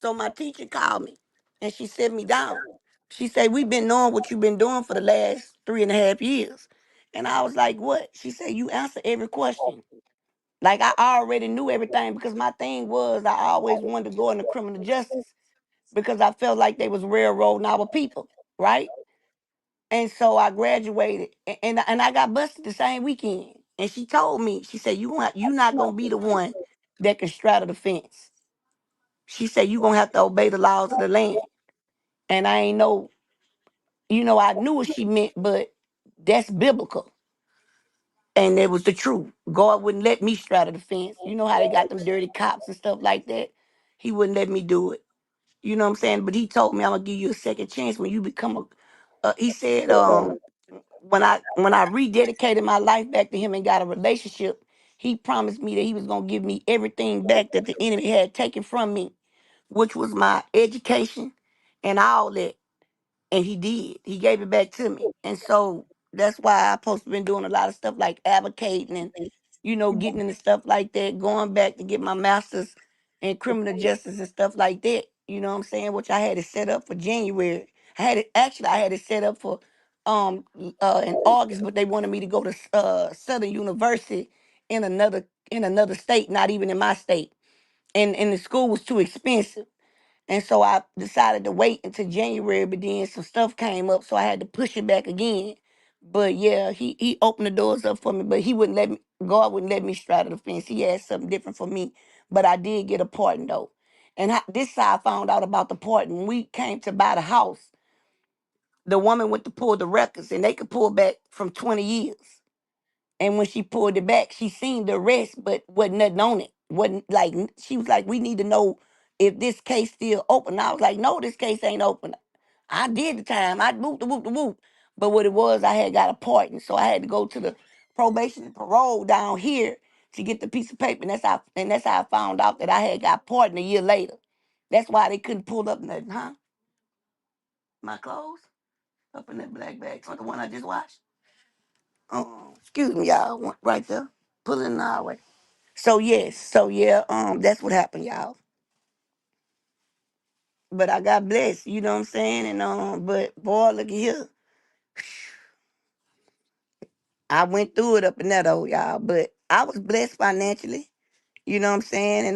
S11: so my teacher called me and she set me down. She said, we've been knowing what you've been doing for the last 3.5 years. And I was like, what? She said, you answer every question. Like I already knew everything because my thing was I always wanted to go into criminal justice because I felt like they was railroading our people, right? And so I graduated and I got busted the same weekend. And she told me, she said, you not gonna be the one that can straddle the fence. She said, you gonna have to obey the laws of the land. And I ain't know, I knew what she meant, but that's biblical. And it was the truth. God wouldn't let me straddle the fence. You know how they got them dirty cops and stuff like that? He wouldn't let me do it. You know what I'm saying? But he told me I'm gonna give you a second chance when you become he said, when I rededicated my life back to him and got a relationship, he promised me that he was gonna give me everything back that the enemy had taken from me, which was my education and all that. And he did. He gave it back to me. And so that's why I supposed to been doing a lot of stuff like advocating and, getting into stuff like that, going back to get my master's in criminal justice and stuff like that. You know what I'm saying? Which I had it set up for January. I had it set up for in August, but they wanted me to go to Southern University in another state, not even in my state. And the school was too expensive. And so I decided to wait until January, but then some stuff came up, so I had to push it back again. But yeah, he opened the doors up for me, but he wouldn't let me. God wouldn't let me straddle the fence. He had something different for me, but I did get a pardon though. And this is how I found out about the pardon. When we came to buy the house, the woman went to pull the records, and they could pull back from 20 years. And when she pulled it back, she seen the rest, but wasn't nothing on it. Wasn't like she was like, we need to know if this case still open. I was like, no, this case ain't open. I did the time. I moved the whoop the whoop. But what it was, I had got a pardon. So I had to go to the probation and parole down here to get the piece of paper. And that's how I found out that I had got pardoned a year later. That's why they couldn't pull up nothing, huh? My clothes? Up in that black bag. So the one I just washed. Excuse me, y'all. Right there. Pull it in the highway. So yes, so yeah, that's what happened, y'all. But I got blessed, you know what I'm saying? And but boy, look at here. I went through it up in that old y'all, but I was blessed financially, you know what I'm saying?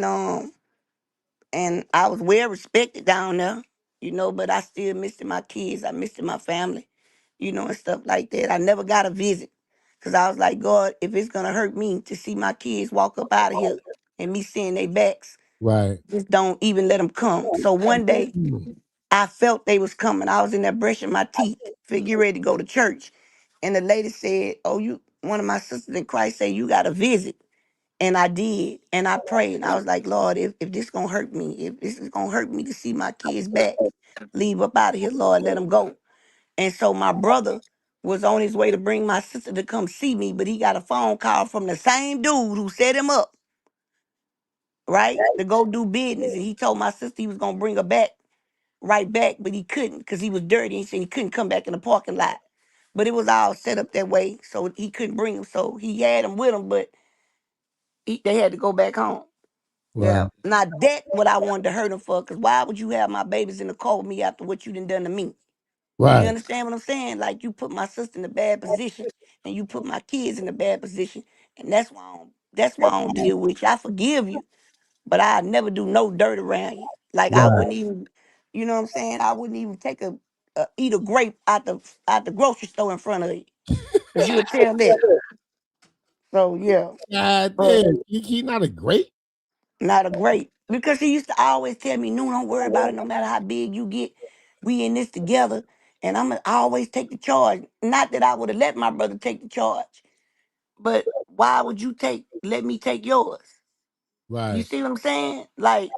S11: And I was well respected down there, but I still missed my kids. I missed my family, and stuff like that. I never got a visit. Cause I was like, God, if it's gonna hurt me to see my kids walk up out of here and me seeing their backs,
S2: Right.
S11: just don't even let them come. So one day I felt they was coming. I was in there brushing my teeth, figure ready to go to church. And the lady said, oh, one of my sisters in Christ said, you got a visit. And I did. And I prayed. And I was like, Lord, if this gonna hurt me, if this is gonna hurt me to see my kids back, leave up out of here, Lord, let them go. And so my brother was on his way to bring my sister to come see me, but he got a phone call from the same dude who set him up, right? To go do business. And he told my sister he was gonna bring her back, right back, but he couldn't because he was dirty. He said he couldn't come back in the parking lot. But it was all set up that way, so he couldn't bring him. So he had him with him, but they had to go back home. Yeah.
S2: Right.
S11: Now that what I wanted to hurt him for, because why would you have my babies in the car with me after what you done to me? You
S2: Right.
S11: understand what I'm saying? Like you put my sister in a bad position and you put my kids in a bad position. And that's why I don't deal with you. I forgive you, but I never do no dirt around you. Like I
S2: Right.
S11: wouldn't even, you know what I'm saying? I wouldn't even take eat a grape out the grocery store in front of you. Cause you would tell that. So yeah.
S2: God
S11: But
S2: damn. He not a great.
S11: not a grape. Because he used to always tell me, no, don't worry about it, no matter how big you get. We in this together. And I always take the charge. Not that I would have let my brother take the charge. But why would you let me take yours? You
S2: Right.
S11: see what I'm saying? Like,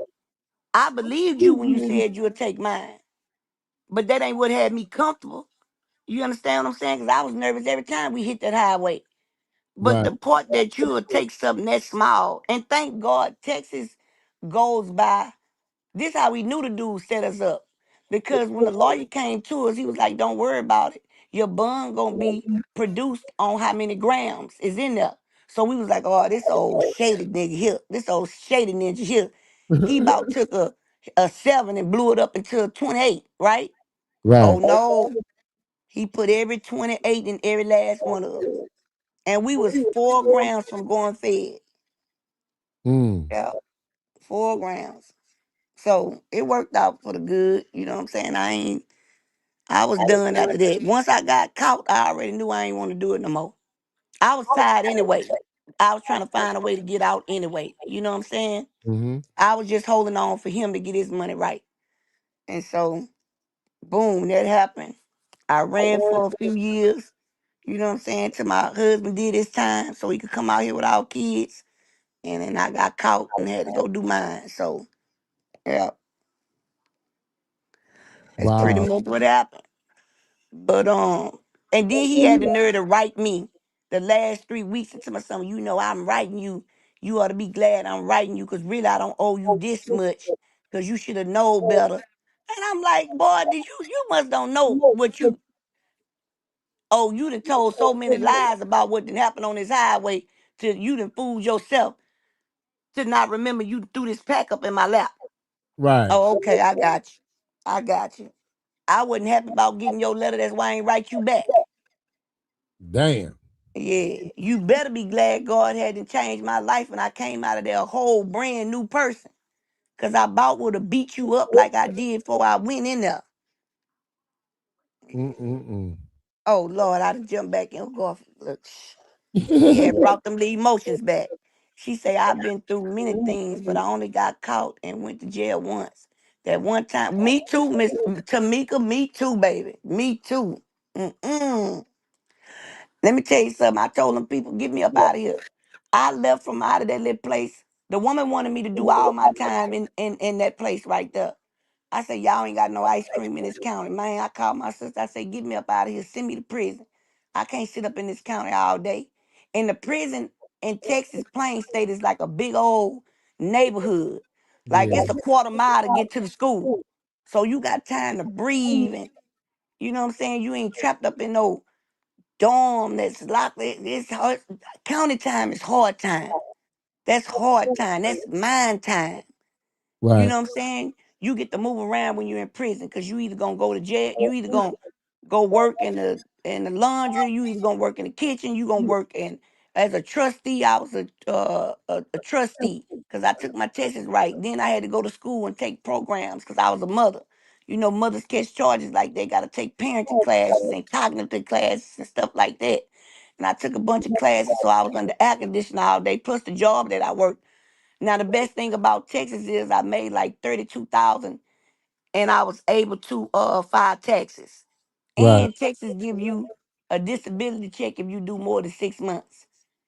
S11: I believed you when you said you would take mine. But that ain't what had me comfortable. You understand what I'm saying? Because I was nervous every time we hit that highway. But
S2: Right.
S11: the part that you would take something that small, and thank God Texas goes by. This how we knew the dude set us up. Because when the lawyer came to us, he was like, don't worry about it. Your bond gonna be produced on how many grams is in there. So we was like, oh, this old shady nigga here, this old shady ninja here. He about took a 7 and blew it up into a 28, right?
S2: Right.
S11: Oh no. He put every 28 in every last one of them. And we was 4 grams from going fed.
S2: Mm.
S11: Yeah, 4 grams. So it worked out for the good. You know what I'm saying? I was done after that. Once I got caught, I already knew I ain't want to do it no more. I was tired anyway. I was trying to find a way to get out anyway. You know what I'm saying?
S2: Mm-hmm.
S11: I was just holding on for him to get his money right. And so, boom, that happened. I ran for a few years, you know what I'm saying, till my husband did his time so he could come out here with our kids. And then I got caught and had to go do mine. So, yeah, that's pretty
S2: Wow.
S11: much what happened. But and then he had the nerve to write me the last 3 weeks into my son. You know, I'm writing you. You ought to be glad I'm writing you because really I don't owe you this much because you should have known better. And I'm like, boy, did you must don't know what you oh, you done told so many lies about what done happened on this highway till you done fooled yourself to not remember you threw this pack up in my lap.
S2: Right.
S11: Oh, okay, I got you. I got you. I wasn't happy about getting your letter. That's why I ain't write you back.
S2: Damn.
S11: Yeah, you better be glad God hadn't changed my life and I came out of there a whole brand new person. Cause I about would have beat you up like I did before I went in there.
S2: Mm-mm-mm.
S11: Oh Lord, I'd have jumped back in. Go look, she had brought them the emotions back. She say I've been through many things, but I only got caught and went to jail once. That one time, me too, Miss Tamika. Me too, baby. Me too. Mm-mm. Let me tell you something. I told them people, get me up out of here. I left from out of that little place. The woman wanted me to do all my time in that place right there. I said, y'all ain't got no ice cream in this county. Man, I called my sister. I said, get me up out of here. Send me to prison. I can't sit up in this county all day. And the prison in Texas, Plain State, is like a big old neighborhood. Like
S2: Yeah.
S11: it's a quarter mile to get to the school. So you got time to breathe and you know what I'm saying? You ain't trapped up in no dorm that's locked. It's hard. County time is hard time. That's hard time. That's mind time. You
S2: Right.
S11: know what I'm saying? You get to move around when you're in prison because you either gonna go to jail, you either gonna go work in the laundry, you either gonna work in the kitchen, you gonna work in as a trustee. I was a trustee because I took my tests right. Then I had to go to school and take programs because I was a mother. You know, mothers catch charges like they gotta take parenting classes and cognitive classes and stuff like that. And I took a bunch of classes, so I was under air conditioning all day, plus the job that I worked. Now the best thing about Texas is I made like 32,000 and I was able to file taxes.
S2: Right.
S11: And Texas give you a disability check if you do more than 6 months.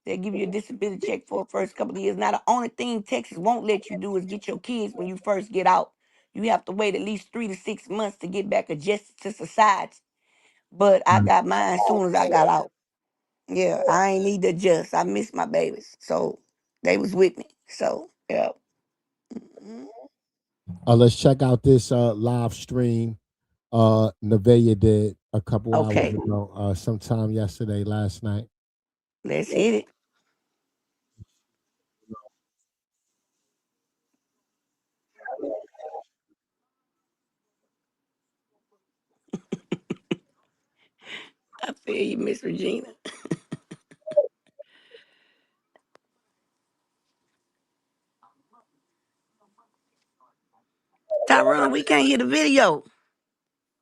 S11: They give you a disability check for the first couple of years. Now, the only thing Texas won't let you do is get your kids when you first get out. You have to wait at least 3 to 6 months to get back adjusted to society. But I got mine as soon as I got out. Yeah, I ain't need to adjust. I miss my babies. So they was with me. So, yeah. Mhm.
S2: Let's check out this live stream Nevaeh did a couple hours
S11: Okay,
S2: ago, sometime yesterday, last night.
S11: let's hit it. I feel you, Miss Regina. Tyrone, we can't hear the video.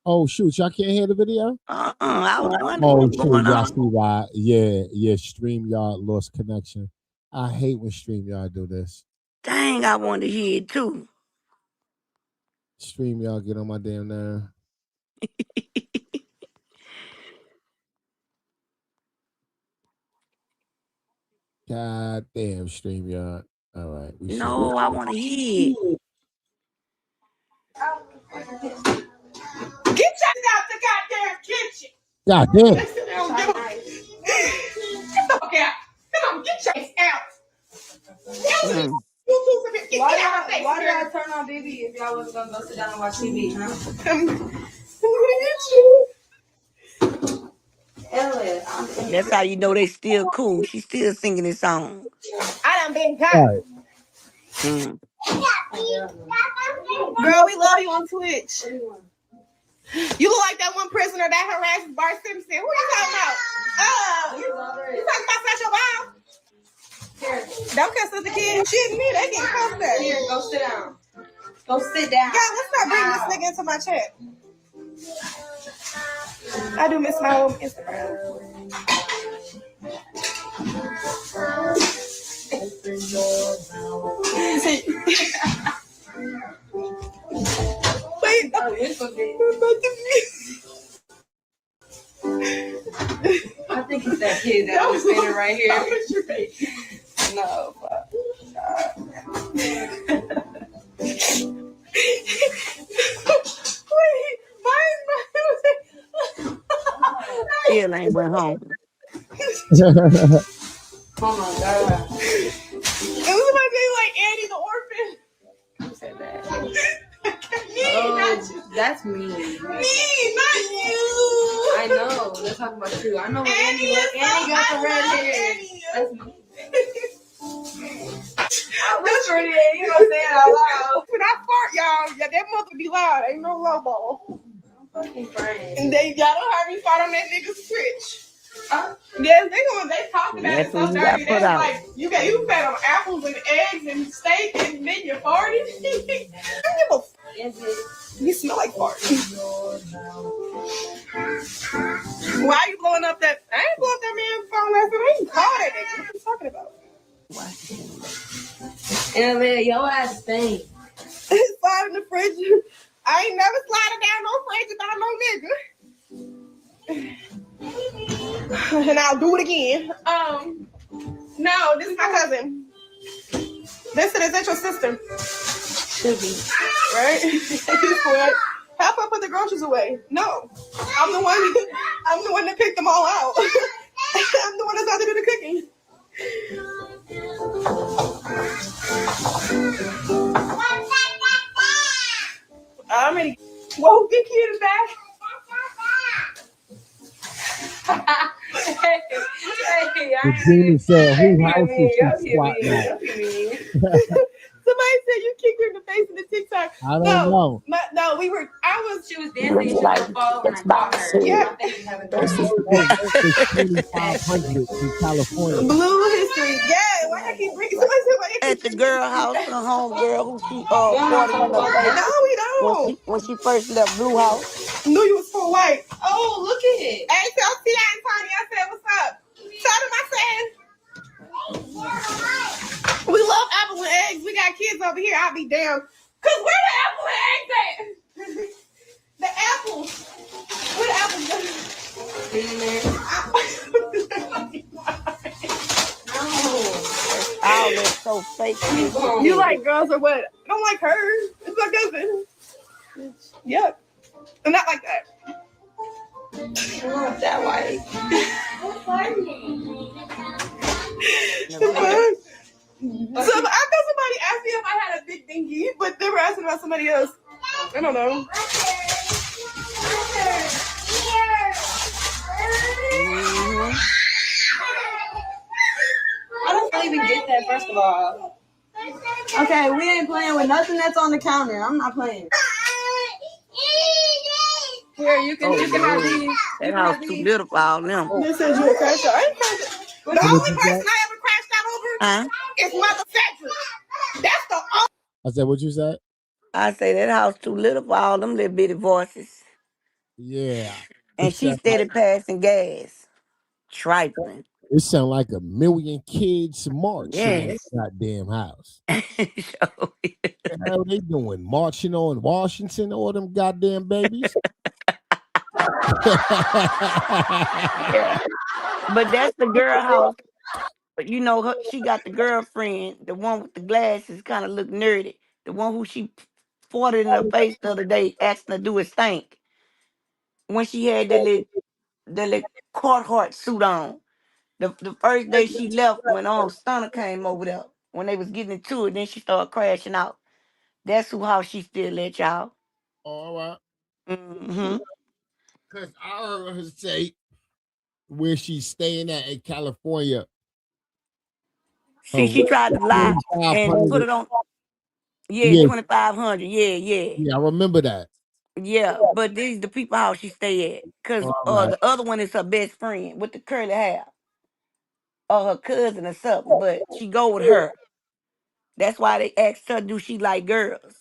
S2: Oh shoot, y'all can't hear the video?
S11: I was wondering
S2: Oh
S11: what's
S2: shoot,
S11: going
S2: y'all
S11: on.
S2: see why? Yeah, StreamYard lost connection. I hate when StreamYard do this.
S11: Dang, I wanted to hear it too.
S2: StreamYard get on my damn nerve. God damn StreamYard. All right, we should.
S11: No, I want to hear it.
S2: God damn.
S11: Mm.
S5: Why did I turn on BB if y'all wasn't gonna go sit down and watch TV, huh?
S11: That's how you know they still cool. She's still singing this song.
S5: I done been got.
S2: All right.
S11: Mm.
S5: Girl, we love you on Twitch. You look like that one prisoner that harassed Bart Simpson. Who you talking about? You talking about Satchel Wild? Don't cuss at the kid. Shit, me, they getting close there. Here, go sit down. Go sit down. Yeah, let's not bring this nigga into my chat. I do miss my old Instagram. Wait, I think it's that kid that was standing right here. No, fuck. Wait,
S11: Still ain't went home.
S5: Oh my god. It was my baby like Annie the orphan. Who said that? Not you. That's me. Me, not you. I know. Let's talk about you. I know when Annie got the red hair. That's me. I'm whispering it. You don't say it out loud. When I fart, y'all, yeah, that mother be loud. Ain't no low ball. I'm fucking friends. And y'all don't have me fart on that nigga's Twitch. Yes, they talking about it so dirty. They like, you fed on apples and eggs and steak and then you farted. You smell like farts. Why are you blowing up that? I ain't blowing up that man's phone last night. I ain't call that nigga. What are you talking about? And man, your ass stink. Slide in the fridge. I ain't never sliding down no fridge without no nigga. And I'll do it again. No, this is my cousin. Listen, is that your sister? Should be. Right? Help her put the groceries away. No. I'm the one that picked them all out. I'm the one that's out to do the cooking. I'm ready. Whoa, big kid is back.
S2: Regina said, who house is she squatting at?
S5: Somebody said you kicked her in the face in the TikTok.
S2: I don't know.
S5: She was dancing. She was falling and I caught her. Yeah.
S2: Versus 2500 in California.
S5: Blue history. Yeah. Why I keep bringing somebody said why
S11: At the girl house, the home girl who she farted in her face.
S5: No, we don't.
S11: When she first left Blue House.
S5: Knew you was full white. Oh, look at it. Hey, tell T.I. and Tony, I said, what's up? Tell them I said, we love apple and eggs. We got kids over here. I'll be damned. Because where the apple and eggs at? The apples. Where the apples at? In there. No,
S11: all that so fake shit.
S5: You like girls or what? I don't like her. It's my cousin. Yep. I'm not like that. I'm not that white. So I thought somebody asked me if I had a big dinky, but they were asking about somebody else. I don't know. I don't even get that, first of all. Okay, we ain't playing with nothing that's on the counter. I'm not playing. Here, you can have these.
S11: That house too little for all them.
S5: This says you a crash out. I ain't crashed. The only person I ever crashed out over is Mother Cedric. That's the only.
S2: I said, what you said?
S11: I say that house too little for all them little bitty voices.
S2: Yeah.
S11: And she steady passing gas. Trifling.
S2: It sound like a million kids marching in
S11: Yes.
S2: that goddamn house. What the hell they doing? Marching on Washington, all them goddamn babies?
S11: Yeah. But that's the girl house. But you know, she got the girlfriend, the one with the glasses, kind of look nerdy. The one who she fought in her face the other day, asking her to do a stink. When she had that little Carhartt suit on. The first day she left, when Stunna came over there, when they was getting into it, then she started crashing out. That's how she still let y'all.
S2: All right.
S11: Mm-hmm.
S2: Because I heard her say where she's staying at in California.
S11: See, she tried to lie and put it on. Yeah, 2,500. Yeah.
S2: I remember that.
S11: Yeah, but these the people how she stay at. Because the other one is her best friend with the curly hair. Or her cousin or something, but she go with her. That's why they asked her, do she like girls?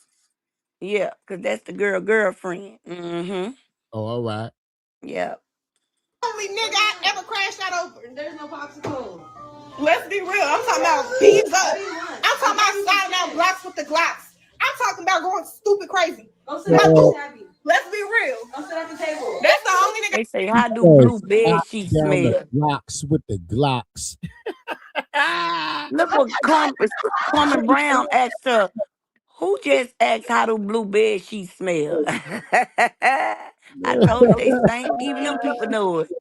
S11: Yeah, because that's the girlfriend. Mm-hmm.
S2: Oh, all right.
S11: Yeah.
S5: Only nigga I ever crashed out over. There's no popsicle. Let's be real. I'm talking about beans up. I'm talking about sliding out blocks with the Glocks. I'm talking about going stupid crazy. Go sit at the table. Let's be real. Go sit at the table. That's the only nigga.
S11: They say, how do blue bed sheets
S2: Down
S11: smell?
S2: the blocks with the Glocks.
S11: Look what Carmen Brown asked her. Who just asked how do blue bed sheets smell? I told you they stink. Even them people know it.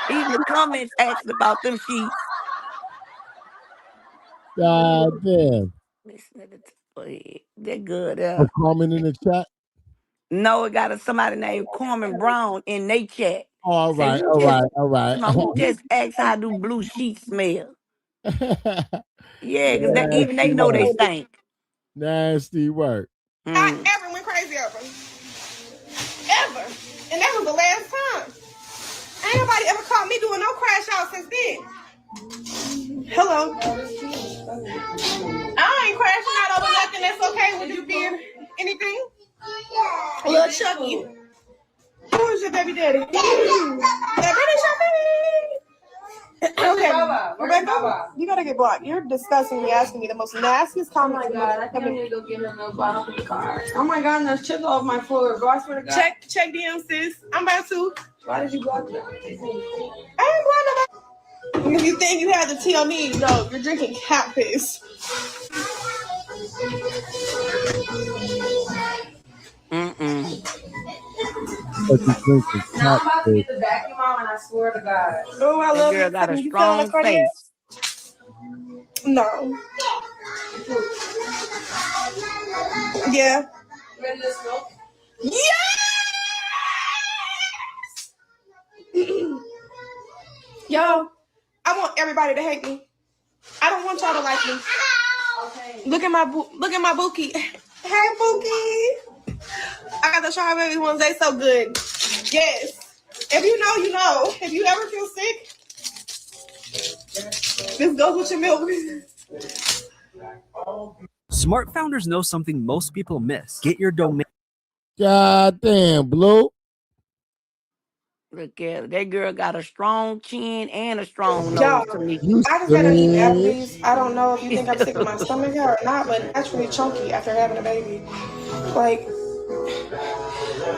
S11: Even the comments asked about them sheets.
S2: God damn.
S11: They're good.
S2: A comment in the chat?
S11: No, it got somebody named Carmen Brown in they chat.
S2: All right.
S11: Who just asked how do blue sheets smell? Yeah, because even they know they stink.
S2: Nasty work.
S5: I ever went crazy over. Ever. And that was the last time. Ain't nobody ever caught me doing no crash out since then. Hello. I ain't crashing out over nothing that's okay with you being anything. Little Chucky. Who is your baby daddy? That British your baby. Okay, Rebecca, you gotta get blocked. You're disgustingly asking me the most nastiest comments. Oh my god, I can't even go get her no bottle in the car. Oh my god, and there's chips off my floor. Go, I swear to God. Check DM, sis. I'm about to. Why did you block me? I ain't blocked nobody. If you think you had the tea on me, no, you're drinking cat piss.
S2: But you drinking
S21: Now I'm about to get the vacuum out, and I swear to God.
S5: Oh, I love
S11: girl
S5: you.
S11: got a
S5: You
S11: strong face.
S5: No. Yeah.
S21: Ready to smoke?
S5: Yes! Yo, I want everybody to hate me. I don't want y'all to like me. Okay. Look at my Bookie. Hey, Bookie. I got the strawberry ones. They so good. Yes. If you know, you know. If you ever feel sick, this goes with your milk.
S6: Smart founders know something most people miss. Get your domain.
S2: God damn, Blue.
S11: Look at that girl got a strong chin and a strong nose.
S5: Y'all, I just had to eat Applebee's. I don't know if you think I'm sick of my stomach or not, but naturally chunky after having a baby. Like,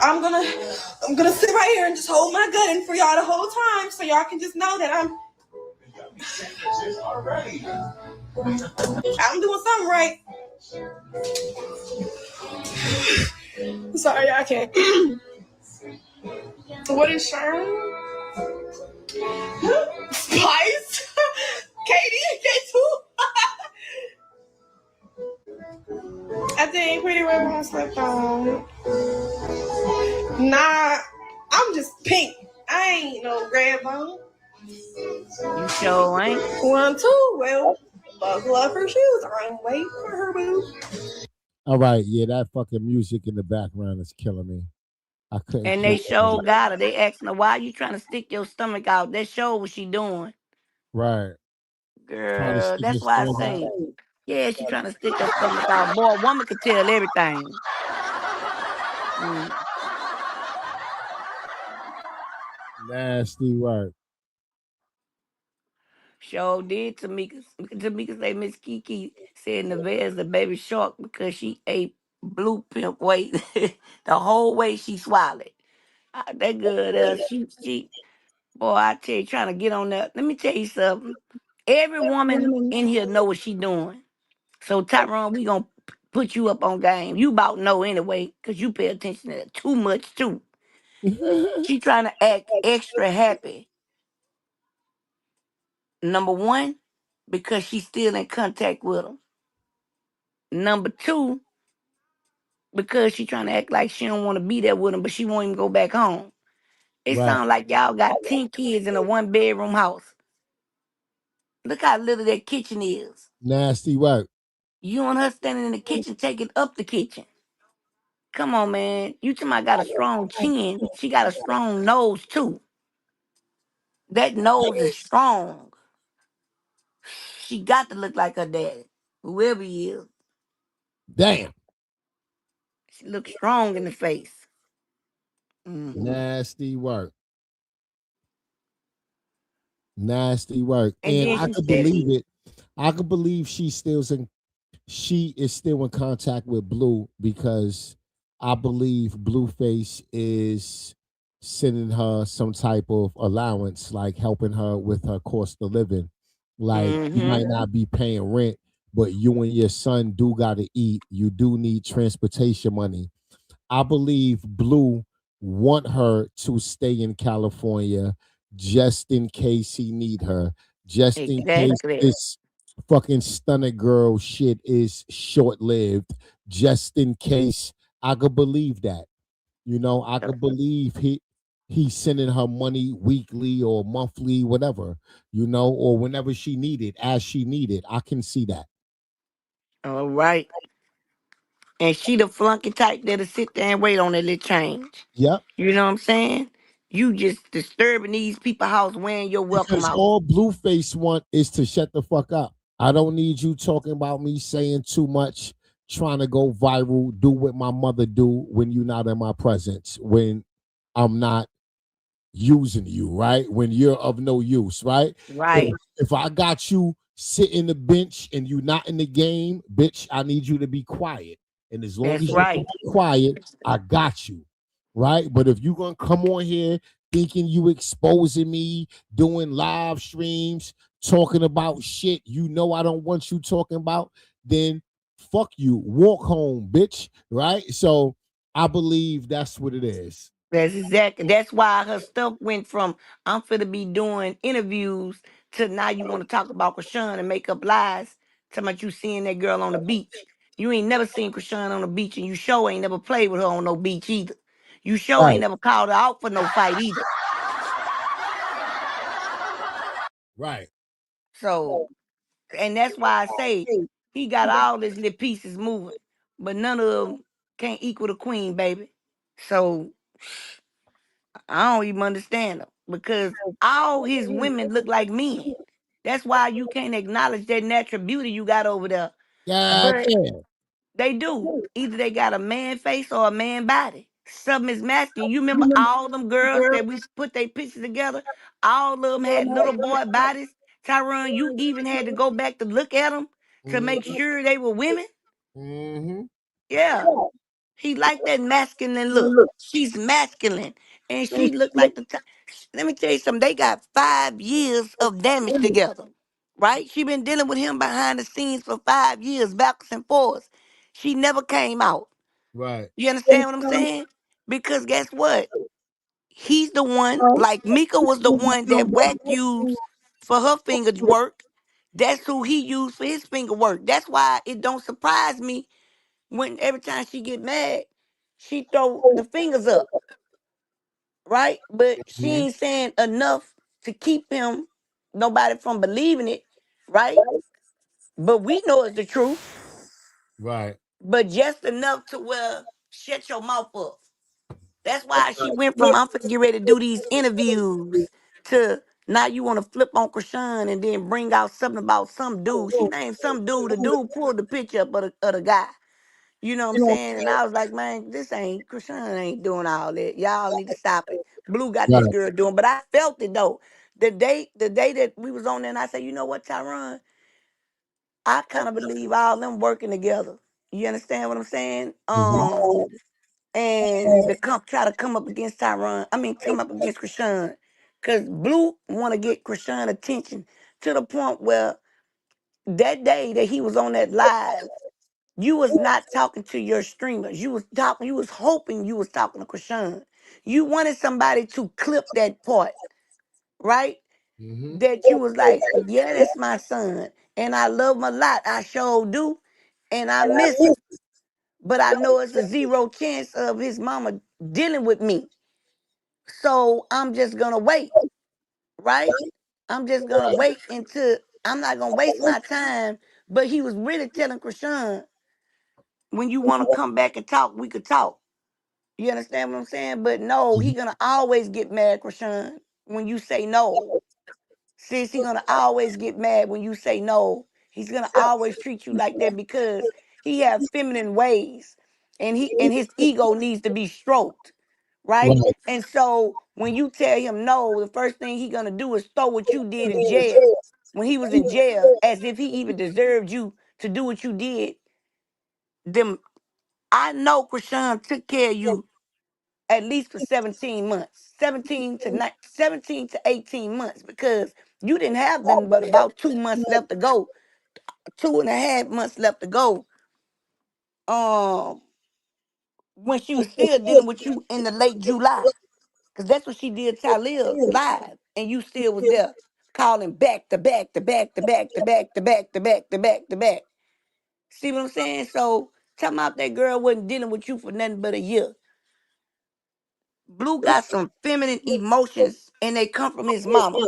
S5: I'm gonna sit right here and just hold my gut in for y'all the whole time, so y'all can just know that I'm I'm doing something right. Sorry, I can't. What is Sharon? Spice? Katie? K2? I think Pretty Red Bone slept on. Nah, I'm just pink. I ain't no red bone.
S11: You sure ain't?
S5: 1, 2. Well, buckle up her shoes. I'm waiting for her boo.
S2: All right, yeah, that fucking music in the background is killing me. I couldn't
S11: And
S2: keep
S11: they sure got her. They asking her, why you trying to stick your stomach out? That show what she doing.
S2: right. Trying to
S11: Girl,
S2: stick
S11: that's
S2: his
S11: why I
S2: stomach out.
S11: say, yeah, she trying to stick her stomach out. Boy, a woman could tell everything. Mm.
S2: Nasty work.
S11: Sure did. Tamika say Miss Kiki said Nevaeh's the baby shark because she ate blue pimp weight the whole way she swallowed. That good. She, boy, I tell you, trying to get on that. Let me tell you something. Every woman in here know what she doing. So Tyrone, we gonna put you up on game. You about know anyway, cause you pay attention to that too much too. She trying to act extra happy. Number one, because she's still in contact with him. Number two, because she trying to act like she don't want to be there with him, but she won't even go back home. It
S2: Right.
S11: sounds like y'all got 10 kids in a 1-bedroom house. Look how little that kitchen is.
S2: Nasty work.
S11: You and her standing in the kitchen taking up the kitchen. Come on, man. You talking about got a strong chin. She got a strong nose too. That nose is strong. She got to look like her daddy, whoever he is.
S2: Damn.
S11: She looks strong in the face. Mm-hmm.
S2: Nasty work. Nasty work.
S11: And
S2: And
S11: then
S2: I
S11: she
S2: could
S11: said,
S2: believe it. I could believe she is still in contact with Blue because I believe Blueface is sending her some type of allowance, like helping her with her cost of living. Like you
S11: mm-hmm.
S2: might not be paying rent, but you and your son do gotta eat. You do need transportation money. I believe Blue want her to stay in California just in case he need her, just in case
S11: Exactly.
S2: this fucking stunner girl shit is short lived, just in case. I could believe that. You know, I could believe he's sending her money weekly or monthly, whatever, you know, or whenever she needed, as she needed. I can see that.
S11: All right. And she the flunky type that'll sit there and wait on that little change.
S2: Yep.
S11: You know what I'm saying? You just disturbing these people's house wearing your welcome
S2: Because
S11: out.
S2: all Blueface want is to shut the fuck up. I don't need you talking about me saying too much, trying to go viral, do what my mother do when you're not in my presence, when I'm not using you, right? When you're of no use, right?
S11: Right.
S2: If I got you sitting the bench and you not in the game, bitch, I need you to be quiet. And as long
S11: That's
S2: as you
S11: right.
S2: be quiet, I got you. Right? But if you gonna come on here thinking you exposing me, doing live streams, talking about shit you know I don't want you talking about, then fuck you. Walk home, bitch. Right? So I believe that's what it is.
S11: That's why her stuff went from I'm finna be doing interviews to now you want to talk about Chrisean and make up lies. Talking about you seeing that girl on the beach. You ain't never seen Chrisean on the beach, and you sure ain't never played with her on no beach either. You sure
S2: Right.
S11: ain't never called her out for no fight either.
S2: Right.
S11: So, and that's why I say he got all his little pieces moving, but none of them can't equal the queen, baby. So I don't even understand him because all his women look like men. That's why you can't acknowledge that natural beauty you got over there.
S2: God
S11: But
S2: damn.
S11: they do. Either they got a man face or a man body. Something is masculine. You remember all them girls that we put their pictures together? All of them had little boy bodies. Tyrone, you even had to go back to look at them to make sure they were women.
S2: Mm-hmm.
S11: Yeah. He liked that masculine look. She's masculine. And she looked like the time. Let me tell you something. They got 5 years of damage together, right? She been dealing with him behind the scenes for 5 years, backwards and forwards. She never came out.
S2: Right.
S11: You understand what I'm saying? Because guess what? He's the one, like Mika was the one that Wack used for her finger work. That's who he used for his finger work. That's why it don't surprise me when every time she get mad, she throw the fingers up, right? But she
S2: Mhm.
S11: ain't saying enough to keep him, nobody from believing it, right? But we know it's the truth,
S2: Right.
S11: but just enough to where shut your mouth up. That's why she went from I'm finna get ready to do these interviews to now you want to flip on Chrisean and then bring out something about some dude. She named some dude. The dude pulled the picture up of the guy. You know what I'm saying? And I was like, man, this ain't Chrisean ain't doing all that. Y'all need to stop it. Blue got this
S2: Right.
S11: girl doing, but I felt it though. The day that we was on there, and I said, you know what, Tyron, I kind of believe all them working together. You understand what I'm saying?
S2: Mhm.
S11: And try to come up against Tyron. I mean, come up against Chrisean, cause Blue want to get Chrisean attention to the point where that day that he was on that live. You was not talking to your streamers. You was talking, you was hoping you was talking to Chrisean. You wanted somebody to clip that part, right?
S2: Mhm.
S11: That you was like, yeah, that's my son. And I love him a lot. I sure do. And I miss him. But I know it's a zero chance of his mama dealing with me. So I'm just gonna wait, right? I'm just gonna wait until I'm not gonna waste my time. But he was really telling Chrisean, when you want to come back and talk, we could talk. You understand what I'm saying? But no, he gonna always get mad, Chrisean, when you say no. Sis, he gonna always get mad when you say no. He's gonna always treat you like that because he have feminine ways, and his ego needs to be stroked, right?
S2: Right.
S11: And so when you tell him no, the first thing he gonna do is throw what you did in jail when he was in jail, as if he even deserved you to do what you did. Them, I know Chrisean took care of you at least for 17 months, 17 to 18 months, because you didn't have nothing but about 2 months left to go, 2.5 months left to go. Um, when she was still dealing with you in the late July, because that's what she did Talia live, and you still was there calling back to back to back to back to back to back to back to back to back. See what I'm saying? So talking about that girl wasn't dealing with you for nothing but a year. Blue got some feminine emotions and they come from his mama.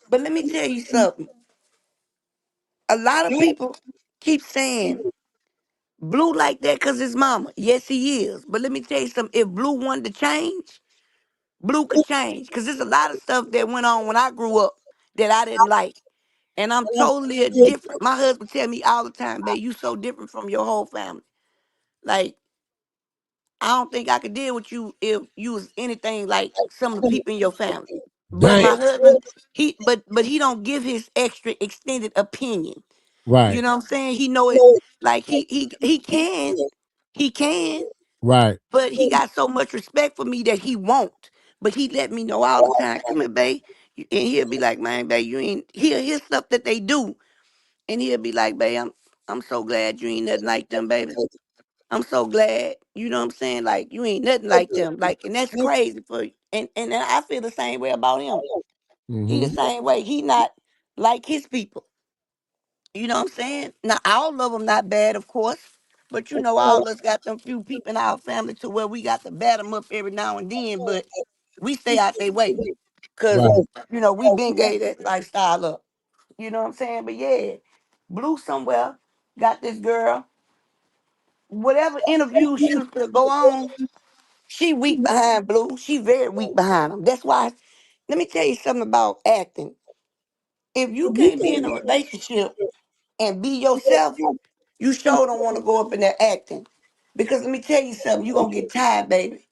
S11: But let me tell you something. A lot of people keep saying Blue like that because his mama. Yes, he is. But let me tell you something. If Blue wanted to change, Blue could change. Because there's a lot of stuff that went on when I grew up that I didn't like. And I'm totally different. My husband tell me all the time, babe, you so different from your whole family. Like, I don't think I could deal with you if you was anything like some of the people in your family. But
S2: Damn.
S11: my husband, but he don't give his extra extended opinion. You
S2: Right.
S11: know what I'm saying? He know it, like he can,
S2: Right.
S11: but he got so much respect for me that he won't. But he let me know all the time, come here, babe. And he'll be like, man, babe, you ain't he'll hear stuff that they do. And he'll be like, babe, I'm so glad you ain't nothing like them, baby. I'm so glad. You know what I'm saying? Like you ain't nothing like them. Like, and that's crazy for you. And I feel the same way about him. He the
S2: Mhm.
S11: same way. He not like his people. You know what I'm saying? Now all of them not bad, of course. But you know, all of us got them few people in our family to where we got to bat them up every now and then, but we stay out their way. Cause
S2: Right.
S11: we been gave that lifestyle up. You know what I'm saying? But yeah, Blue somewhere got this girl. Whatever interview she was gonna go on, she weak behind Blue. She very weak behind him. That's why. Let me tell you something about acting. If you can't be in a relationship and be yourself, you sure don't want to go up in there acting. Because let me tell you something, you're gonna get tired, baby.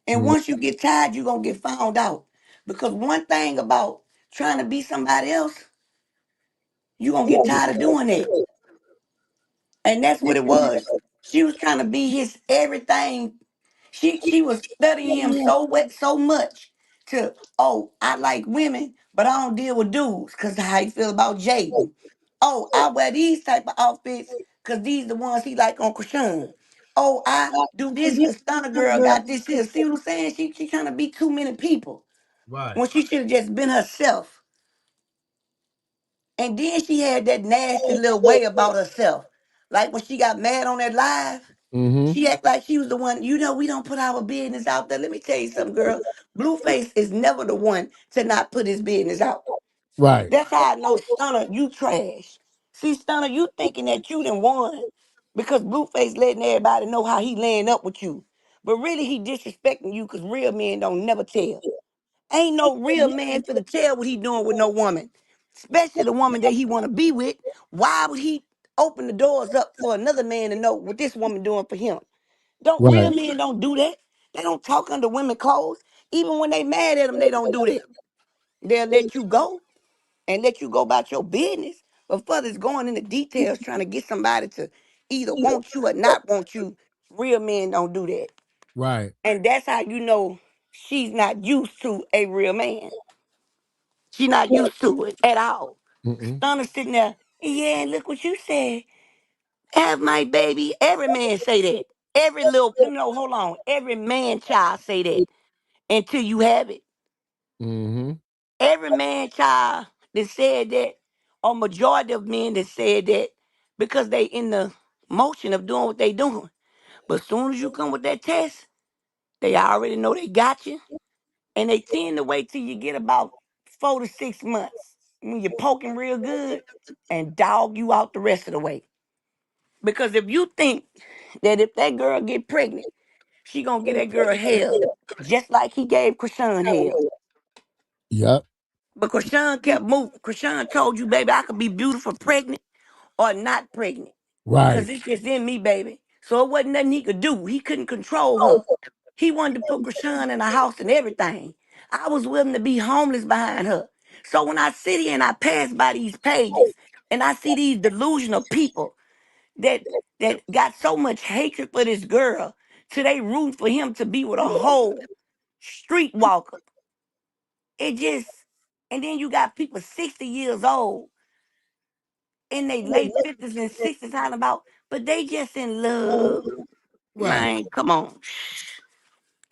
S11: And
S2: Mhm.
S11: once you get tired, you're gonna get found out. Because one thing about trying to be somebody else, you're gonna get tired of doing that. And that's what it was. She was trying to be his everything. She was studying him so much to, oh, I like women, but I don't deal with dudes because how he feel about Jaidyn. Oh, I wear these type of outfits because these the ones he like on Chrisean. Oh, I do this because Stunna girl got this here. See what I'm saying? She trying to be too many people
S2: Right.
S11: when she should have just been herself. And then she had that nasty little way about herself. Like when she got mad on that live,
S2: Mm-hmm.
S11: she act like she was the one, we don't put our business out there. Let me tell you something, girl. Blueface is never the one to not put his business out.
S2: Right.
S11: That's how I know Stunna, you trash. See, Stunna, you thinking that you done won because Blueface letting everybody know how he laying up with you. But really he disrespecting you because real men don't never tell. Ain't no real man finna tell what he doing with no woman, especially the woman that he want to be with. Why would he open the doors up for another man to know what this woman doing for him? Don't real
S2: Right.
S11: men don't do that. They don't talk under women clothes. Even when they mad at them, they don't do that. They'll let you go and let you go about your business. But for this going into details, trying to get somebody to either want you or not want you, real men don't do that.
S2: Right.
S11: And that's how you know she's not used to a real man. She not used to it at all.
S2: Mm-mm.
S11: Stunner sitting there, yeah, look what you said. Have my baby. Every man say that. Every little, no, hold on. Every man child say that until you have it.
S2: Mm-hmm.
S11: Every man child that said that, or majority of men that said that, because they in the motion of doing what they doing. But as soon as you come with that test, they already know they got you. And they tend to wait till you get about 4 to 6 months when you're poking real good and dog you out the rest of the way. Because if you think that if that girl get pregnant, she gonna get that girl hell, just like he gave Chrisean hell.
S2: Yep.
S11: But Chrisean kept moving. Chrisean told you, baby, I could be beautiful pregnant or not pregnant. Because
S2: Right.
S11: it's just in me, baby. So it wasn't nothing he could do. He couldn't control her. He wanted to put Chrisean in a house and everything. I was willing to be homeless behind her. So when I sit here and I pass by these pages and I see these delusional people that got so much hatred for this girl till they root for him to be with a whole streetwalker. It just, and then you got people 60 years old in their late 50s and 60s talking about, but they just in love.
S2: Right.
S11: Man, come on.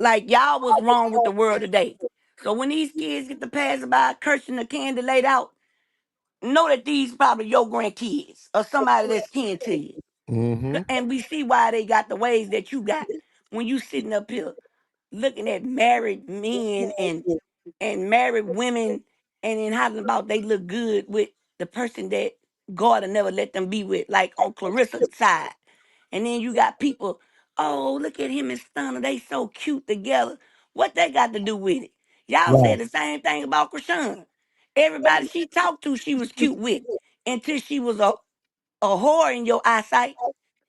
S11: Like y'all was wrong with the world today. So when these kids get to pass by cursing the candy laid out, know that these probably your grandkids or somebody that's kin to you.
S2: Mm-hmm.
S11: And we see why they got the ways that you got when you sitting up here looking at married men and married women and then talking about they look good with the person that God will never let them be with, like on Clarissa's side. And then you got people, oh, look at him and Stunna, they so cute together. What they got to do with it? Y'all
S2: Right.
S11: said the same thing about Chrisean. Everybody she talked to, she was cute with until she was a whore in your eyesight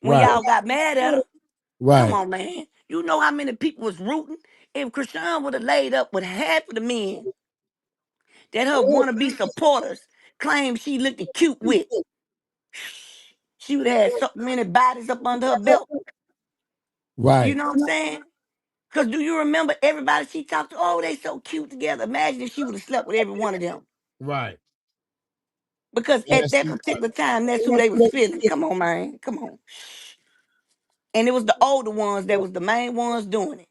S11: when
S2: Right.
S11: y'all got mad at her. Come
S2: Right.
S11: on, man. You know how many people was rooting? If Chrisean would have laid up with half of the men that her wannabe supporters claim she looked cute with, she would have had so many bodies up under her belt. You
S2: Right.
S11: know what I'm saying? Because do you remember everybody she talked to? Oh, they so cute together. Imagine if she would have slept with every one of them.
S2: Right.
S11: Because at
S2: Yes.
S11: that particular time, that's who they was feeling. Come on, man. Come on. And it was the older ones that was the main ones doing it.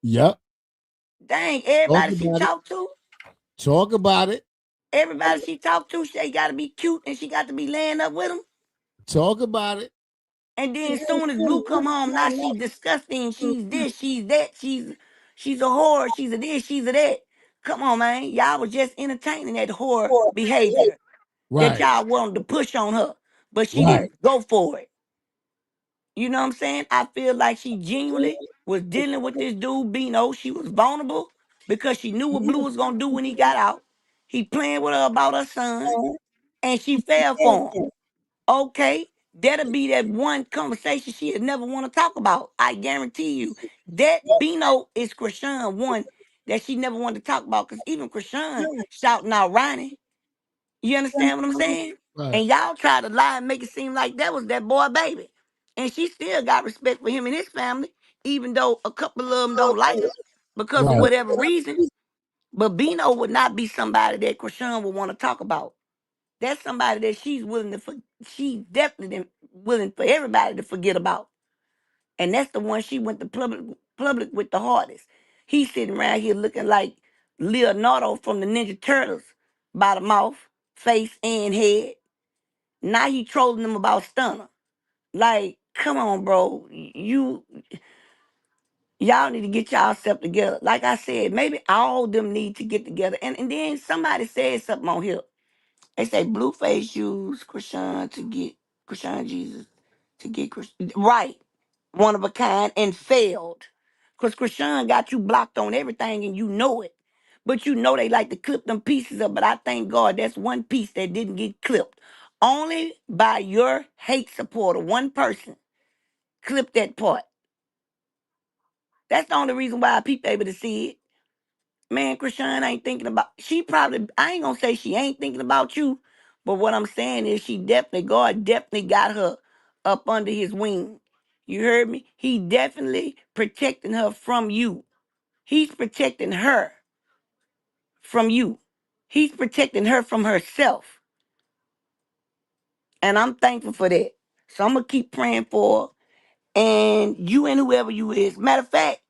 S2: Yep.
S11: Dang,
S2: Talk
S11: everybody she
S2: about it.
S11: talked to,
S2: Talk about it.
S11: everybody she talked to, she got to be cute and she got to be laying up with them.
S2: Talk about it.
S11: And then as soon as Blue come home, now she's disgusting. She's this, she's that, she's a whore, she's a this, she's a that. Come on, man. Y'all was just entertaining that whore behavior that
S2: Right.
S11: y'all wanted to push on her. But she
S2: Right.
S11: didn't go for it. You know what I'm saying? I feel like she genuinely was dealing with this dude, Bino. She was vulnerable because she knew what Blue was gonna do when he got out. He playing with her about her son, and she fell for him. Okay, that'll be that one conversation she'd never want to talk about. I guarantee you. That Bino is Chrisean one that she never wanted to talk about. Because even Chrisean shouting out Ronnie. You understand what I'm saying?
S2: Right.
S11: And y'all try to lie and make it seem like that was that boy baby. And she still got respect for him and his family, even though a couple of them don't like her because of
S2: Right.
S11: whatever reason. But Bino would not be somebody that Chrisean would want to talk about. That's somebody that she's willing to, she's definitely willing for everybody to forget about. And that's the one she went to public with the hardest. He's sitting around here looking like Leonardo from the Ninja Turtles by the mouth, face, and head. Now he trolling them about Stunna. Like, come on, bro. Y'all need to get y'allself together. Like I said, maybe all of them need to get together. And then somebody said something on here. They say Blueface used Chrisean Jesus to get right, one of a kind, and failed. Because Chrisean got you blocked on everything and you know it. But you know they like to clip them pieces up. But I thank God that's one piece that didn't get clipped. Only by your hate supporter, one person clipped that part. That's the only reason why people able to see it. Man, Chrisean ain't thinking about, she probably, I ain't gonna say she ain't thinking about you, but what I'm saying is God definitely got her up under his wing. You heard me? He definitely protecting her from you. He's protecting her from you. He's protecting her from herself. And I'm thankful for that. So I'm gonna keep praying for her. And you and whoever you is. Matter of fact,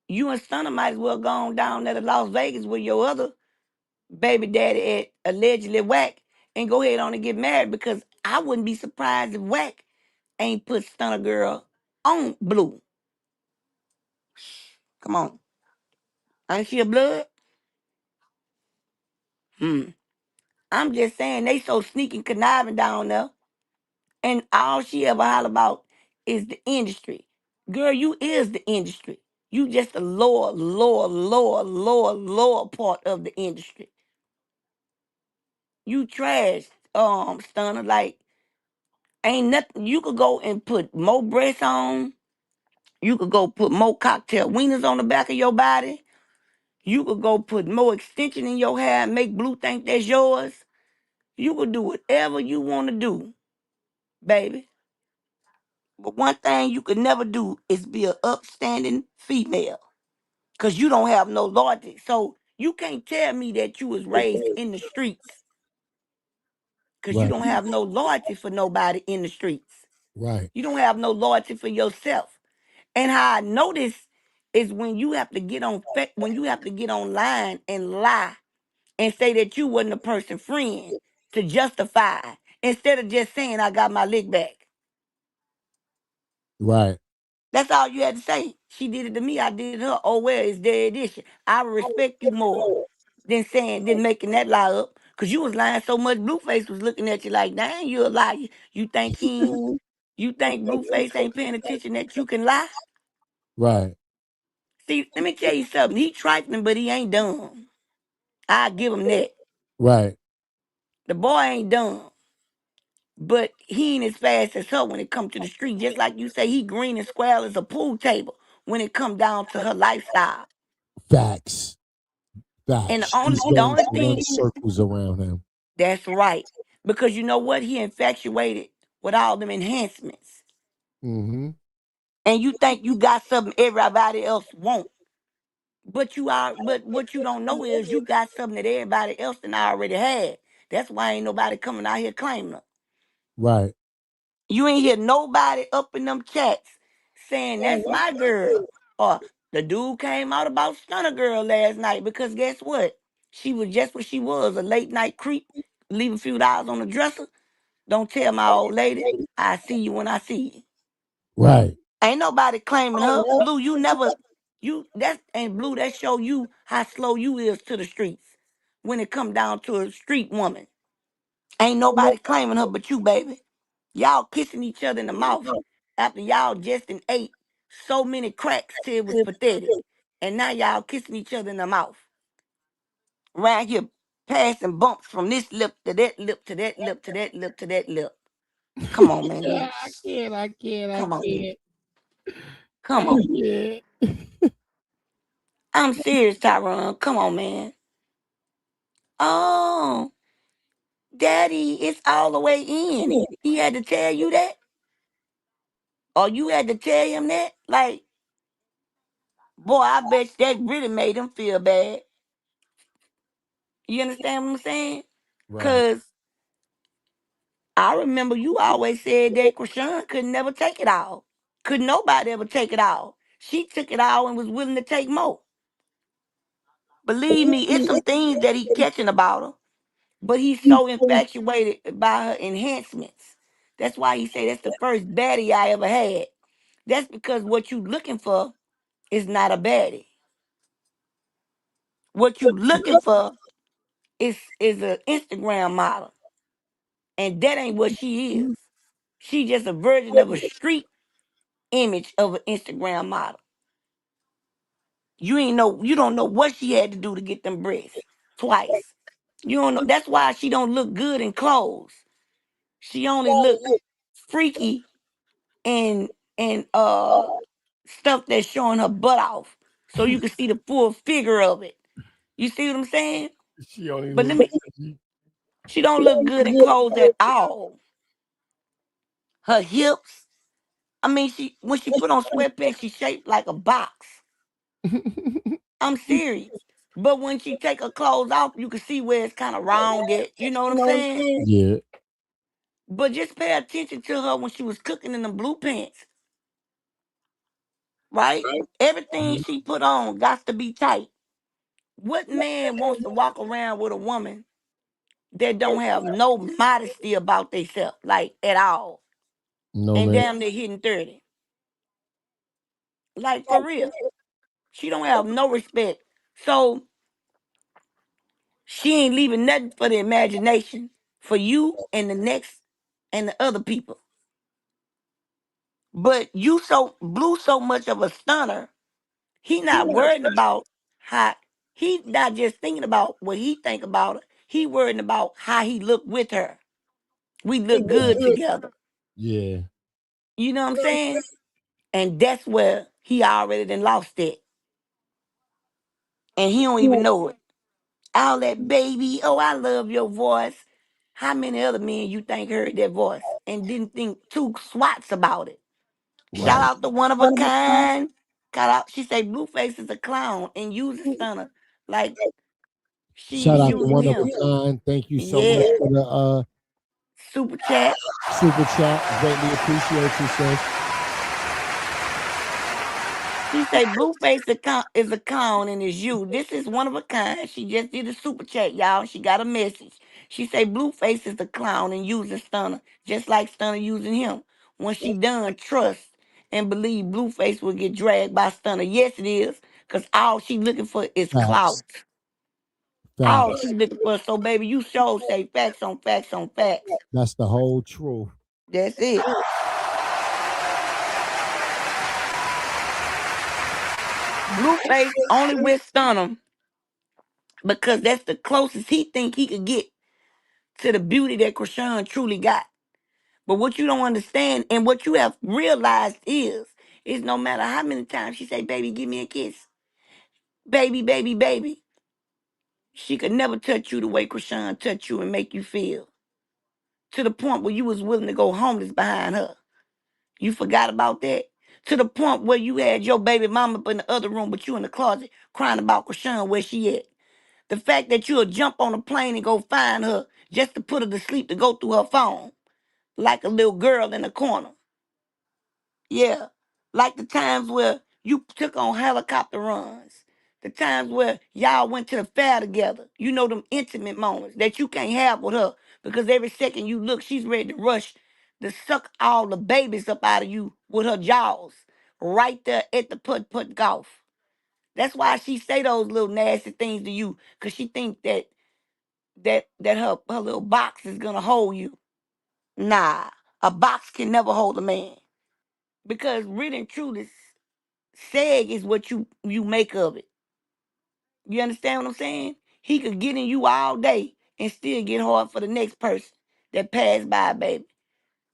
S11: you and Stunna might as well go on down there to Las Vegas with your other baby daddy at allegedly Whack and go ahead on and get married, because I wouldn't be surprised if Whack ain't put Stunna Girl on Blue. Come on. Ain't she a blood? I'm just saying they so sneaky conniving down there. And all she ever holler about is the industry. Girl, you is the industry. You just a lower part of the industry. You trash, Stunner. Like, ain't nothing. You could go and put more breasts on. You could go put more cocktail wieners on the back of your body. You could go put more extension in your hair and make Blue think that's yours. You could do whatever you want to do, baby. But one thing you could never do is be an upstanding female, because you don't have no loyalty. So you can't tell me that you was raised in the streets, because you
S2: Right.
S11: don't have no loyalty for nobody in the streets.
S2: Right.
S11: You don't have no loyalty for yourself. And how I know this is when you have to get on when you have to get online and lie and say that you wasn't a person friend to justify, instead of just saying I got my lick back.
S2: Right.
S11: That's all you had to say. She did it to me, I did it to her. Oh well, it's their edition. I would respect you more than making that lie up. Cause you was lying so much, Blueface was looking at you like, dang, you a liar. You think Blueface ain't paying attention that you can lie?
S2: Right.
S11: See, let me tell you something. He trifling, but he ain't dumb. I give him that.
S2: Right.
S11: The boy ain't dumb, but he ain't as fast as her when it comes to the street. Just like you say, he green and square as a pool table when it come down to her lifestyle.
S2: Facts.
S11: And
S2: Facts. She's
S11: the
S2: going
S11: only
S2: to run
S11: thing
S2: circles around him.
S11: that's right, because you know what? He infatuated with all them enhancements,
S2: Mm-hmm.
S11: and you think you got something everybody else won't. But what you don't know is you got something that everybody else done already had. That's why ain't nobody coming out here claiming her.
S2: Right.
S11: You ain't hear nobody up in them chats saying that's my girl. Or the dude came out about Stunner Girl last night, because guess what? She was just what she was, a late night creep. Leave a few dollars on the dresser. Don't tell my old lady, I see you when I see you.
S2: Right.
S11: Ain't nobody claiming her. Blue, you never, Blue, that show you how slow you is to the streets when it come down to a street woman. Ain't nobody claiming her but you, baby. Y'all kissing each other in the mouth after y'all just done ate so many cracks till it was pathetic. And now y'all kissing each other in the mouth. Around here passing bumps from this lip to that lip to that lip to that lip to that lip. Come on, man.
S2: I can't.
S11: Come on. Come on.
S2: Yeah.
S11: I'm serious, Tyrone. Come on, man. Oh, Daddy, it's all the way in. He had to tell you that? Or you had to tell him that? Like, Boy, I bet that really made him feel bad. You understand what I'm saying?
S2: Right.
S11: Cause I remember you always said that Chrisean could never take it all. Could nobody ever take it all? She took it all and was willing to take more. Believe me, it's some things that he catching about her, but he's so infatuated by her enhancements. That's why he say that's the first baddie I ever had. That's because what you looking for is not a baddie. What you looking for is an Instagram model, and that ain't what she is. She just a version of a street image of an Instagram model. You don't know what she had to do to get them breasts twice. You don't know. That's why she don't look good in clothes. She only look freaky and stuff that's showing her butt off, so you can see the full figure of it. You see what I'm saying?
S2: She only
S11: But
S2: look.
S11: she don't look good in clothes at all. Her hips. I mean, when she put on sweatpants, she shaped like a box. I'm serious. But when she take her clothes off, you can see where it's kind of rounded. You know what I'm saying?
S2: Yeah.
S11: But just pay attention to her when she was cooking in the blue pants, right? Everything she put on got to be tight. What man wants to walk around with a woman that don't have no modesty about themselves, like at all,
S2: No
S11: and
S2: man.
S11: damn near hitting 30? Like for real. She don't have no respect. So she ain't leaving nothing for the imagination for you and the next and the other people. But you Blue so much of a stunner, he not worrying about how he not just thinking about what he think about her. He worrying about how he look with her. We look good together.
S2: Yeah.
S11: You know what I'm saying? And that's where he already done lost it. And he don't even know it. All that baby, oh, I love your voice. How many other men you think heard that voice and didn't think two swats about it? Shout
S2: Right.
S11: out to one of a kind. Shout out, she say Blueface is a clown and uses Stunner like
S2: Shout
S11: she's
S2: out to
S11: using
S2: one of a
S11: him.
S2: kind. Thank you so much
S11: Yeah.
S2: for the
S11: Super chat.
S2: super chat. Greatly appreciate you, sis.
S11: She say Blueface is a clown and is you. This is one of a kind. She just did a super chat, y'all. She got a message. She say Blueface is a clown and uses Stunner, just like Stunner using him. When she done, trust and believe Blueface will get dragged by Stunner. Yes, it is, because all she looking for is clout.
S2: Facts.
S11: All
S2: Facts.
S11: she looking for. So, baby, you sure say facts on facts on facts.
S2: That's the whole truth.
S11: That's it. Blueface only with Stunner because that's the closest he think he could get to the beauty that Chrisean truly got. But what you don't understand and what you have realized is no matter how many times she say, baby, give me a kiss. Baby, baby, baby. She could never touch you the way Chrisean touch you and make you feel. To the point where you was willing to go homeless behind her. You forgot about that? To the point where you had your baby mama up in the other room, but you in the closet crying about Chrisean, where she at. The fact that you'll jump on a plane and go find her just to put her to sleep to go through her phone like a little girl in the corner. Yeah. Like the times where you took on helicopter runs. The times where y'all went to the fair together. You know them intimate moments that you can't have with her because every second you look, she's ready to rush to suck all the babies up out of you with her jaws right there at the putt golf. That's why she say those little nasty things to you, because she think that her little box is gonna hold you. Nah, a box can never hold a man. Because really and truly, seg is what you make of it. You understand what I'm saying? He could get in you all day and still get hard for the next person that passed by, baby.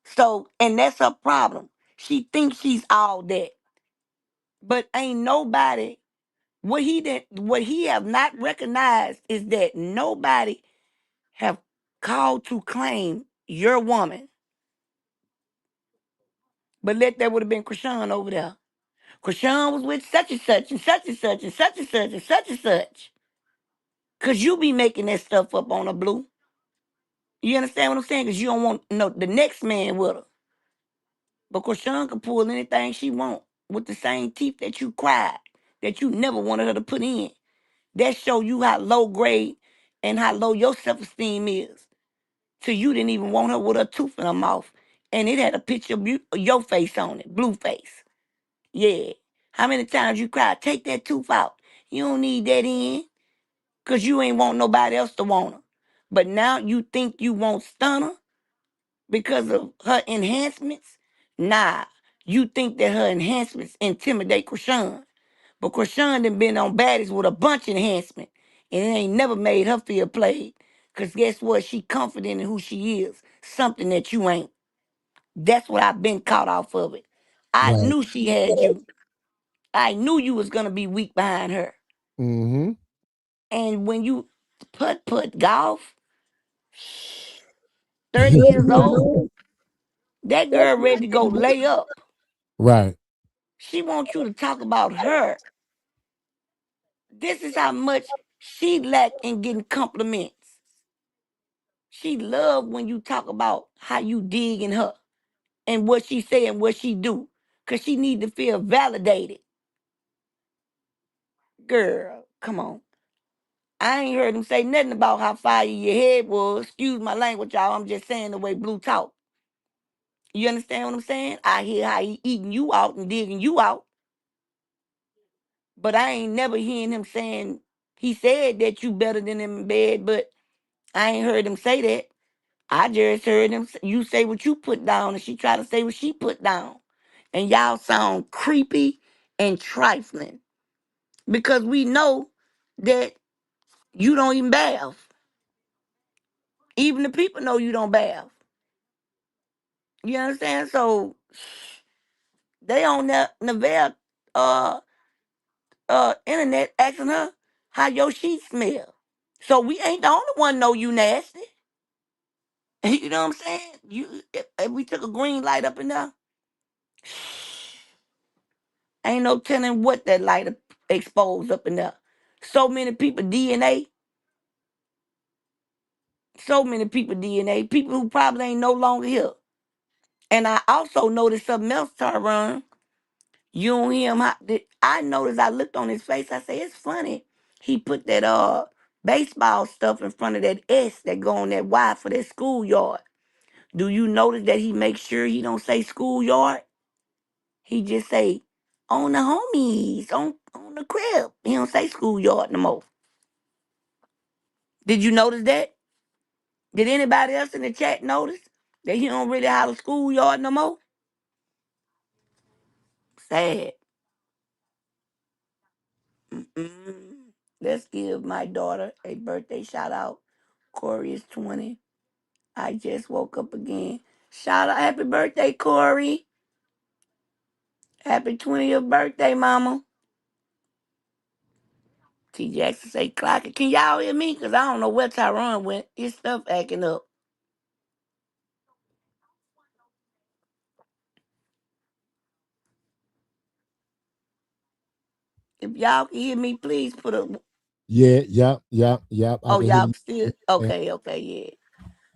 S11: So, and that's her problem. She thinks she's all that. But ain't nobody, what he have not recognized is that nobody have called to claim your woman. But that would have been Chrisean over there. Chrisean was with such and such and such and such and such and such and such and such. Cause you be making that stuff up on a blue. You understand what I'm saying? Cause you don't want the next man with her. But Chrisean can pull anything she want with the same teeth that you cried, that you never wanted her to put in. That show you how low grade and how low your self-esteem is. So you didn't even want her with her tooth in her mouth. And it had a picture of your face on it, Blueface. Yeah. How many times you cried? Take that tooth out. You don't need that in. Because you ain't want nobody else to want her. But now you think you want Stunna because of her enhancements? Nah. You think that her enhancements intimidate Chrisean. But Chrisean done been on baddies with a bunch of enhancement. And it ain't never made her feel played. Because guess what? She confident in who she is. Something that you ain't. That's what I've been caught off of it. I
S2: Right.
S11: knew she had you. I knew you was going to be weak behind her.
S2: Mm-hmm.
S11: And when you put golf, 30 years old, that girl ready to go lay up.
S2: Right.
S11: She wants you to talk about her. This is how much she lack in getting compliments. She love when you talk about how you dig in her and what she say and what she do. Because she need to feel validated. Girl, come on. I ain't heard him say nothing about how fire your head was. Excuse my language, y'all. I'm just saying the way Blue talk. You understand what I'm saying? I hear how he eating you out and digging you out. But I ain't never hearing him saying, he said that you better than him in bed, but I ain't heard him say that. I just heard him, you say what you put down, and she try to say what she put down. And y'all sound creepy and trifling. Because we know that you don't even bath. Even the people know you don't bath. You understand? So they on that Neville internet asking her how your sheets smell. So we ain't the only one know you nasty. You know what I'm saying? If we took a green light up in there, ain't no telling what that light exposed up in there. So many people DNA. So many people DNA. People who probably ain't no longer here. And I also noticed something else, Tyron. You don't hear him. I noticed. I looked on his face. I say it's funny. He put that baseball stuff in front of that S that go on that Y for that schoolyard. Do you notice that he makes sure he don't say schoolyard? He just say on the homies, on the crib. He don't say schoolyard no more. Did you notice that? Did anybody else in the chat notice that he don't really holler schoolyard no more? Sad. Mm-mm. Let's give my daughter a birthday shout out. Corey is 20. I just woke up again. Shout out, happy birthday, Corey. Happy 20th birthday, mama. T. Jackson say clock it. Can y'all hear me? Because I don't know where Tyrone went. His stuff acting up. If y'all can hear me, please put a.
S2: Yeah, yep. I
S11: Oh,
S2: can hear
S11: y'all
S2: you.
S11: still? Okay, yeah.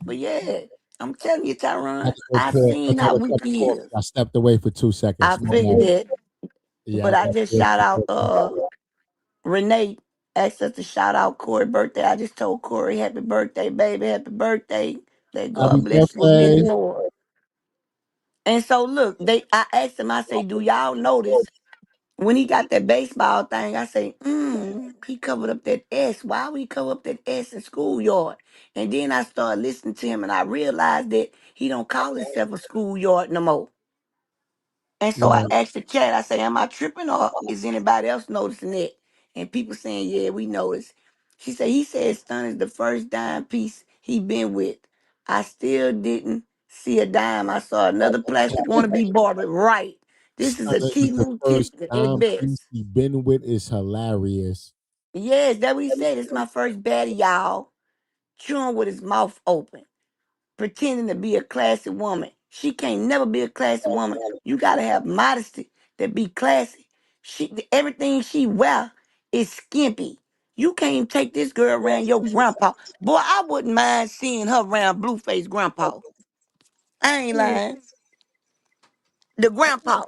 S11: But yeah, I'm telling you,
S2: I
S11: Tyrone,
S2: told
S11: I
S2: Corey, I
S11: seen how
S2: told
S11: weak he
S2: Corey,
S11: is.
S2: I stepped away for 2 seconds.
S11: I
S2: My
S11: figured
S2: bad.
S11: that.
S2: Yeah,
S11: But
S2: I
S11: I
S2: got
S11: just
S2: Corey
S11: shout
S2: for
S11: out
S2: 2 seconds.
S11: Renee asked us to shout out Corey's birthday. I just told Corey, happy birthday, baby, happy birthday. Let
S2: Happy
S11: God bless you with many
S2: birthday.
S11: more. And so look, I asked him, I say, do y'all notice when he got that baseball thing, I say, he covered up that S. Why would he cover up that S in schoolyard? And then I started listening to him and I realized that he don't call himself a schoolyard no more. And so I
S2: Right.
S11: asked the chat, I say, am I tripping or is anybody else noticing it? And people saying, yeah, we noticed. She said, he said Stun is the first dime piece he been with. I still didn't see a dime. I saw another plastic wannabe barber. Right. This is a
S2: Stunna is the
S11: T-Move tip
S2: first
S11: at
S2: time piece
S11: best.
S2: he been with is hilarious.
S11: Yes, that what he said. It's my first baddie, y'all. Chewing with his mouth open, pretending to be a classy woman. She can't never be a classy woman. You gotta have modesty to be classy. Everything she wear is skimpy. You can't even take this girl around your grandpa. Boy, I wouldn't mind seeing her around Blueface grandpa. I ain't lying. The grandpa.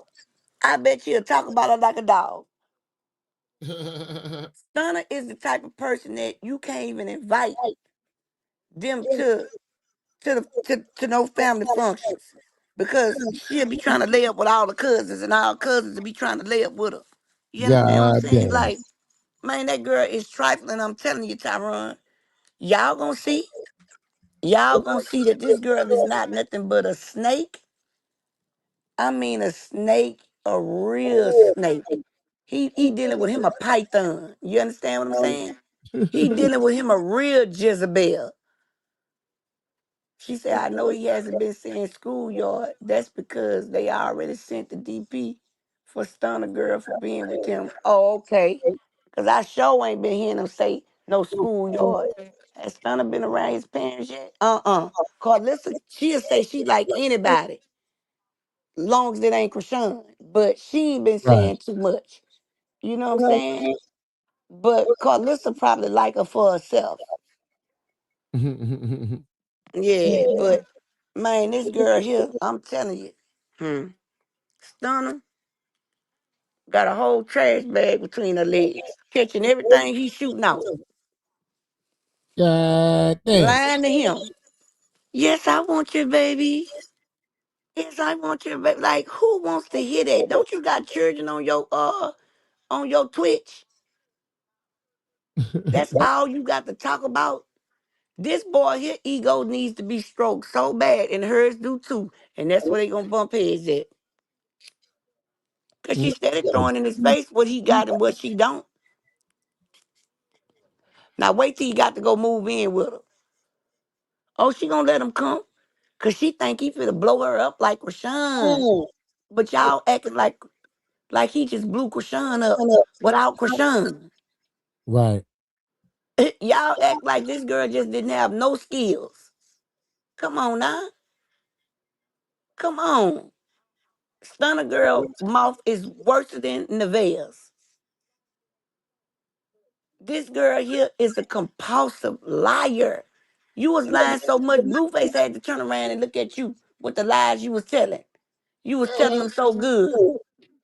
S11: I bet you'll talk about her like a dog. Stunna is the type of person that you can't even invite them to no family functions because she'll be trying to lay up with all the cousins and all cousins will be trying to lay up with her. You understand what I'm
S2: God
S11: saying?
S2: damn.
S11: Like, man, that girl is trifling. I'm telling you, Tyron. Y'all gonna see. Y'all gonna see that this girl is not nothing but a snake. I mean a snake, a real snake. He dealing with him a python. You understand what I'm saying? He dealing with him a real Jezebel. She said, I know he hasn't been saying schoolyard. That's because they already sent the DP for Stunna girl for being with him. Oh, okay. Because I sure ain't been hearing him say no schoolyard. Has Stunna been around his parents yet? Karlissa, she'll say she like anybody, long as it ain't Chrisean. But she ain't been
S2: Right.
S11: saying too much. You know what I'm saying? But Karlissa probably like her for herself. Yeah, but man, this girl here, I'm telling you, Stunna got a whole trash bag between her legs, catching everything he's shooting out.
S2: God damn.
S11: Lying to him. Yes, I want your baby. Yes, I want your baby. Like, who wants to hear that? Don't you got children on your Twitch? That's all you got to talk about. This boy here, ego needs to be stroked so bad, and hers do too. And that's where they gonna bump heads at. Cause she started throwing in his face what he got and what she don't. Now wait till he got to go move in with her. Oh, she gonna let him come? Cause she think he finna blow her up like Chrisean. But y'all acting like he just blew Chrisean up without Chrisean.
S2: Right.
S11: Y'all act like this girl just didn't have no skills. Come on now. Come on. Stunna girl mouth is worse than Nevaeh's. This girl here is a compulsive liar. You was lying so much, Blueface had to turn around and look at you with the lies you was telling. You was telling them so good.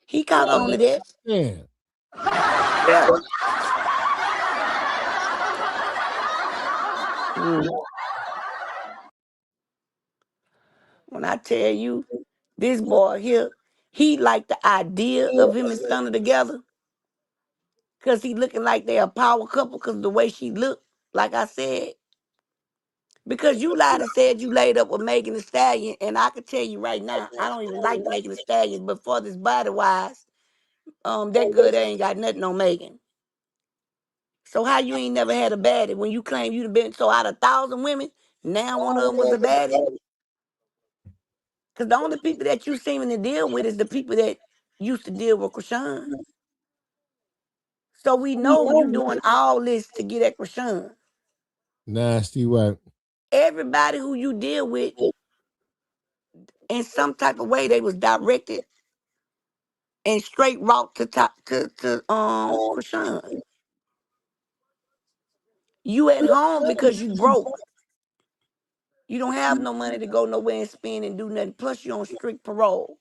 S11: He caught on to that.
S2: Yeah.
S11: Yeah. When I tell you, this boy here, he like the idea of him and Stunna together. Cause he looking like they a power couple because the way she looked, like I said. Because you lied and said you laid up with Megan Thee Stallion, and I can tell you right now, I don't even like Megan Thee Stallion, but for this body wise, that girl there ain't got nothing on Megan. So how you ain't never had a baddie when you claim you done been so out of 1,000 women, now one of them was a baddie? Because the only people that you seeming to deal with is the people that used to deal with Chrisean. So we know you doing all this to get at Chrisean.
S2: Nasty work.
S11: Everybody who you deal with, in some type of way, they was directed and straight route to Chrisean. You at home because you broke. You don't have no money to go nowhere and spend and do nothing. Plus, you on strict parole.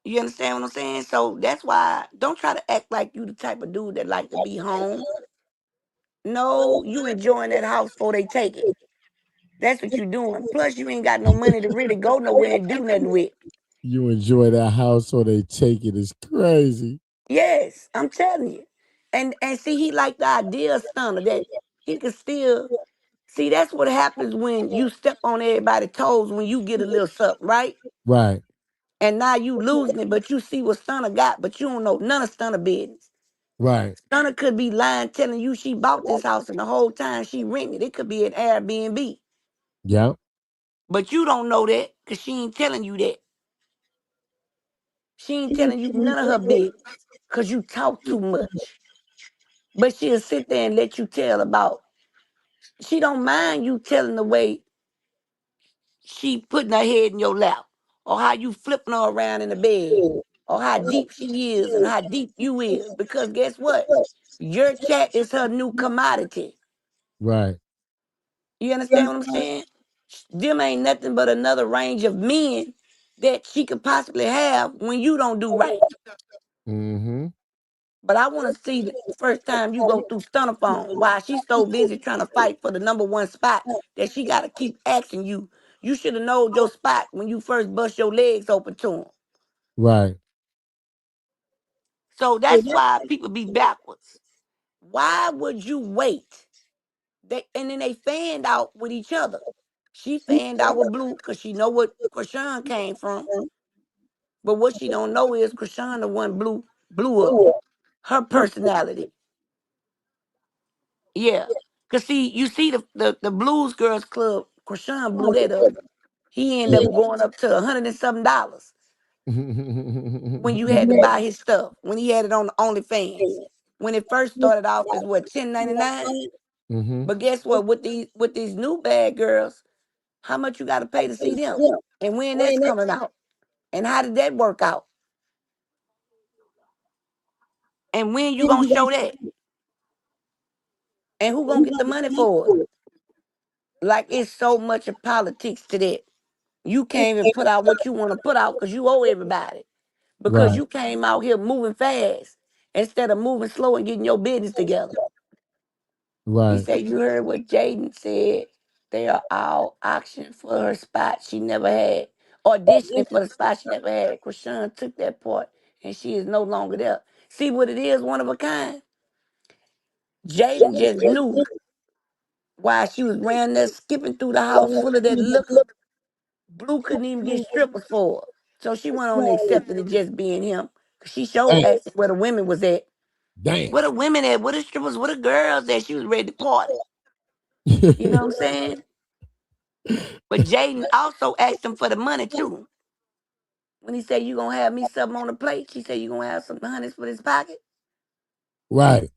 S11: You understand what I'm saying? So that's why don't try to act like you the type of dude that like to be home. No, you enjoying that house before they take it. That's what you doing. Plus, you ain't got no money to really go nowhere and do nothing with.
S2: You enjoy that house or they take it. It's crazy.
S11: Yes, I'm telling you. And see, he like the idea of Stunna that he could still see. That's what happens when you step on everybody's toes when you get a little something, right?
S2: Right.
S11: And now you losing it, but you see what Stunna got, but you don't know none of Stunna business.
S2: Right.
S11: Stunna could be lying, telling you she bought this house, and the whole time she rented it could be an Airbnb.
S2: Yep.
S11: But you don't know that because she ain't telling you that. She ain't telling you none of her business because you talk too much. But she'll sit there and let you tell about. She don't mind you telling the way she putting her head in your lap or how you flipping her around in the bed or how deep she is and how deep you is. Because guess what? Your chat is her new commodity.
S2: Right.
S11: You understand what I'm saying? Them ain't nothing but another range of men that she could possibly have when you don't do right.
S2: Mm-hmm.
S11: But I want to see the first time you go through Stunna phone while she's so busy trying to fight for the number one spot that she got to keep asking you. You should have known your spot when you first bust your legs open to him.
S2: Right.
S11: So that's why people be backwards. Why would you wait? And then they fanned out with each other. She fanned out with Blue because she know what Chrisean came from. But what she don't know is Chrisean the one blew up. Her personality. Yeah. Cause see, you see the Blues Girls Club, Chrisean blew that up. He ended up going up to $100 and something when you had to buy his stuff, when he had it on the OnlyFans. When it first started off as what, $10.99?
S2: Mm-hmm.
S11: But guess what? With these new bad girls, how much you gotta pay to see them? And when that's coming out? And how did that work out? And when you gonna show that? And who gonna get the money for it? Like it's so much of politics to that. You can't even put out what you want to put out because you owe everybody. Because
S2: Right.
S11: you came out here moving fast instead of moving slow and getting your business together. He
S2: Right.
S11: said, you heard what Jaidyn said. They are all auctioning for her spot she never had. Auditioning for the spot she never had. Chrisean took that part and she is no longer there. See what it is, one of a kind? Jaidyn just knew while she was ran there skipping through the house full of that liquor. Blue couldn't even get strippers for her. So she went on and accepted it just being him. She showed
S2: Damn.
S11: asked where the women was at.
S2: Damn.
S11: Where the women at? Where the strippers? Where the girls at? She was ready to party. You know what I'm saying? But Jaidyn also asked him for the money too. When he said, you gonna have me something on the plate, she said, you gonna have some honeys for his pocket.
S2: Right.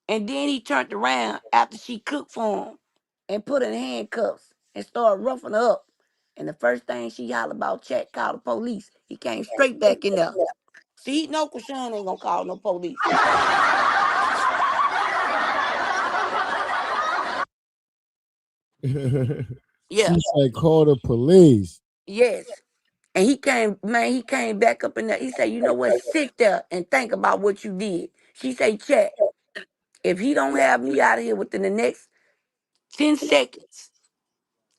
S11: And then he turned around after she cooked for him and put her in handcuffs and started roughing her up. And the first thing she hollered about, Chat called the police. He came straight back in there. See, no, Chrisean ain't gonna call no police. Yeah,
S2: She said, call the police.
S11: yes. And he came back up in there. He said, you know what, sit there and think about what you did. She said, Chat, if he don't have me out of here within the next 10 seconds,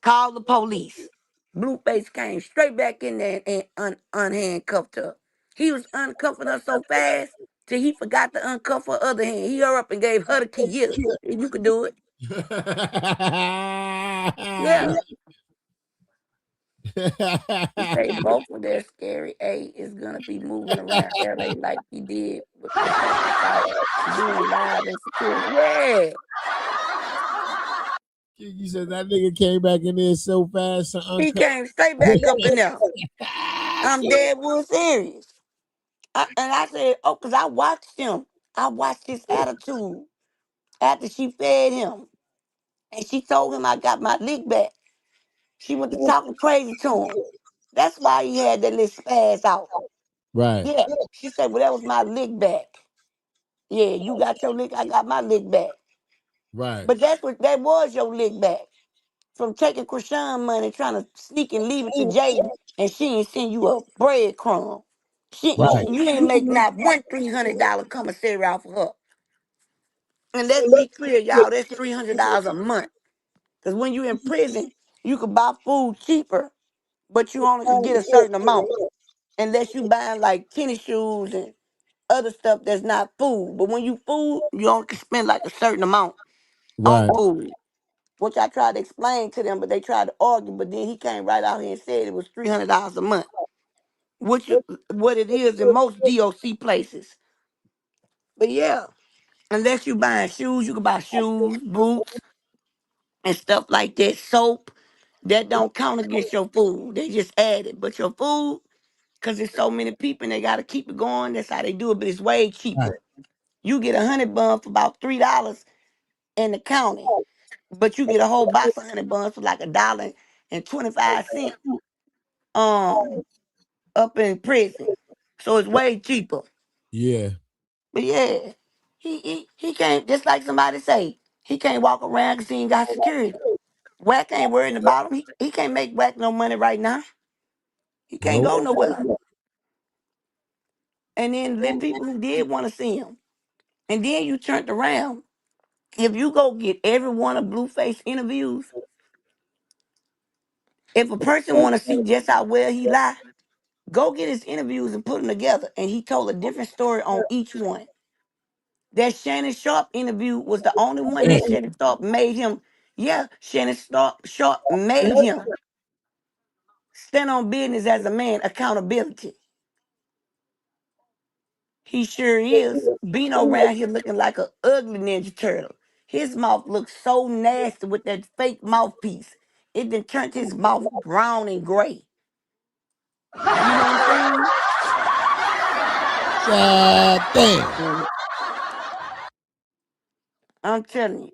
S11: call the police. Blueface came straight back in there and unhandcuffed her. He was uncuffing her so fast till he forgot to uncuff her other hand. He hurried up and gave her the key. Here, you could do it. Yeah. He say both of their scary A is gonna be moving around LA like he did with Chrisean about being live and secure. Yeah.
S2: You said that nigga came back in there so fast and
S11: He
S2: uncut.
S11: came straight back up in there. I'm dead wood serious. And I said, oh, because I watched him. I watched his attitude after she fed him. And she told him I got my lick back. She went to talking crazy to him. That's why he had that little spaz out.
S2: Right.
S11: Yeah. She said, well, that was my lick back. Yeah, you got your lick, I got my lick back.
S2: Right.
S11: But that was your lick back. From taking Chrisean money, trying to sneak and leave it to Jaidyn, and she ain't send you a breadcrumb.
S2: Right.
S11: You ain't make not one $300 commissary off of her. And let's be clear, y'all, that's $300 a month. Because when you're in prison, you can buy food cheaper, but you only can get a certain amount. Unless you buying like tennis shoes and other stuff that's not food. But when you food, you only can spend like a certain amount on
S2: Right.
S11: food. Which I tried to explain to them, but they tried to argue. But then he came right out here and said it was $300 a month, which is what it is in most DOC places. But yeah, unless you buying shoes, you can buy shoes, boots, and stuff like that. Soap, that don't count against your food. They just add it. But your food, because there's so many people and they got to keep it going, that's how they do it. But it's way
S2: Right.
S11: cheaper. You get a honey bun for about $3 in the county, but you get a whole box of honey buns for like $1.25. up in prison. So it's way cheaper.
S2: Yeah.
S11: But yeah, he can't, just like somebody say, he can't walk around because he ain't got security. Whack ain't worrying about him. He can't make Whack no money right now. He can't go
S2: Nope.
S11: nowhere. And then the people who did want to see him. And then you turned around. If you go get every one of Blueface interviews, if a person want to see just how well he lie, go get his interviews and put them together. And he told a different story on each one. That Shannon Sharp interview was the only one that Shannon Sharp made him. Yeah, Sharp made him stand on business as a man, accountability. He sure is. Bino around here looking like an ugly Ninja Turtle. His mouth looks so nasty with that fake mouthpiece. It done turned his mouth brown and gray. You know what I'm saying?
S2: God damn.
S11: Mhm. I'm telling you.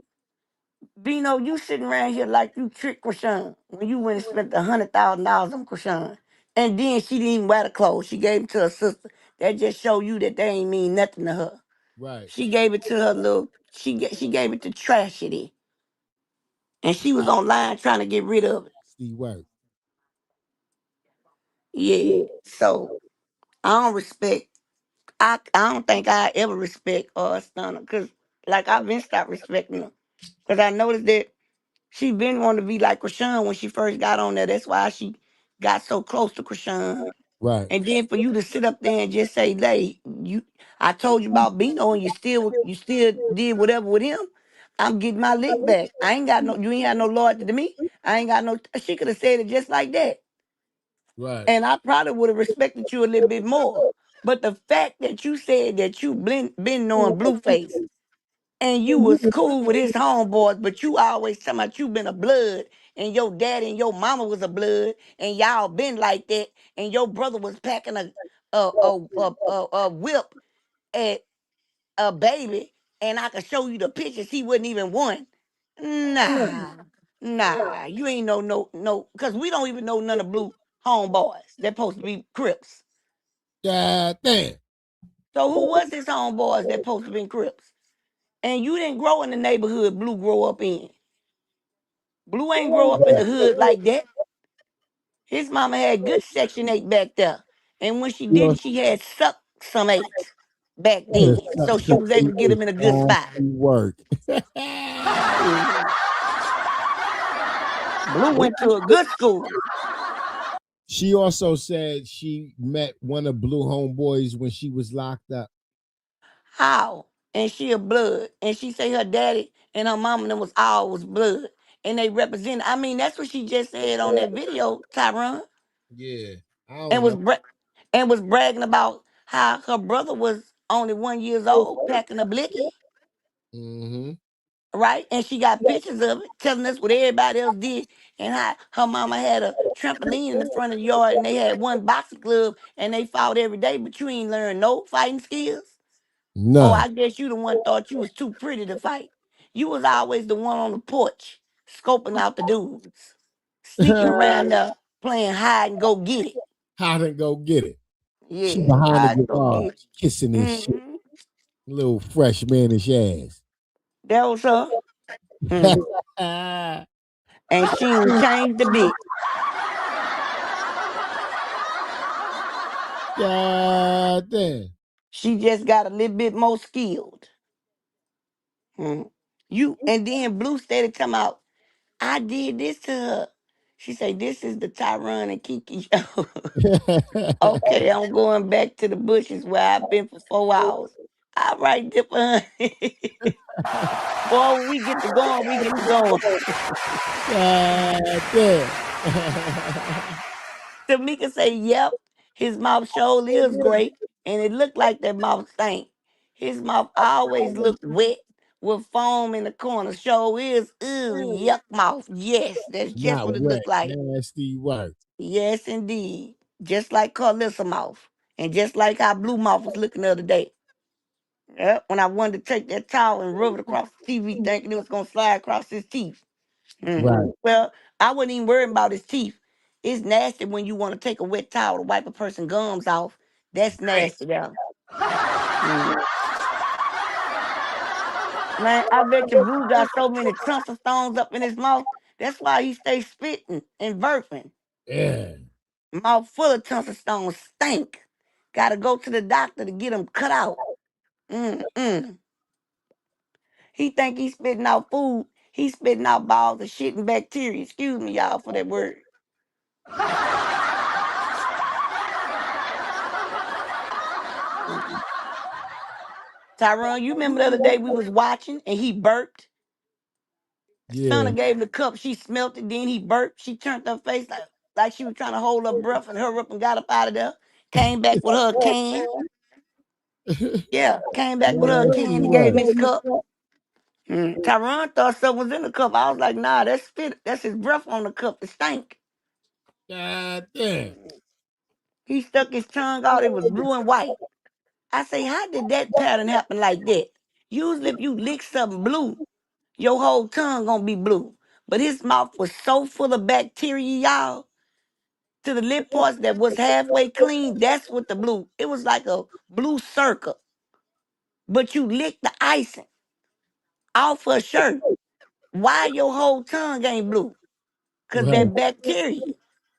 S11: Bino, you sitting around here like you tricked Chrisean when you went and spent $100,000 on Chrisean. And then she didn't even wear the clothes. She gave them to her sister. That just show you that they ain't mean nothing to her.
S2: Right.
S11: She gave it to her little, she gave it to Tragedy. And she was online trying to get rid of it.
S2: Steve work.
S11: Yeah. So I don't respect, I don't think I ever respect Stunna. Cause like I've been stopped respecting her. Cause I noticed that she been wanting to be like Chrisean when she first got on there. That's why she got so close to Chrisean.
S2: Right.
S11: And then for you to sit up there and just say, "Lay, I told you about Bino, and you still did whatever with him." I'm getting my lick back. I ain't got no. You ain't had no loyalty to me. I ain't got no. She could have said it just like that,
S2: Right.
S11: and I probably would have respected you a little bit more. But the fact that you said that you been knowing Blueface and you was cool with his homeboys, but you always talking about you been a blood, and your daddy and your mama was a blood, and y'all been like that, and your brother was packing a whip at a baby, and I could show you the pictures. He wasn't even one. Nah, you ain't no, cause we don't even know none of Blue homeboys. They're supposed to be Crips.
S2: God damn.
S11: So who was his homeboys that supposed to be Crips? And you didn't grow in the neighborhood Blue grow up in. Blue ain't grow up in the hood like that. His mama had good Section 8 back there. And when she
S2: You
S11: did
S2: know,
S11: it, she had sucked some 8 back
S2: yes,
S11: then. So she was able to get him in a good spot.
S2: work.
S11: Mhm. Blue went to a good school.
S2: She also said she met one of Blue homeboys when she was locked up.
S11: How? And she a blood. And she say her daddy and her mama them was always blood. And they represent. I mean, that's what she just said on that video, Tyron.
S2: Yeah. I
S11: And
S2: don't
S11: was
S2: know.
S11: was bragging about how her brother was only 1 year old packing a blicky,
S2: Mm-hmm.
S11: right? And she got pictures of it, telling us what everybody else did, and how her mama had a trampoline in the front of the yard, and they had one boxing club, and they fought every day, but you ain't learned no fighting skills. Oh,
S2: None.
S11: I guess you the one thought you was too pretty to fight. You was always the one on the porch, scoping out the dudes, sneaking around there, playing hide and go get it.
S2: How to go get it. She
S11: Yeah,
S2: behind the
S11: hide and go get
S2: garage, kissing
S11: it.
S2: his shit.
S11: Hmm.
S2: Little fresh mannish ass.
S11: That was her. Hmm. And she ain't changed a bit.
S2: God damn.
S11: She just got a little bit more skilled. Hmm. You and then Blue Steady come out. I did this to her. She say, "This is the Tyron and Kiki show." Okay, I'm going back to the bushes where I've been for 4 hours. All right, Dipper. Boy, when we get to going, we get to going.
S2: God damn.
S11: Tamika say, "Yep, his mouth sure is great, and it looked like that mouth stank. His mouth always looked wet with foam in the corner. Sure is, ooh, yuck mouth. Yes, that's just
S2: Not
S11: what it
S2: wet.
S11: looked like.
S2: Nasty work.
S11: Yes, indeed. Just like Karlissa mouth, and just like how Blue mouth was looking the other day. Yep, when I wanted to take that towel and rub it across the TV, thinking it was gonna slide across his teeth.
S2: Right.
S11: Well, I wasn't even worried about his teeth. It's nasty when you want to take a wet towel to wipe a person's gums off. That's nasty, though. Mm. Man, I bet your Bruce got so many tonsil stones up in his mouth. That's why he stays spitting and burping.
S2: Yeah.
S11: Mouth full of tonsil stones stink. Gotta go to the doctor to get them cut out. Mm-mm. He think he's spitting out food. He's spitting out balls of shit and bacteria. Excuse me, y'all, for that word. Tyrone, you remember the other day we was watching and he burped?
S2: Yeah.
S11: Stunna gave him the cup. She smelt it. Then he burped. She turned her face like she was trying to hold her breath and hurry up and got up out of there. Came back with her can. Yeah, came back with her
S2: Nasty
S11: can. He gave him
S2: work.
S11: his cup. Tyrone thought something was in the cup. I was like, nah, that's spit. That's his breath on the cup. It stank.
S2: God damn.
S11: He stuck his tongue out. It was blue and white. I say, how did that pattern happen like that? Usually if you lick something blue, your whole tongue gonna be blue. But his mouth was so full of bacteria, y'all, to the lip parts that was halfway clean. That's what the blue. It was like a blue circle. But you licked the icing off her shirt. Why your whole tongue ain't blue? Cause
S2: Right.
S11: that bacteria.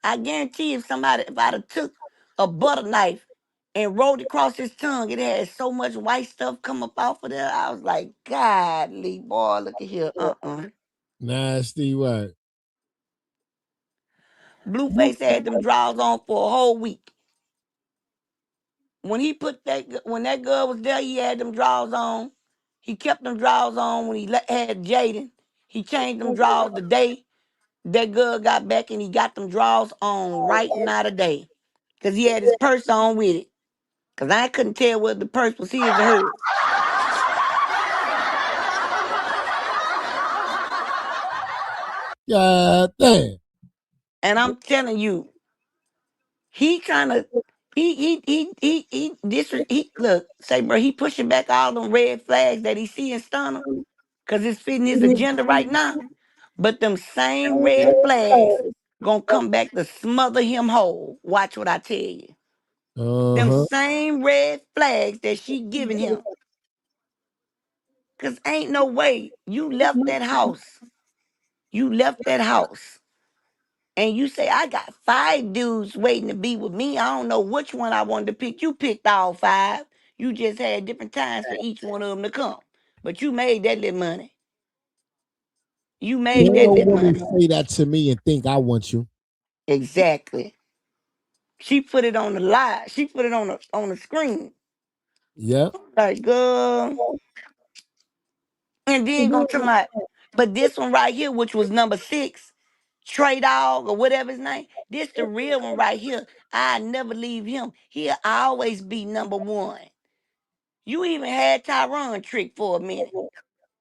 S11: I guarantee if I'd have took a butter knife and rolled it across his tongue, it had so much white stuff come up off of there. I was like, godly boy, look at here.
S2: Nasty work.
S11: Blueface had them drawers on for a whole week. When that girl was there, he had them drawers on. He kept them drawers on when he had Jaidyn. He changed them drawers the day that girl got back, and he got them drawers on right now today. Because he had his purse on with it. Because I couldn't tell whether the purse was his or hers.
S2: God damn.
S11: And I'm telling you, he trying to, look, say, bro, he pushing back all them red flags that he see in Stunna. Because it's fitting his agenda right now. But them same red flags gonna come back to smother him whole. Watch what I tell you. Them
S2: Uh-huh.
S11: same red flags that she giving him. Cause ain't no way you left that house. You left that house. And you say, I got 5 dudes waiting to be with me. I don't know which one I wanted to pick. You picked all 5. You just had different times for each one of them to come. But you made that little money. You made
S2: Ain't
S11: that
S2: no
S11: little
S2: woman
S11: money.
S2: say that to me and think I want you.
S11: Exactly. She put it on the live. She put it on the screen.
S2: Yep.
S11: Like, girl. And then gonna tell my, but this one right here, which was number 6, Trey Dog or whatever his name, this the real one right here. I never leave him. He'll always be number 1. You even had Tyrone tricked for a minute.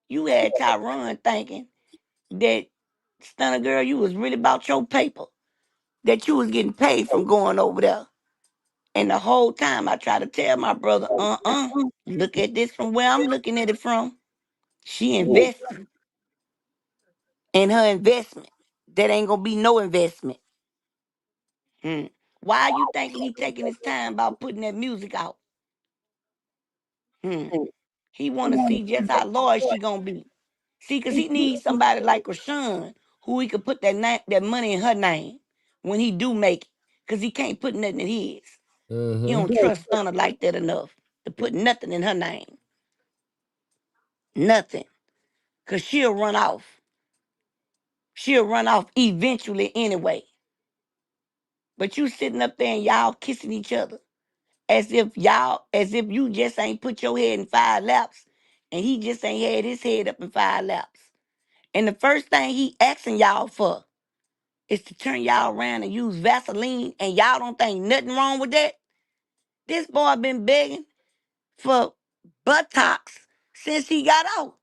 S11: You had Tyrone thinking that, Stunner girl, you was really about your paper. That you was getting paid from going over there. And the whole time I try to tell my brother, look at this from where I'm looking at it from. She investing in her investment. That ain't gonna be no investment. Why you thinking he taking his time about putting that music out? He wanna see just how loyal she gonna be. See, cause he needs somebody like Chrisean who he could put that money in her name when he do make it. Cause he can't put nothing in his. He
S2: Uh-huh.
S11: don't trust Stunna like that enough to put nothing in her name. Nothing. Cause she'll run off. She'll run off eventually anyway. But you sitting up there and y'all kissing each other. As if you just ain't put your head in 5 laps and he just ain't had his head up in 5 laps. And the first thing he asking y'all for is to turn y'all around and use Vaseline, and y'all don't think nothing wrong with that? This boy been begging for buttocks since he got out.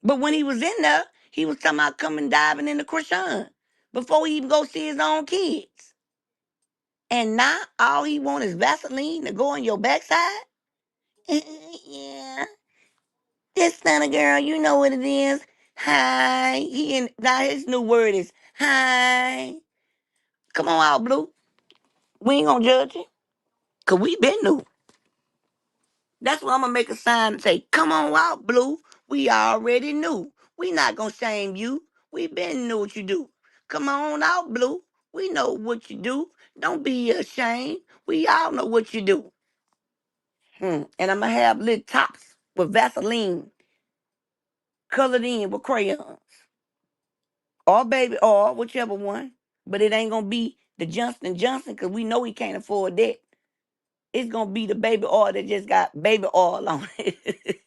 S11: But when he was in there, he was talking about coming diving into Chrisean before he even go see his own kids. And now all he want is Vaseline to go on your backside? Yeah. This Stunna girl, you know what it is. Hi. Now his new word is hi. Come on out, Blue. We ain't gonna judge you. Cause we been new. That's why I'm gonna make a sign and say, come on out, Blue. We already knew. We not gonna shame you. We been knew what you do. Come on out, Blue. We know what you do. Don't be ashamed. We all know what you do. And I'm gonna have little tops with Vaseline colored in with crayons. Or baby oil, whichever one. But it ain't gonna be the Johnson & Johnson because we know he can't afford that. It's gonna be the baby oil that just got baby oil on it.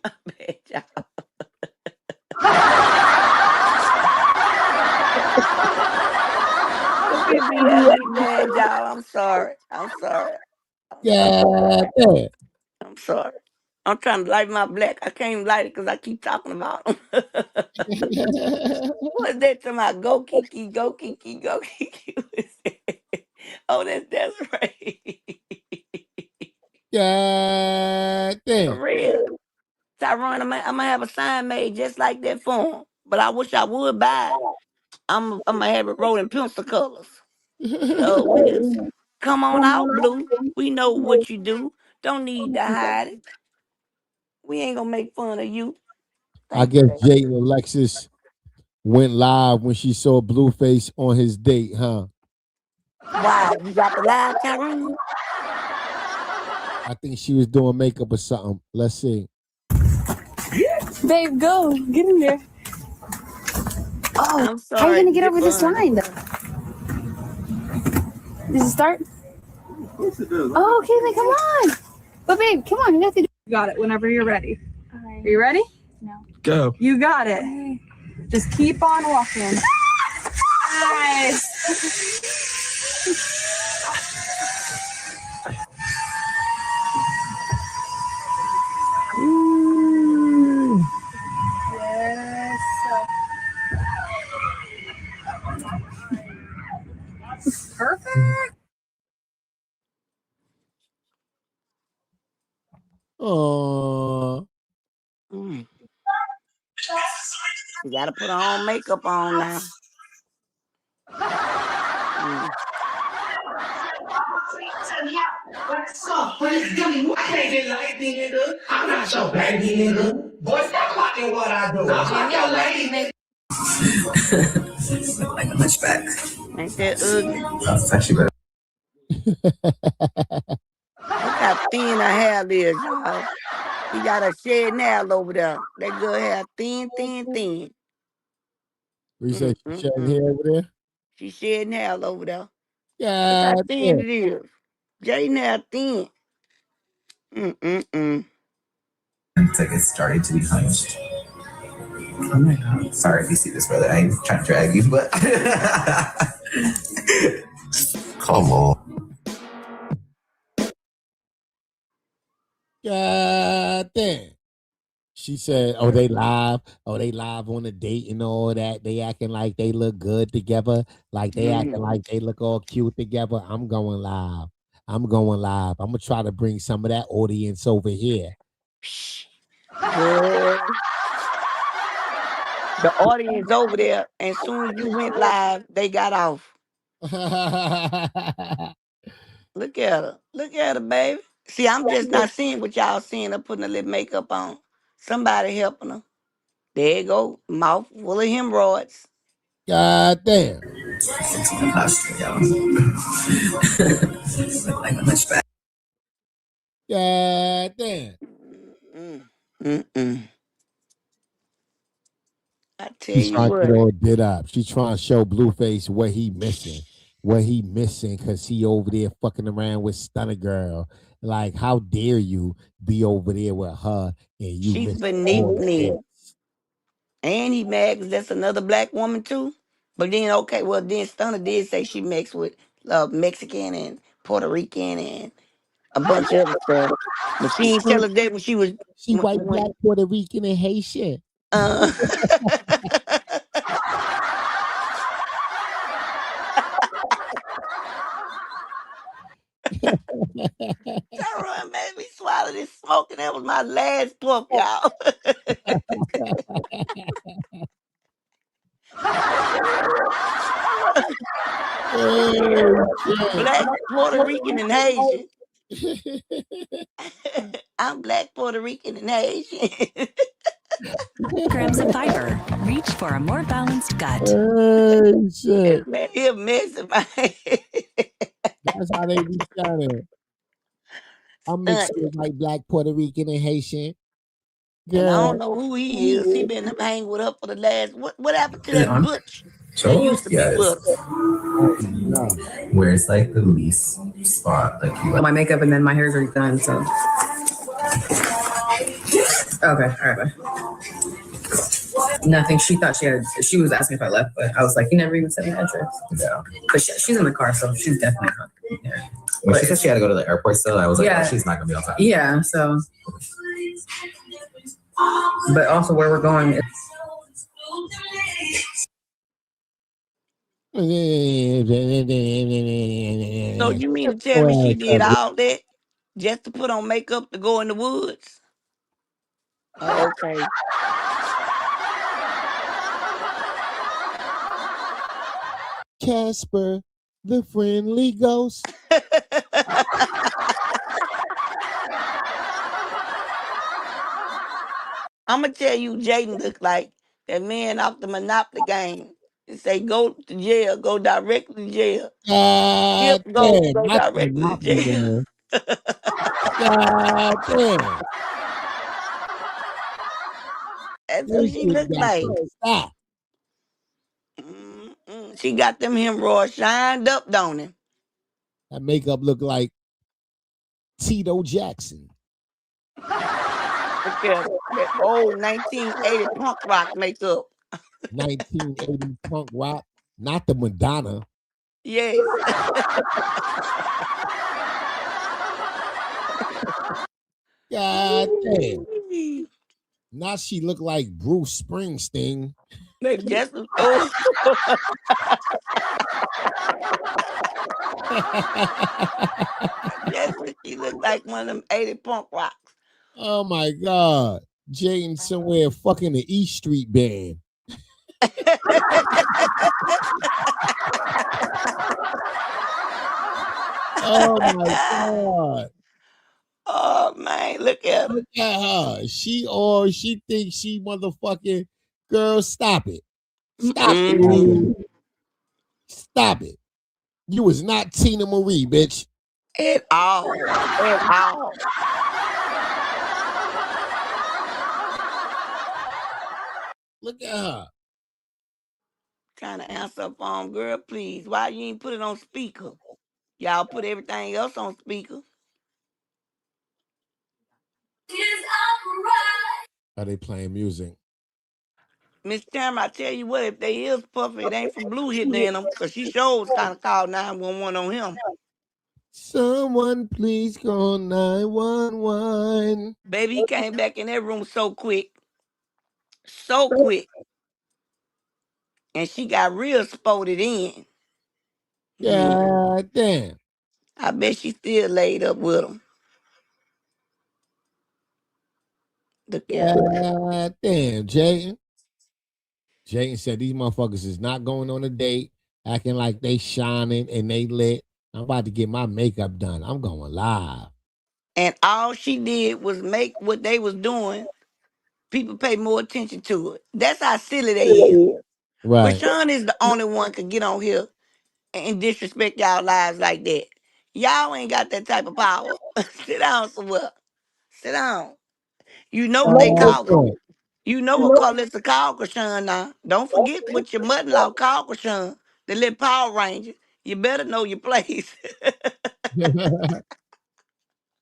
S11: Bad job. If you had me bad job, I'm sorry. I'm sorry.
S2: God damn.
S11: I'm sorry. I'm trying to light my black. I can't even light it because I keep talking about them. What's that to my go Kiki, go Kiki, go Kiki? Oh, that's right.
S2: God damn.
S11: For real. Tyrone, I'm gonna have a sign made just like that for him. But I wish I would buy it. I'm gonna have it rolling pencil colors. So is. Come on out, Blue. We know what you do. Don't need to hide it. We ain't gonna make fun of you.
S2: I
S11: Thank you,
S2: guess
S11: baby.
S2: Jaidyn Alexis went live when she saw Blueface on his date, huh?
S11: Why? You got the live, Tyrone?
S2: I think she was doing makeup or something. Let's see.
S3: Babe, go. Get in there. Oh,
S11: I'm
S3: how are you
S11: sorry,
S3: gonna get over this
S11: Devon.
S3: line though? Does it start? Oh, okay, then come on. But babe, come on, you have to do.
S8: You got it whenever you're ready. Are you ready?
S3: No.
S8: Go. You got it. Just keep on walking. Nice. Yes. Perfect.
S2: Oh,
S11: Mm. You gotta put on makeup on now. Mm.
S14: I'm not your baby, nigga. Boy, stop watching what I do.
S11: Man, your lady nigga
S14: Like a hunchback.
S11: ain't that ugly.
S14: It's actually better.
S11: Look how thin her hair is, y'all. She got a shed nail over there. That girl hair thin, thin, thin.
S2: we say she shedding hair over there.
S11: She shedding hair over there. Look how
S2: God
S11: thin
S2: damn.
S11: it is. Jaidyn hair thin.
S14: To get started to be hunched. Oh my god. Sorry if you see this, brother. I ain't trying to drag you, but. Come on.
S2: God damn. She said, "Oh, they live. Oh, they live on a date and all that. They acting like they look good together. Like they acting like they look all cute together. I'm going live. I'm going live. I'm gonna try to bring some of that audience over here."
S11: Girl. The audience over there, and soon as you went live, they got off. Look at her. Look at her, baby. See, I'm just not seeing what y'all seeing her putting a little makeup on. Somebody helping her. There you go. Mouth full of hemorrhoids.
S2: God damn.
S14: Like a hunchback.
S2: God damn.
S11: I tell
S2: She's
S11: you
S2: trying to get
S11: what.
S2: all did up. She's trying to show Blueface what he missing. What he missing because he over there fucking around with Stunna Girl. Like, how dare you be over there with her and you
S11: She's
S2: miss
S11: beneath
S2: all
S11: me.
S2: this?
S11: And he mad 'cause that's another black woman too. But then, okay, well, then Stunna did say she mixed with Mexican and Puerto Rican and a bunch of other stuff. But she ain't tell us that when she was
S2: She white, black, Puerto Rican, and Haitian.
S11: uh Tyrone made me swallow this smoking. That was my last puff, y'all. Black, Puerto Rican, and Haitian. I'm Black, Puerto Rican, and Haitian.
S1: Grams of fiber. Reach for a more balanced gut.
S2: Hey, shit.
S11: Man, he a mess, man.
S2: That's how they be sounding. I'm mixed with like Black, Puerto Rican, and Haitian.
S11: And I
S2: Girl.
S11: don't know who he is. He been hanging with us for the last. What happened to that Butch?
S12: So
S11: That used to be with us.
S12: where it's like the least spot, like you.
S17: My makeup and then my hair's already done. So. Okay. All right. Bye. Nothing. She thought she was asking if I left, but I was like, you never even said my address.
S12: Yeah.
S17: But she's in the car, so she's definitely not there.
S12: When she said she had to go to the airport still, I was like, oh, she's not gonna be on time.
S17: Yeah. So. But also where we're going.
S11: So you mean to tell me she did all that just to put on makeup to go in the woods? Oh, okay.
S2: Casper, the friendly ghost.
S11: I'm gonna tell you, Jaidyn look like that man off the Monopoly game. It say go to jail, go directly to jail.
S2: God
S11: Skip,
S2: damn,
S11: go
S2: not the
S11: directly to
S2: Monopoly
S11: jail.
S2: game. God damn.
S11: That's what she look like.
S2: Stop.
S11: She got them hemorrhoids shined up, don't it?
S2: That makeup look like Tito Jackson.
S11: Look at that old 1980 punk rock makeup.
S2: 1980 punk rock, not the Madonna.
S11: Yes.
S2: God damn. Now she look like Bruce Springsteen.
S11: That's oh. That's what she look like, one of them 80 punk rocks.
S2: Oh my God. Jaidyn somewhere fucking the East Street Band. Oh my God.
S11: Oh man, look at her.
S2: Look at her. She thinks she motherfucking girl. Stop it. Stop it. Stop it. You was not Tina Marie, bitch.
S11: At all. At all.
S2: Look at her.
S11: Trying to answer a phone, girl, please. Why you ain't put it on speaker? Y'all put everything else on speaker.
S2: Are they playing music?
S11: Miss Tam, I tell you what, if they is puffy, it ain't from Blue hitting in them, because she sure was kind of called 911 on him.
S2: Someone please call 911.
S11: Baby, he came back in that room so quick. So quick. And she got real spotted in.
S2: God damn.
S11: I bet she still laid up with him. Look at her.
S2: God damn, Jaidyn. Jaidyn said these motherfuckers is not going on a date, acting like they shining and they lit. I'm about to get my makeup done. I'm going live.
S11: And all she did was make what they was doing, people pay more attention to it. That's how silly they is.
S2: Right.
S11: Chrisean is the only one could get on here and disrespect y'all lives like that. Y'all ain't got that type of power. Sit down somewhere. Sit down. You know what they call. You know what Karlissa called Chrisean now. Don't forget what your mother-in-law called Chrisean, the little Power Ranger. You better know your place.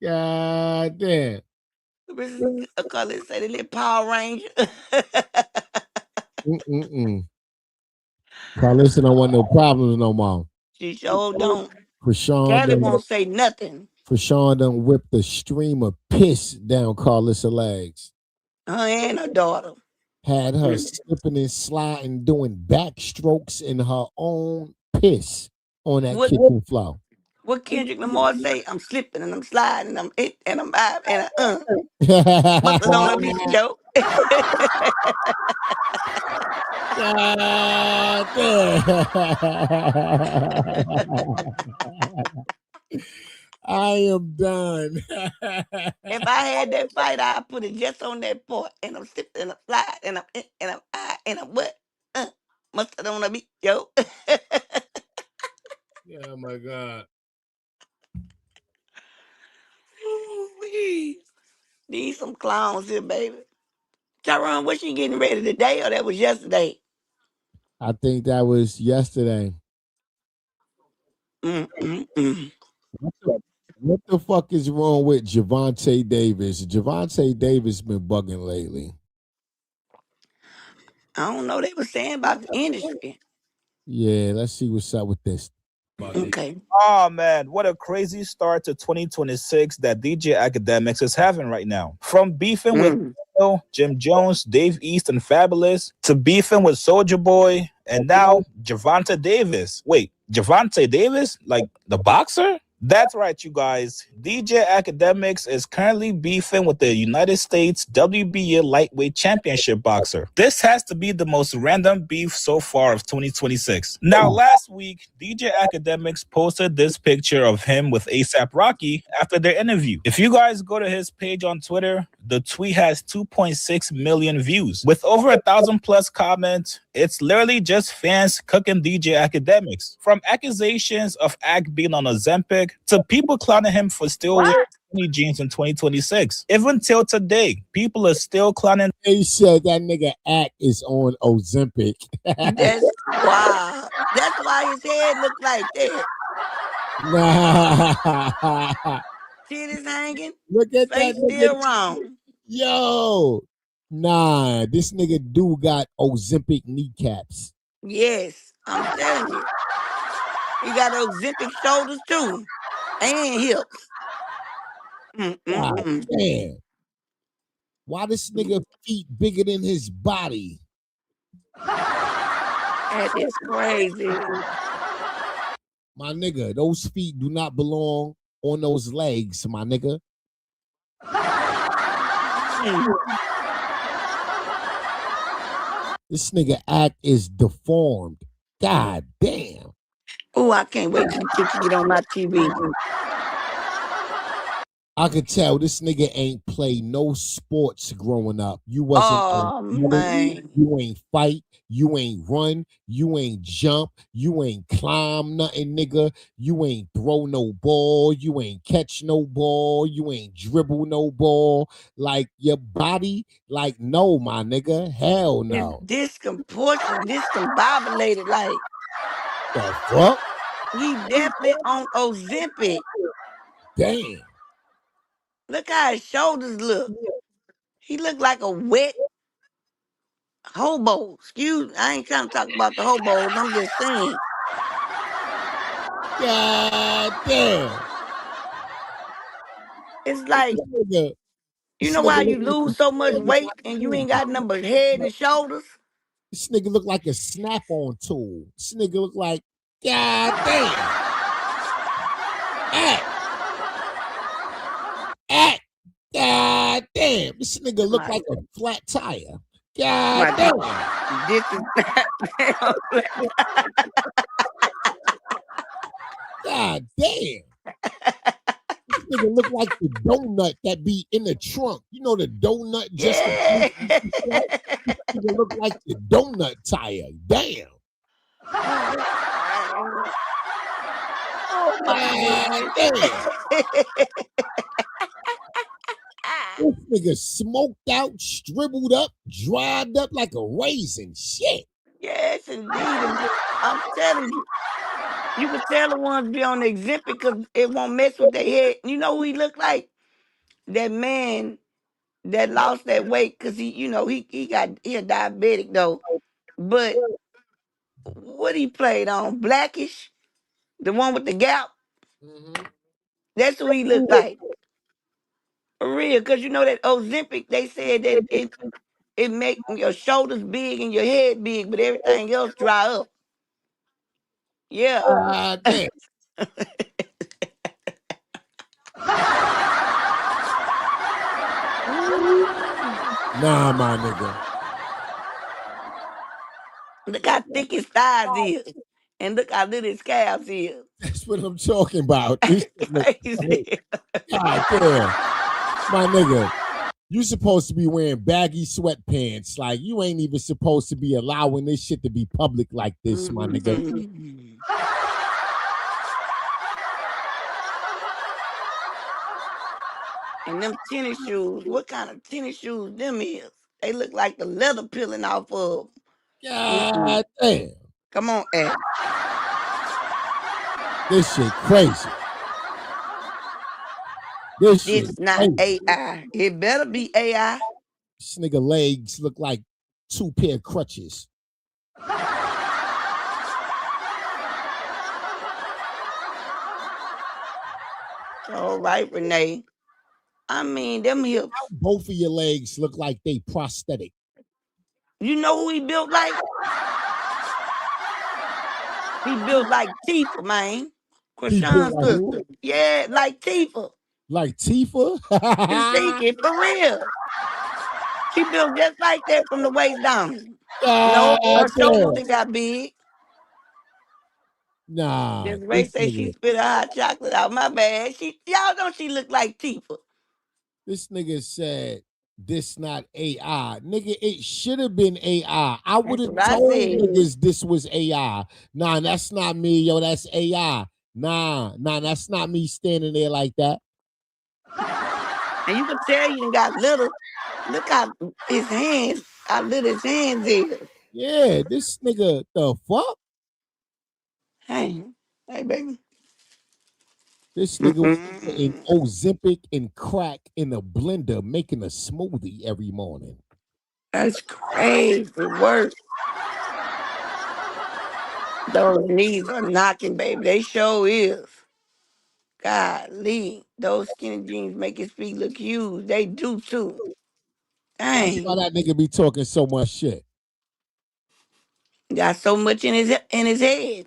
S2: God damn.
S11: Karlissa say the little Power Ranger.
S2: Karlissa don't want no problems no more.
S11: She sure don't.
S2: Chrisean
S11: Daddy won't say nothing.
S2: Chrisean done whipped a stream of piss down Karlissa's legs.
S11: Her and her daughter.
S2: Had her slipping and sliding, doing backstrokes in her own piss on that kitchen floor.
S11: What Kendrick Lamar say? I'm slipping and I'm sliding and I'm it and I'm out and must have on a beat, yo.
S2: God damn. I am done.
S11: If I had that fight, I'd put it just on that part. And I'm slipping and I'm sliding and I'm in and I'm out and I'm what? Must have on a beat, yo.
S2: Oh my God.
S11: Ooh-wee. These some clowns here, baby. Tyrone, was she getting ready today or that was yesterday?
S2: I think that was yesterday. What the fuck is wrong with Javante Davis? Javante Davis been bugging lately.
S11: I don't know. They were saying about the industry.
S2: Yeah, let's see what's up with this.
S11: Okay.
S9: Oh man, what a crazy start to 2026 that DJ Academics is having right now. From beefing with Jim Jones, Dave East, and Fabulous to beefing with Soldier Boy, and now Javante Davis. Wait, Javante Davis? Like the boxer? That's right, you guys. DJ Academics is currently beefing with the United States WBA lightweight championship boxer. This has to be the most random beef so far of 2026. Now, last week, DJ Academics posted this picture of him with ASAP Rocky after their interview. If you guys go to his page on Twitter, the tweet has 2.6 million views. With over 1,000 plus comments, it's literally just fans cooking DJ Academics. From accusations of Act being on Ozempic to people clowning him for still wearing skinny jeans in 2026. Even till today, people are still clowning.
S2: They said that nigga Act is on Ozempic.
S11: That's why. That's why his head looked like that.
S2: Nah.
S11: Titties hanging.
S2: Look at
S11: Face
S2: that nigga.
S11: still wrong.
S2: Yo. Nah, this nigga do got Ozempic kneecaps.
S11: Yes, I'm telling you. He got Ozempic shoulders too. And hips.
S2: God damn. Why this nigga feet bigger than his body?
S11: That is crazy.
S2: My nigga, those feet do not belong on those legs, my nigga. This nigga Act is deformed. God damn.
S11: Oh, I can't wait till the picture get on my TV.
S2: I could tell this nigga ain't play no sports growing up. You wasn't
S11: man.
S2: You ain't fight, you ain't run, you ain't jump, you ain't climb nothing, nigga. You ain't throw no ball, you ain't catch no ball, you ain't dribble no ball. Like your body, like no, my nigga. Hell no.
S11: It's discombobulated, like
S2: the fuck?
S11: He definitely on Ozempic.
S2: Damn.
S11: Look how his shoulders look. He look like a wet hobo. I ain't trying to talk about the hobos. I'm just saying.
S2: God damn.
S11: It's like, you know why you lose so much weight and you ain't got nothing but head and shoulders?
S2: This nigga look like a snap-on tool. This nigga look like, God damn. Act. God damn. This nigga look like a flat tire. God damn.
S11: This is
S2: God damn. This nigga look like the donut that be in the trunk. You know the donut just this nigga look like the donut tire. Damn.
S11: Oh my
S2: This nigga smoked out, shriveled up, dried up like a raisin. Shit.
S11: Yes, indeed. I'm telling you. You can tell the ones be on the Ozempic because it won't mess with their head. You know who he look like? That man that lost that weight because he a diabetic though. But what he played on? Blackish? The one with the gap? That's who he looked like. For real, because you know that Ozempic, they said that it make your shoulders big and your head big, but everything else dry up. Yeah.
S2: Damn. Nah, my nigga.
S11: Look how thick his thighs is. And look how little his calves is.
S2: That's what I'm talking about. This shit look
S11: Crazy.
S2: God damn. My nigga, you supposed to be wearing baggy sweatpants. Like, you ain't even supposed to be allowing this shit to be public like this, my nigga.
S11: Mhm. And them tennis shoes, what kind of tennis shoes them is? They look like the leather peeling off of.
S2: God damn.
S11: Come on, Ed.
S2: This shit crazy. This shit
S11: It's not
S2: crazy.
S11: AI. It better be AI.
S2: This nigga legs look like 2 pair of crutches.
S11: All right, Renee. I mean, them hips.
S2: Both of your legs look like they prosthetic.
S11: You know who he built like? He built like Tifa, man.
S2: He built
S11: Chrisean's
S2: like
S11: sister.
S2: who?
S11: Yeah, like Tifa.
S2: Like Tifa?
S11: Thinking for real. She built just like that from the waist down. No,
S2: God
S11: her shoulders
S2: damn.
S11: done got big.
S2: Nah,
S11: This Ray
S2: this
S11: say she
S2: nigga,
S11: spit a hot chocolate out my bag. Y'all don't she look like Tifa?
S2: this nigga said this not AI. Nigga, it should have been AI. I would
S11: That's
S2: have
S11: what I
S2: told
S11: said.
S2: niggas this was AI. Nah, that's not me, yo. That's AI. Nah, that's not me standing there like that.
S11: And you can tell you done got little. Look how his hands, how little his hands is.
S2: Yeah, this nigga, the fuck?
S11: Hey, baby.
S2: This nigga was putting Ozempic and crack in a blender, making a smoothie every morning.
S11: That's crazy work. Those knees are knocking, baby. They sure is. Golly, those skinny jeans make his feet look huge. They do too.
S2: That's why
S11: Dang,
S2: that nigga be talking so much shit.
S11: got so much in his head.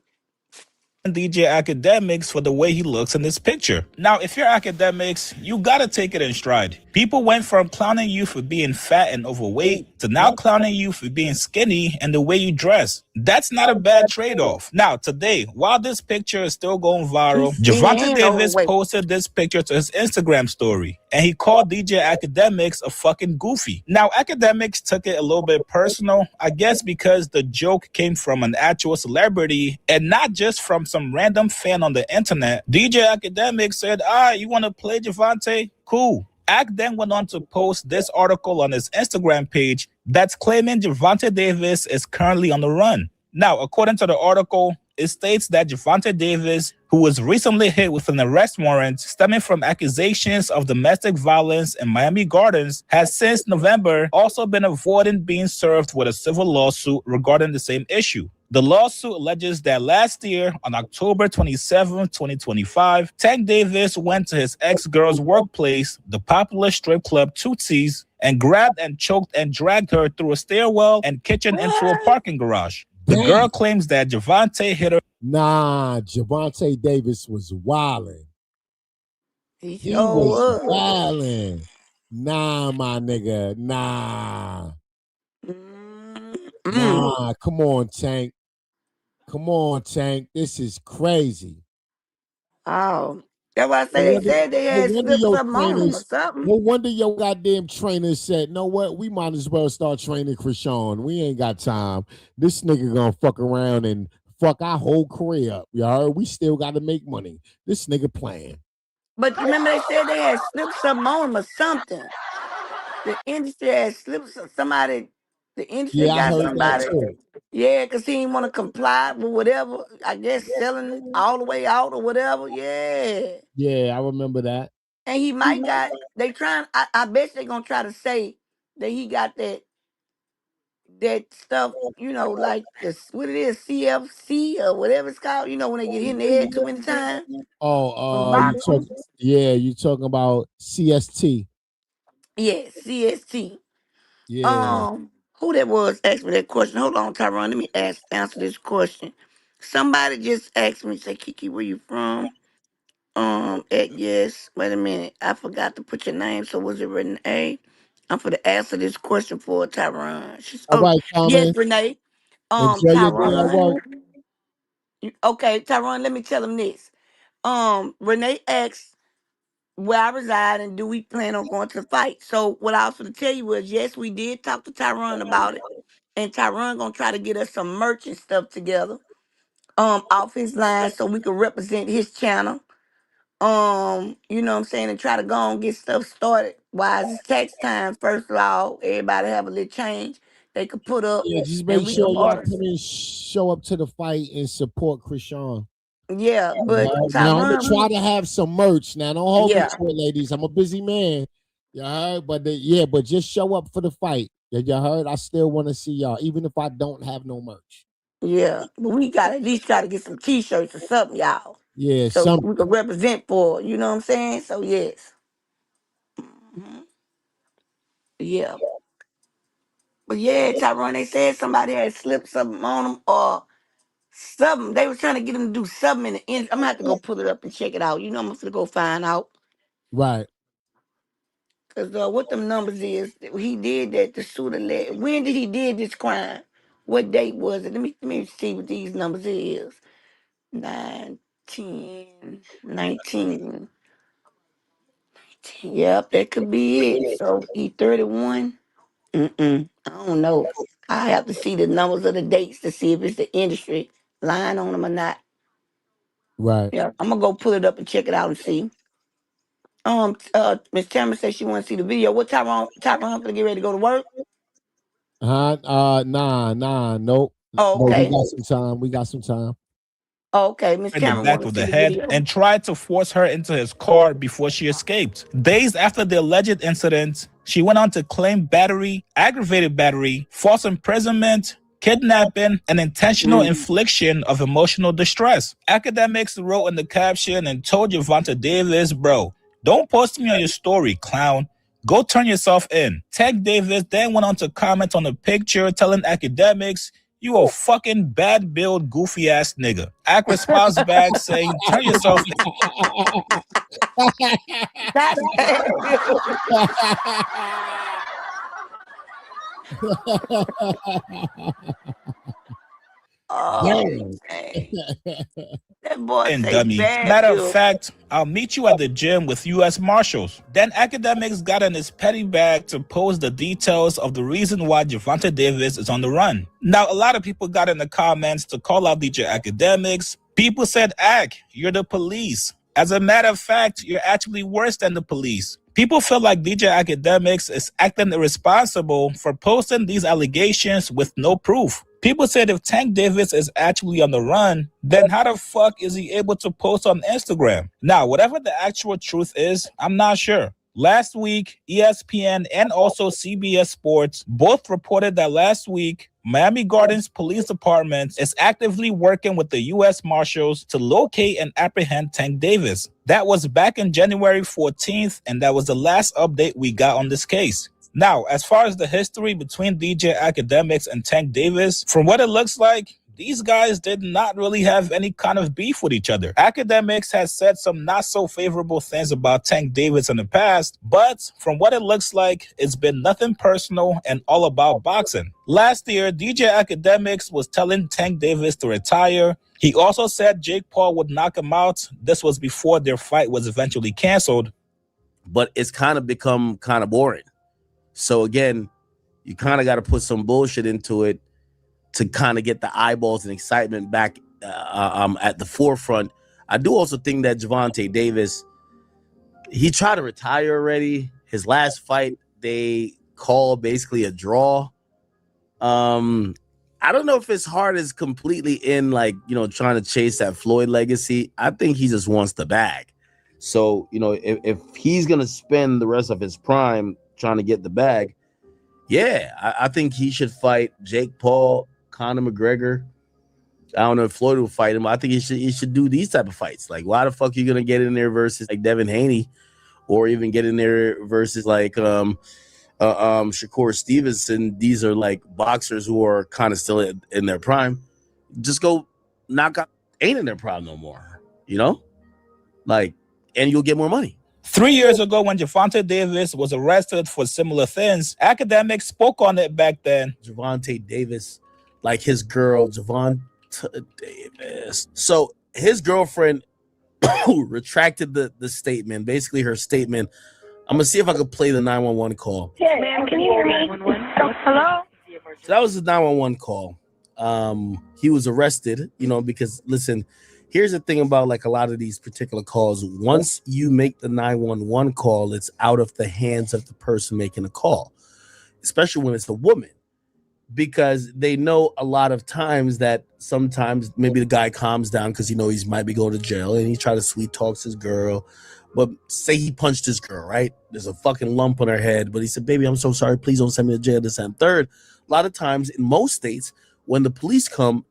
S9: DJ Academics for the way he looks in this picture. Now, if you're Academics, you gotta take it in stride. People went from clowning you for being fat and overweight to now clowning you for being skinny and the way you dress. That's not a bad trade-off. Now, today, while this picture is still going viral,
S11: He's skinny
S9: Javante
S11: and
S9: Davis
S11: overweight.
S9: posted this picture to his Instagram story, and he called DJ Academics a fucking goofy. Now, Academics took it a little bit personal, I guess because the joke came from an actual celebrity and not just from some random fan on the internet. DJ Academics said, you want to play Javante? Cool. Ack then went on to post this article on his Instagram page that's claiming Javante Davis is currently on the run. Now, according to the article, it states that Javante Davis, who was recently hit with an arrest warrant stemming from accusations of domestic violence in Miami Gardens, has since November also been avoiding being served with a civil lawsuit regarding the same issue. The lawsuit alleges that last year, on October 27, 2025, Tank Davis went to his ex-girl's workplace, the popular strip club Tootsie's, and grabbed and choked and dragged her through a stairwell and kitchen into a parking garage. The girl claims that Javante hit her.
S2: Nah, Javante Davis was wildin'.
S11: He
S2: He
S11: sure
S2: was
S11: was.
S2: wildin'. Nah, my nigga. Nah. Nah, come on, Tank. Come on, Tank. This is crazy.
S11: Oh, that's why I say they said they had slipped something on him or something.
S2: No wonder your goddamn trainers said, know what? We might as well start training Chrisean. We ain't got time. This nigga gonna fuck around and fuck our whole career up. You heard? We still gotta make money. This nigga playing.
S11: But remember they said they had slipped something on him or something. The industry had slipped somebody. The industry
S2: Yeah, I
S11: got
S2: heard
S11: somebody.
S2: that too.
S11: Yeah, because he didn't want to comply with whatever. I guess selling all the way out or whatever. Yeah.
S2: Yeah, I remember that.
S11: And he might got, they trying, I bet they going to try to say that he got that stuff, like what it is, CFC or whatever it's called, when they get hit in the head too many times.
S2: Oh, you talking about CST.
S11: Yeah, CST.
S2: Yeah.
S11: Who that was asked me that question? Hold on, Tyrone. Let me answer this question. Somebody just asked me, say, Kiki, where you from? Yes. Wait a minute. I forgot to put your name. So was it Renee? I'm for to answer this question for Tyron.
S2: All right,
S11: Yes,
S2: Thomas.
S11: Renee.
S2: Enjoy your day at
S11: Tyron.
S2: work.
S11: Okay, Tyron, let me tell him this. Renee asked where I reside and do we plan on going to the fight. So what I was going to tell you was, yes, we did talk to Tyron about it. And Tyron gonna try to get us some merch and stuff together. Off his line so we can represent his channel. You know what I'm saying, and try to go and get stuff started. Why it's tax time, first of all, everybody have a little change they could put up
S2: Yeah, just
S11: and
S2: make
S11: we can
S2: sure y'all
S11: order.
S2: come and show up to the fight and support Chrisean.
S11: Yeah, but
S2: Now I'm gonna
S11: Tyron,
S2: try to have some merch. Now don't hold me
S11: yeah,
S2: to it, ladies. I'm a busy man. You heard? But but just show up for the fight. You heard? I still want to see y'all, even if I don't have no merch.
S11: yeah. But we gotta at least try to get some t-shirts or something, y'all.
S2: Yeah,
S11: So
S2: some
S11: we can represent for, you know what I'm saying? So yes. Mhm. Yeah. But yeah, Tyron, they said somebody had slipped something on them or something. They was trying to get him to do something in the end. I'm gonna have to go pull it up and check it out. You know, I'm gonna go find out.
S2: right.
S11: Cause what them numbers is, he did that to sue the lady. When did he did this crime? What date was it? Let me see what these numbers is. 9, 10, 19. Yep, that could be it. So he 31. I don't know. I have to see the numbers of the dates to see if it's the industry line on them or not.
S2: Right.
S11: Yeah, I'm gonna go pull it up and check it out and see. Miss Tamara said she want to see the video. What Tyrone gonna get ready to go to work?
S2: Nah, nope.
S11: Oh,
S2: No, we
S11: okay.
S2: got some time. We got some time.
S11: Oh, okay. Miss
S9: In the
S11: Tamara
S9: back
S11: want to
S9: of
S11: see
S9: the
S11: the
S9: head
S11: video.
S9: and tried to force her into his car before she escaped. Days after the alleged incident, she went on to claim battery, aggravated battery, false imprisonment, kidnapping, and intentional infliction of emotional distress. Academics wrote in the caption and told Javonta Davis, bro, don't post me on your story, clown. Go turn yourself in. Tech Davis then went on to comment on the picture, telling Academics, you a fucking bad build, goofy ass nigga. Ack responds back saying, turn yourself in.
S11: That bad. Oh,
S2: Damn.
S11: man. That boy
S9: And
S11: say
S9: dummy.
S11: bad
S9: Matter of
S11: Bill.
S9: fact, I'll meet you at the gym with U.S. Marshals. Then Academics got in his petty bag to post the details of the reason why Javonta Davis is on the run. Now, a lot of people got in the comments to call out DJ Academics. People said, Ack, you're the police. As a matter of fact, you're actually worse than the police. People feel like DJ Academics is acting irresponsible for posting these allegations with no proof. People said if Tank Davis is actually on the run, then how the fuck is he able to post on Instagram? Now, whatever the actual truth is, I'm not sure. Last week, ESPN and also CBS Sports both reported that last week, Miami Gardens Police Department is actively working with the U.S. Marshals to locate and apprehend Tank Davis. That was back in January 14th, and that was the last update we got on this case. Now, as far as the history between DJ Academics and Tank Davis, from what it looks like, these guys did not really have any kind of beef with each other. Academics has said some not so favorable things about Tank Davis in the past, but from what it looks like, it's been nothing personal and all about boxing. Last year, DJ Academics was telling Tank Davis to retire. He also said Jake Paul would knock him out. This was before their fight was eventually canceled.
S10: But it's kind of become kind of boring. So again, you kind of got to put some bullshit into it to kind of get the eyeballs and excitement back at the forefront. I do also think that Javonta Davis, he tried to retire already. His last fight, they called basically a draw. I don't know if his heart is completely in, like, you know, trying to chase that Floyd legacy. I think he just wants the bag. So, you know, if he's going to spend the rest of his prime trying to get the bag, yeah, I think he should fight Jake Paul, Conor McGregor. I don't know if Floyd will fight him. I think he should do these type of fights. Like, why the fuck are you gonna get in there versus like Devin Haney, or even get in there versus like Shakur Stevenson? These are like boxers who are kind of still in their prime. Just go knock out. Ain't in their prime no more. You know, like, and you'll get more money.
S9: 3 years ago, when Javante Davis was arrested for similar things, academics spoke on it back then.
S10: Javante Davis, like his girl, Javante Davis. So his girlfriend retracted the statement. Basically, her statement. I'm gonna see if I could play the 911 call.
S21: Ma'am, can you hear me? Hello?
S10: So that was the 911 call. He was arrested, because listen, here's the thing about like a lot of these particular calls. Once you make the 911 call, it's out of the hands of the person making the call, especially when it's a woman, because they know a lot of times that sometimes maybe the guy calms down because he might be going to jail, and he try to sweet talks his girl. But say he punched his girl, right? There's a fucking lump on her head, but he said, "Baby, I'm so sorry. Please don't send me to jail." This and third. A lot of times in most states, when the police come,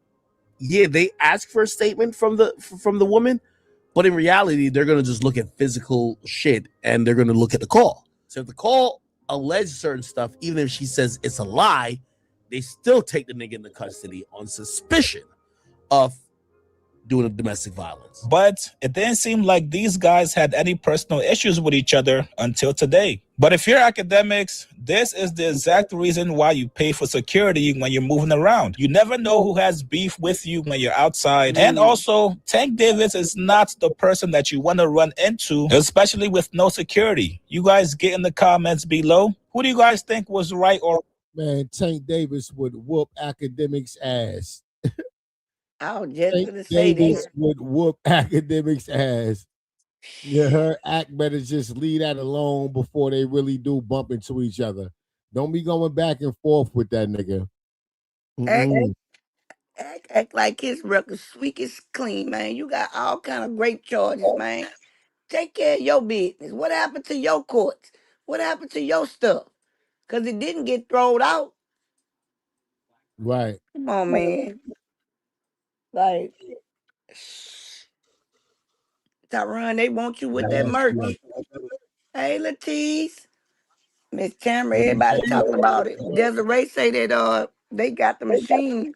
S10: they ask for a statement from the woman, but in reality, they're gonna just look at physical shit and they're gonna look at the call. So if the call alleges certain stuff, even if she says it's a lie, they still take the nigga into custody on suspicion of doing a domestic violence.
S9: But it didn't seem like these guys had any personal issues with each other until today. But if you're academics, this is the exact reason why you pay for security when you're moving around. You never know who has beef with you when you're outside. And also, Tank Davis is not the person that you want to run into, especially with no security. You guys get in the comments below. Who do you guys think was right or...
S2: Man, Tank Davis would whoop academics' ass.
S11: I was just
S2: Tank
S11: gonna say
S2: Davis
S11: that.
S2: would whoop academics' ass. Yeah, her act better just leave that alone before they really do bump into each other. Don't be going back and forth with that nigga.
S11: Act like his record squeaky clean, man. You got all kind of great charges, man. Take care of your business. What happened to your courts? What happened to your stuff? Because it didn't get thrown out.
S2: Right.
S11: Come on, man. Like, Tyron, they want you with that
S2: Yes,
S11: merch.
S2: yes.
S11: Hey, Latisse. Miss Tamara, everybody talking about it. Desiree say that they got the machine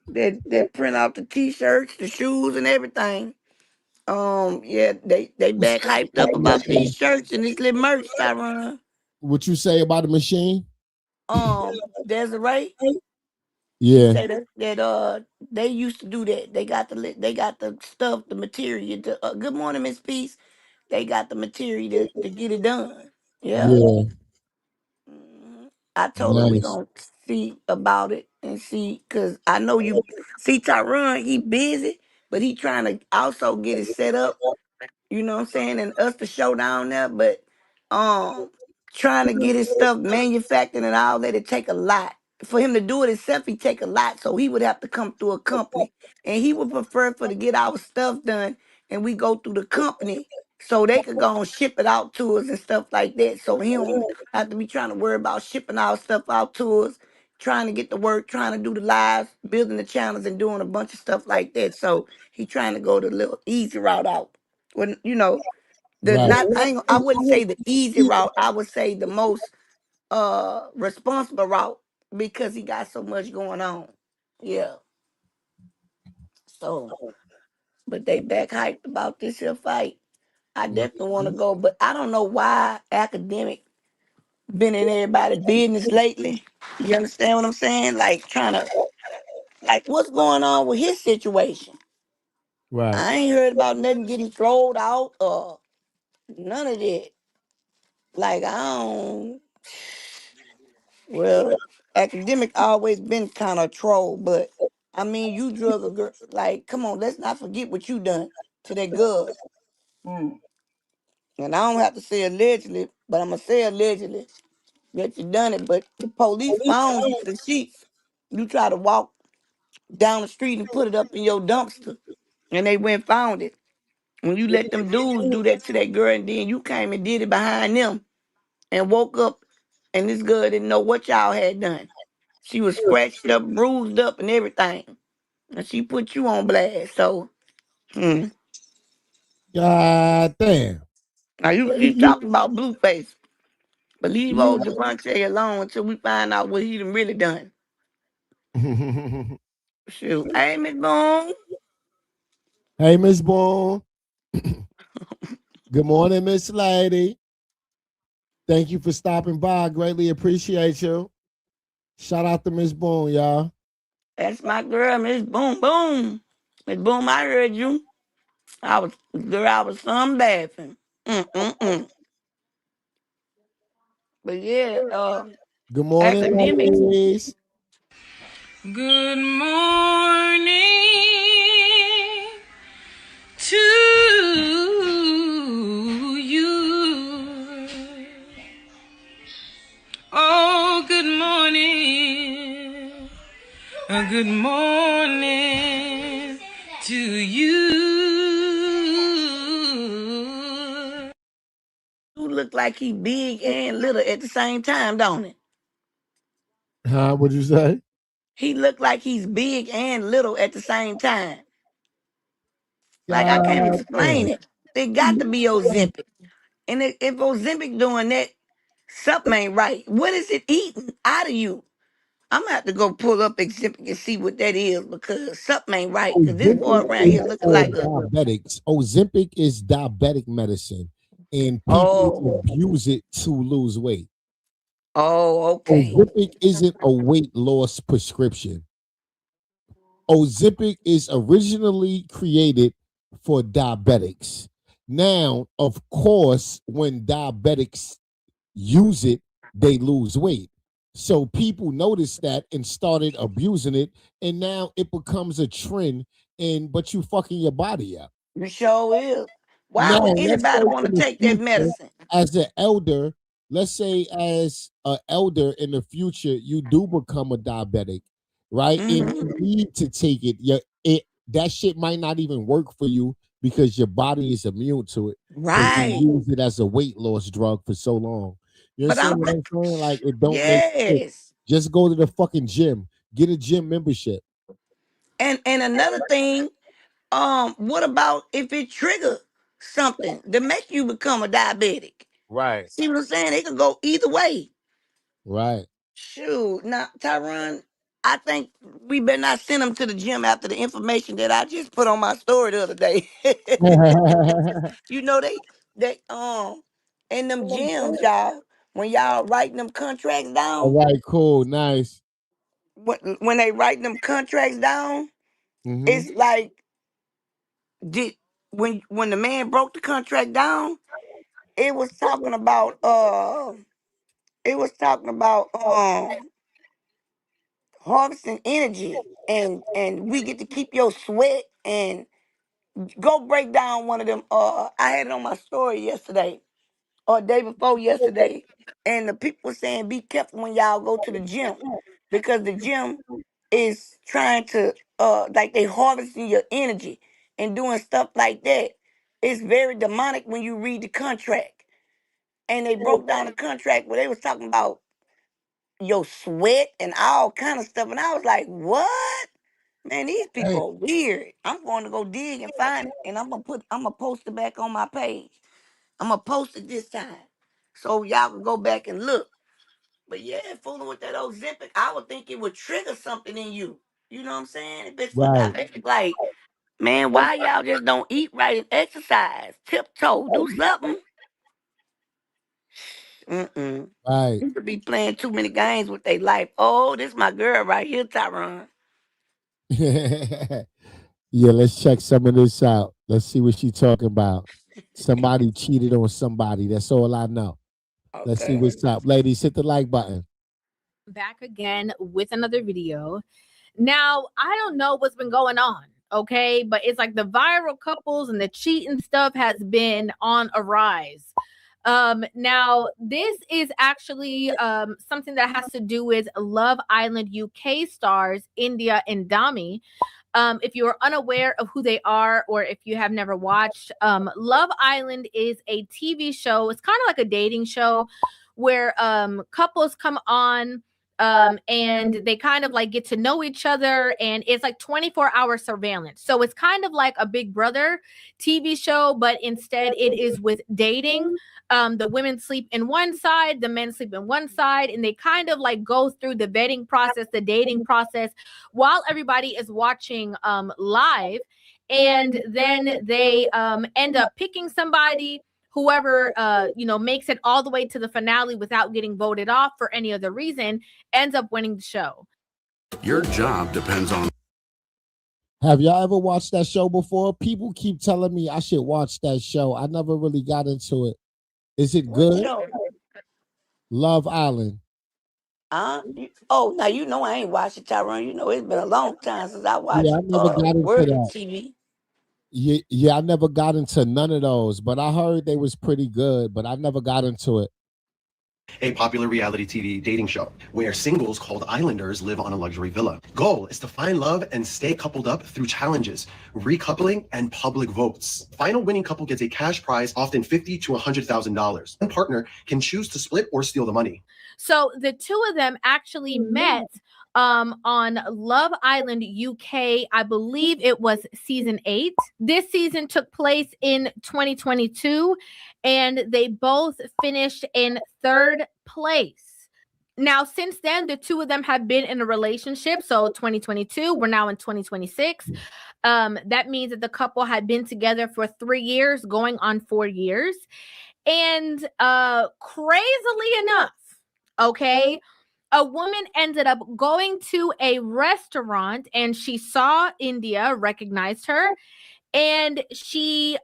S11: that print out the t-shirts, the shoes, and everything. Yeah, they back hyped up about these shirts and this little merch, Tyron.
S2: What you say about the machine?
S11: Desiree, she
S2: Yeah.
S11: say that they used to do that. They got the stuff, the material. Good morning, Miss Peace. They got the material to get it done. Yeah.
S2: Yeah.
S11: I told her we
S2: Nice.
S11: gonna see about it and see, cause I know you see Tyron, he busy, but he trying to also get it set up. You know what I'm saying, and us to show down there, but trying to get his stuff manufactured and all that, it take a lot. For him to do it himself, he take a lot. So he would have to come through a company. And he would prefer for to get our stuff done and we go through the company so they could go and ship it out to us and stuff like that. So he don't have to be trying to worry about shipping our stuff out to us, trying to get the work, trying to do the lives, building the channels and doing a bunch of stuff like that. So he trying to go the little easy route out. When the
S2: Right.
S11: not I wouldn't say the easy route, I would say the most responsible route because he got so much going on. Yeah. So but they back hyped about this here fight. I definitely want to go, but I don't know why academic been in everybody's business lately. You understand what I'm saying? Like trying to like what's going on with his situation.
S2: Right.
S11: I ain't heard about nothing getting thrown out or none of that. Like I don't. Well, academic always been kind of troll, but I mean, you drug a girl. Like, come on, let's not forget what you done to that girl. And I don't have to say allegedly, but I'm gonna say allegedly that you done it. But the police found the sheets. You try to walk down the street and put it up in your dumpster, and they went and found it. When you let them dudes do that to that girl, and then you came and did it behind them, and woke up, and this girl didn't know what y'all had done. She was scratched up, bruised up, and everything. And she put you on blast. So,
S2: God damn.
S11: now you keep talking about Blueface, but leave old Javante alone until we find out what he done really done. Shoot. Hey, Miss Boone.
S2: Hey, Miss Boone. Good morning, Miss Lady. Thank you for stopping by. Greatly appreciate you. Shout out to Miss Boone, y'all.
S11: That's my girl, Miss Boom Boom. Miss Boom, I heard you. I was sunbathing. Mm. But yeah,
S2: Good morning,
S11: academics.
S2: ladies.
S15: Good morning to you. Oh, good morning. Good morning to you.
S11: You look like he big and little at the same time, don't it?
S2: Huh? What'd you say?
S11: He look like he's big and little at the same time. Like I can't
S2: God
S11: explain
S2: damn.
S11: it. It got to be Ozempic. And if Ozempic doing that, something ain't right. What is it eating out of you? I'm gonna have to go pull up Ozempic and see what that is because something ain't right. Cause this boy
S2: Ozempic
S11: around
S2: is
S11: here looking
S2: for
S11: like a
S2: diabetics. Ozempic is diabetic medicine, and people abuse it to lose weight.
S11: okay.
S2: Ozempic isn't a weight loss prescription. Ozempic is originally created for diabetics. Now, of course, when diabetics use it, they lose weight. So people noticed that and started abusing it, and now it becomes a trend. But you fucking your body up.
S11: You sure is. Why
S2: Now,
S11: would
S2: let's say
S11: anybody want
S2: in
S11: to
S2: the
S11: take that
S2: future,
S11: medicine?
S2: as an elder, let's say as an elder in the future, you do become a diabetic, right? And you need to take it. That shit might not even work for you because your body is immune to it. Because you
S11: Right.
S2: use it as a weight loss drug for so long. You
S11: But
S2: understand
S11: I'm
S2: what I'm saying? Like it don't make sense.
S11: yes.
S2: Just go to the fucking gym. Get a gym membership.
S11: And another thing, what about if it trigger something to make you become a diabetic?
S2: Right.
S11: See what I'm saying? It could go either way.
S2: Right.
S11: Shoot. Now, Tyron, I think we better not send him to the gym after the information that I just put on my story the other day. You know, they in them gyms, y'all, when y'all writing them contracts
S2: All
S11: down,
S2: right, cool, nice.
S11: when they writing them contracts down,
S2: Mm-hmm.
S11: it's like did when the man broke the contract down, it was talking about harvesting energy and we get to keep your sweat and go break down one of them. I had it on my story yesterday or day before yesterday, and the people were saying be careful when y'all go to the gym because the gym is trying to like they harvesting your energy and doing stuff like that. It's very demonic when you read the contract. And they broke down the contract where they was talking about your sweat and all kind of stuff. And I was like, what? Man, these people
S2: Hey,
S11: are weird. I'm going to go dig and find it. And I'm gonna post it back on my page. I'm gonna post it this time. So y'all can go back and look. But yeah, fooling with that Ozempic, I would think it would trigger something in you. You know what I'm saying? If it's for
S2: right,
S11: diabetic, like, man, why y'all just don't eat right and exercise? Tiptoe, do something. Mm-mm.
S2: right.
S11: You could be playing too many games with their life. Oh, this my girl right here, Tyron.
S2: Yeah, let's check some of this out. Let's see what she talking about. Somebody cheated on somebody. That's all I know. Let's see
S11: Okay.
S2: what's up. Ladies, hit the like button.
S16: Back again with another video. Now, I don't know what's been going on, okay? But it's like the viral couples and the cheating stuff has been on a rise. Now this is actually something that has to do with Love Island UK stars India and Dami. If you are unaware of who they are, or if you have never watched, Love Island is a TV show. It's kind of like a dating show where couples come on and they kind of like get to know each other, and it's like 24-hour surveillance. So it's kind of like a Big Brother TV show, but instead it is with dating. The women sleep in one side, the men sleep in one side, and they kind of like go through the vetting process, the dating process, while everybody is watching live. And then they end up picking somebody, whoever makes it all the way to the finale without getting voted off for any other reason ends up winning the show.
S7: Your job depends on.
S2: Have y'all ever watched that show before? People keep telling me I should watch that show. I never really got into it. Is it good? Love Island.
S11: Oh, now you know I ain't watched it, Tyrone. You know it's been a long time since I watched
S2: Yeah, I never got into
S11: Word
S2: that.
S11: TV.
S2: Yeah, I never got into none of those, but I heard they was pretty good, but I never got into it.
S18: A popular reality TV dating show where singles called Islanders live on a luxury villa. Goal is to find love and stay coupled up through challenges, recoupling, and public votes. Final winning couple gets a cash prize, often $50,000 to $100,000. One partner can choose to split or steal the money.
S16: So the two of them actually met on Love Island UK. I believe it was season 8. This season took place in 2022, and they both finished in 3rd place. Now, since then, the two of them have been in a relationship. So 2022, we're now in 2026. That means that the couple had been together for 3 years, going on 4 years. And crazily enough, okay, a woman ended up going to a restaurant and she saw India, recognized her, and she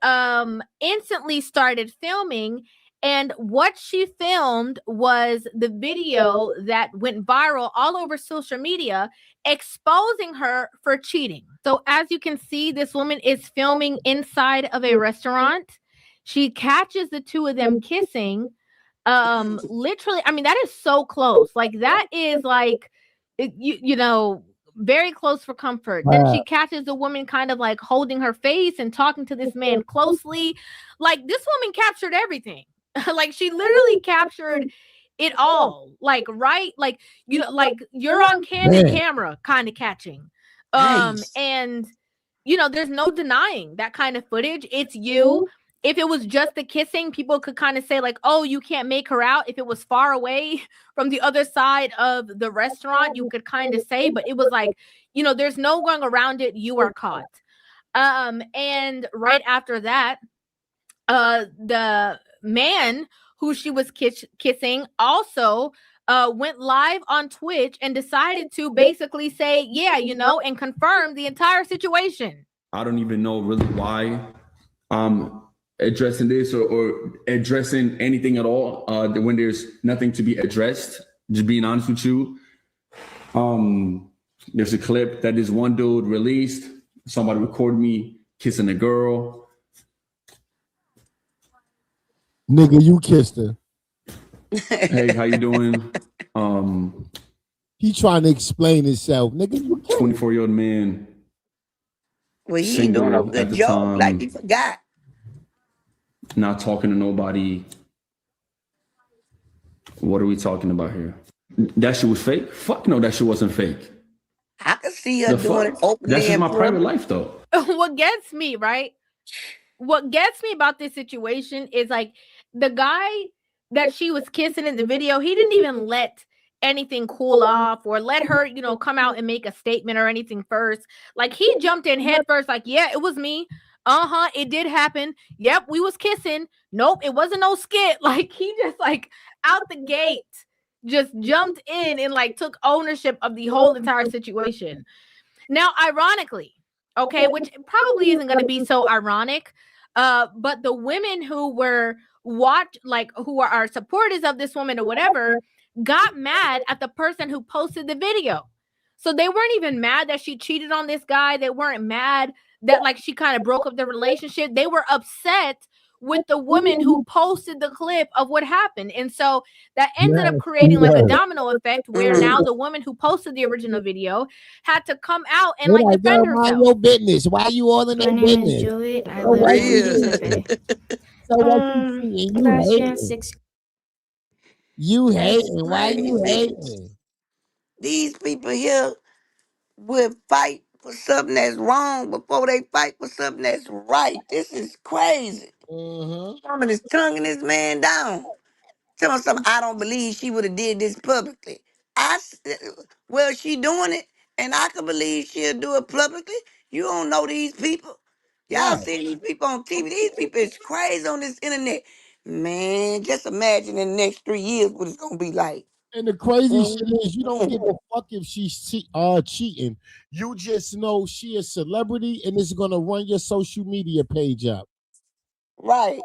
S16: instantly started filming. And what she filmed was the video that went viral all over social media, exposing her for cheating. So as you can see, this woman is filming inside of a restaurant. She catches the two of them kissing. Literally, I mean, that is so close. Like, that is like, very close for comfort. Then she catches the woman kind of like holding her face and talking to this man closely. Like, this woman captured everything. Like, she literally captured it all. Like, right? Like, like you're on candid camera kind of catching. And there's no denying that kind of footage. It's you. If it was just the kissing, people could kind of say like, oh, you can't make her out. If it was far away from the other side of the restaurant, you could kind of say, but it was like, there's no going around it. You are caught. And right after that, the man who she was kissing also went live on Twitch and decided to basically say, yeah, and confirm the entire situation.
S23: I don't even know really why addressing this or addressing anything at all when there's nothing to be addressed. Just being honest with you. There's a clip that this one dude released. Somebody recorded me kissing a girl.
S2: Nigga, you kissed her.
S23: Hey, how you doing?
S2: He trying to explain himself. Nigga, you
S23: 24-year-old man.
S11: Well, he ain't doing no good job. Like he forgot.
S23: Not talking to nobody. What are we talking about here? That shit was fake? Fuck no, that shit wasn't fake.
S11: I can see her doing it openly.
S23: That's just my private life, though.
S16: What gets me, right? What gets me about this situation is like the guy that she was kissing in the video, he didn't even let anything cool off or let her, come out and make a statement or anything first. Like, he jumped in head first, like, yeah, it was me. It did happen. Yep, we was kissing. Nope, it wasn't no skit. Like, he just like out the gate just jumped in and like took ownership of the whole entire situation. Now, ironically, okay, which probably isn't going to be so ironic, but the women who were who are supporters of this woman or whatever got mad at the person who posted the video. So they weren't even mad that she cheated on this guy. They weren't mad that like she kind of broke up the relationship. They were upset with the woman who posted the clip of what happened. And so that ended up creating like a domino effect where now the woman who posted the original video had to come out and like defend herself.
S2: Mind your business. Why are you all in their business?
S24: Julie. I live
S2: So what you hating? You hating. Why you hating?
S11: These people here will fight for something that's wrong before they fight for something that's right. This is crazy. Woman is tonguing this man down. Tell me something. I don't believe she would have did this publicly. She doing it, and I can believe she'll do it publicly. You don't know these people. Y'all see these people on TV. These people is crazy on this internet. Man, just imagine in the next 3 years what it's gonna be like.
S2: And the crazy shit is you don't give a fuck if she's cheating. You just know she a celebrity and it's gonna run your social media page up.
S11: Right.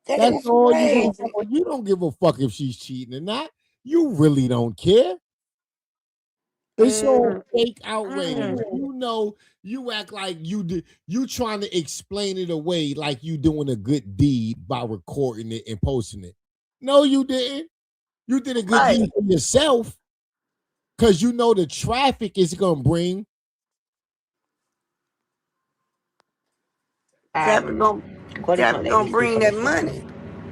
S2: That's
S11: That's
S2: all you
S11: crazy.
S2: gonna do. You don't give a fuck if she's cheating or not. You really don't care. It's all fake outrage. You know, you act like you trying to explain it away like you doing a good deed by recording it and posting it. No, you didn't. You did a good deed for yourself because you know the traffic is gonna bring.
S11: Traffic gonna bring that money.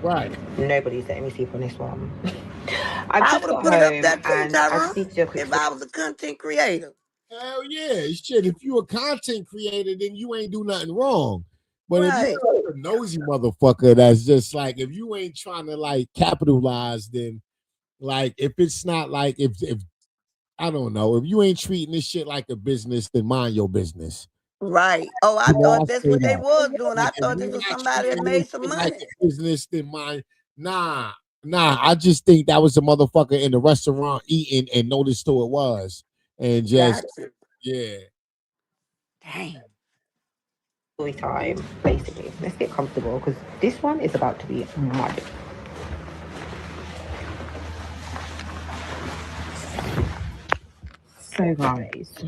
S2: Right.
S4: Nobody's letting me sleep on this one.
S11: I would have put it up there too, Tyra, if I was a content creator.
S2: Hell yeah. Shit, if you a content creator, then you ain't do nothing wrong. But if you're a nosy motherfucker that's just like, if you ain't trying to like capitalize, then like if it's not like if I don't know, if you ain't treating this shit like a business, then mind your business.
S11: Right. Oh, I thought that's what they was doing. I thought this was somebody that made some money.
S2: Like a business, then mind. Nah. I just think that was a motherfucker in the restaurant eating and noticed who it was. And just yeah.
S11: Dang.
S4: Story time, basically. Let's get comfortable because this one is about to be mud. So guys,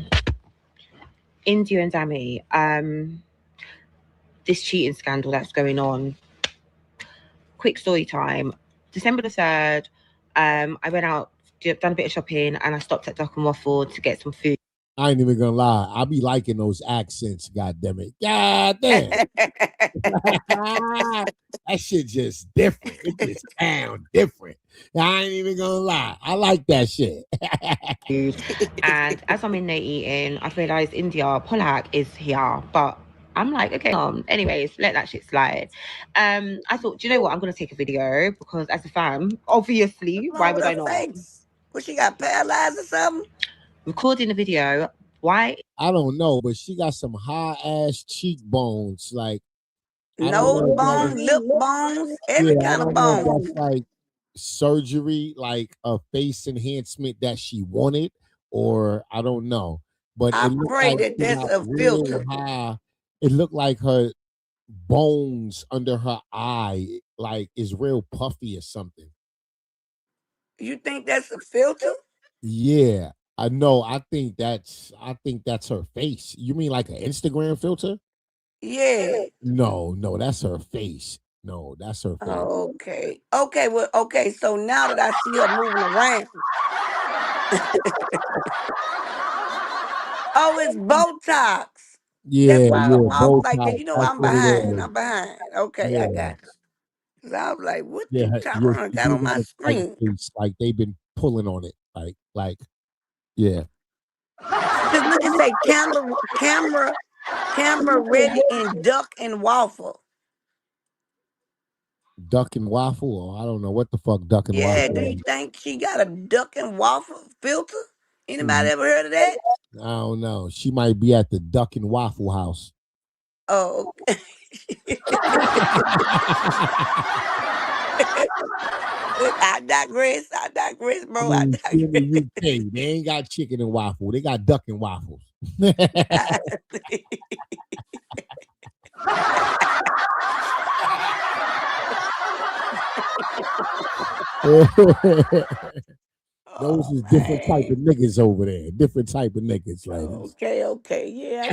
S4: India and Dami, this cheating scandal that's going on. Quick story time. December the 3rd, I went out, done a bit of shopping, and I stopped at Duck and Waffle to get some food.
S2: I ain't even gonna lie. I be liking those accents, goddamn it. God damn. That shit just different. It just sound different. I ain't even gonna lie. I like that shit.
S4: And as I'm in there eating, I realized India Polak is here, but I'm like, okay, anyways, let that shit slide. I thought, do you know what? I'm gonna take a video because as a fan, obviously, why would I not?
S11: Well, she got paralyzed or something?
S4: Recording the video. Why?
S2: I don't know, but she got some high ass cheekbones, like
S11: nose bones, lip bones, every kind of bone.
S2: That's like surgery, like a face enhancement that she wanted, or I don't know. But
S11: I
S2: it
S11: pray
S2: like
S11: that that's a filter.
S2: High, it looked like her bones under her eye, like is real puffy or something.
S11: You think that's a filter?
S2: Yeah, I know. I think that's her face. You mean like an Instagram filter?
S11: Yeah.
S2: No, that's her face. No, that's her face.
S11: Okay. Well, okay. So now that I see her moving around. Oh, it's Botox.
S2: Yeah,
S11: that's why I'm
S2: Botox.
S11: like that. You know, I'm behind. Okay, I got you. Cause I was like, what the Tyron got on my screen?
S2: Like they've been pulling on it. Like, yeah.
S11: Cause look, it say camera ready and duck and waffle.
S2: Duck and waffle, or I don't know what the fuck duck and waffle.
S11: Yeah, do you think she got a duck and waffle filter? Anybody ever heard of that?
S2: I don't know. She might be at the Duck and Waffle House.
S11: Oh, okay. I digress, bro.
S2: In the UK, they ain't got chicken and waffle. They got duck and waffles. Those is different type of niggas over there. Different type of niggas, ladies.
S11: Okay, yeah.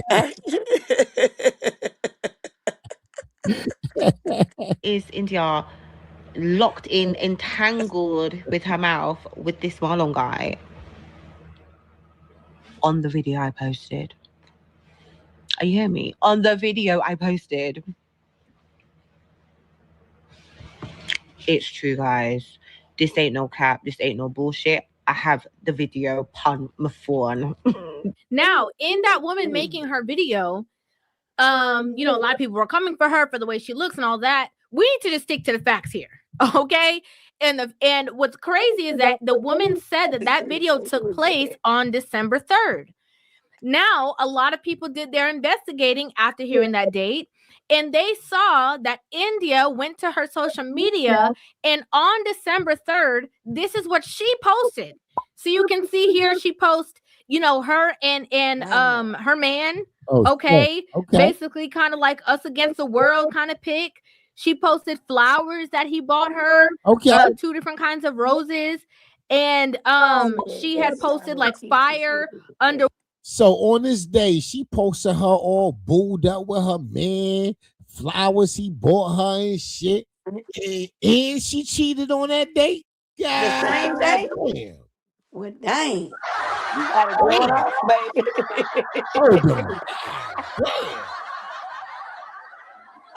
S4: Is India locked in, entangled with her mouth with this Marlon guy on the video I posted? Are you hearing me? On the video I posted. It's true, guys. This ain't no cap. This ain't no bullshit. I have the video upon my phone.
S16: Now, in that woman making her video, you know, a lot of people were coming for her for the way she looks and all that. We need to just stick to the facts here, okay? And what's crazy is that the woman said that video took place on December 3rd. Now, a lot of people did their investigating after hearing that date, and they saw that India went to her social media, and on December 3rd, this is what she posted. So you can see here, she posts, you know, her and her man. Okay. Basically, kind of like us against the world kind of pic. She posted flowers that he bought her.
S2: Okay.
S16: 2 different kinds of roses. And she had posted like fire under.
S2: So on this day, she posted her all booed up with her man, flowers he bought her and shit. And she cheated on that date. God,
S11: The same day?
S2: damn.
S11: Well, dang. You got it going on, baby.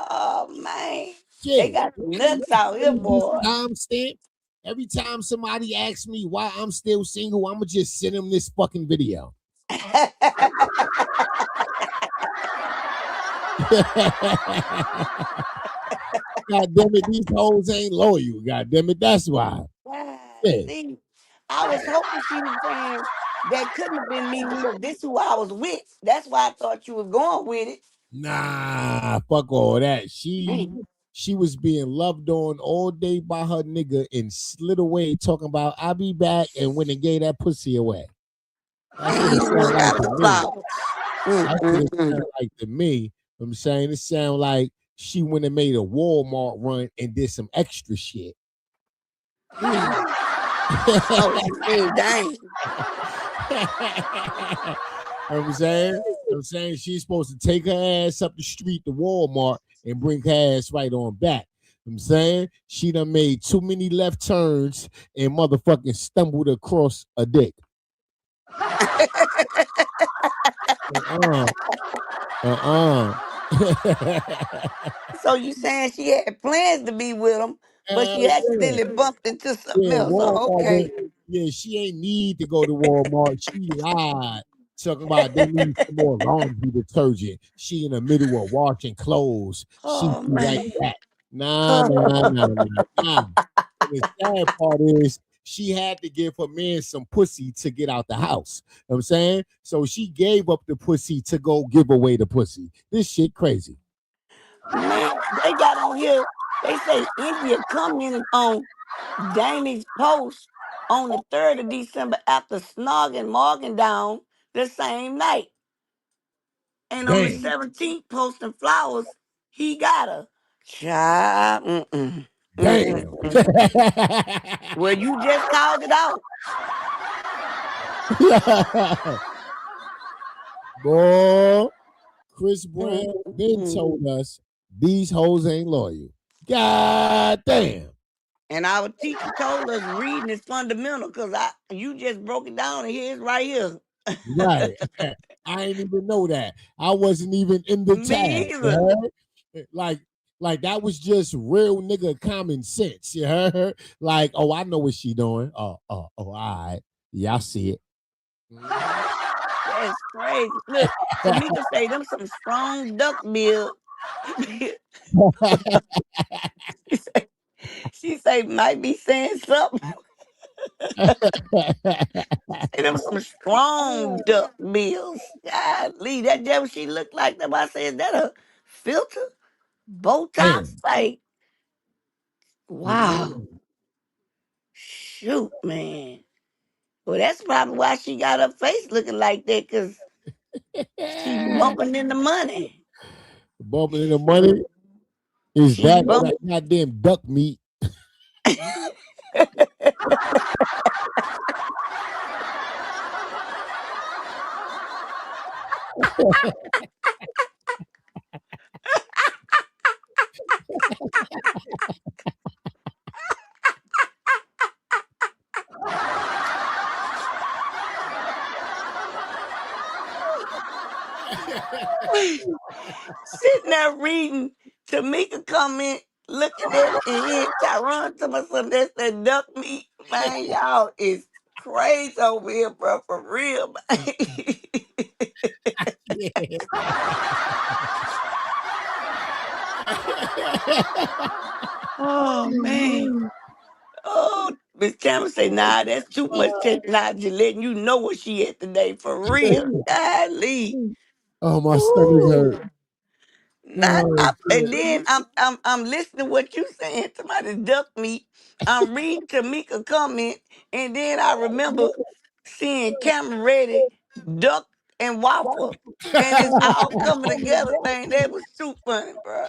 S11: Oh, man. They got nuts out here, boy.
S2: Timestamp. Every time somebody asks me why I'm still single, I'm going to just send them this fucking video. God damn it, these hoes ain't loyal. God damn it, that's why.
S11: See, I was hoping she was saying that couldn't have been me because this is who I was with. That's why I thought you was going with it.
S2: Nah, fuck all that. She was being loved on all day by her nigga and slid away talking about I'll be back and went and gave that pussy away. That's what it sounded like to me. That's what it sounded like to me. I'm saying it sounded like she went and made a Walmart run and did some extra shit.
S11: Oh, dang.
S2: I'm saying she's supposed to take her ass up the street to Walmart and bring her ass right on back. I'm saying she done made too many left turns and motherfucking stumbled across a dick.
S11: So you saying she had plans to be with him, but she accidentally bumped into something else.
S2: Walmart
S11: Okay.
S2: she ain't need to go to Walmart. She lied. Talking about they need some more laundry detergent. She in the middle of washing clothes. She like that. Nah. And the sad part is she had to give her man some pussy to get out the house. You know what I'm saying? So she gave up the pussy to go give away the pussy. This shit crazy.
S11: Man, they got on here. They say India commented on Danny's post on the 3rd of December after snogging Morgan down the same night. And on the 17th, posting flowers, he got her. Child.
S2: Damn.
S11: Well, you just called it out.
S2: Boy, Chris Brown then told us these hoes ain't loyal. God damn.
S11: And our teacher told us reading is fundamental because you just broke it down and here's right here.
S2: Right. I didn't even know that. I wasn't even in the tag. Like that was just real nigga common sense. You heard? Like, oh, I know what she doing. Oh, all right. Yeah, I see it.
S11: That's crazy. Look, Tamika say them some strong duck bill. She say might be saying something. Say them some strong duck bills. Golly, that devil she looked like. That I said, is that a filter? Botox? Like, wow. Shoot, man. Well, that's probably why she got her face looking like that, because she bumping in the money.
S2: Bumping in the money is that goddamn duck meat.
S11: Sitting there reading Tamika comment, looking at it, and then Tyron to myself, that's that duck meat. Man, y'all is crazy over here, bro, for real. Oh, man. Oh, Miss Cameron. Cameron say, nah, that's too much technology letting you know where she at today for real. Golly.
S2: Oh, my stomach hurt.
S11: And then I'm listening to what you saying. Somebody duck me. I'm reading Tamika comment, and then I remember seeing Cameron Ready duck and waffle, and it's all coming together. Thing that was too funny, bro.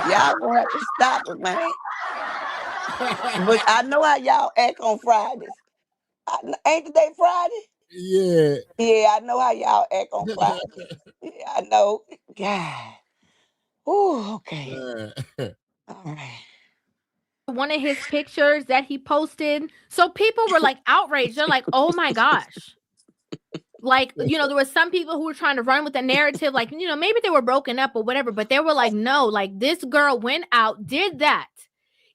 S11: Y'all gonna have to stop it, man. But I know how y'all act on Fridays. Ain't today Friday?
S2: Yeah.
S11: Yeah, I know how y'all act on Friday. Yeah, I know. God. Oh, okay. All right.
S16: One of his pictures that he posted. So people were like outraged. They're like, oh my gosh. Like, you know, there was some people who were trying to run with the narrative, like, you know, maybe they were broken up or whatever, but they were like, no, like this girl went out, did that,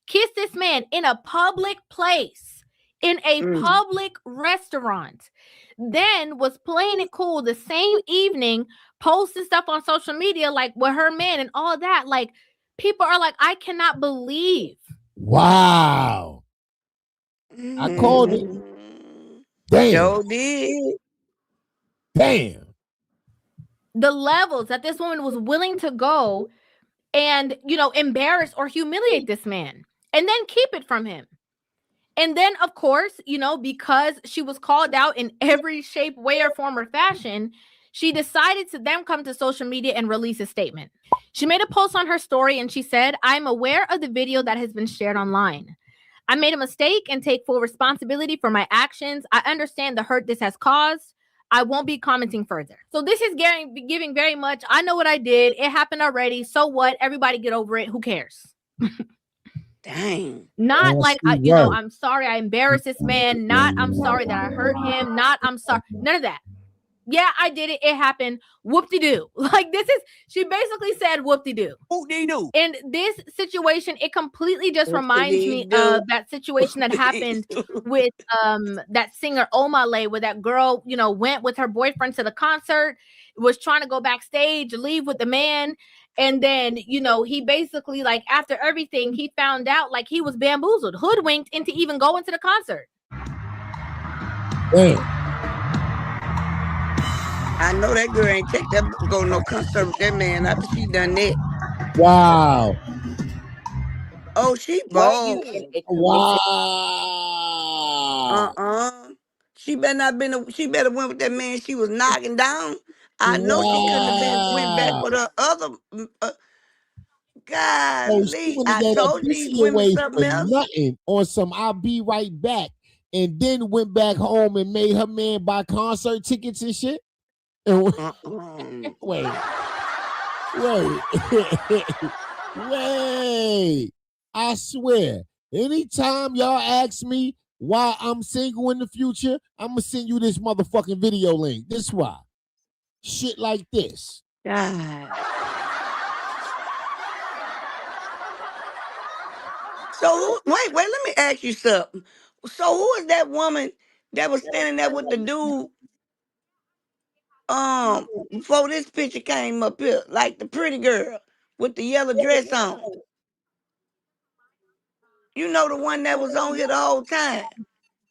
S16: kissed this man in a public place, in a public restaurant, then was playing it cool the same evening, posting stuff on social media, like with her man and all that. Like, people are like, I cannot believe.
S2: Wow. I called it. Damn.
S11: Sure did.
S2: Damn.
S16: The levels that this woman was willing to go and, you know, embarrass or humiliate this man and then keep it from him. And then, of course, you know, because she was called out in every shape, way, or form or fashion, she decided to then come to social media and release a statement. She made a post on her story and she said, I'm aware of the video that has been shared online. I made a mistake and take full responsibility for my actions. I understand the hurt this has caused. I won't be commenting further. So this is giving very much, I know what I did. It happened already. So what? Everybody get over it. Who cares?
S11: Dang.
S16: Not like, you know, I'm sorry I embarrassed this man. Not I'm sorry that I hurt him. Not I'm sorry. None of that. Yeah, I did it. It happened. Whoop-de-doo. Like, this is, she basically said whoop-de-doo.
S11: Whoop-de-doo.
S16: And this situation, it completely just reminds me of that situation that happened with that singer Omale, where that girl, you know, went with her boyfriend to the concert, was trying to go backstage, leave with the man. And then, you know, he basically, like, after everything, he found out, like, he was bamboozled, hoodwinked into even going to the concert.
S2: Damn.
S11: I know that girl ain't take that go no concert with that man after she done that.
S2: Wow.
S11: Oh, she bold.
S2: Wow.
S11: She better not been. She better went with that man she was knocking down. I know she couldn't have went back with her other. Golly, I told you these women something else.
S2: Nothing on some I'll be right back, and then went back home and made her man buy concert tickets and shit. And wait. I swear, anytime y'all ask me why I'm single in the future, I'm gonna send you this motherfucking video link. This why. Shit like this.
S11: God. So wait, let me ask you something. So who is that woman that was standing there with the dude before this picture came up here, like the pretty girl with the yellow dress on? You know, the one that was on here the whole time.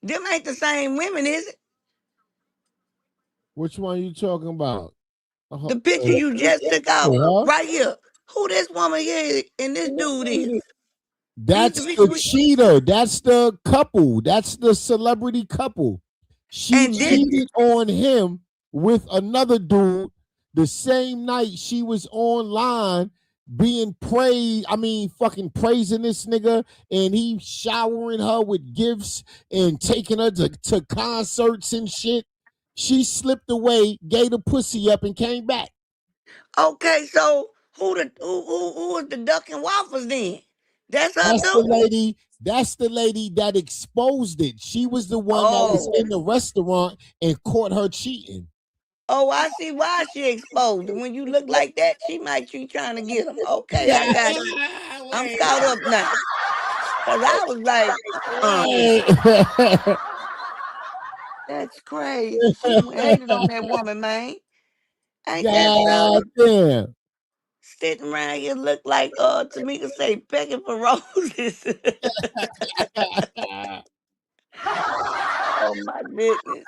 S11: Them ain't the same women, is it?
S2: Which one you talking about?
S11: The picture you just took out right here. Who this woman here and this dude is?
S2: That's the cheater. That's the couple. That's the celebrity couple. She cheated on him with another dude the same night she was online being fucking praising this nigga, and he showering her with gifts and taking her to concerts and shit. She slipped away, gave the pussy up, and came back.
S11: Okay, so who was the duck and waffles then? That's
S2: the lady. That's the lady that exposed it. She was the one that was in the restaurant and caught her cheating.
S11: Oh, I see why she exposed it. When you look like that, she might be trying to get him. Okay, I got you. I'm caught up now. Cause I was like, that's crazy. She hated on that woman, man. Ain't that something?
S2: Damn.
S11: sitting around here look like Tamika say pecking for roses. Oh my goodness.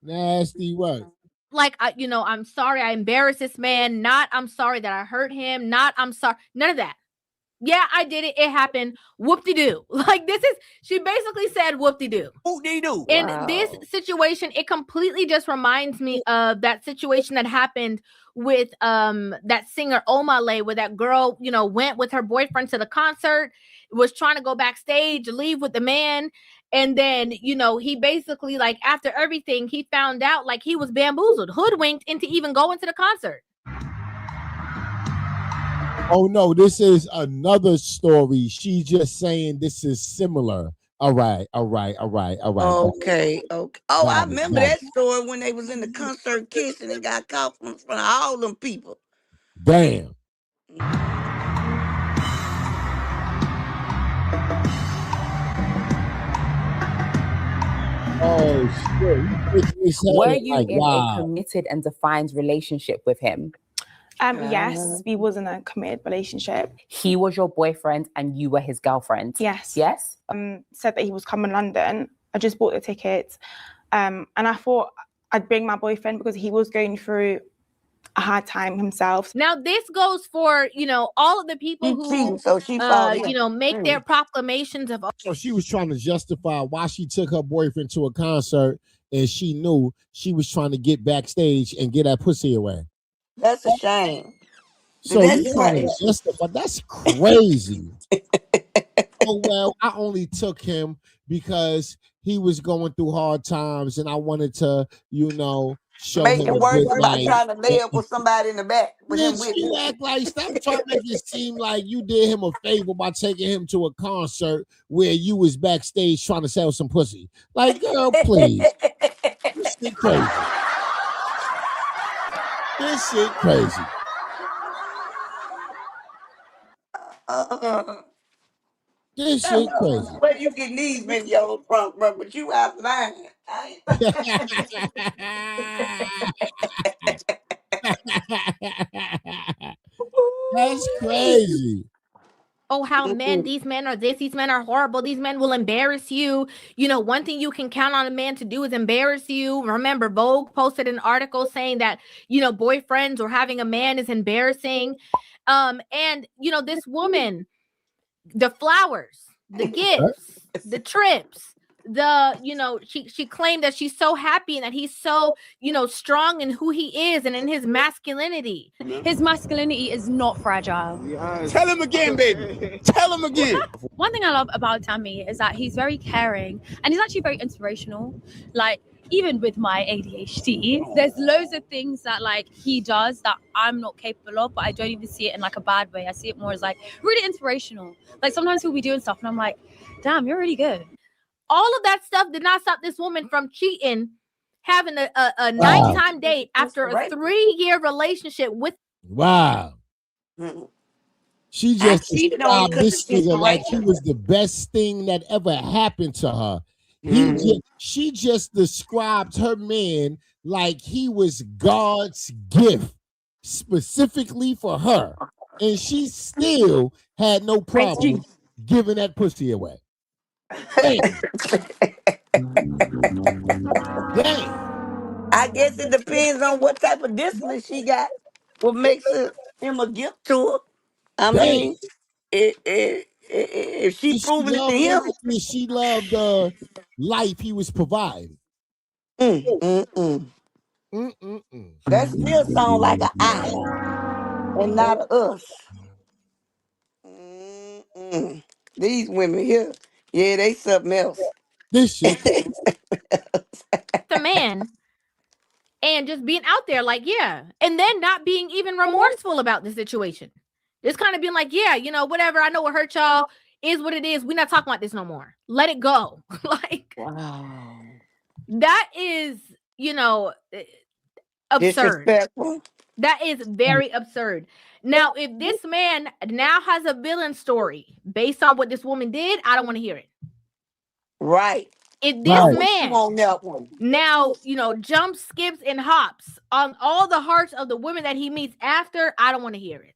S2: Nasty work.
S16: Like, I'm sorry I embarrassed this man. Not, I'm sorry that I hurt him. Not, I'm sorry. None of that. Yeah, I did it. It happened. Whoop-de-doo. Like, she basically said whoop-de-doo.
S10: Whoop-de-doo.
S16: In this situation, it completely just reminds me of that situation that happened with that singer Omale, where that girl, went with her boyfriend to the concert, was trying to go backstage, leave with the man. And then, he basically, like, after everything, he found out, like, he was bamboozled, hoodwinked into even going to the concert.
S2: Oh no, this is another story. She's just saying this is similar. All right.
S11: Okay. Oh, I remember that story when they was in the concert kissing and got caught from front of all them people.
S2: Damn. Oh shit.
S13: Were you
S2: like,
S13: in
S2: wow.
S13: a committed and defined relationship with him?
S19: Yes, we was in a committed relationship.
S13: He was your boyfriend and you were his girlfriend?
S19: Yes.
S13: Yes?
S19: Said that he was coming to London. I just bought the tickets. And I thought I'd bring my boyfriend because he was going through a hard time himself.
S16: Now, this goes for, all of the people who, make their proclamations of.
S2: So she was trying to justify why she took her boyfriend to a concert, and she knew she was trying to get backstage and get that pussy away.
S11: That's a shame.
S2: So you trying to justify? That's crazy. Oh well, I only took him because he was going through hard times, and I wanted to, show
S11: make
S2: him
S11: it worse by trying to lay up with somebody in the back with him with
S2: you act like, stop trying to make it seem like you did him a favor by taking him to a concert where you was backstage trying to sell some pussy. Like, girl, please. This shit crazy. This shit crazy. This shit crazy.
S11: Where you getting these videos from, bro? But you out line.
S2: That's crazy.
S16: Oh, how these men are this, these men are horrible, these men will embarrass you. One thing you can count on a man to do is embarrass you. Remember, Vogue posted an article saying that, boyfriends or having a man is embarrassing. And, this woman, the flowers, the gifts, the trips, she claimed that she's so happy and that he's so, strong in who he is and in his masculinity.
S20: His masculinity is not fragile.
S2: Tell him again, baby. Tell him again.
S20: One thing I love about Tammy is that he's very caring and he's actually very inspirational. Like, even with my ADHD, there's loads of things that like he does that I'm not capable of, but I don't even see it in like a bad way. I see it more as like really inspirational. Like sometimes he'll be doing stuff and I'm like, damn, you're really good.
S16: All of that stuff did not stop this woman from cheating, having a nighttime date after a 3-year relationship with.
S2: Wow. She just described this nigga like he was the best thing that ever happened to her. She just described her man like he was God's gift specifically for her. And she still had no problem giving that pussy away. Dang.
S11: I guess it depends on what type of discipline she got. What makes him a gift to her. I mean, if she proving it to him,
S2: she loved the life he was providing.
S11: That still sounds like an I and not a us. These women here, yeah, they something else.
S2: This shit.
S16: The man. And just being out there like, yeah. And then not being even remorseful about the situation. Just kind of being like, yeah, whatever. I know what hurt y'all is what it is. We're not talking about this no more. Let it go. Like, wow. That is, absurd. That is very absurd. Now, if this man now has a villain story based on what this woman did, I don't want to hear it.
S11: Right.
S16: If this
S2: Right.
S16: man
S11: on that one.
S16: now, jumps, skips, and hops on all the hearts of the women that he meets after, I don't want to hear it.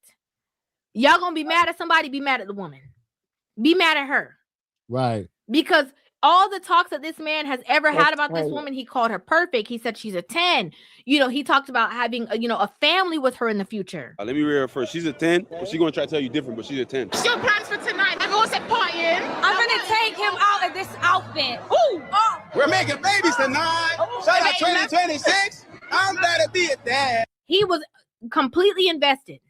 S16: Y'all gonna be mad at somebody, be mad at the woman. Be mad at her.
S2: Right.
S16: Because all the talks that this man has ever had about this
S11: right.
S16: woman, he called her perfect. He said she's a 10. He talked about having a family with her in the future.
S3: Let me read her first. She's a 10, but she's going to try to tell you different, but she's a 10.
S5: What's your plans for tonight? Everyone's at partying. I'm going to take him out of this outfit. Ooh. Oh.
S6: We're making babies tonight. Shout out 2026. I'm glad to be a dad.
S16: He was completely invested.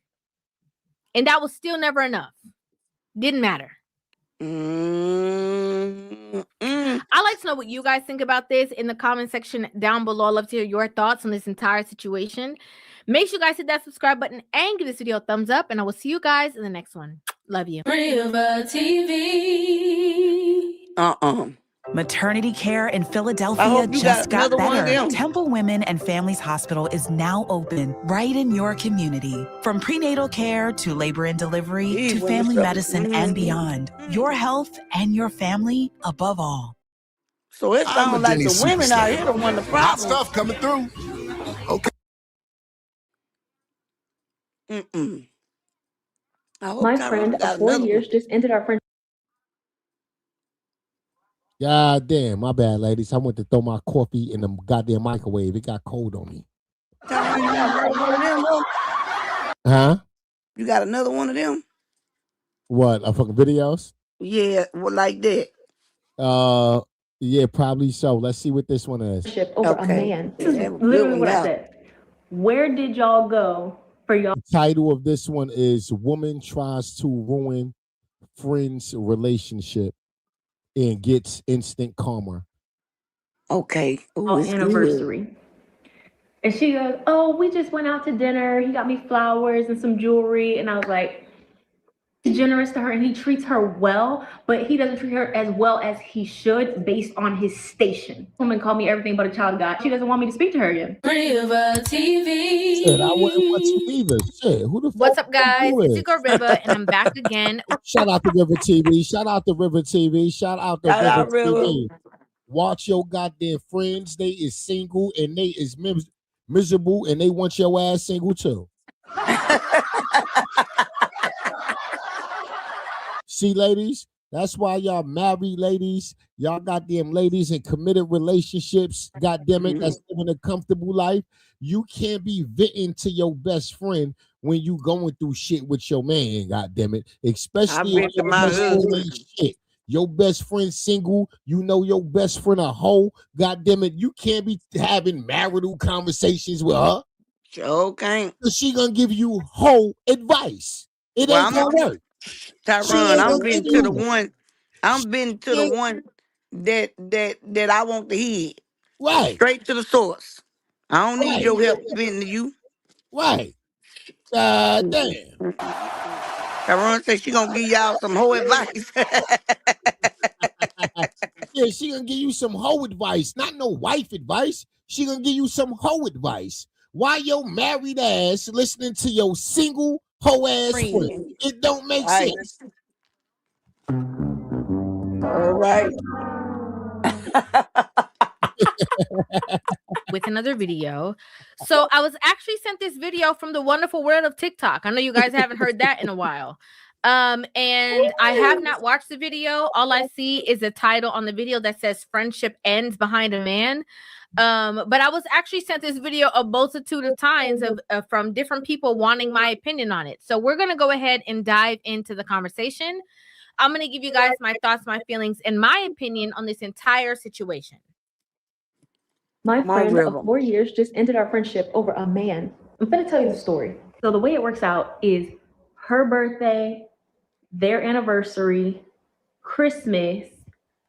S16: And that was still never enough. Didn't matter. I'd like to know what you guys think about this in the comment section down below. I'd love to hear your thoughts on this entire situation. Make sure you guys hit that subscribe button and give this video a thumbs up, and I will see you guys in the next one. Love you.
S1: River TV. Maternity care in Philadelphia just got better. Temple Women and Families Hospital is now open right in your community. From prenatal care to labor and delivery to family medicine and beyond. Your health and your family above all.
S11: So it sounds like the women out here don't want the problem.
S6: Hot stuff coming through. Okay.
S2: My friend of 4 years just ended our friendship. God damn, my bad, ladies. I went to throw my coffee in the goddamn microwave. It got cold on me. Huh?
S11: You got another one of them?
S2: What? Fucking videos?
S11: Yeah, well, like that.
S2: Yeah, probably so. Let's see what this one is.
S22: Over a man. This is literally what I said. Where did y'all go for y'all?
S2: The title of this one is Woman Tries to Ruin Friend's Relationship and Gets Instant Karma.
S11: Okay.
S22: Anniversary. Good. And she goes, oh, we just went out to dinner. He got me flowers and some jewelry. And I was like, he's generous to her and he treats her well, but he doesn't treat her as well as he should based on his station. Woman called me everything but a child of God. She doesn't want me to speak to her again.
S1: River TV.
S2: Shit, I wouldn't want you either. Shit, who the fuck?
S16: What's up, guys? It's your girl River, and I'm back again.
S2: Shout out to River TV. Shout out to River TV. Shout out to River TV. Watch your goddamn friends. They is single and they is miserable and they want your ass single too. See, ladies, that's why y'all married ladies. Y'all goddamn ladies in committed relationships. Goddamn it, that's living a comfortable life. You can't be venting to your best friend when you going through shit with your man. Goddamn it, especially if your best friend ain't shit. Your best friend single, you know your best friend a hoe. Goddamn it, you can't be having marital conversations with her.
S11: Sure can't.
S2: She gonna give you hoe advice. It ain't gonna work.
S11: Tyron, I'm been to the one. I'm been to the one that I want to hear.
S2: Right.
S11: Straight to the source. I don't need your help venting to you.
S2: Right. Damn.
S11: Tyron said she gonna give y'all some whole advice.
S2: Yeah, she gonna give you some hoe advice, not no wife advice. She gonna give you some hoe advice. Why your married ass listening to your single hoe ass friend? It don't make sense.
S11: All right.
S16: With another video. So I was actually sent this video from the wonderful world of TikTok. I know you guys haven't heard that in a while. And I have not watched the video. All I see is a title on the video that says friendship ends behind a man. But I was actually sent this video a multitude of times from different people wanting my opinion on it. So we're going to go ahead and dive into the conversation. I'm going to give you guys my thoughts, my feelings, and my opinion on this entire situation.
S22: My friend of 4 years just ended our friendship over a man. I'm going to tell you the story. So the way it works out is her birthday, their anniversary, Christmas,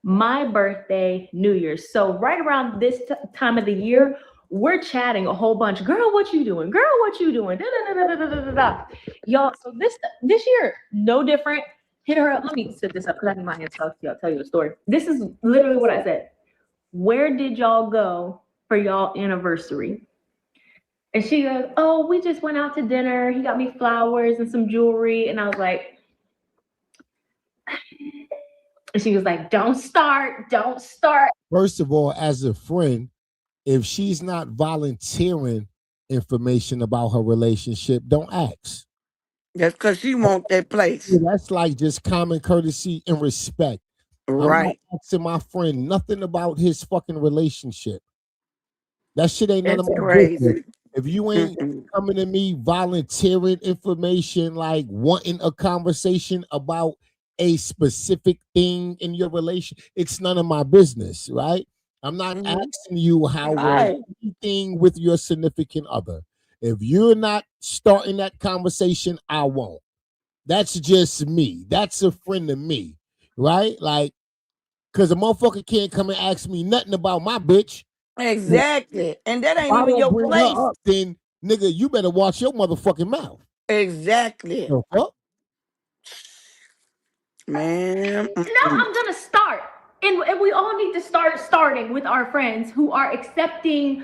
S22: my birthday, New Year's. So right around this time of the year, we're chatting a whole bunch. Girl, what you doing? Girl, what you doing? Da, da, da, da, da, da, da. Y'all, so this year, no different. Hit her up. Let me set this up because I can my hands so I'll tell you the story. This is literally what I said. Where did y'all go for y'all anniversary? And she goes, oh, we just went out to dinner. He got me flowers and some jewelry. And I was like, And she was like, don't start.
S2: First of all, as a friend, if she's not volunteering information about her relationship, don't ask.
S11: That's because she want that place.
S2: Yeah, that's like just common courtesy and respect. I'm not asking my friend nothing about his fucking relationship. That shit ain't none of my business. If you ain't coming to me volunteering information, like wanting a conversation about a specific thing in your relation, it's none of my business, right? I'm not asking you how was anything with your significant other. If you're not starting that conversation, I won't. That's just me. That's a friend of me, right? Like, because a motherfucker can't come and ask me nothing about my bitch.
S11: Exactly. And that
S2: If
S11: ain't
S2: I
S11: even
S2: don't
S11: your
S2: bring
S11: place.
S2: her up, then nigga, you better watch your motherfucking mouth.
S11: Exactly.
S2: The fuck?
S11: Man.
S22: Now I'm gonna start. And we all need to start starting with our friends who are accepting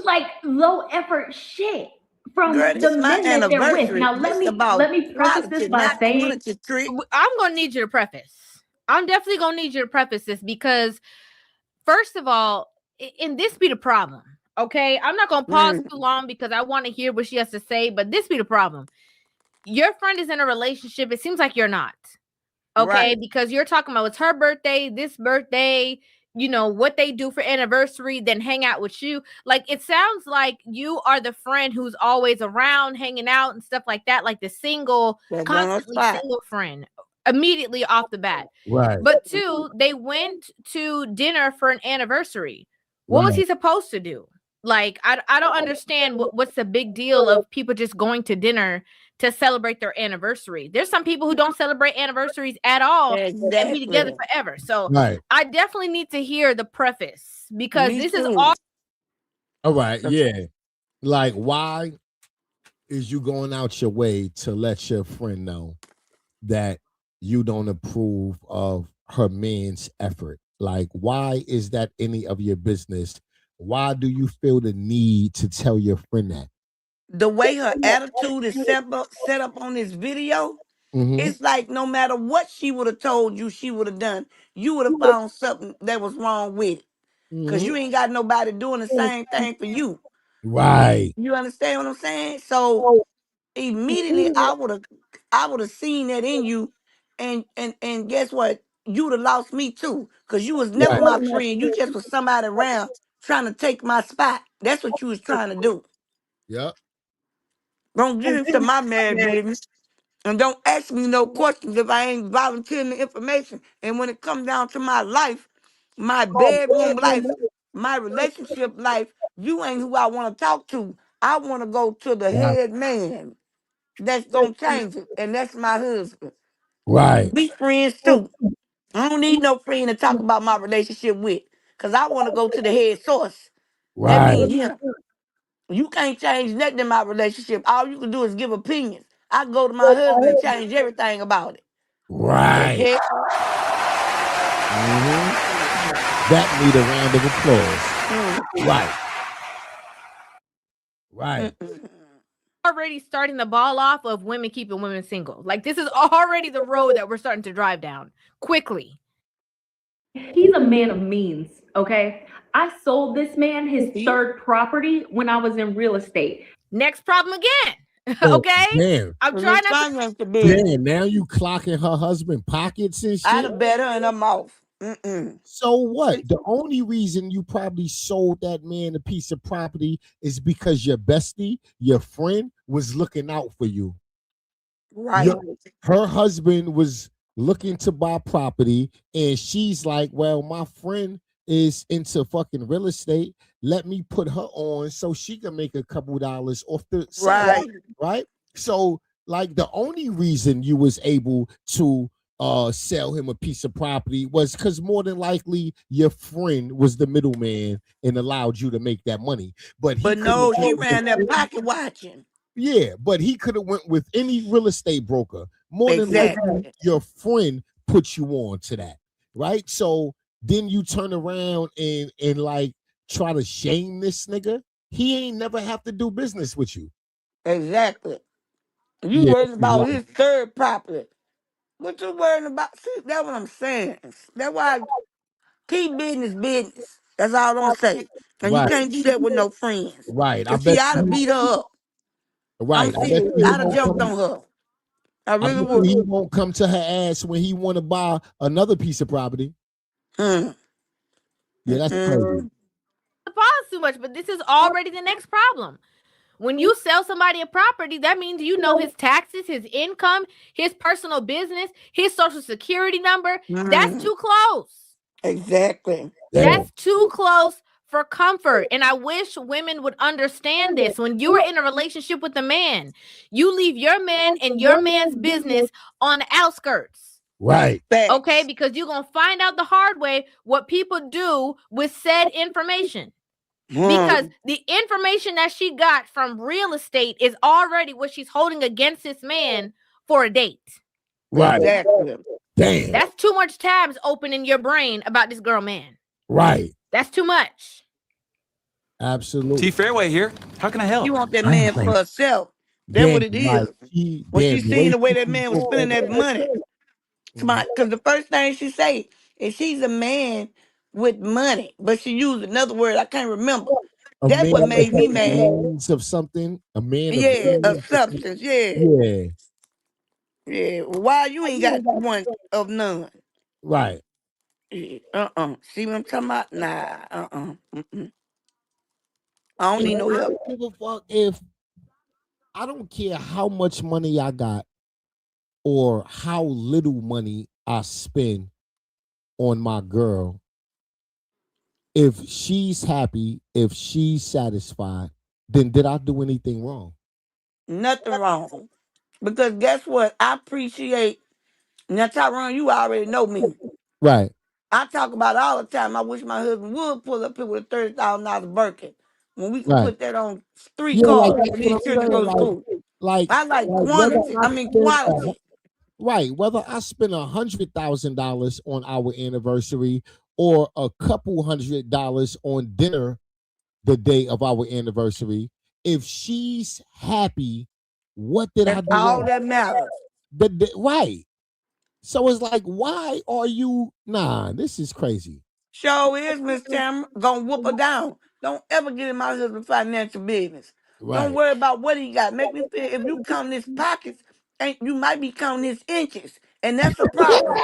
S22: like low effort shit from
S11: Girl,
S22: the
S11: this my
S22: men that they're with.
S11: anniversary.
S22: Now
S11: This
S22: let
S11: about
S22: me preface this
S11: quality,
S22: by
S11: not
S22: saying
S11: quantity, trick.
S16: I'm gonna need you to preface. I'm definitely gonna need you to preface this because, first of all, and this be the problem. Okay, I'm not gonna pause too long because I want to hear what she has to say. But this be the problem. Your friend is in a relationship. It seems like you're not. Okay, because you're talking about it's her birthday, this birthday, you know, what they do for anniversary, then hang out with you. Like, it sounds like you are the friend who's always around, hanging out and stuff like that, like the single, constantly single friend immediately off the bat.
S2: Right.
S16: But two, they went to dinner for an anniversary. What was he supposed to do? Like, I don't understand what's the big deal of people just going to dinner to celebrate their anniversary. There's some people who don't celebrate anniversaries at all and be together forever. So I definitely need to hear the preface because this is
S2: all right. Yeah. Like, why is you going out your way to let your friend know that you don't approve of her man's effort? Like, why is that any of your business? Why do you feel the need to tell your friend that?
S11: The way her attitude is set up on this video, it's like no matter what she would have told you she would have done, you would have found something that was wrong with it. Because you ain't got nobody doing the same thing for you.
S2: Right.
S11: You understand what I'm saying? So immediately I would have seen that in you, and guess what? You would have lost me too. Because you was never my friend. You just was somebody around trying to take my spot. That's what you was trying to do.
S2: Yep.
S11: Don't get into my mad business. And don't ask me no questions if I ain't volunteering the information. And when it comes down to my life, my bedroom life, my relationship life, you ain't who I want to talk to. I want to go to the head man that's going to change it. And that's my husband.
S2: Right.
S11: We friends too. I don't need no friend to talk about my relationship with. Because I want to go to the head source. That
S2: Right.
S11: means him. You can't change nothing in my relationship. All you can do is give opinions. I go to my husband and change everything about it.
S2: Right.
S11: Okay.
S2: That need a round of applause. Right. Right.
S16: already starting the ball off of women keeping women single. Like, this is already the road that we're starting to drive down quickly.
S22: He's a man of means, okay? I sold this man his third property when I was in real estate.
S16: Next problem again. Okay?
S2: Damn.
S16: I'm trying not to
S2: Damn, now you clocking her husband pockets and shit.
S11: I'd have bet her in her mouth.
S2: So what? The only reason you probably sold that man a piece of property is because your bestie, your friend, was looking out for you.
S11: Right.
S2: Her husband was looking to buy property, and she's like, well, my friend is into fucking real estate. Let me put her on so she can make a couple dollars off the side. Right. So, like, the only reason you was able to sell him a piece of property was because more than likely your friend was the middleman and allowed you to make that money. But
S11: no, he ran that pocket watching.
S2: Yeah, but he could have went with any real estate broker. More than likely, your friend put you on to that, right? So then you turn around and like try to shame this nigga. He ain't never have to do business with you.
S11: Exactly. You worried about his third property. What you worrying about? See, that's what I'm saying. That's why keep business. That's all I'm gonna say. And you
S2: Right.
S11: can't do that with no friends.
S2: Right. I
S11: Cause see,
S2: bet
S11: I'd have
S2: you.
S11: beat her up. I'm
S2: Right. I bet
S11: serious.
S2: you he
S11: I'd have
S2: won't
S11: jumped
S2: come.
S11: on her. I
S2: I
S11: really
S2: bet you
S11: would.
S2: he won't come to her ass when he want to buy another piece of property.
S11: Hmm.
S2: Yeah, that's crazy.
S16: The pause too much, but this is already the next problem. When you sell somebody a property, that means you know his taxes, his income, his personal business, his social security number. That's too close.
S11: Exactly.
S16: That's too close for comfort. And I wish women would understand this. When you are in a relationship with a man, you leave your man and your man's business on the outskirts.
S2: Right.
S16: Okay, because you're going to find out the hard way what people do with said information. Because the information that she got from real estate is already what she's holding against this man for a date.
S2: Right.
S11: Exactly.
S2: Damn.
S16: That's too much tabs open in your brain about this girl man.
S2: Right.
S16: That's too much.
S2: Absolutely.
S8: T Fairway here. How can I help?
S11: You want that man for herself. That's
S2: Damn,
S11: what it
S2: like,
S11: is. When she seen the way that man was spending that money. Because the first thing she say is she's a man with money. But she used another word I can't remember.
S2: a
S11: That's
S2: man
S11: what made me
S2: of
S11: mad.
S2: means of something, a man of
S11: Yeah, a
S2: means of something.
S11: substance. Yeah.
S2: Yeah.
S11: Yeah. Why you ain't got one of none?
S2: Right.
S11: Yeah. See what I'm talking about? Nah. Mm-mm. I don't need no
S2: I
S11: help.
S2: don't give a fuck if I don't care how much money I got or how little money I spend on my girl. If she's happy, if she's satisfied, then did I do anything wrong?
S11: Nothing wrong. Because guess what? I appreciate. Now, Tyrone, you already know me.
S2: Right.
S11: I talk about it all the time. I wish my husband would pull up here with a $30,000 Birkin when we could
S2: Right.
S11: put that on 3
S2: Yeah, like
S11: cars
S2: that's
S11: for
S2: what
S11: these
S2: I'm
S11: children to
S2: saying.
S11: go to school.
S2: Like
S11: I like
S2: whether
S11: quantity.
S2: I
S11: I mean
S2: spend
S11: quality.
S2: right, whether I spend $100,000 on our anniversary or a couple $100 on dinner the day of our anniversary, if she's happy, what did I
S11: That's
S2: do
S11: all
S2: wrong?
S11: that matters.
S2: Right. So it's like, why are you? Nah, this is crazy.
S11: Show is Miss Tamara gonna whoop her down. Don't ever get in my husband's financial business. Don't
S2: Right.
S11: worry about what he got. Make me feel if you count his pockets, and you might be counting his inches, and that's a problem.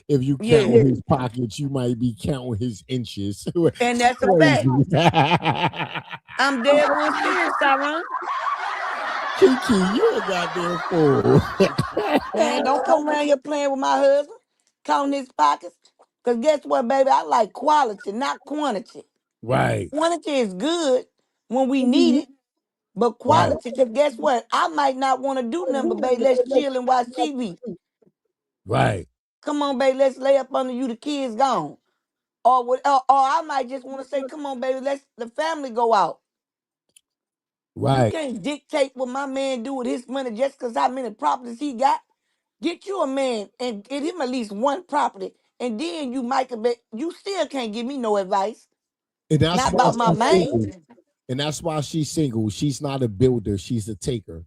S2: If you count
S11: Yeah,
S2: his pockets, you might be counting his inches.
S11: and that's a fact. I'm dead on serious, Tyrone.
S2: Kiki, you a goddamn fool.
S11: Man, don't come around here playing with my husband, counting his pockets. Cause guess what, baby? I like quality, not quantity.
S2: Right.
S11: Quantity is good when we need it, but
S2: Right.
S11: quality, cause guess what? I might not want to do nothing, but baby, let's chill and watch TV.
S2: Right.
S11: Come on, baby, let's lay up under you. The kids gone, or what? Or I might just want to say, come on, baby, let's the family go out. You
S2: Right.
S11: can't dictate what my man do with his money just cause how many properties he got. Get you a man and get him at least one property, and then you might be. You still can't give me no advice.
S2: And that's
S11: Not
S2: why
S11: about my
S2: she's single.
S11: man.
S2: And that's why she's single. She's not a builder, she's a taker.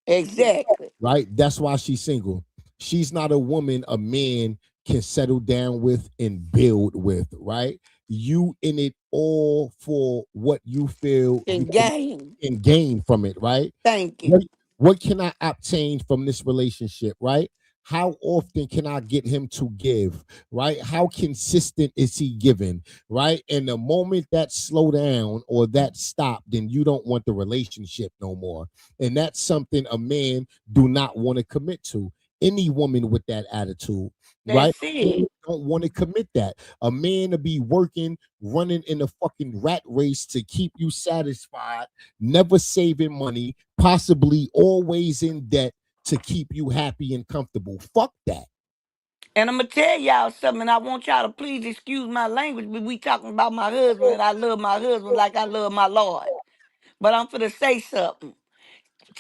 S11: Exactly.
S2: Right? That's why she's single. She's not a woman a man can settle down with and build with, right? You in it all for what you feel you
S11: And gain.
S2: can gain from it, right?
S11: Thank you.
S2: What can I obtain from this relationship, right? How often can I get him to give, right? How consistent is he giving, right? And the moment that slow down or that stop, then you don't want the relationship no more. And that's something a man do not want to commit to. Any woman with that attitude, right?
S11: That's it.
S2: Don't want to commit that. A man to be working, running in a fucking rat race to keep you satisfied, never saving money, possibly always in debt to keep you happy and comfortable. Fuck that.
S11: And I'm gonna tell y'all something. I want y'all to please excuse my language, but we talking about my husband, and I love my husband like I love my Lord. But I'm finna say something.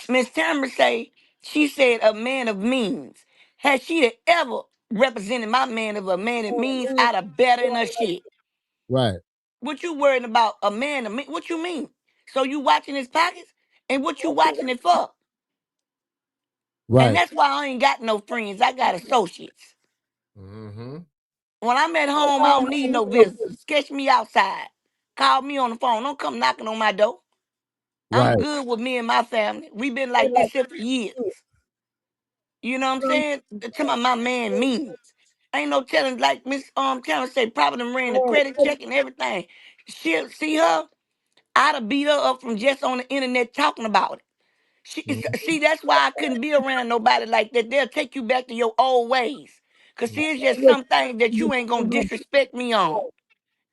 S11: Miss Tamara say she said a man of means. Has she ever represented my man of a man of means? I'd have better than her shit.
S2: Right.
S11: What you worrying about a man of means? What you mean? So you watching his pockets? And what you watching it for? And that's why I ain't got no friends. I got associates. When I'm at home, I don't need no visitors. Catch me outside. Call me on the phone. Don't come knocking on my door. I'm good with me and my family. We've been like this here for years. You know what I'm saying? Tell my man means. Ain't no telling, like Miss Karen say, probably done ran the credit check and everything. She'll see her. I'd have beat her up from just on the internet talking about it. See, that's why I couldn't be around nobody like that. They'll take you back to your old ways. Because see, it's just some things that you ain't going to disrespect me on.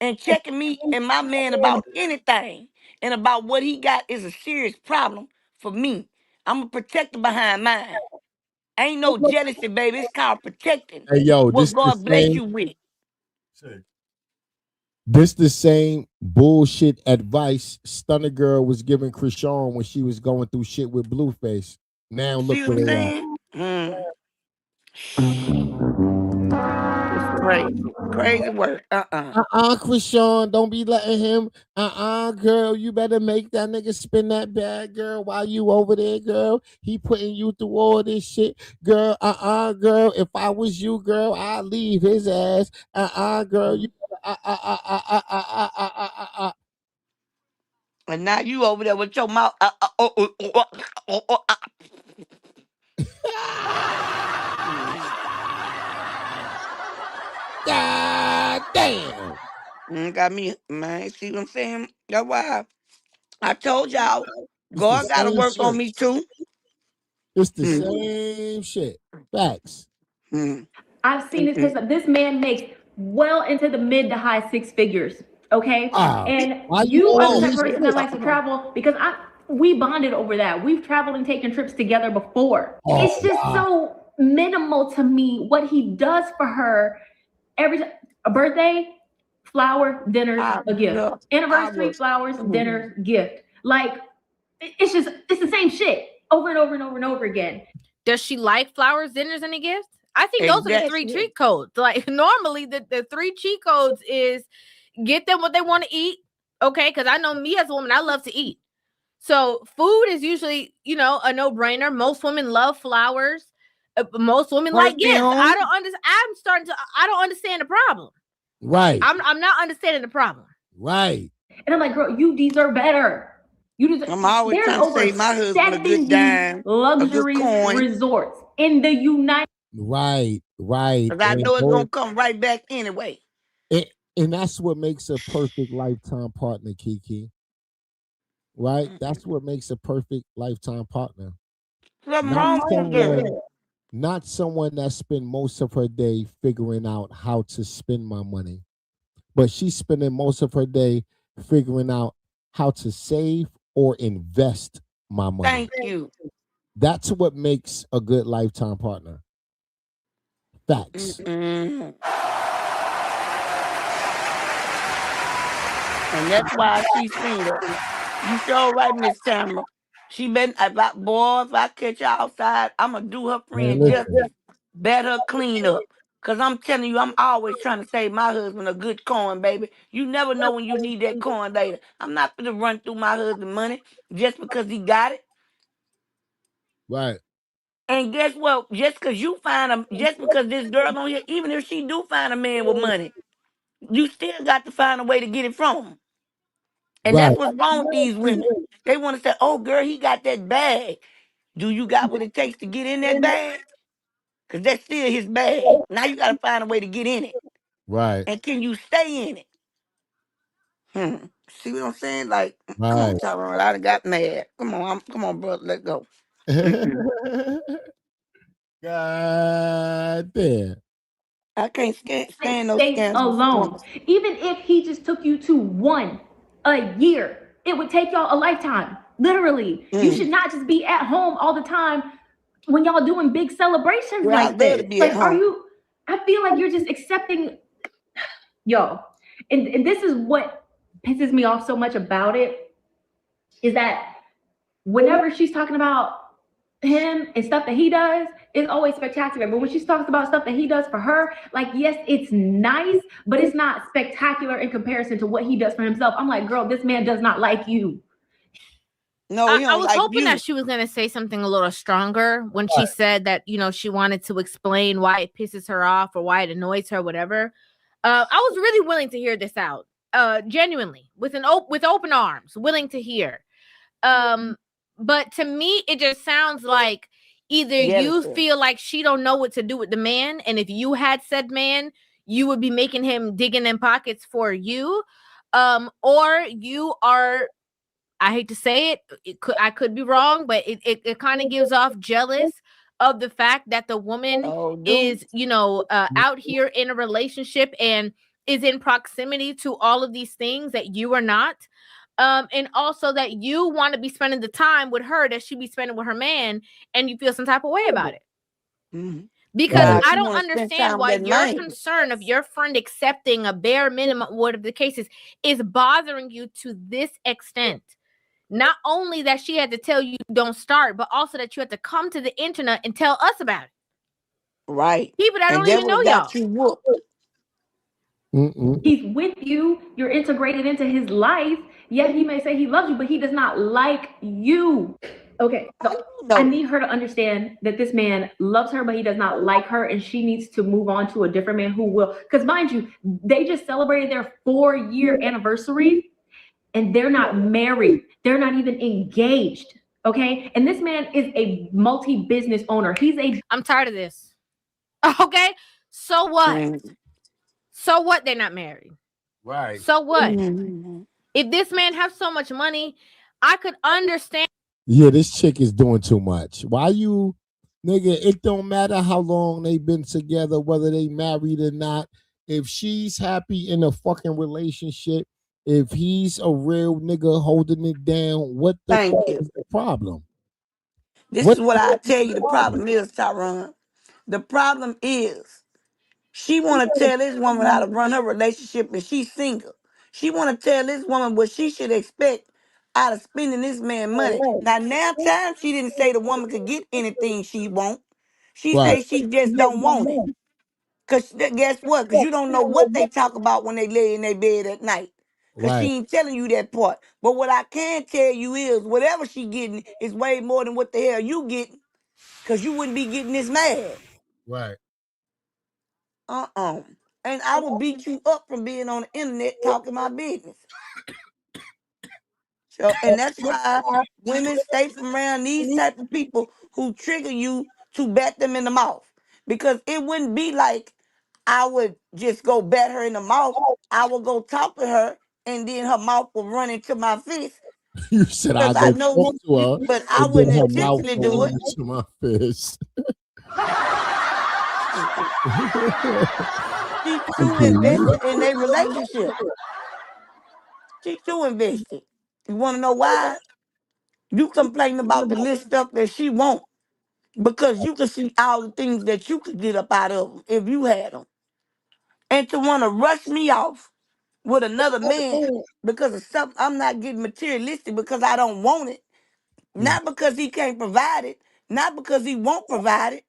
S11: And checking me and my man about anything and about what he got is a serious problem for me. I'm a protector behind mine. Ain't no jealousy, baby. It's called protecting
S2: Hey, yo,
S11: what God bless you with.
S2: This the same bullshit advice Stunna Girl was giving Chrisean when she was going through shit with Blueface. Now look
S11: See
S2: where
S11: what I'm
S2: they are.
S11: saying? It's crazy. Crazy work.
S2: Chrisean, don't be letting him. Girl, you better make that nigga spin that bag, girl, while you over there, girl. He putting you through all this shit, girl. Girl, if I was you, girl, I'd leave his ass. Girl, you
S11: And now you over there with your mouth.
S2: God damn.
S11: Got me, man. See what I'm saying? That's why I told y'all,
S2: It's the
S11: God got to
S2: same
S11: work on
S2: shit.
S11: me too.
S2: It's the same shit. Facts.
S22: I've seen this because this man makes well into the mid to high six figures. Okay. And you are the type of person that likes to travel because we bonded over that. We've traveled and taken trips together before. It's just so minimal to me what he does for her every time. A birthday, flower, dinners, a gift. Anniversary, flowers, dinners, gift. Like it's the same shit over and over and over and over again.
S16: Does she like flowers, dinners, and a gift? I think those are the 3 cheat codes. Like normally the 3 cheat codes is get them what they want to eat. Okay. Cause I know me as a woman, I love to eat. So food is usually, a no-brainer. Most women love flowers. Most women like gifts. I don't understand. I don't understand the problem.
S2: Right.
S16: I'm not understanding the problem.
S2: Right.
S22: And I'm like, girl, you deserve better.
S11: I'm always trying to save my husband a good dime,
S22: luxury
S11: a good coin.
S22: Resorts in the United.
S2: Right.
S11: Because I know it's gonna come right back anyway.
S2: And that's what makes a perfect lifetime partner, Kiki. Right? That's what makes a perfect lifetime partner.
S11: Something wrong with girl.
S2: Not someone that spend most of her day figuring out how to spend my money, but she's spending most of her day figuring out how to save or invest my money.
S11: Thank you.
S2: That's what makes a good lifetime partner. Facts.
S11: And that's why she's single. You sure right, Miss Tamara. She been if I catch her outside, I'ma do her friend justice. Bet her clean up. Cause I'm telling you, I'm always trying to save my husband a good coin, baby. You never know when you need that coin later. I'm not gonna run through my husband's money just because he got it.
S2: Right.
S11: And guess what? Just because this girl on here, even if she do find a man with money, you still got to find a way to get it from him. And that's what's wrong with these women. They want to say, oh, girl, he got that bag. Do you got what it takes to get in that bag? Because that's still his bag. Now you got to find a way to get in it.
S2: Right.
S11: And can you stay in it? See what I'm saying? Like, come on, Tyrone. I done got mad. Come on, brother. Let's go.
S2: God damn.
S11: I can't stand those
S22: Stay
S11: scandals.
S22: alone. Even if he just took you to one a year, it would take y'all a lifetime. Literally. You should not just be at home all the time when y'all doing big celebrations like this. Like, I feel like you're just accepting, yo. And this is what pisses me off so much about it, is that whenever she's talking about him and stuff that he does, it's always spectacular. But when she talks about stuff that he does for her, like, yes, it's nice, but it's not spectacular in comparison to what he does for himself. I'm like, girl, this man does not like you.
S11: No, he
S16: I
S11: don't
S16: was
S11: like
S16: hoping
S11: you.
S16: that she was going to say something a little stronger when she said that, she wanted to explain why it pisses her off or why it annoys her, whatever. I was really willing to hear this out. Genuinely, with open arms, willing to hear. But to me, it just sounds like either you feel like she don't know what to do with the man, and if you had said man, you would be making him digging in pockets for you, or you are. I hate to say it, I could be wrong, but it kind of gives off jealous of the fact that the woman is, out here in a relationship and is in proximity to all of these things that you are not. And also that you want to be spending the time with her that she be spending with her man, and you feel some type of way about it.
S11: Mm-hmm.
S16: Because I don't understand why your concern of your friend accepting a bare minimum, whatever the case is bothering you to this extent. Not only that she had to tell you don't start, but also that you had to come to the internet and tell us about it.
S11: Right.
S16: People that don't even know y'all.
S22: He's with you. You're integrated into his life. Yeah, he may say he loves you, but he does not like you. Okay, so I need her to understand that this man loves her, but he does not like her, and she needs to move on to a different man who will. Because mind you, they just celebrated their 4-year anniversary, and they're not married. They're not even engaged. Okay, and this man is a multi-business owner.
S16: I'm tired of this. Okay, so what? So what? They're not married.
S2: Right.
S16: So what? If this man has so much money, I could understand.
S2: Yeah, this chick is doing too much. Why you, nigga? It don't matter how long they been together, whether they married or not. If she's happy in a fucking relationship, if he's a real nigga holding it down, what the fuck is the problem?
S11: This is what I tell you. The problem is, Tyron. The problem is she want to tell this woman how to run her relationship, and she's single. She want to tell this woman what she should expect out of spending this man money. Now time she didn't say the woman could get anything she want. She say she just don't want it. Cause guess what? Cause you don't know what they talk about when they lay in their bed at night. Cause she ain't telling you that part. But what I can tell you is whatever she getting is way more than what the hell you getting. Cause you wouldn't be getting this mad.
S2: Right.
S11: And I will beat you up from being on the internet talking my business. So, and that's why women stay from around these type of people who trigger you to bat them in the mouth. Because it wouldn't be like I would just go bat her in the mouth. I would go talk to her, and then her mouth will run into my face.
S2: You said I
S11: I
S2: go
S11: know,
S2: talk to her,
S11: but I
S2: and then
S11: wouldn't
S2: her mouth
S11: intentionally
S2: will
S11: do
S2: run
S11: it.
S2: into my fist.
S11: She's too invested in their relationship. She's too invested. You want to know why? You complain about the list stuff that she won't, because you can see all the things that you could get up out of them if you had them. And to want to rush me off with another man because of something I'm not getting materialistic because I don't want it. Not because he can't provide it. Not because he won't provide it.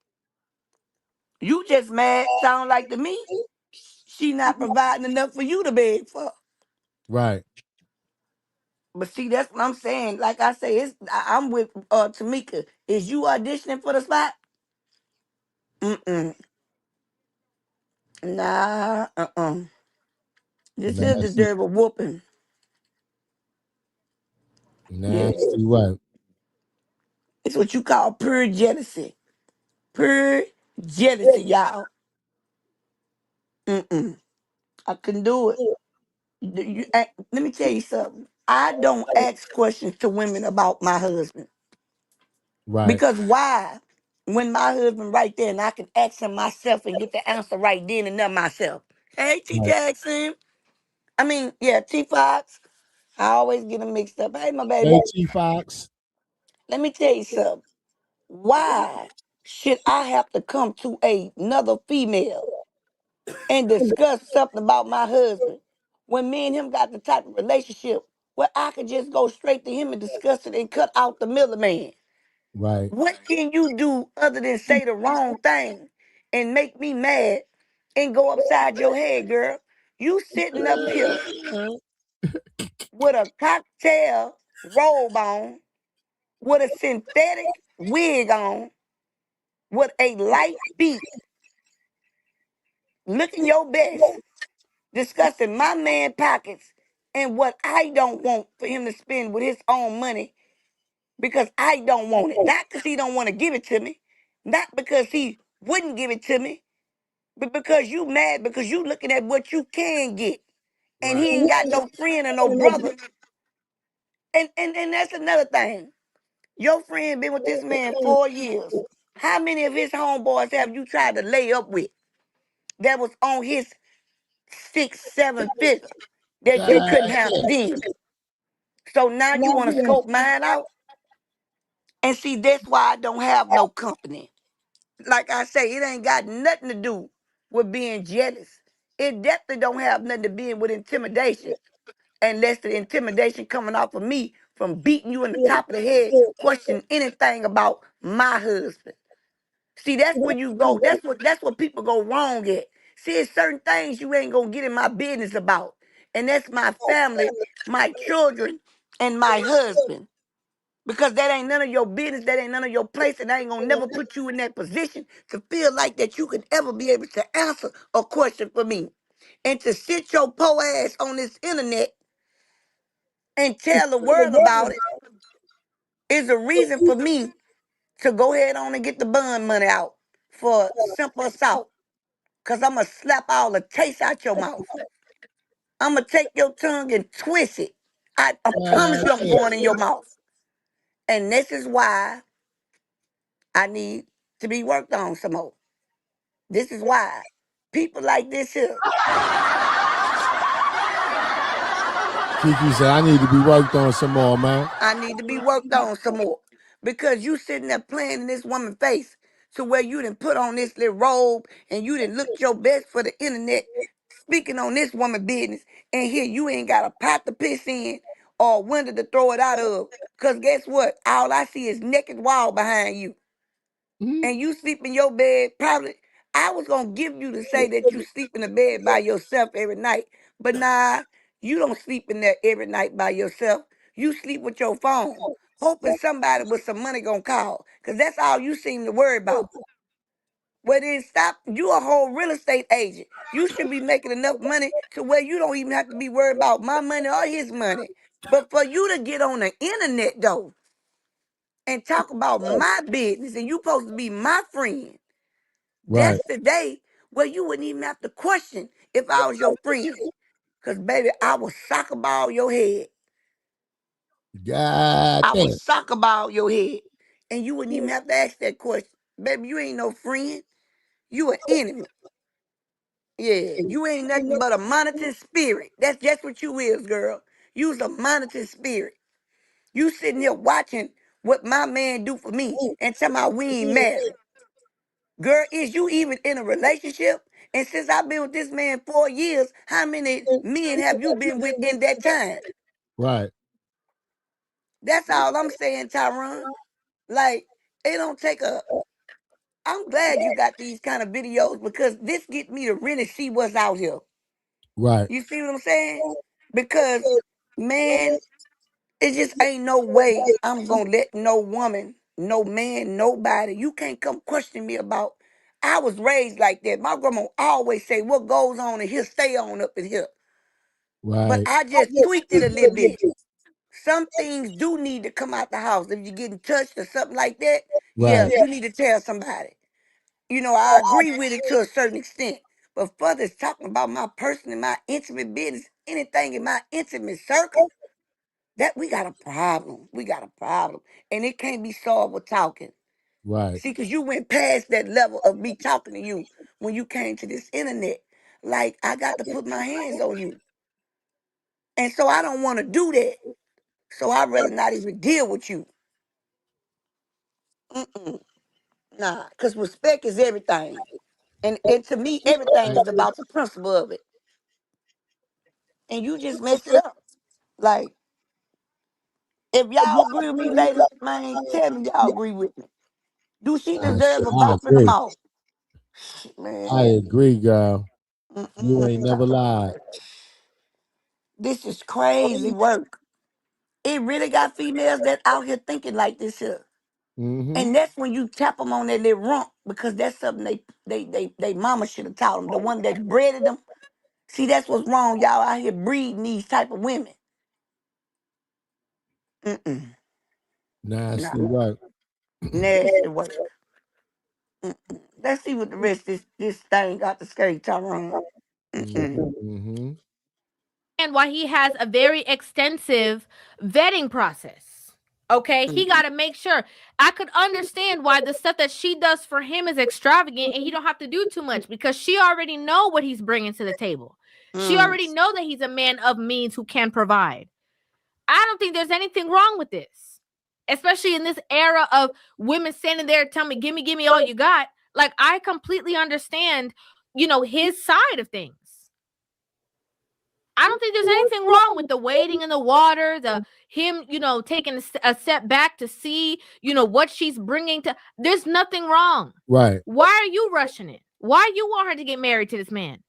S11: You just mad, sound like to me. She not providing enough for you to beg for.
S2: Right.
S11: But see, that's what I'm saying. Like I say, I'm with Tamika. Is you auditioning for the spot? Nah, This is deserve a whooping.
S2: Nasty what?
S11: It's what you call pure jealousy. Pure jealousy, y'all. I couldn't do it. Let me tell you something. I don't ask questions to women about my husband.
S2: Right.
S11: Because why? When my husband right there and I can ask him myself and get the answer right then and there myself. Hey, T Jackson. I mean, yeah, T Fox. I always get them mixed up. Hey, my baby.
S2: Hey, T Fox.
S11: Let me tell you something. Why should I have to come to another female and discuss something about my husband when me and him got the type of relationship where I could just go straight to him and discuss it and cut out the middleman?
S2: Right.
S11: What can you do other than say the wrong thing and make me mad and go upside your head, girl? You sitting up here with a cocktail robe on with a synthetic wig on, with a light beat, looking your best, discussing my man pockets and what I don't want for him to spend with his own money because I don't want it. Not because he don't want to give it to me, not because he wouldn't give it to me, but because you mad because you looking at what you can get. And he ain't got no friend or no brother. And that's another thing. Your friend been with this man 4 years. How many of his homeboys have you tried to lay up with that was on his 6, 7 figure that you couldn't handle then? So now you want to scope mine out? And see, that's why I don't have no company. Like I say, it ain't got nothing to do with being jealous. It definitely don't have nothing to do with intimidation. Unless the intimidation coming off of me from beating you in the top of the head, questioning anything about my husband. See, that's where you go. That's what people go wrong at. See, it's certain things you ain't gonna get in my business about. And that's my family, my children, and my husband. Because that ain't none of your business, that ain't none of your place, and I ain't gonna never put you in that position to feel like that you could ever be able to answer a question for me. And to sit your po ass on this internet and tell the world about it is a reason for me to go ahead on and get the bun money out for simple assault. Cause I'm gonna slap all the taste out your mouth. I'm gonna take your tongue and twist it. I promise you I'm going in your mouth. And this is why I need to be worked on some more. This is why people like this here.
S2: Kiki said, I need to be worked on some more, man.
S11: I need to be worked on some more. Because you sitting there playing in this woman's face to where you done put on this little robe and you done looked your best for the internet, speaking on this woman business, and here you ain't got a pot to piss in or a window to throw it out of. Because guess what? All I see is naked wall behind you. And you sleep in your bed, probably. I was going to give you to say that you sleep in the bed by yourself every night. But nah, you don't sleep in there every night by yourself. You sleep with your phone, hoping somebody with some money going to call. Because that's all you seem to worry about. Well, then stop. You a whole real estate agent. You should be making enough money to where you don't even have to be worried about my money or his money. But for you to get on the internet, though, and talk about my business, and you supposed to be my friend,
S2: Right.
S11: that's the day where you wouldn't even have to question if I was your friend. Because, baby, I will soccer ball your head.
S2: God
S11: I will
S2: damn.
S11: soccer ball your head. And you wouldn't even have to ask that question. Baby, you ain't no friend. You an enemy. Yeah, you ain't nothing but a monitoring spirit. That's just what you is, girl. You's a monitoring spirit. You sitting here watching what my man do for me and tell me we ain't married. Girl, is you even in a relationship? And since I've been with this man 4 years, how many men have you been with in that time?
S2: Right.
S11: That's all I'm saying, Tyron. Like, it don't take a... I'm glad you got these kind of videos because this get me to really see what's out here.
S2: Right.
S11: You see what I'm saying? Because, man, it just ain't no way I'm gonna let no woman, no man, nobody, you can't come question me about. I was raised like that. My grandma always say, what goes on in here, stay on up in here. But
S2: Right.
S11: I just tweaked it a little bit. Some things do need to come out the house. If you're getting touched or something like that, yeah,
S2: Right.
S11: you need to tell somebody. You know, I agree with it to a certain extent. But further talking about my personal, my intimate business, anything in my intimate circle, that we got a problem. We got a problem. And it can't be solved with talking.
S2: Right.
S11: See, because you went past that level of me talking to you when you came to this internet. Like, I got to put my hands on you. And so I don't want to do that. So I'd rather not even deal with you. Mm-mm. Nah, because respect is everything. And to me, everything is about the principle of it. And you just messed it up. Like, if y'all agree with me, ladies, man, tell me y'all agree with me. Do she deserve a
S2: I
S11: bop in the
S2: agree.
S11: mouth?
S2: I
S11: Man,
S2: agree, girl. You ain't
S11: mm-mm.
S2: never lied.
S11: This is crazy work. It really got females that out here thinking like this here. And that's when you tap them on that little rump, because that's something they mama should have taught them. The one that bred them. See, that's what's wrong. Y'all out here breeding these type of women.
S2: Nasty work.
S11: Nasty work. Let's see what the rest of this thing got to say, Tyrone.
S16: And why he has a very extensive vetting process. Okay, he got to make sure. I could understand why the stuff that she does for him is extravagant, and he don't have to do too much because she already know what he's bringing to the table. She already know that he's a man of means who can provide. I don't think there's anything wrong with this, especially in this era of women standing there telling me, give me all you got. Like, I completely understand, his side of things. I don't think there's anything wrong with the wading in the water, him, taking a step back to see, what she's bringing to. There's nothing wrong.
S2: Right.
S16: Why are you rushing it? Why you want her to get married to this man?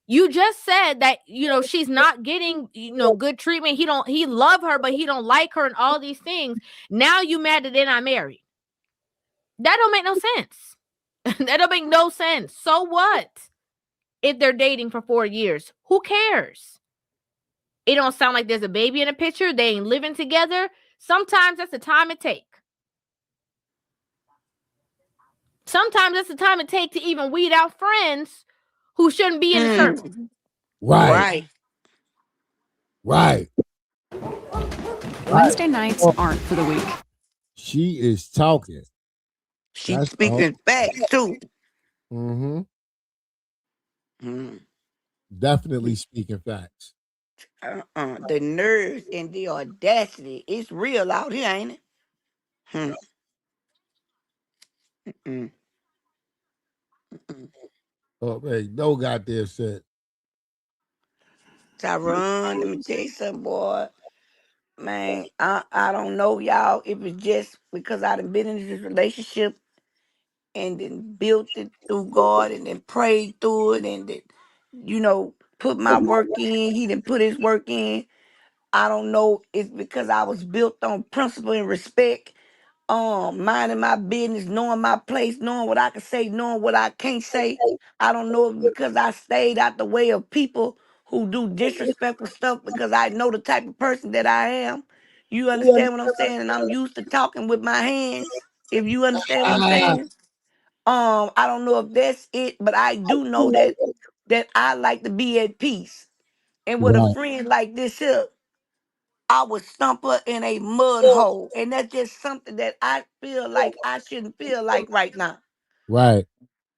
S16: You just said that, she's not getting, good treatment. He love her, but he don't like her and all these things. Now you mad that they're not married. That don't make no sense. That don't make no sense. So what? If they're dating for 4 years, who cares? It don't sound like there's a baby in the picture. They ain't living together. Sometimes that's the time it take. Sometimes that's the time it take to even weed out friends who shouldn't be in the circle.
S2: Right.
S8: Wednesday nights aren't for the weak.
S2: She is talking.
S11: She's speaking facts too.
S2: Definitely speaking facts.
S11: The nerves and the audacity. It's real out here, ain't it?
S2: Oh, hey, no goddamn shit.
S11: Tyrone, let me tell you something, boy. Man, I don't know, y'all, if it's just because I done been in this relationship and then built it through God and then prayed through it and then, put my work in. He didn't put his work in. I don't know. It's because I was built on principle and respect. Minding my business, knowing my place, knowing what I can say, knowing what I can't say. I don't know if because I stayed out the way of people who do disrespectful stuff because I know the type of person that I am. You understand what I'm saying? And I'm used to talking with my hands. If you understand what I'm saying. I don't know if that's it, but I do know that I like to be at peace. And with a friend like this here, I would stump her in a mud hole. And that's just something that I feel like I shouldn't feel like right now.
S2: Right.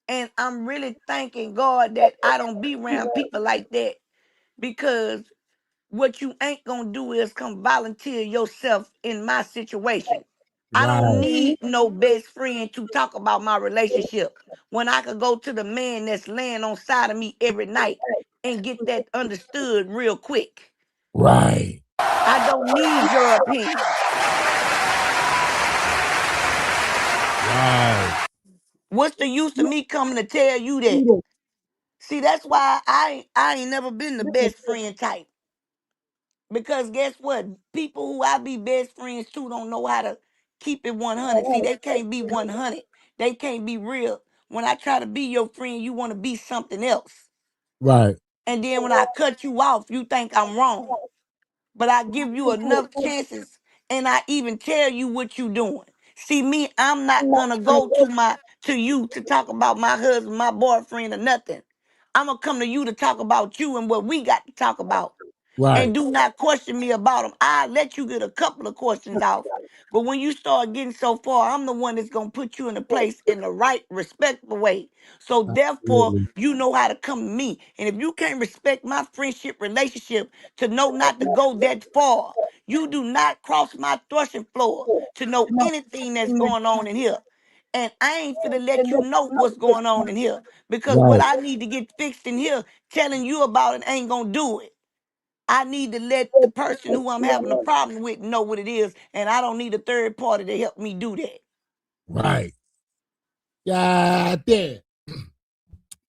S11: And I'm really thanking God that I don't be around people like that, because what you ain't gonna do is come volunteer yourself in my situation. I don't need no best friend to talk about my relationship when I could go to the man that's laying on side of me every night and get that understood real quick.
S2: Right.
S11: I don't need your opinion.
S2: Right.
S11: What's the use of me coming to tell you that? See, that's why I ain't never been the best friend type. Because guess what? People who I be best friends to don't know how to keep it 100. See, they can't be 100. They can't be real. When I try to be your friend, you want to be something else.
S2: Right.
S11: And then when I cut you off, you think I'm wrong. But I give you enough chances and I even tell you what you doing. See me, I'm not gonna go to you to talk about my husband, my boyfriend, or nothing. I'm gonna come to you to talk about you and what we got to talk about.
S2: Right.
S11: And do not question me about them. I'll let you get a couple of questions off. But when you start getting so far, I'm the one that's going to put you in a place in the right, respectful way. So therefore, you know how to come to me. And if you can't respect my friendship relationship to know not to go that far, you do not cross my threshing floor to know anything that's going on in here. And I ain't finna let you know what's going on in here. Because what I need to get fixed in here, telling you about it ain't going to do it. I need to let the person who I'm having a problem with know what it is, and I don't need a third party to help me do that.
S2: Right. God damn.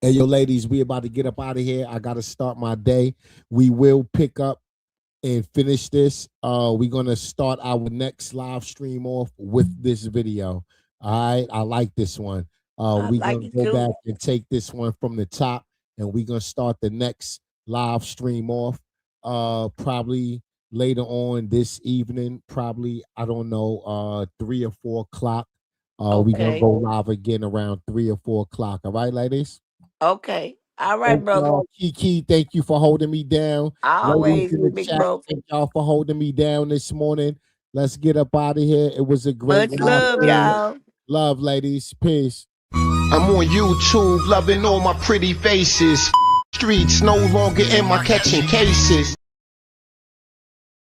S2: Hey, yo, ladies, we about to get up out of here. I got to start my day. We will pick up and finish this. We're gonna start our next live stream off with this video. All right, I like this one. We're gonna go back and take this one from the top, and we're gonna start the next live stream off. Probably later on this evening, probably, I don't know, 3 or 4 o'clock. We're gonna go live again around 3 or 4 o'clock. All right, ladies?
S11: Okay. All right, brother.
S2: Kiki, thank you for holding me down.
S11: Always,
S2: in the
S11: big
S2: chat,
S11: bro.
S2: thank y'all for holding me down this morning. Let's get up out of here. It was a great
S11: Much love, y'all.
S2: Love, ladies. Peace.
S8: I'm on YouTube, loving all my pretty faces. Streets no longer in my catching cases.